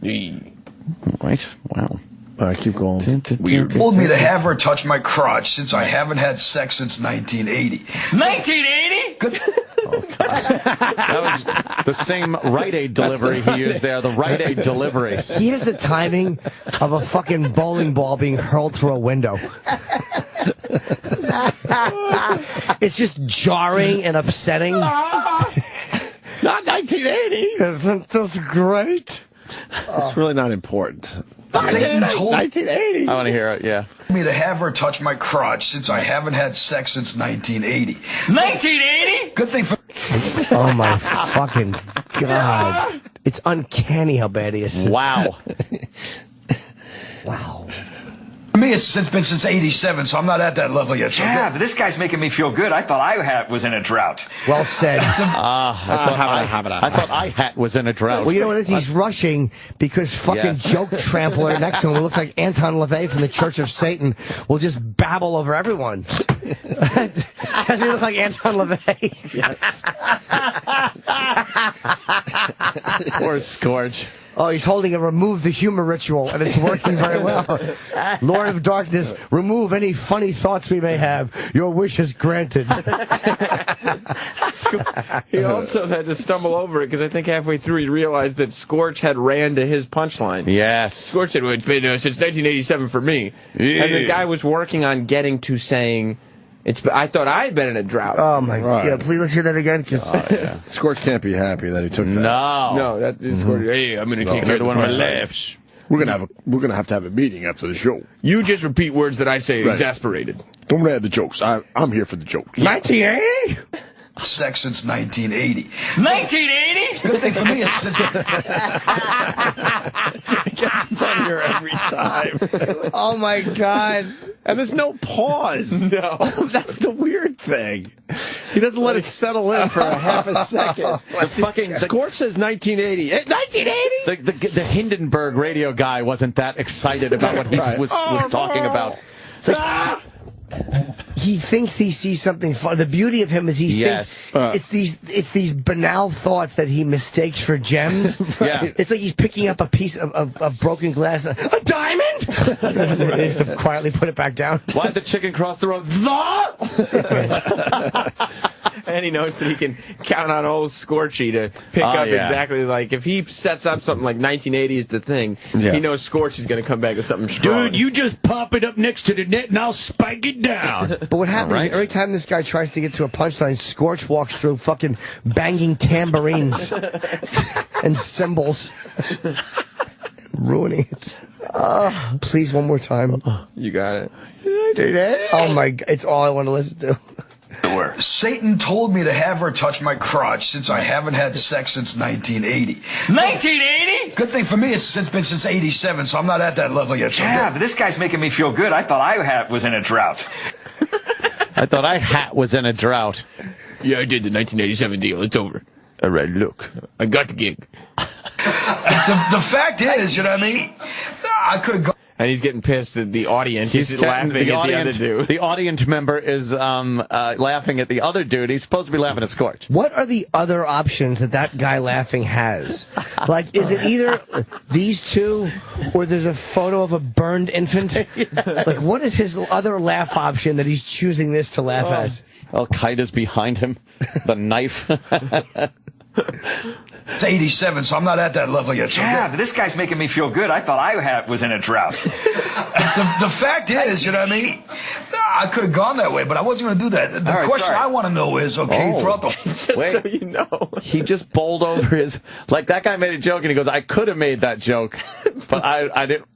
Right. Wow. All right, keep going. Told me to have her touch my crotch since I haven't had sex since 1980. 1980? That was the same Rite Aid delivery he used there. The Rite Aid delivery. He has the timing of a fucking bowling ball being hurled through a window. It's just jarring and upsetting. Not 1980. Isn't this great? It's really not important. 1980. I want to hear it, yeah. Me to have her touch my crotch since I haven't had sex since 1980. 1980? Good thing for. Oh my fucking God. It's uncanny how bad he is. Wow. Wow. For me, it's been since '87, so I'm not at that level yet. So Yeah, but this guy's making me feel good. I thought I was in a drought. Well said. I thought I hat was in a drought. Well, you know what it is? He's rushing because fucking joke trampler next to him, who looks like Anton LaVey from the Church of Satan, will just babble over everyone. Doesn't he look like Anton LaVey? Poor Scorch. Oh, he's holding a remove the humor ritual, and it's working very well. Lord of Darkness, remove any funny thoughts we may have. Your wish is granted. He also had to stumble over it because I think halfway through he realized that Scorch had ran to his punchline. Yes. Scorch said, well, it's been since 1987 for me. Yeah. And the guy was working on getting to saying, I thought I had been in a drought. Oh, my God. Yeah, please let's hear that again. Scorch can't be happy that he took that. No, that is Scorch. Hey, I'm going to take another one of my laughs. We're gonna have to have a meeting after the show. You just repeat words that I say exasperated. Don't add the jokes. I'm here for the jokes. 1980? Sex since 1980. 1980? Good thing for me, it's It gets funnier every time. Oh, my God. And there's no pause. No. That's the weird thing. He doesn't let it settle in for a half a second. The fucking Scorch says 1980. 1980? The Hindenburg radio guy wasn't that excited about what he was talking about. It's like, he thinks he sees something fun. The beauty of him is he thinks it's these banal thoughts that he mistakes for gems. Yeah. It's like he's picking up a piece of broken glass. A diamond? He has to quietly put it back down. Why'd the chicken cross the road? And he knows that he can count on old Scorchy to pick up exactly like if he sets up something like 1980 is the thing, he knows Scorch is going to come back with something strong. Dude, you just pop it up next to the net and I'll spike it down. But what happens is every time this guy tries to get to a punchline, Scorch walks through fucking banging tambourines and cymbals, ruining it. Please, one more time. You got it. Oh my God, it's all I want to listen to. Satan told me to have her touch my crotch since I haven't had sex since 1980. 1980? Good thing for me, it's been since '87, so I'm not at that level yet. So Yeah, but this guy's making me feel good. I thought I was in a drought. I thought I hat was in a drought. Yeah, I did the 1987 deal. It's over. All right, look. I got the gig. The fact is, you know what I mean? I could have gone. And he's getting pissed that the audience is laughing at the other dude. The audience member is laughing at the other dude. He's supposed to be laughing at Scorch. What are the other options that guy laughing has? Like, is it either these two or there's a photo of a burned infant? Like, what is his other laugh option that he's choosing this to laugh at? Al-Qaeda's behind him. The knife. It's 87, so I'm not at that level yet. So Yeah, but this guy's making me feel good. I thought I was in a drought. The fact is, you know what I mean? I could have gone that way, but I wasn't going to do that. The question I want to know is, throughout the... Just so you know. He just bowled over his... Like, that guy made a joke, and he goes, I could have made that joke, but I didn't...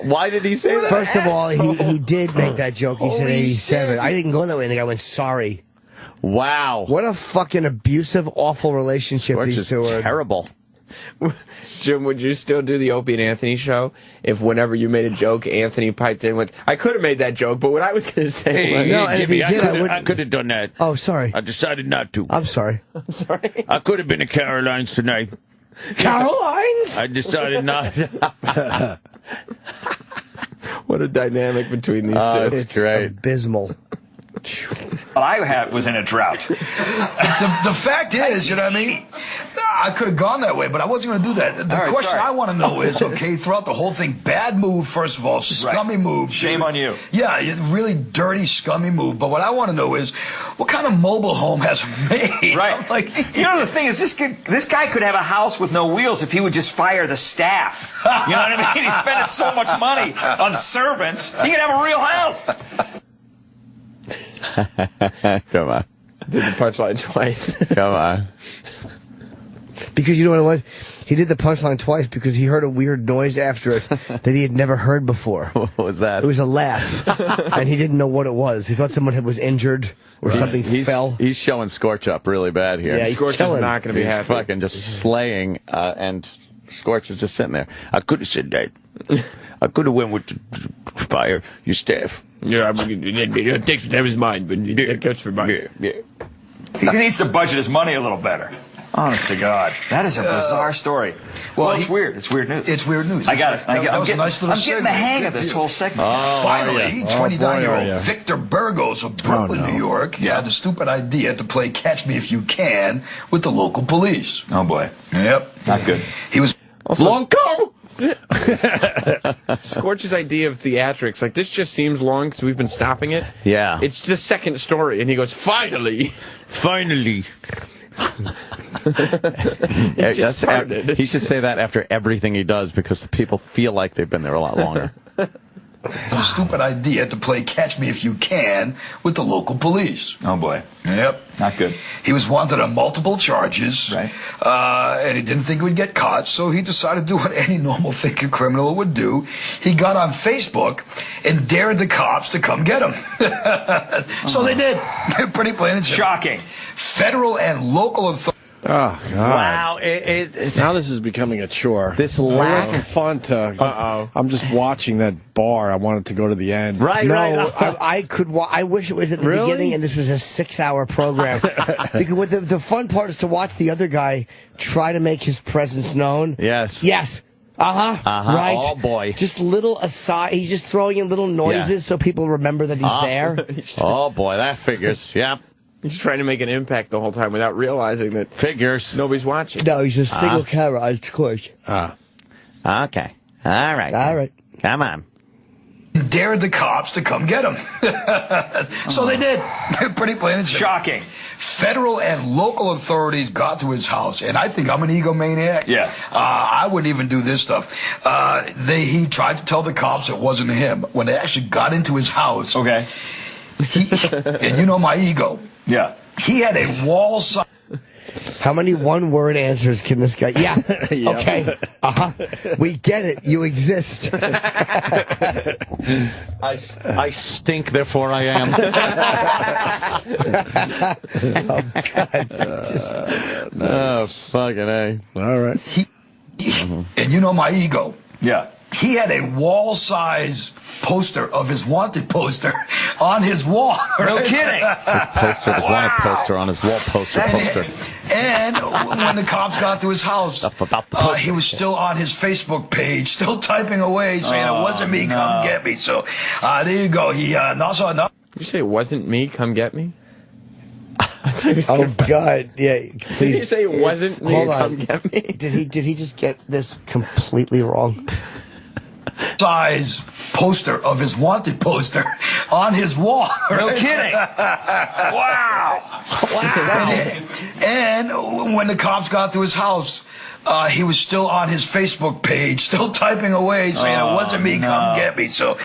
Why did he say that? First of all, he did make that joke. He said 87. I didn't go that way, and the guy went, sorry. Wow. What a fucking abusive, awful relationship these two are. Terrible. Jim, would you still do the Opie and Anthony show if whenever you made a joke, Anthony piped in with, I could have made that joke, but what I was going to say was... No, and Jimmy, if he did, I could have done that. Oh, sorry. I decided not to. I'm sorry. I could have been at Caroline's tonight. Caroline's? I decided not. What a dynamic between these two. It's great. Abysmal. I was in a drought. The fact is, you know what I mean? I could have gone that way, but I wasn't going to do that. The question I want to know is, throughout the whole thing, bad move, first of all, scummy move. Shame on you. Yeah, really dirty, scummy move. But what I want to know is, what kind of mobile home has made? Right. Like, you know, the thing is, this guy could have a house with no wheels if he would just fire the staff. You know what I mean? He's spending so much money on servants, he could have a real house. Come on. Did the punchline twice. Come on. Because you know what it was? He did the punchline twice because he heard a weird noise after it that he had never heard before. What was that? It was a laugh, and he didn't know what it was. He thought someone was injured or something fell. He's showing Scorch up really bad here. Yeah, he's Scorch killing. is not going to be happy. Fucking just slaying, and Scorch is just sitting there. I could have said that. I could have went with the fire your staff. Yeah, it takes that was mine, but it goes for mine. Yeah. He needs to budget his money a little better. Honest to God. That is a bizarre story. Well, it's weird. It's weird news. It's weird news. I got it. I'm getting nice little the hang of this whole segment. Finally, 29-year-old Victor Burgos of Brooklyn, New York, had the stupid idea to play Catch Me If You Can with the local police. Oh, boy. Yep. Not good. He was... Lonko! Scorch's idea of theatrics, like, this just seems long because we've been stopping it. Yeah. It's the second story, and he goes, finally. Finally. It just started. He should say that after everything he does because the people feel like they've been there a lot longer. A stupid idea to play Catch Me If You Can with the local police. Oh, boy. Yep. Not good. He was wanted on multiple charges, right? And he didn't think he would get caught, so he decided to do what any normal thinking criminal would do. He got on Facebook and dared the cops to come get him. So they did. Pretty plain and simple. Shocking. Federal and local authorities. Oh, God. Wow. Now this is becoming a chore. This I laugh. went from fun to, I'm just watching that bar. I wanted to go to the end. Right. I wish it was at the beginning and this was a 6-hour program. Because the fun part is to watch the other guy try to make his presence known. Yes. Yes. Right. Oh, boy. Just little aside. He's just throwing in little noises so people remember that he's there. Oh, boy, that figures. Yep. He's trying to make an impact the whole time without realizing that figures nobody's watching. No, he's a single camera on Scorch. Okay. All right. Come on. Dared the cops to come get him. So they did. Pretty plain and simple. Shocking. Federal and local authorities got to his house, and I think I'm an egomaniac. Yeah. I wouldn't even do this stuff. He tried to tell the cops it wasn't him. When they actually got into his house, okay, and you know my ego. Yeah. He had a wall size. How many one-word answers can this guy? Yeah. Okay. We get it. You exist. I stink, therefore I am. Oh, God. Oh, fucking A. All right. And you know my ego. Yeah. He had a wall-size poster of his wanted poster on his wall. No kidding. His poster, his wanted poster on his wall poster. And when the cops got to his house, he was still on his Facebook page, still typing away, saying it wasn't me, come get me. So there you go. He also. Did you say it wasn't me, come get me? Oh, God. Yeah. Please. Did you say it wasn't me, come get me? Did he just get this completely wrong? Size poster of his wanted poster on his wall. No kidding. Wow. And when the cops got to his house, he was still on his Facebook page, still typing away, saying it wasn't me, come get me. So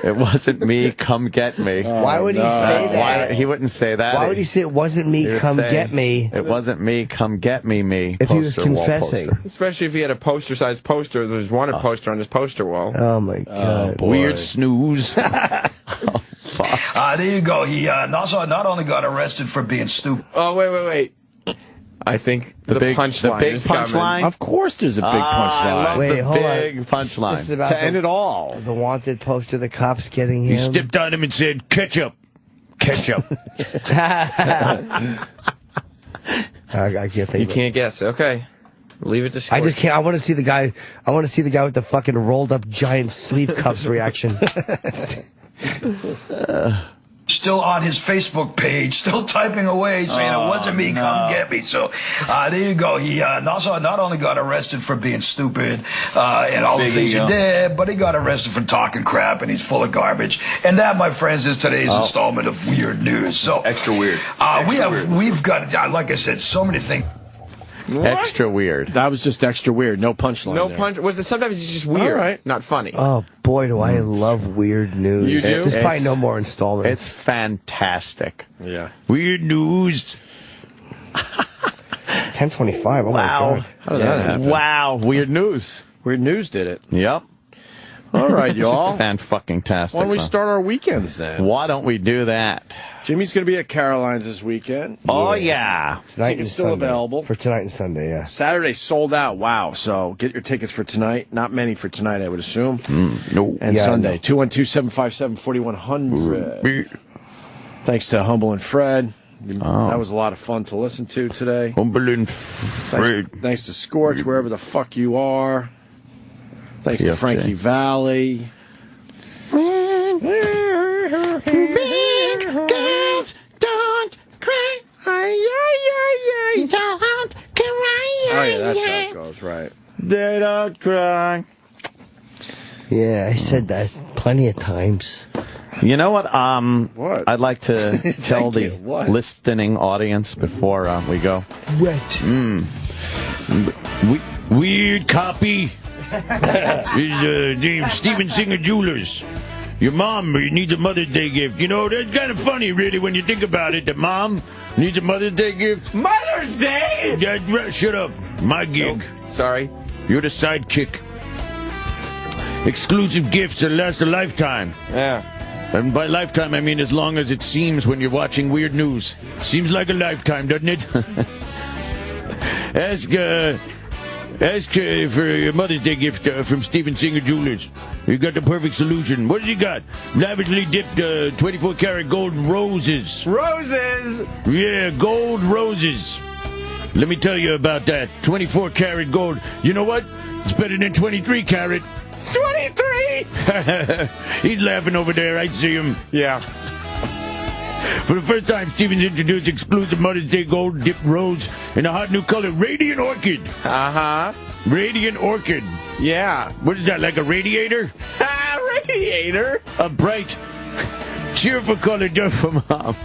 it wasn't me, come get me. Why would he say that? He wouldn't say that. Why would he say it wasn't me, come get me? It wasn't me, come get me. If he was confessing. Especially if he had a poster-sized poster, there's wanted poster on his poster wall. Oh, my God. Weird snooze. there you go. He also not only got arrested for being stupid. Oh, wait. I think the punchline. The big punchline? Of course there's a big punchline. Wait, hold on. Big punchline. This is about to end it all. The wanted poster, the cops getting him. He stepped on him and said, ketchup. Ketchup. I can't think You can't guess. Okay. Leave it to Scorch. I just can't. I want to see the guy. I want to see the guy with the fucking rolled up giant sleeve cuffs reaction. Still on his Facebook page, still typing away, saying it wasn't me, come get me. So there you go. He also not only got arrested for being stupid and all the things he did, but he got arrested for talking crap, and he's full of garbage. And that, my friends, is today's installment of Weird News. So extra weird. We've got, like I said, so many things. What? Extra weird. That was just extra weird. No punchline. No there. punch. Sometimes it's just weird, right. Not funny. Oh boy, do I love weird news. You do? There's probably no more installments. It's fantastic. Yeah. Weird news. It's 10:25. Oh my God. How did that happen? Wow. Weird news. Weird News did it. Yep. All right, y'all. Fan-fucking-tastic. Why don't we start our weekends then? Why don't we do that? Jimmy's going to be at Caroline's this weekend. Oh, yeah. Tonight Tickets and still Sunday. available. For tonight and Sunday, yeah. Saturday sold out. Wow. So get your tickets for tonight. Not many for tonight, I would assume. No. And Yeah, Sunday. 212-757-4100. Thanks to Humble and Fred. That was a lot of fun to listen to today. Humble and Fred. Thanks to Scorch, wherever the fuck you are. Thanks to PFJ. Frankie Valli. Big girls don't cry. Don't cry. Oh, yeah, that's how it goes, right. They don't cry. Yeah, I said that plenty of times. You know what? What? I'd like to tell the What? listening audience before we go. What? Weird copy. His name Steven Singer Jewelers. Your mom needs a Mother's Day gift. You know, that's kind of funny, really, when you think about it. That mom needs a Mother's Day gift. Mother's Day? That's right. Shut up. My gig. Sorry. You're the sidekick. Exclusive gifts that last a lifetime. Yeah. And by lifetime, I mean as long as it seems when you're watching Weird News. Seems like a lifetime, doesn't it? Ask for your Mother's Day gift from Steven Singer Jewelers. You got the perfect solution. What has he got? Lavishly dipped 24-karat gold roses. Roses! Yeah, gold roses. Let me tell you about that. 24-karat gold. You know what? It's better than 23-karat. 23! He's laughing over there. I see him. Yeah. For the first time, Steven's introduced exclusive Mother's Day gold dipped rose in a hot new color, Radiant Orchid. Uh-huh. Radiant Orchid. Yeah. What is that, like a radiator? Radiator? A bright, cheerful color just for Mom.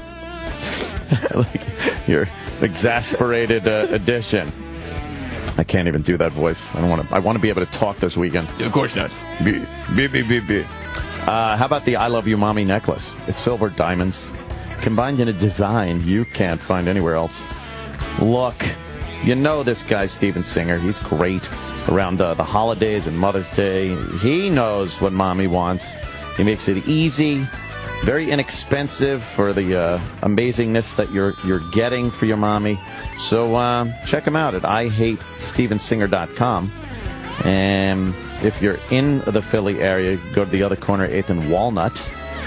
Like your exasperated addition. I can't even do that voice. I don't want to. I want to be able to talk this weekend. Of course not. How about the I Love You Mommy necklace? It's silver diamonds, combined in a design you can't find anywhere else. Look, you know this guy, Steven Singer. He's great around the holidays and Mother's Day. He knows what Mommy wants. He makes it easy, very inexpensive for the amazingness that you're getting for your mommy. So check him out at IHateStevenSinger.com. And if you're in the Philly area, go to the other corner, 8th and Walnut,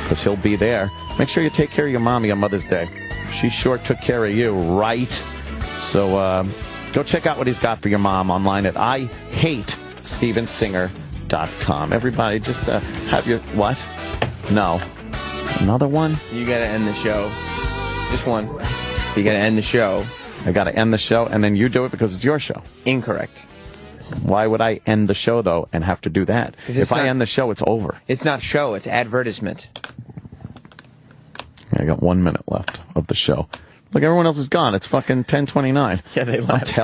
because he'll be there. Make sure you take care of your mommy on Mother's Day. She sure took care of you, right? So go check out what he's got for your mom online at IHateStevenSinger.com. Everybody, just have your... What? No. Another one? You gotta end the show. Just one. You gotta end the show. I gotta end the show, and then you do it because it's your show. Incorrect. Why would I end the show, though, and have to do that? If I end the show, it's over. It's not show, it's advertisement. I got 1 minute left of the show. Look, everyone else is gone. It's fucking 10:29. Yeah, they left.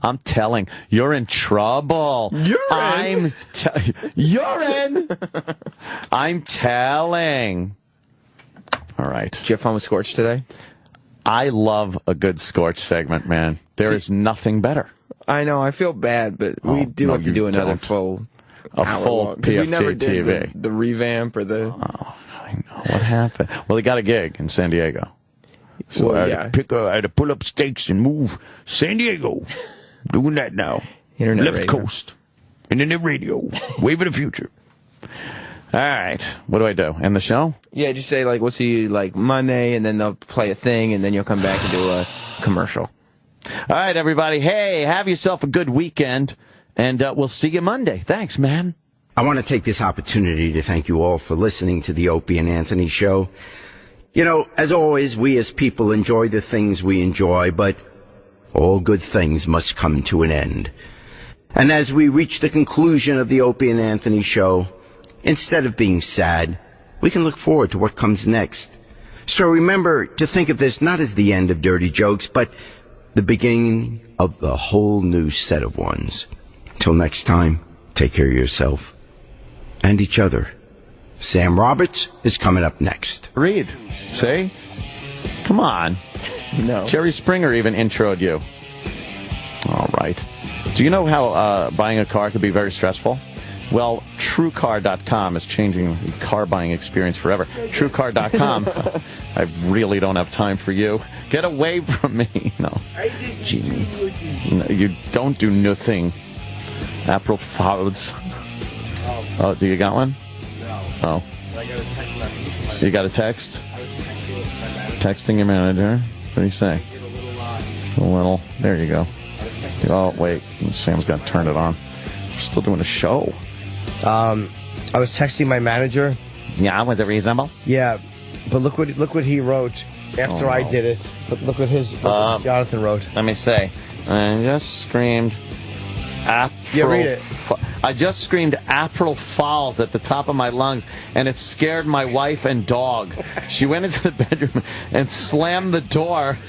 I'm telling. You're in trouble. You're in. I'm telling. All right. Did you have fun with Scorch today? I love a good Scorch segment, man. There is nothing better. I know. I feel bad, but we do have to do another full PFJ we never did TV. The revamp or the... Oh, I know. What happened? Well, they got a gig in San Diego. So I had to pull up stakes and move San Diego. Doing that now. Internet Left radio. coast. Internet radio. Wave of the future. All right. What do I do? End the show? Yeah, just say, like, we'll see you, like, Monday, and then they'll play a thing, and then you'll come back and do a commercial. All right, everybody. Hey, have yourself a good weekend, and we'll see you Monday. Thanks, man. I want to take this opportunity to thank you all for listening to the Opie and Anthony show. You know, as always, we as people enjoy the things we enjoy, but all good things must come to an end. And as we reach the conclusion of the Opie and Anthony show, instead of being sad, we can look forward to what comes next. So remember to think of this not as the end of dirty jokes, but the beginning of a whole new set of ones. Till next time, take care of yourself and each other. Sam Roberts is coming up next. Read. See? Come on. No. Jerry Springer even introed you. All right. Do you know how buying a car could be very stressful? Well, TrueCar.com is changing the car buying experience forever. TrueCar.com. I really don't have time for you. Get away from me. No. Gee, no, you don't do nothing. April Fouls. Oh, do you got one? No. Oh. I got a text message. You got a text? I was texting your manager. What do you say? A little. There you go. Oh, wait. Sam's got to turn it on. We're still doing a show. I was texting my manager. Yeah, was it reasonable? Yeah, but look what he wrote after I did it. Look what Jonathan wrote. Let me say. I just screamed April. Yeah, read it. I just screamed April Fouls at the top of my lungs, and it scared my wife and dog. She went into the bedroom and slammed the door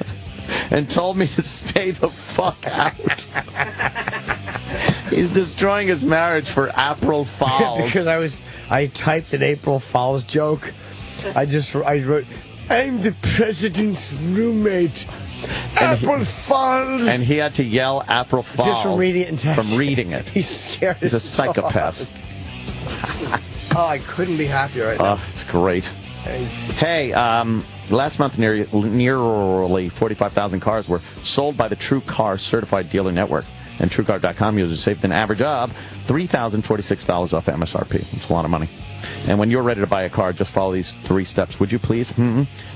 and told me to stay the fuck out. He's destroying his marriage for April Fouls. Because I typed an April Fouls joke. I wrote, I'm the president's roommate. April Fouls. And he had to yell April Fouls just from reading it and texting. From reading it. He's scared. He's a psychopath. Oh, I couldn't be happier right now. Oh, it's great. Hey, last month nearly 45,000 cars were sold by the True Car Certified Dealer Network. And TrueCar.com users saved an average of $3,046 off MSRP. It's a lot of money. And when you're ready to buy a car, just follow these 3 steps, would you please?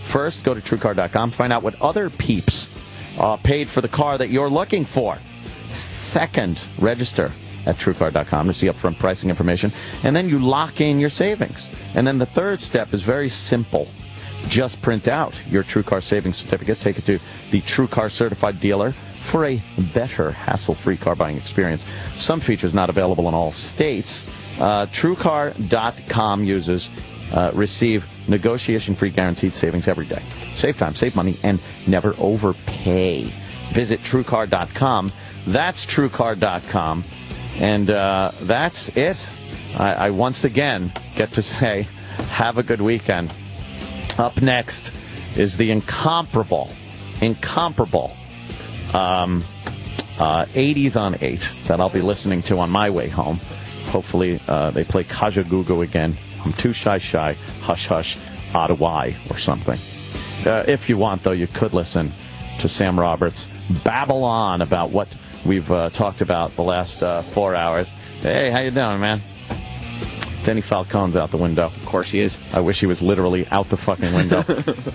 First, go to TrueCar.com. Find out what other peeps paid for the car that you're looking for. Second, register at TrueCar.com to see upfront pricing information. And then you lock in your savings. And then the third step is very simple. Just print out your TrueCar savings certificate. Take it to the TrueCar Certified Dealer for a better, hassle-free car buying experience. Some features not available in all states. TrueCar.com users receive negotiation-free guaranteed savings every day. Save time, save money, and never overpay. Visit TrueCar.com. That's TrueCar.com. And that's it. I once again get to say, have a good weekend. Up next is the incomparable 80s on 8 that I'll be listening to on my way home. Hopefully they play Kajagoogoo again. I'm too shy, hush, hush, Ottawa or something. If you want, though, you could listen to Sam Roberts babble on about what we've talked about the last 4 hours. Hey, how you doing, man? Denny Falcone's out the window. Of course he is. I wish he was literally out the fucking window.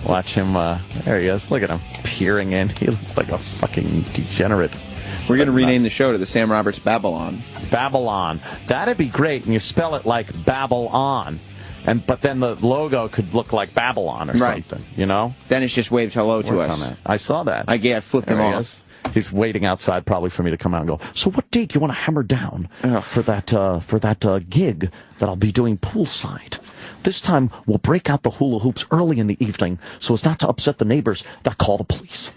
Watch him. There he is. Look at him peering in. He looks like a fucking degenerate. We're going to rename the show to the Sam Roberts Babylon. Babylon. That'd be great. And you spell it like Babylon. But then the logo could look like Babylon or something, you know? Then it's just waved hello to us. I saw that. I flipped him off. He's waiting outside probably for me to come out and go, so what date do you want to hammer down for that gig that I'll be doing poolside? This time we'll break out the hula hoops early in the evening so as not to upset the neighbors that call the police.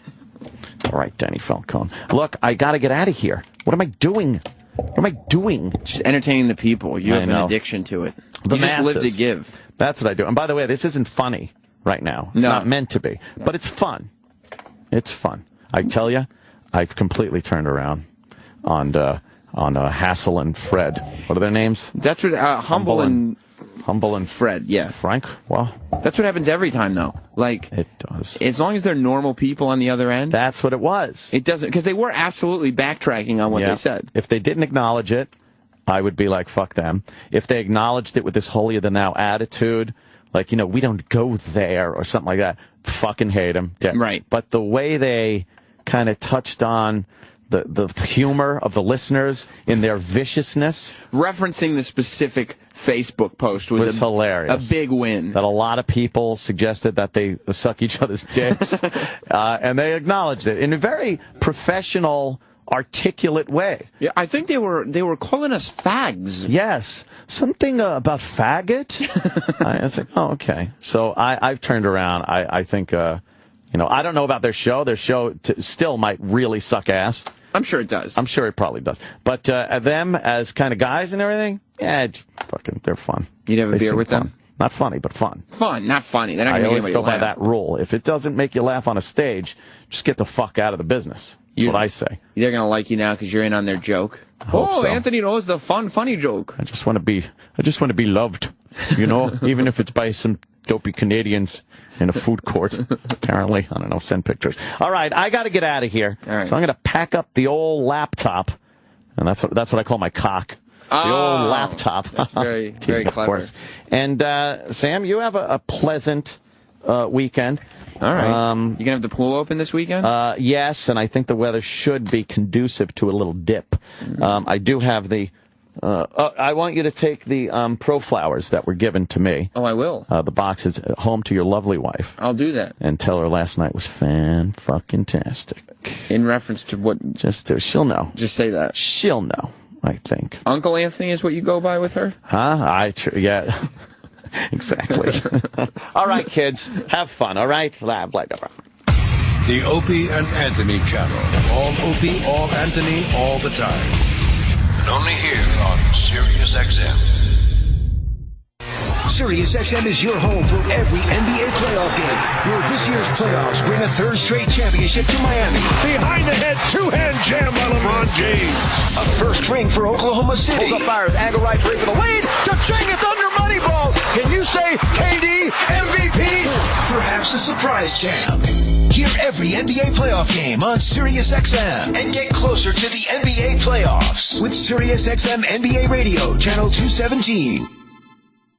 All right, Danny Falcone. Look, I got to get out of here. What am I doing? Just entertaining the people. You have an addiction to it. You just live to give. That's what I do. And by the way, this isn't funny right now. It's not meant to be. But it's fun. It's fun. I tell you, I've completely turned around on Hassel and Fred. What are their names? That's what Humble and Fred. Yeah, Frank. Well, that's what happens every time, though. Like it does. As long as they're normal people on the other end. That's what it was. It doesn't, because they were absolutely backtracking on what they said. If they didn't acknowledge it, I would be like, fuck them. If they acknowledged it with this holier than thou attitude, like, you know, we don't go there or something like that, fucking hate them. Right. But the way they kind of touched on the humor of the listeners in their viciousness. Referencing the specific Facebook post was hilarious. A big win. That a lot of people suggested that they suck each other's dicks. And they acknowledged it in a very professional, articulate way. Yeah, I think they were calling us fags. Yes. Something about faggot? I was like, oh, okay. So I've turned around. I think... you know, I don't know about their show. Their show still might really suck ass. I'm sure it does. I'm sure it probably does. But them as kind of guys and everything, yeah, fucking, they're fun. You'd have a beer with them? Not funny, but fun. Fun, not funny. They're not I going to always make go anybody by laugh. that rule. If it doesn't make you laugh on a stage, just get the fuck out of the business. That's what I say. They're going to like you now because you're in on their joke. hope so. Anthony knows the funny joke. I just want to be loved, you know, even if it's by some dopey Canadians in a food court. Apparently, I don't know. Send pictures. All right, I got to get out of here. All right. So I'm going to pack up the old laptop, and that's what I call my cock. The old laptop. That's very Teasing, clever. of course. And Sam, you have a pleasant weekend. All right. You gonna have the pool open this weekend? Yes, and I think the weather should be conducive to a little dip. I do have the. I want you to take the Pro Flowers that were given to me. Oh, I will. The boxes home to your lovely wife. I'll do that. And tell her last night was fan-fucking-tastic. In reference to what? Just she'll know. Just say that. She'll know, I think. Uncle Anthony is what you go by with her? Huh? Yeah. Exactly. All right, kids. Have fun, all right? The Opie and Anthony channel. All Opie, all Anthony, all the time. And only here on Sirius XM. Sirius XM is your home for every NBA playoff game, where this year's playoffs bring a third straight championship to Miami. Behind the head, two-hand jam by LeBron James. A first ring for Oklahoma City. Pulls up fires, angle right three for the lead. Cha-ching, it's under Moneyball. Can you say KD MVP? Perhaps a surprise jam. Hear every NBA playoff game on Sirius XM and get closer to the NBA playoffs with Sirius XM NBA Radio, channel 217.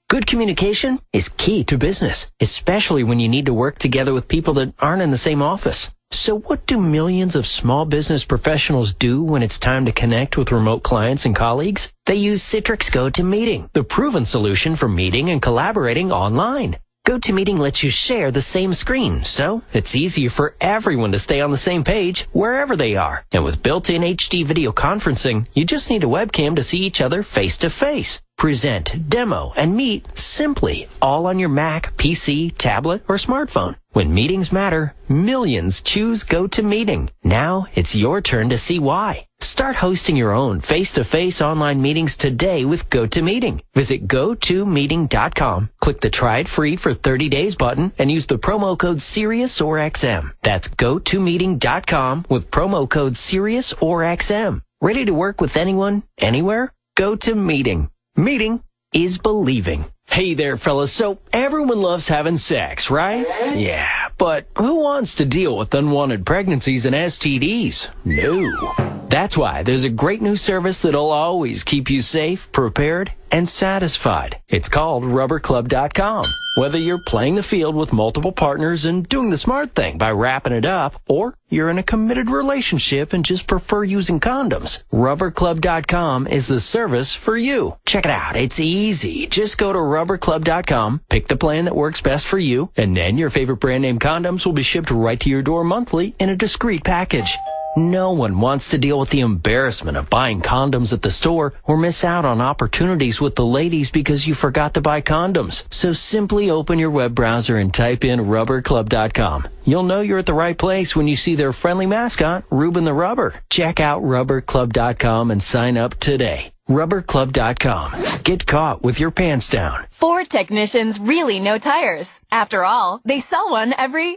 Good communication is key to business, especially when you need to work together with people that aren't in the same office. So what do millions of small business professionals do when it's time to connect with remote clients and colleagues? They use Citrix GoToMeeting, the proven solution for meeting and collaborating online. GoToMeeting lets you share the same screen, so it's easier for everyone to stay on the same page wherever they are. And with built-in HD video conferencing, you just need a webcam to see each other face-to-face. Present, demo, and meet simply, all on your Mac, PC, tablet, or smartphone. When meetings matter, millions choose GoToMeeting. Now it's your turn to see why. Start hosting your own face-to-face online meetings today with GoToMeeting. Visit GoToMeeting.com, click the Try It Free for 30 days button, and use the promo code SiriusOrXM. That's GoToMeeting.com with promo code SiriusOrXM. Ready to work with anyone, anywhere? GoToMeeting. Meeting is believing. Hey there, fellas. So everyone loves having sex, right? Yeah, but who wants to deal with unwanted pregnancies and STDs? No. That's why there's a great new service that'll always keep you safe, prepared, and satisfied. It's called rubberclub.com. Whether you're playing the field with multiple partners and doing the smart thing by wrapping it up, or you're in a committed relationship and just prefer using condoms, rubberclub.com is the service for you. Check it out. It's easy. Just go to rubberclub.com, pick the plan that works best for you, and then your favorite brand name condoms will be shipped right to your door monthly in a discreet package. No one wants to deal with the embarrassment of buying condoms at the store or miss out on opportunities with the ladies because you forgot to buy condoms. So simply open your web browser and type in rubberclub.com. You'll know you're at the right place when you see their friendly mascot, Ruben the Rubber. Check out rubberclub.com and sign up today. rubberclub.com. Get caught with your pants down. Ford technicians really know tires. After all, they sell one every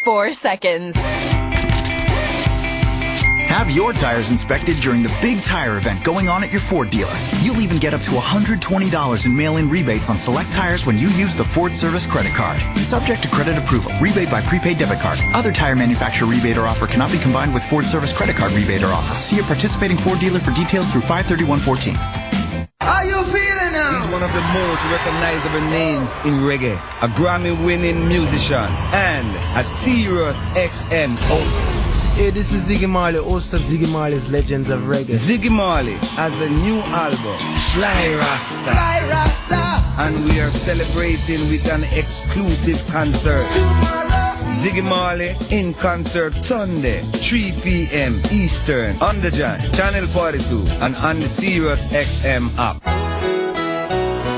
4 seconds. Have your tires inspected during the big tire event going on at your Ford dealer. You'll even get up to $120 in mail-in rebates on select tires when you use the Ford Service credit card. Subject to credit approval. Rebate by prepaid debit card. Other tire manufacturer rebate or offer cannot be combined with Ford Service credit card rebate or offer. See your participating Ford dealer for details through 5/31/14. How you feeling now? He's one of the most recognizable names in reggae, a Grammy-winning musician, and a Sirius XM host. Hey, this is Ziggy Marley, host of Ziggy Marley's Legends of Reggae. Ziggy Marley has a new album, Fly Rasta. Fly Rasta! And we are celebrating with an exclusive concert. Tomorrow. Ziggy Marley in concert Sunday, 3 p.m. Eastern, on the Channel 42, and on the Sirius XM app.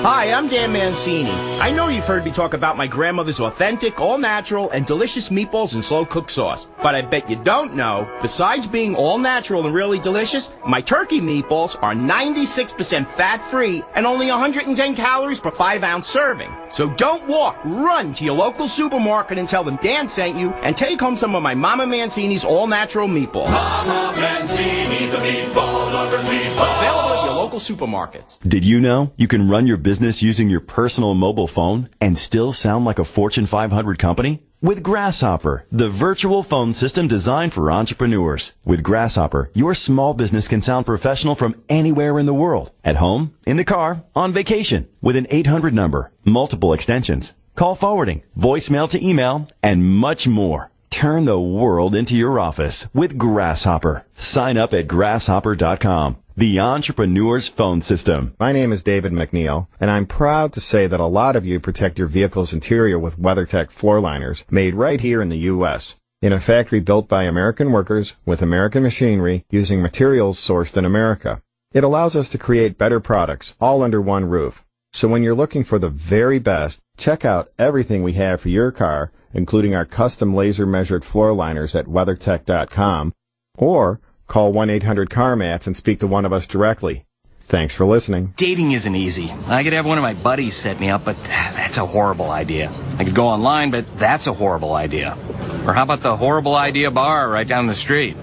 Hi, I'm Dan Mancini. I know you've heard me talk about my grandmother's authentic, all-natural, and delicious meatballs and slow-cooked sauce. But I bet you don't know, besides being all-natural and really delicious, my turkey meatballs are 96% fat-free and only 110 calories per 5-ounce serving. So don't walk, run to your local supermarket and tell them Dan sent you, and take home some of my Mama Mancini's all-natural meatballs. Mama Mancini's a meatball lover's meatball. Available at your local supermarkets. Did you know you can run your business using your personal mobile phone and still sound like a Fortune 500 company? With Grasshopper, the virtual phone system designed for entrepreneurs. With Grasshopper, your small business can sound professional from anywhere in the world. At home, in the car, on vacation. With an 800 number, multiple extensions, call forwarding, voicemail to email, and much more. Turn the world into your office with Grasshopper. Sign up at grasshopper.com. The entrepreneur's phone system. My name is David McNeil, and I'm proud to say that a lot of you protect your vehicle's interior with WeatherTech floor liners made right here in the U.S. in a factory built by American workers with American machinery using materials sourced in America. It allows us to create better products all under one roof. So when you're looking for the very best, check out everything we have for your car, including our custom laser-measured floor liners at WeatherTech.com, or call 1-800-CarMats and speak to one of us directly. Thanks for listening. Dating isn't easy. I could have one of my buddies set me up, but that's a horrible idea. I could go online, but that's a horrible idea. Or how about the horrible idea bar right down the street?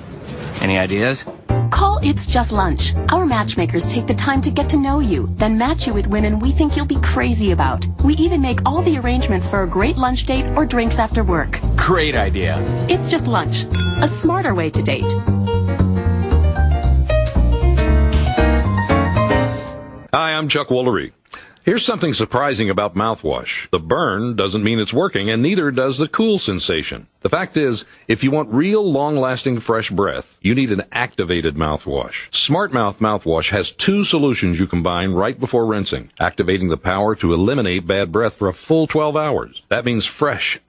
Any ideas? Call It's Just Lunch. Our matchmakers take the time to get to know you, then match you with women we think you'll be crazy about. We even make all the arrangements for a great lunch date or drinks after work. Great idea. It's Just Lunch. A smarter way to date. Hi, I'm Chuck Woolery. Here's something surprising about mouthwash. The burn doesn't mean it's working, and neither does the cool sensation. The fact is, if you want real, long-lasting, fresh breath, you need an activated mouthwash. Smart Mouth mouthwash has two solutions you combine right before rinsing, activating the power to eliminate bad breath for a full 12 hours. That means fresh,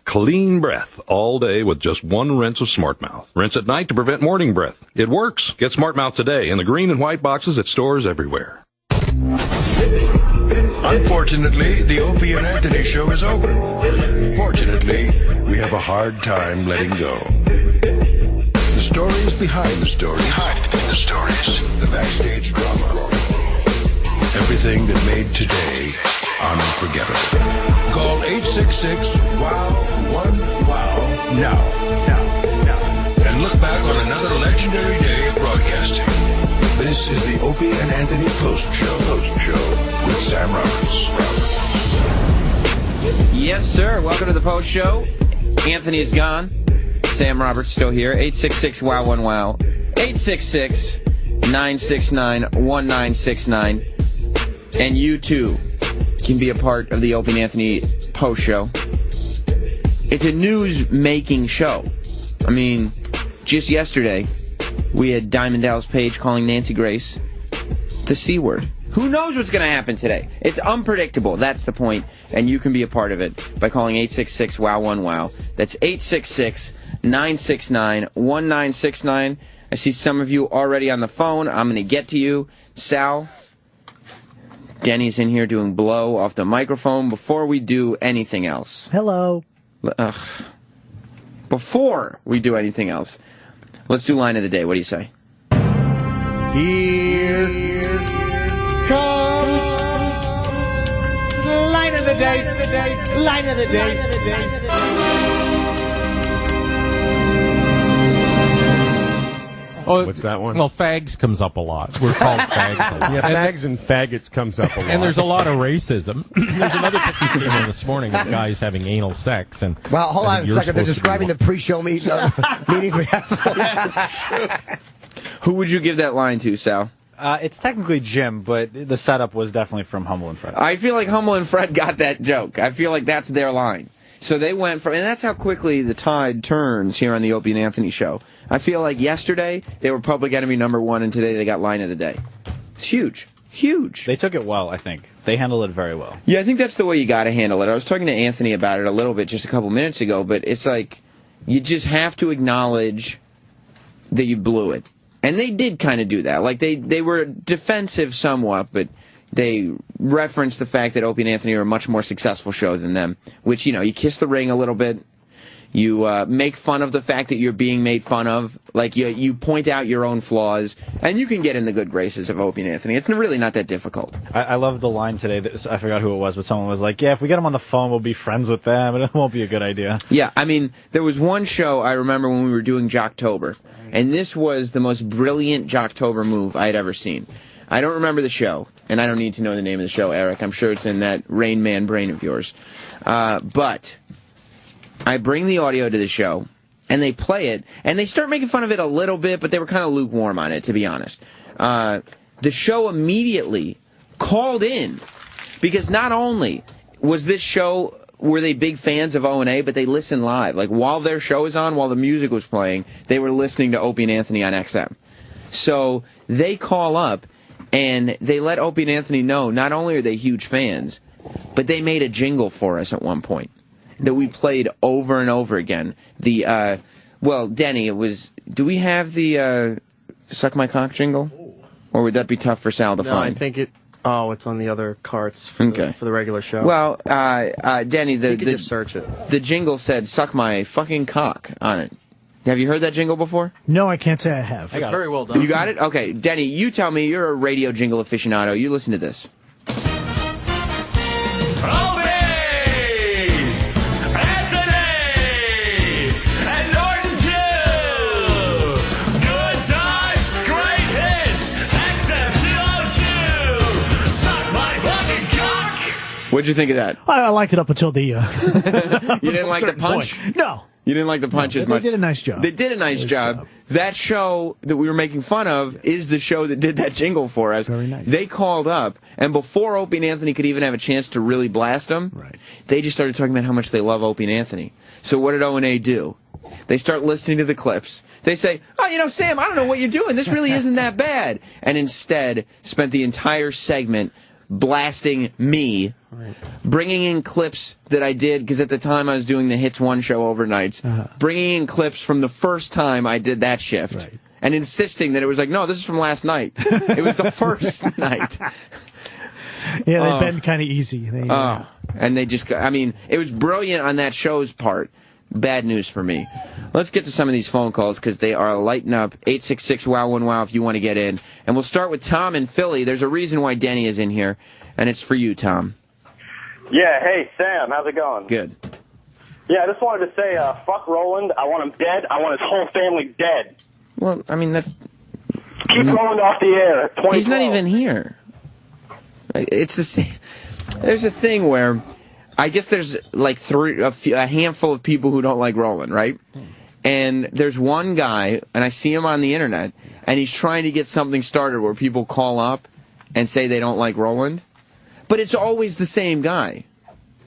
clean breath all day with just one rinse of Smart Mouth. Rinse at night to prevent morning breath. It works. Get Smart Mouth today in the green and white boxes at stores everywhere. Unfortunately, the Opie and Anthony show is over. Fortunately, we have a hard time letting go. The stories behind the stories. The backstage drama. Everything that made today unforgettable. Call 866-WOW-1-WOW now. And look back on another legendary day of broadcasting. This is the Opie and Anthony Post Show with Sam Roberts. Yes, sir. Welcome to the Post Show. Anthony is gone. Sam Roberts still here. 866-WOW-1-WOW. 866-969-1969. And you, too, can be a part of the Opie and Anthony Post Show. It's a news-making show. I mean, just yesterday, we had Diamond Dallas Page calling Nancy Grace the C word. Who knows what's going to happen today? It's unpredictable. That's the point. And you can be a part of it by calling 866-WOW-1-WOW. That's 866-969-1969. I see some of you already on the phone. I'm going to get to you. Sal, Denny's in here doing blow off the microphone before we do anything else. Hello. Before we do anything else, let's do line of the day. What do you say? Here comes line of the day. Line of the day. Oh, what's that one? Well, fags comes up a lot. We're called fags a lot. Yeah, fags and faggots comes up a lot. And there's a lot of racism. There's another picture this morning of guys having anal sex. And well, hold on a second. They're describing the pre-show meetings we have. Who would you give that line to, Sal? It's technically Jim, but the setup was definitely from Humble and Fred. I feel like Humble and Fred got that joke. I feel like that's their line. So they went from, and that's how quickly the tide turns here on the Opie and Anthony show. I feel like yesterday they were public enemy #1, and today they got line of the day. It's huge. Huge. They took it well, I think. They handled it very well. Yeah, I think that's the way you got to handle it. I was talking to Anthony about it a little bit just a couple minutes ago, but it's like you just have to acknowledge that you blew it. And they did kind of do that. Like, they were defensive somewhat, but they reference the fact that Opie and Anthony are a much more successful show than them, which, you know, you kiss the ring a little bit. You make fun of the fact that you're being made fun of. Like, you point out your own flaws, and you can get in the good graces of Opie and Anthony. It's really not that difficult. I love the line today. I forgot who it was, but someone was like, yeah, if we get them on the phone, we'll be friends with them, and it won't be a good idea. Yeah, I mean, there was one show I remember when we were doing Jocktober, and this was the most brilliant Jocktober move I had ever seen. I don't remember the show, and I don't need to know the name of the show, Eric. I'm sure it's in that Rain Man brain of yours. But I bring the audio to the show, and they play it, and they start making fun of it a little bit, but they were kind of lukewarm on it, to be honest. The show immediately called in, because not only was this show, were they big fans of O&A, but they listened live. Like, while their show was on, while the music was playing, they were listening to Opie and Anthony on XM. So they call up, and they let Opie and Anthony know not only are they huge fans, but they made a jingle for us at one point that we played over and over again. The, well, Denny, it was, do we have the Suck My Cock jingle? Or would that be tough for Sal to No, find? I think it's on the other carts for, for the regular show. Well, Denny, you could just search it. The jingle said, "Suck my fucking cock" on it. Have you heard that jingle before? No, I can't say I have. It's very well done. You got it? Okay, Denny, you tell me, you're a radio jingle aficionado. You listen to this. What'd you think of that? I like it up until the. You didn't like the punch? Point. No. You didn't like the punch as much? They did a nice job. They did a nice job. That show that we were making fun of is the show that did that jingle for us. Very nice. They called up, and before Opie and Anthony could even have a chance to really blast them, they just started talking about how much they love Opie and Anthony. So what did O&A do? They start listening to the clips. They say, "Oh, you know, Sam, I don't know what you're doing. This really isn't that bad." And instead spent the entire segment blasting me, bringing in clips that I did, because at the time I was doing the Hits 1 show overnights, bringing in clips from the first time I did that shift, and insisting that it was like, no, this is from last night. It was the first night. Yeah, they've been kind of easy. And they just, I mean, it was brilliant on that show's part. Bad news for me. Let's get to some of these phone calls because they are lighting up. 866-WOW-1-WOW if you want to get in. And we'll start with Tom in Philly. There's a reason why Denny is in here, and it's for you, Tom. Yeah, hey, Sam, how's it going? Good. Yeah, I just wanted to say, fuck Roland. I want him dead. I want his whole family dead. Well, I mean, that's... Keep Roland off the air. He's not even here. It's the same. There's a thing where... I guess there's like a handful of people who don't like Roland, right? And there's one guy, and I see him on the internet, and he's trying to get something started where people call up and say they don't like Roland. But it's always the same guy.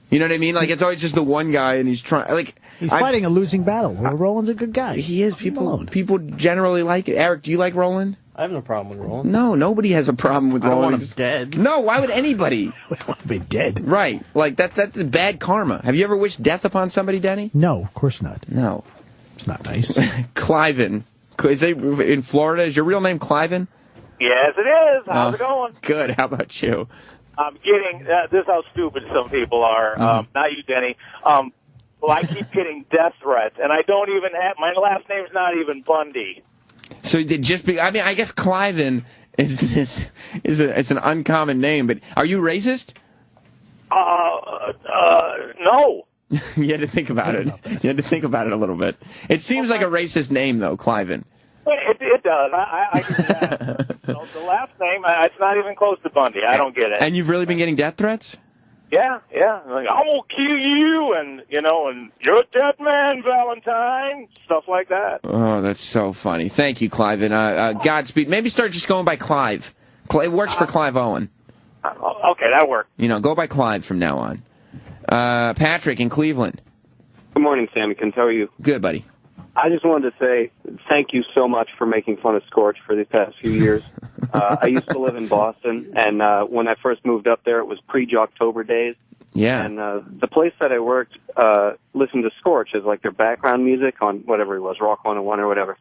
You know what I mean? Like, it's always just the one guy, and he's trying, like... He's fighting a losing battle. Roland's a good guy. He is. People generally like it. Eric, do you like Roland? I have no problem with Roland. No, nobody has a problem with Roland. I don't want him dead. No, why would anybody? We want to be dead. Right. Like, that's bad karma. Have you ever wished death upon somebody, Denny? No, of course not. No. It's not nice. Cliven. Is they in Florida? Is your real name Cliven? Yes, it is. How's it going? Good. How about you? I'm getting, this is how stupid some people are. Not you, Denny. Well, I keep getting death threats, and I don't even have, my last name's not even Bundy. So I mean, I guess Cliven is an uncommon name, but are you racist? No. You had to think about it. You had to think about it a little bit. It seems like a racist name, though, Cliven. It does. I get that. So the last name, it's not even close to Bundy. I don't get it. And you've really been getting death threats? Yeah. Like, I'm going to kill you, and you're a dead man, Valentine. Stuff like that. Oh, that's so funny. Thank you, Cliven. Godspeed. Maybe start just going by Clive. It works for Clive Owen. Okay, that works. Go by Clive from now on. Patrick in Cleveland. Good morning, Sammy. How are you? Good, buddy. I just wanted to say thank you so much for making fun of Scorch for the past few years. I used to live in Boston, and when I first moved up there, it was pre-Jocktober days. Yeah. And the place that I worked listened to Scorch as like their background music on whatever it was, Rock 101 or whatever.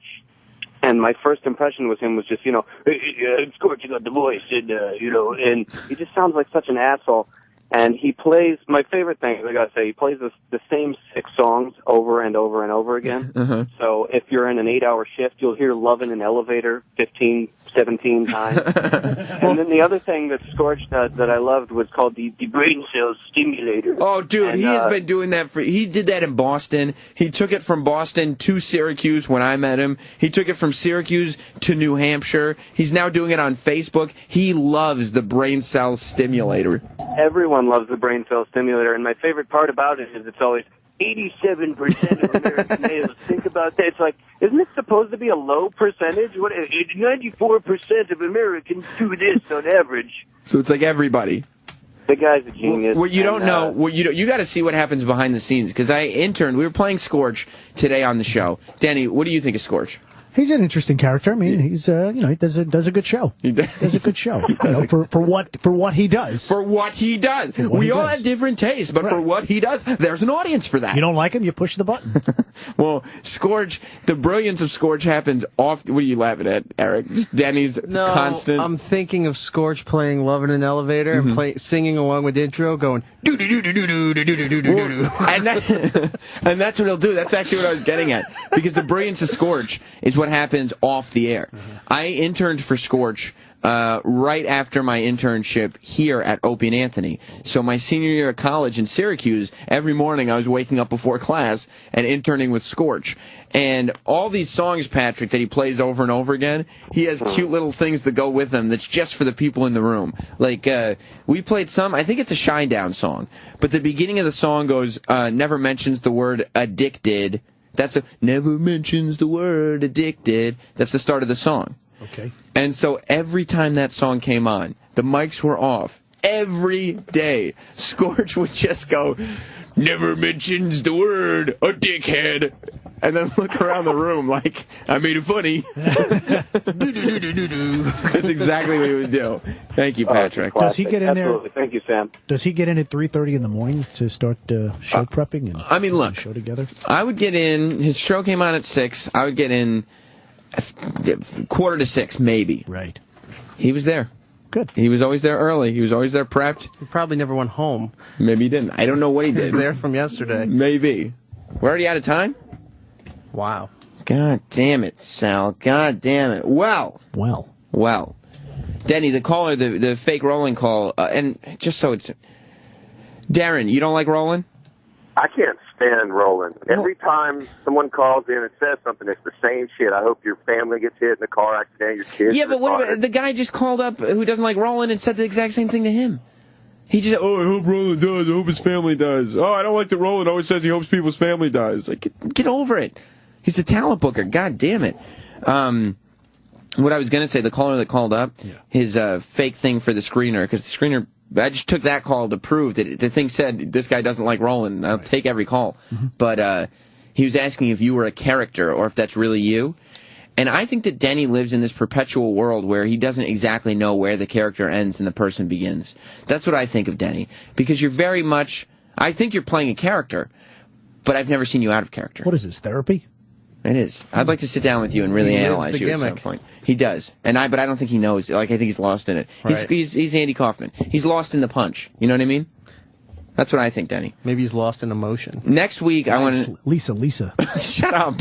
And my first impression with him was just, Scorch, you got the voice, and he just sounds like such an asshole. And he plays, my favorite thing, I gotta say, he plays the same 6 songs over and over and over again. So if you're in an 8-hour shift, you'll hear Love in an Elevator 15, 17 times. And then the other thing that Scorch does that I loved was called the brain cell stimulator. Oh, dude, and, he has been doing that he did that in Boston. He took it from Boston to Syracuse when I met him. He took it from Syracuse to New Hampshire. He's now doing it on Facebook. He loves the brain cell stimulator. Everyone loves the brain cell stimulator, and my favorite part about it is it's always 87% of American males think about that. It's like, isn't it supposed to be a low percentage? 94% of Americans do this on average. So it's like everybody. The guy's a genius. What you don't know, you got to see what happens behind the scenes. Because I interned, we were playing Scorch today on the show. Danny, what do you think of Scorch? He's an interesting character. I mean, he's he does a good show. He does a good show. For what he does. For what he does. We all have different tastes, but for what he does, there's an audience for that. You don't like him, you push the button. Well, Scorch, the brilliance of Scorch happens off. What are you laughing at, Eric? Just Danny's constant. I'm thinking of Scorch playing Love in an Elevator and singing along with the intro, going do do do do do do do do do do. And that's what he'll do. That's actually what I was getting at. Because the brilliance of Scorch is what happens off the air. I interned for Scorch right after my internship here at Opie and Anthony. So my senior year of college in Syracuse, every morning I was waking up before class and interning with Scorch. And all these songs, Patrick, that he plays over and over again, he has cute little things that go with them that's just for the people in the room. Like, we played some, I think it's a Shinedown song, but the beginning of the song goes, never mentions the word addicted. Never mentions the word addicted. That's the start of the song. Okay. And so every time that song came on, the mics were off. Every day, Scorch would just go, never mentions the word a dickhead. And then look around the room like, I made it funny. That's exactly what he would do. Thank you, Patrick. Does he get in there? Absolutely. Thank you, Sam. Does he get in at 3:30 in the morning to start show prepping and I mean, look, show together? I would get in. His show came on at 6. I would get in 5:45, maybe. Right. He was there. Good. He was always there early. He was always there prepped. He probably never went home. Maybe he didn't. I don't know what he did. He's there from yesterday. Maybe. We're already out of time? Wow. God damn it, Sal. God damn it. Well. Denny, the caller, the fake Roland call, and just so it's... Darren, you don't like Roland? I can't stand Roland. Every time someone calls in and says something, it's the same shit. I hope your family gets hit in a car accident, your kids... Yeah, but what about the guy just called up who doesn't like Roland and said the exact same thing to him? He just, I hope Roland does. I hope his family does. I don't like that Roland always says he hopes people's family dies. Like, get over it. He's a talent booker. God damn it. What I was going to say, the caller that called up, his fake thing for the screener, because the screener, I just took that call to prove that the thing said, this guy doesn't like Roland. I'll take every call. But he was asking if you were a character or if that's really you. And I think that Denny lives in this perpetual world where he doesn't exactly know where the character ends and the person begins. That's what I think of Denny. Because you're very much, I think you're playing a character, but I've never seen you out of character. What is this, therapy? It is. I'd like to sit down with you and really analyze you at some point. He does. But I don't think he knows. Like, I think he's lost in it. Right. He's Andy Kaufman. He's lost in the punch. You know what I mean? That's what I think, Denny. Maybe he's lost in emotion. Next week, I want to... Lisa. Shut up.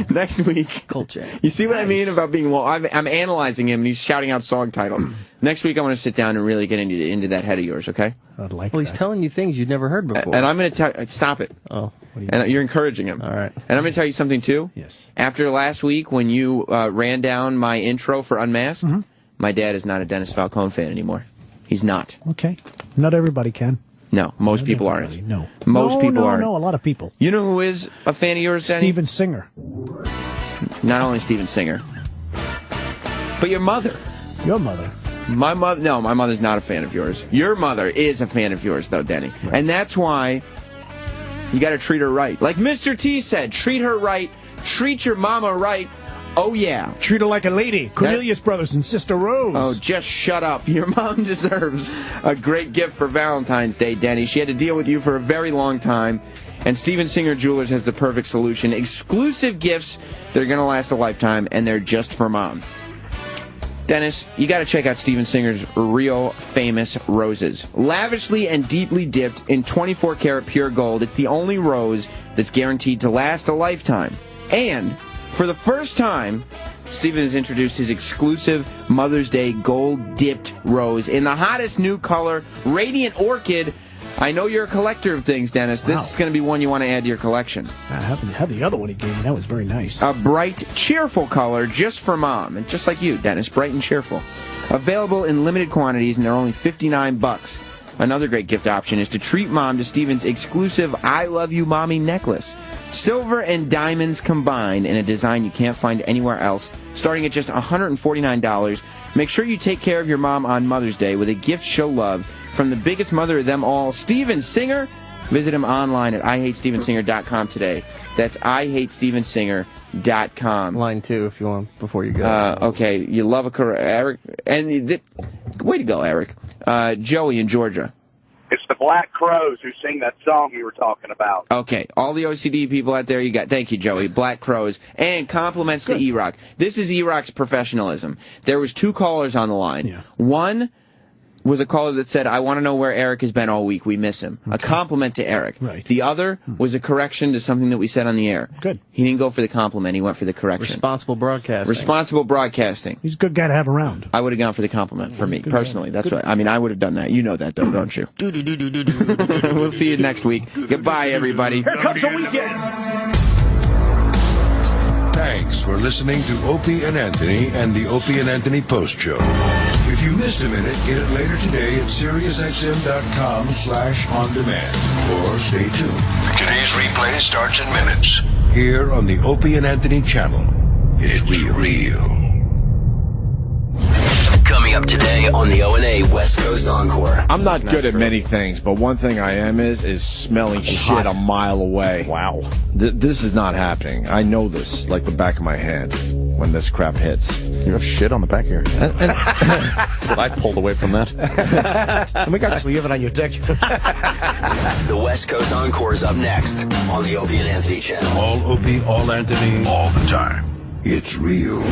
Next week... Culture. You see what I mean about being... Well, I'm analyzing him, and he's shouting out song titles. Next week, I want to sit down and really get into that head of yours, okay? I'd like Well, he's telling you things you've never heard before. And I'm going to tell... Stop it. Oh. And you're encouraging him. All right. And I'm going to tell you something, too. Yes. After last week, when you ran down my intro for Unmasked, my dad is not a Dennis Falcone fan anymore. He's not. Okay. Not everybody can. No, most people aren't. No. Most people aren't. No, a lot of people. You know who is a fan of yours, Danny? Steven Singer. Not only Steven Singer, but your mother. Your mother. My mother. No, my mother's not a fan of yours. Your mother is a fan of yours, though, Denny. Right. And that's why you got to treat her right. Like Mr. T said, treat her right. Treat your mama right. Oh, yeah. Treat her like a lady. Cornelius Brothers and Sister Rose. Oh, just shut up. Your mom deserves a great gift for Valentine's Day, Denny. She had to deal with you for a very long time. And Steven Singer Jewelers has the perfect solution. Exclusive gifts that are going to last a lifetime, and they're just for mom. Dennis, you got to check out Steven Singer's Real Famous Roses. Lavishly and deeply dipped in 24-karat pure gold, it's the only rose that's guaranteed to last a lifetime. And for the first time, Steven has introduced his exclusive Mother's Day gold-dipped rose in the hottest new color, Radiant Orchid. I know you're a collector of things, Dennis. This is going to be one you want to add to your collection. I have the other one he gave me. That was very nice. A bright, cheerful color just for mom. And just like you, Dennis, bright and cheerful. Available in limited quantities, and they're only $59. Another great gift option is to treat mom to Steven's exclusive I Love You Mommy necklace. Silver and diamonds combined in a design you can't find anywhere else, starting at just $149. Make sure you take care of your mom on Mother's Day with a gift she'll love from the biggest mother of them all, Steven Singer. Visit him online at IHateStevenSinger.com today. That's IHateStevenSinger.com. Line 2 if you want, before you go. Okay, you love a Eric. And way to go, Eric. Joey in Georgia. It's the Black Crows who sing that song you were talking about. Okay, all the OCD people out there, you got. Thank you, Joey. Black Crows. And compliments to E-Rock. This is E-Rock's professionalism. There was 2 callers on the line. Yeah. One was a caller that said, I want to know where Eric has been all week. We miss him. Okay. A compliment to Eric. Right. The other was a correction to something that we said on the air. Good. He didn't go for the compliment. He went for the correction. Responsible broadcasting. Responsible broadcasting. He's a good guy to have around. I would have gone for the compliment for me, personally. That's what I mean. I would have done that. You know that, though, don't you? We'll see you next week. Goodbye, everybody. Here comes the weekend. Thanks for listening to Opie and Anthony and the Opie and Anthony Post Show. If you missed a minute, get it later today at SiriusXM.com/on-demand. Or stay tuned. Today's replay starts in minutes. Here on the Opie and Anthony channel. It's real. Coming up today on the O&A West Coast Encore. I'm not good at many things, but one thing I am is smelling shit a mile away. Wow. This is not happening. I know this like the back of my hand when this crap hits. You have shit on the back of your hand. I pulled away from that. And we got to leave it on your dick. The West Coast Encore is up next on the Opie and Anthony channel. All Opie, all Anthony, all the time. It's real.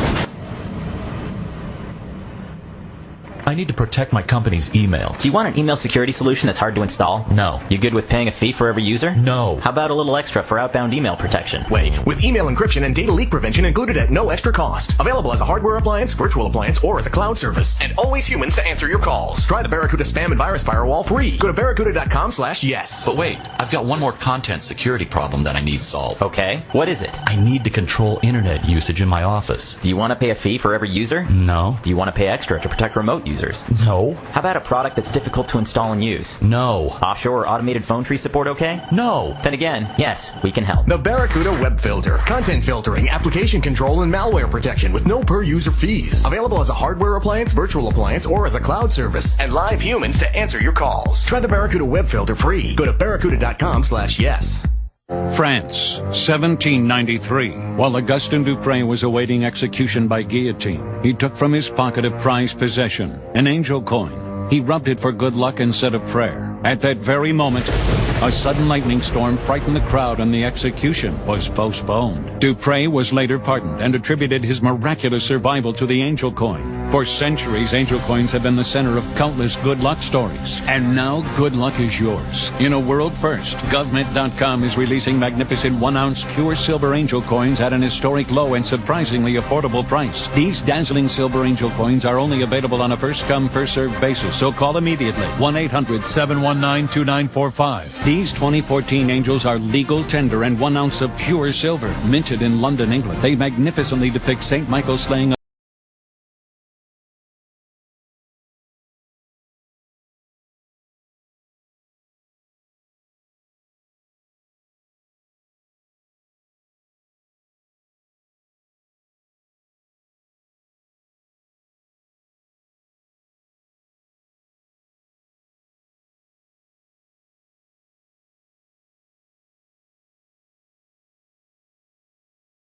I need to protect my company's email. Do you want an email security solution that's hard to install? No. You good with paying a fee for every user? No. How about a little extra for outbound email protection? Wait, with email encryption and data leak prevention included at no extra cost. Available as a hardware appliance, virtual appliance, or as a cloud service. And always humans to answer your calls. Try the Barracuda Spam and Virus Firewall free. Go to barracuda.com/yes. But wait, I've got one more content security problem that I need solved. Okay, what is it? I need to control internet usage in my office. Do you want to pay a fee for every user? No. Do you want to pay extra to protect remote users? No. How about a product that's difficult to install and use? No. Offshore or automated phone tree support okay? No. Then again, yes, we can help. The Barracuda Web Filter. Content filtering, application control, and malware protection with no per-user fees. Available as a hardware appliance, virtual appliance, or as a cloud service. And live humans to answer your calls. Try the Barracuda Web Filter free. Go to barracuda.com/yes. France, 1793. While Augustin Dupre was awaiting execution by guillotine, he took from his pocket a prized possession, an angel coin. He rubbed it for good luck and said a prayer. At that very moment, a sudden lightning storm frightened the crowd and the execution was postponed. Dupre was later pardoned and attributed his miraculous survival to the angel coin. For centuries, angel coins have been the center of countless good luck stories. And now, good luck is yours. In a world first, GovMint.com is releasing magnificent 1-ounce pure silver angel coins at an historic low and surprisingly affordable price. These dazzling silver angel coins are only available on a first-come, first-served basis, so call immediately. 1-800-719-2945. These 2014 angels are legal tender and 1 ounce of pure silver, minted in London, England. They magnificently depict St. Michael slaying